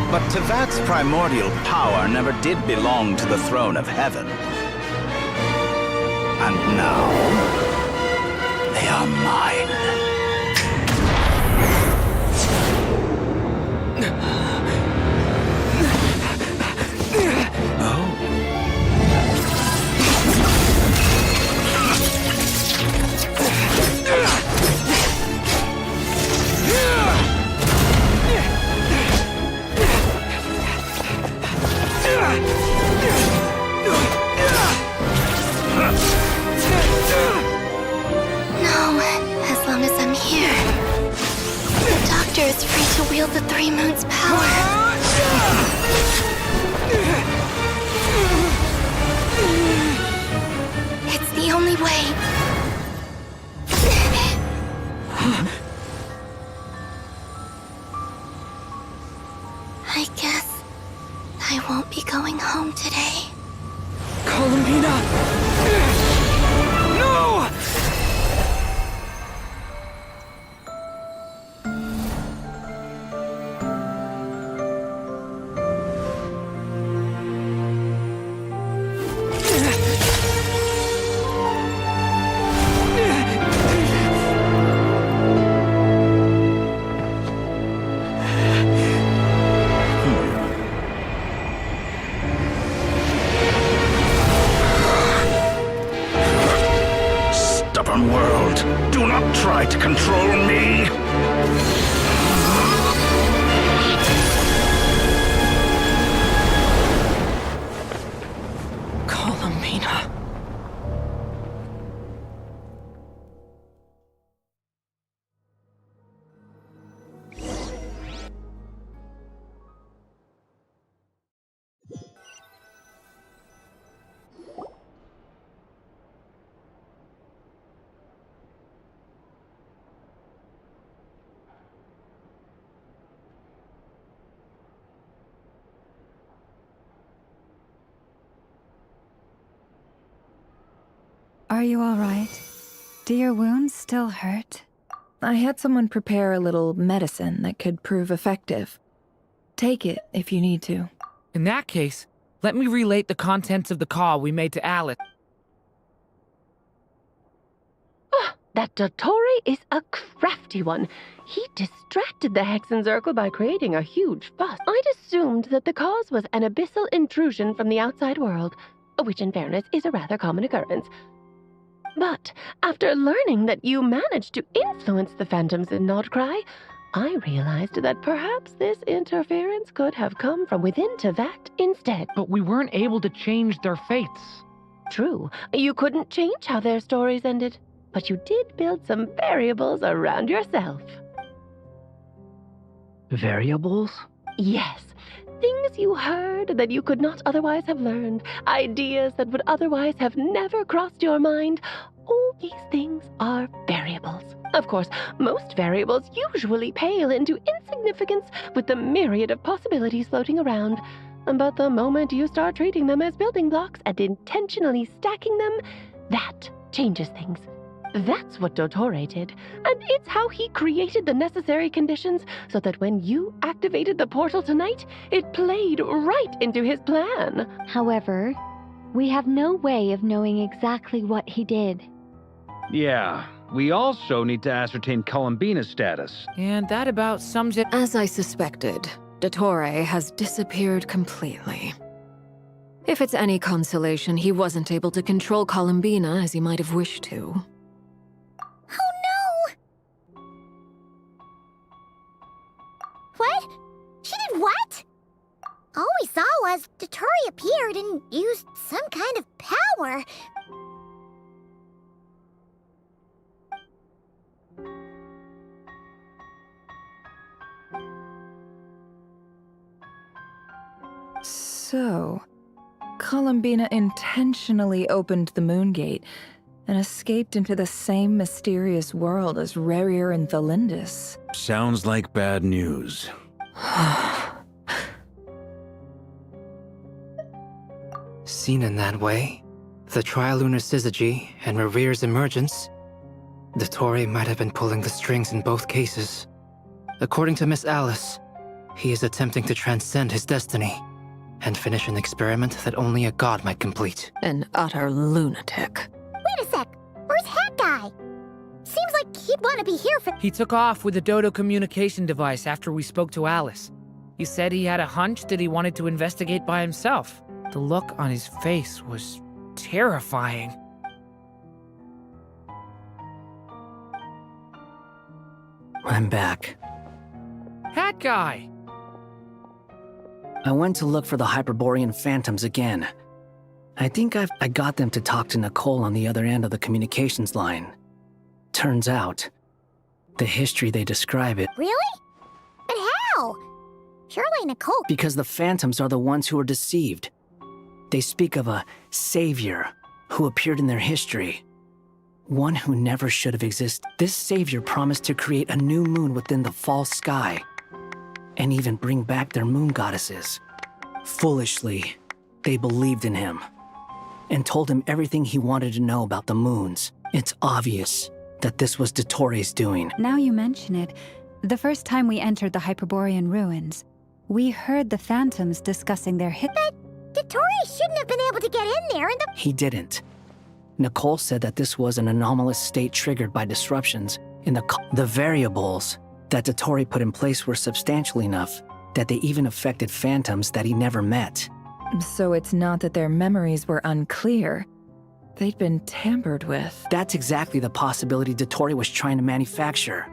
Speaker 1: But Tevat's primordial power never did belong to the throne of heaven. And now, they are mine.
Speaker 4: Is free to wield the 3 moons' power. It's the only way. I guess I won't be going home today.
Speaker 3: Columbina! No!
Speaker 1: World, do not try to control me!
Speaker 10: Columbina.
Speaker 6: Are you all right? Do your wounds still hurt?
Speaker 10: I had someone prepare a little medicine that could prove effective. Take it if you need to.
Speaker 7: In that case, let me relate the contents of the call we made to Alex.
Speaker 9: That Dottore is a crafty one. He distracted the Hexenzirkel by creating a huge fuss. I'd assumed that the cause was an abyssal intrusion from the outside world, which in fairness is a rather common occurrence. But after learning that you managed to influence the phantoms in Nordcry, I realized that perhaps this interference could have come from within Tevat instead.
Speaker 7: But we weren't able to change their fates.
Speaker 9: True, you couldn't change how their stories ended, but you did build some variables around yourself.
Speaker 7: Variables?
Speaker 9: Yes. Things you heard that you could not otherwise have learned. Ideas that would otherwise have never crossed your mind. All these things are variables. Of course, most variables usually pale into insignificance with the myriad of possibilities floating around. But the moment you start treating them as building blocks and intentionally stacking them, that changes things. That's what Dottore did, and it's how he created the necessary conditions so that when you activated the portal tonight, it played right into his plan.
Speaker 18: However, we have no way of knowing exactly what he did.
Speaker 8: Yeah, we also need to ascertain Columbina's status.
Speaker 7: And that about sums it.
Speaker 19: As I suspected, Dottore has disappeared completely. If it's any consolation, he wasn't able to control Columbina as he might have wished to.
Speaker 2: Oh no! What? She did what? All we saw was Dottore appeared and used some kind of power.
Speaker 10: So, Columbina intentionally opened the Moon Gate and escaped into the same mysterious world as Rerir and Thalindis.
Speaker 17: Sounds like bad news.
Speaker 21: Seen in that way, the trilunar syzygy and Rerir's emergence, Dottore might have been pulling the strings in both cases. According to Miss Alice, he is attempting to transcend his destiny and finish an experiment that only a god might complete.
Speaker 19: An utter lunatic.
Speaker 2: Wait a sec, where's Hat Guy? Seems like he'd want to be here for—
Speaker 7: He took off with the Dodo communication device after we spoke to Alice. He said he had a hunch that he wanted to investigate by himself. The look on his face was terrifying.
Speaker 21: I'm back.
Speaker 7: Hat Guy!
Speaker 21: I went to look for the Hyperborean phantoms again. I think I got them to talk to Nicole on the other end of the communications line. Turns out, the history they describe it—
Speaker 2: Really? But how? Surely Nicole—
Speaker 21: Because the phantoms are the ones who are deceived. They speak of a savior who appeared in their history. One who never should have existed. This savior promised to create a new moon within the false sky, and even bring back their moon goddesses. Foolishly, they believed in him, and told him everything he wanted to know about the moons. It's obvious that this was Dottore's doing.
Speaker 6: Now you mention it, the first time we entered the Hyperborean ruins, we heard the phantoms discussing their
Speaker 2: But Dottore shouldn't have been able to get in there and
Speaker 21: He didn't. Nicole said that this was an anomalous state triggered by disruptions in the variables that Dottore put in place were substantial enough that they even affected phantoms that he never met.
Speaker 10: So it's not that their memories were unclear. They'd been tampered with.
Speaker 21: That's exactly the possibility Dottore was trying to manufacture.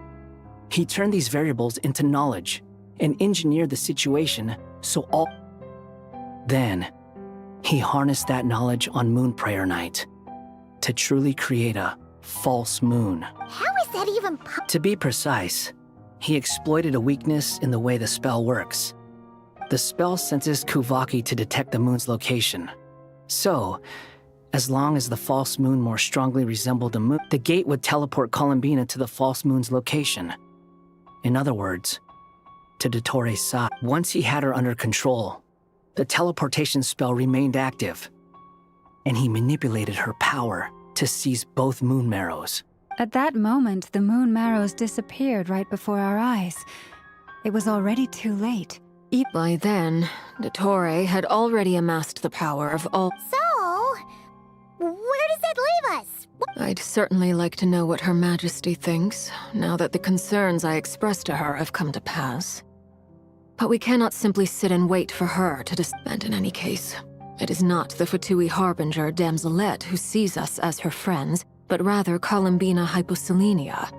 Speaker 21: He turned these variables into knowledge and engineered the situation so all... Then, he harnessed that knowledge on Moon Prayer Night to truly create a false moon.
Speaker 2: How is that even
Speaker 21: To be precise, he exploited a weakness in the way the spell works. The spell senses Kuvaki to detect the moon's location. So, as long as the false moon more strongly resembled the moon, the gate would teleport Columbina to the false moon's location. In other words, to Dottore's side. Once he had her under control, the teleportation spell remained active, and he manipulated her power to seize both moon marrows.
Speaker 6: At that moment, the moon marrows disappeared right before our eyes. It was already too late.
Speaker 19: By then, Dottore had already amassed the power of all—
Speaker 2: So, where does that leave us?
Speaker 19: I'd certainly like to know what Her Majesty thinks, now that the concerns I expressed to her have come to pass. But we cannot simply sit and wait for her to And in any case, it is not the Fatui Harbinger Damselette who sees us as her friends, but rather Columbina Hyposelenia.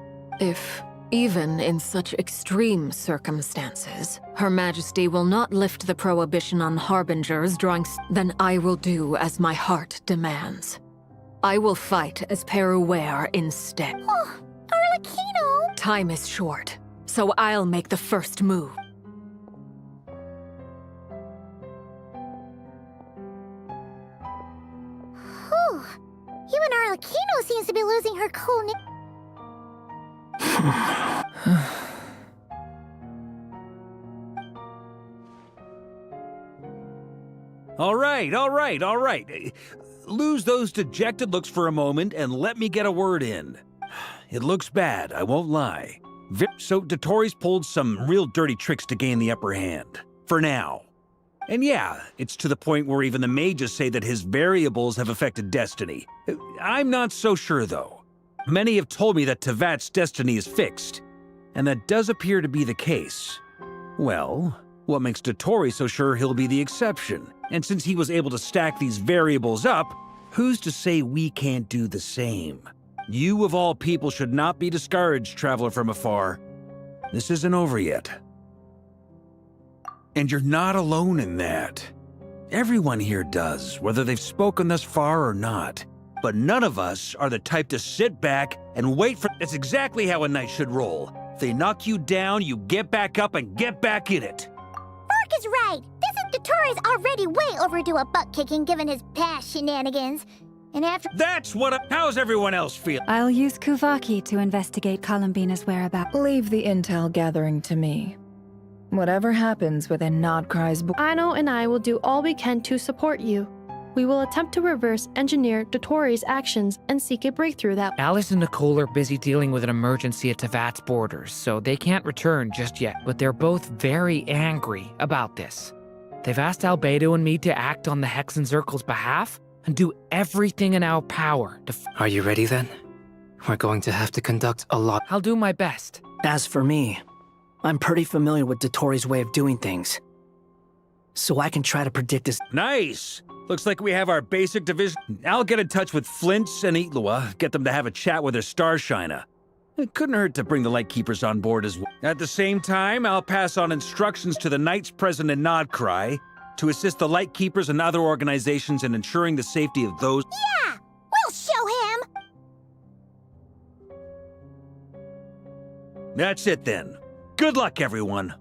Speaker 19: If, even in such extreme circumstances, Her Majesty will not lift the prohibition on Harbingers then I will do as my heart demands. I will fight as Peruware instead.
Speaker 2: Oh, Arlecchino!
Speaker 19: Time is short, so I'll make the first move.
Speaker 2: Whew. Even Arlecchino seems to be losing her coolness.
Speaker 17: All right. Lose those dejected looks for a moment and let me get a word in. it looks bad, I won't lie. So Dotori's pulled some real dirty tricks to gain the upper hand. For now. And yeah, it's to the point where even the mages say that his variables have affected destiny. I'm not so sure, though. Many have told me that Tevat's destiny is fixed, and that does appear to be the case. Well, what makes Dotori so sure he'll be the exception? And since he was able to stack these variables up, who's to say we can't do the same? You of all people should not be discouraged, traveler from afar. This isn't over yet. And you're not alone in that. Everyone here does, whether they've spoken thus far or not. But none of us are the type to sit back and wait for— That's exactly how a knight should roll. If they knock you down, you get back up and get back in it.
Speaker 2: Mark is right. This Dotori's already way overdue a butt-kicking given his past shenanigans. And after—
Speaker 17: That's what— How's everyone else feel?
Speaker 6: I'll use Kuvaki to investigate Columbina's whereabouts.
Speaker 10: Leave the intel gathering to me. Whatever happens within Nodcry's—
Speaker 15: Aino and I will do all we can to support you. We will attempt to reverse engineer Dotori's actions and seek a breakthrough that—
Speaker 7: Alice and Nicole are busy dealing with an emergency at Tevat's borders, so they can't return just yet, but they're both very angry about this. They've asked Albedo and me to act on the Hexen Circle's behalf and do everything in our power to—
Speaker 12: Are you ready then? We're going to have to conduct a lot—
Speaker 7: I'll do my best.
Speaker 12: As for me, I'm pretty familiar with Dotori's way of doing things, so I can try to predict this—
Speaker 17: Nice! Looks like we have our basic division. I'll get in touch with Flint's and Itlua, get them to have a chat with their Starshiner. It couldn't hurt to bring the Lightkeepers on board as well. At the same time, I'll pass on instructions to the Knights present in Nodcry to assist the Lightkeepers and other organizations in ensuring the safety of those—
Speaker 2: Yeah! We'll show him!
Speaker 17: That's it then. Good luck, everyone.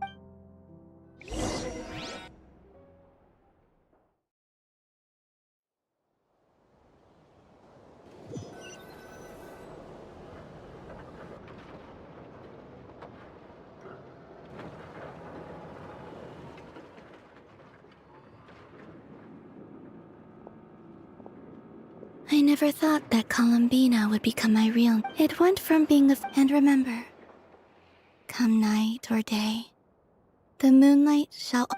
Speaker 4: I never thought that Columbina would become my real— It went from being a— And remember, come night or day, the moonlight shall—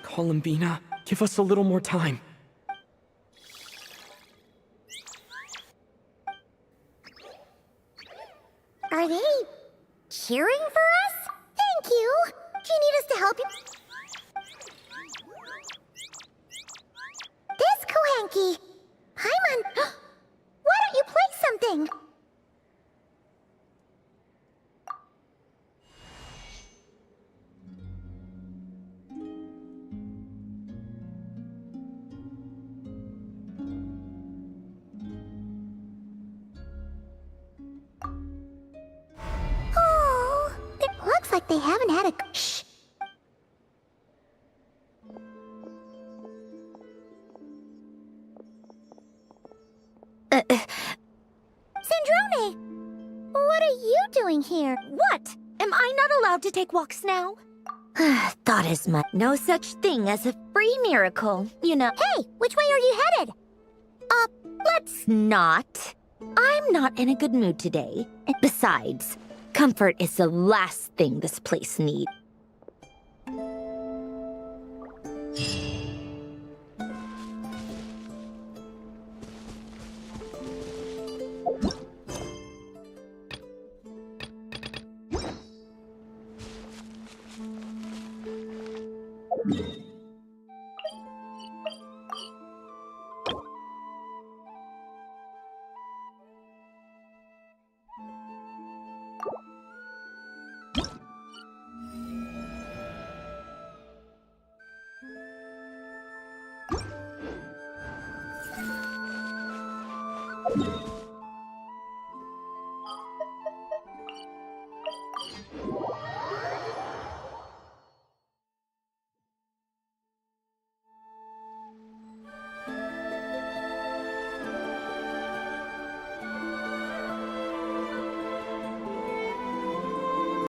Speaker 3: Columbina, give us a little more time.
Speaker 2: Are they cheering for us? Thank you. Do you need us to help you? This Kuhenki. Paimon, why don't you play something? Oh, it looks like they haven't had a... Shh. Sandrone! What are you doing here?
Speaker 11: What? Am I not allowed to take walks now? Thought as much. No such thing as a free miracle, you know.
Speaker 2: Hey, which way are you headed?
Speaker 11: Let's not. I'm not in a good mood today. Besides, comfort is the last thing this place needs.
Speaker 5: Yeah.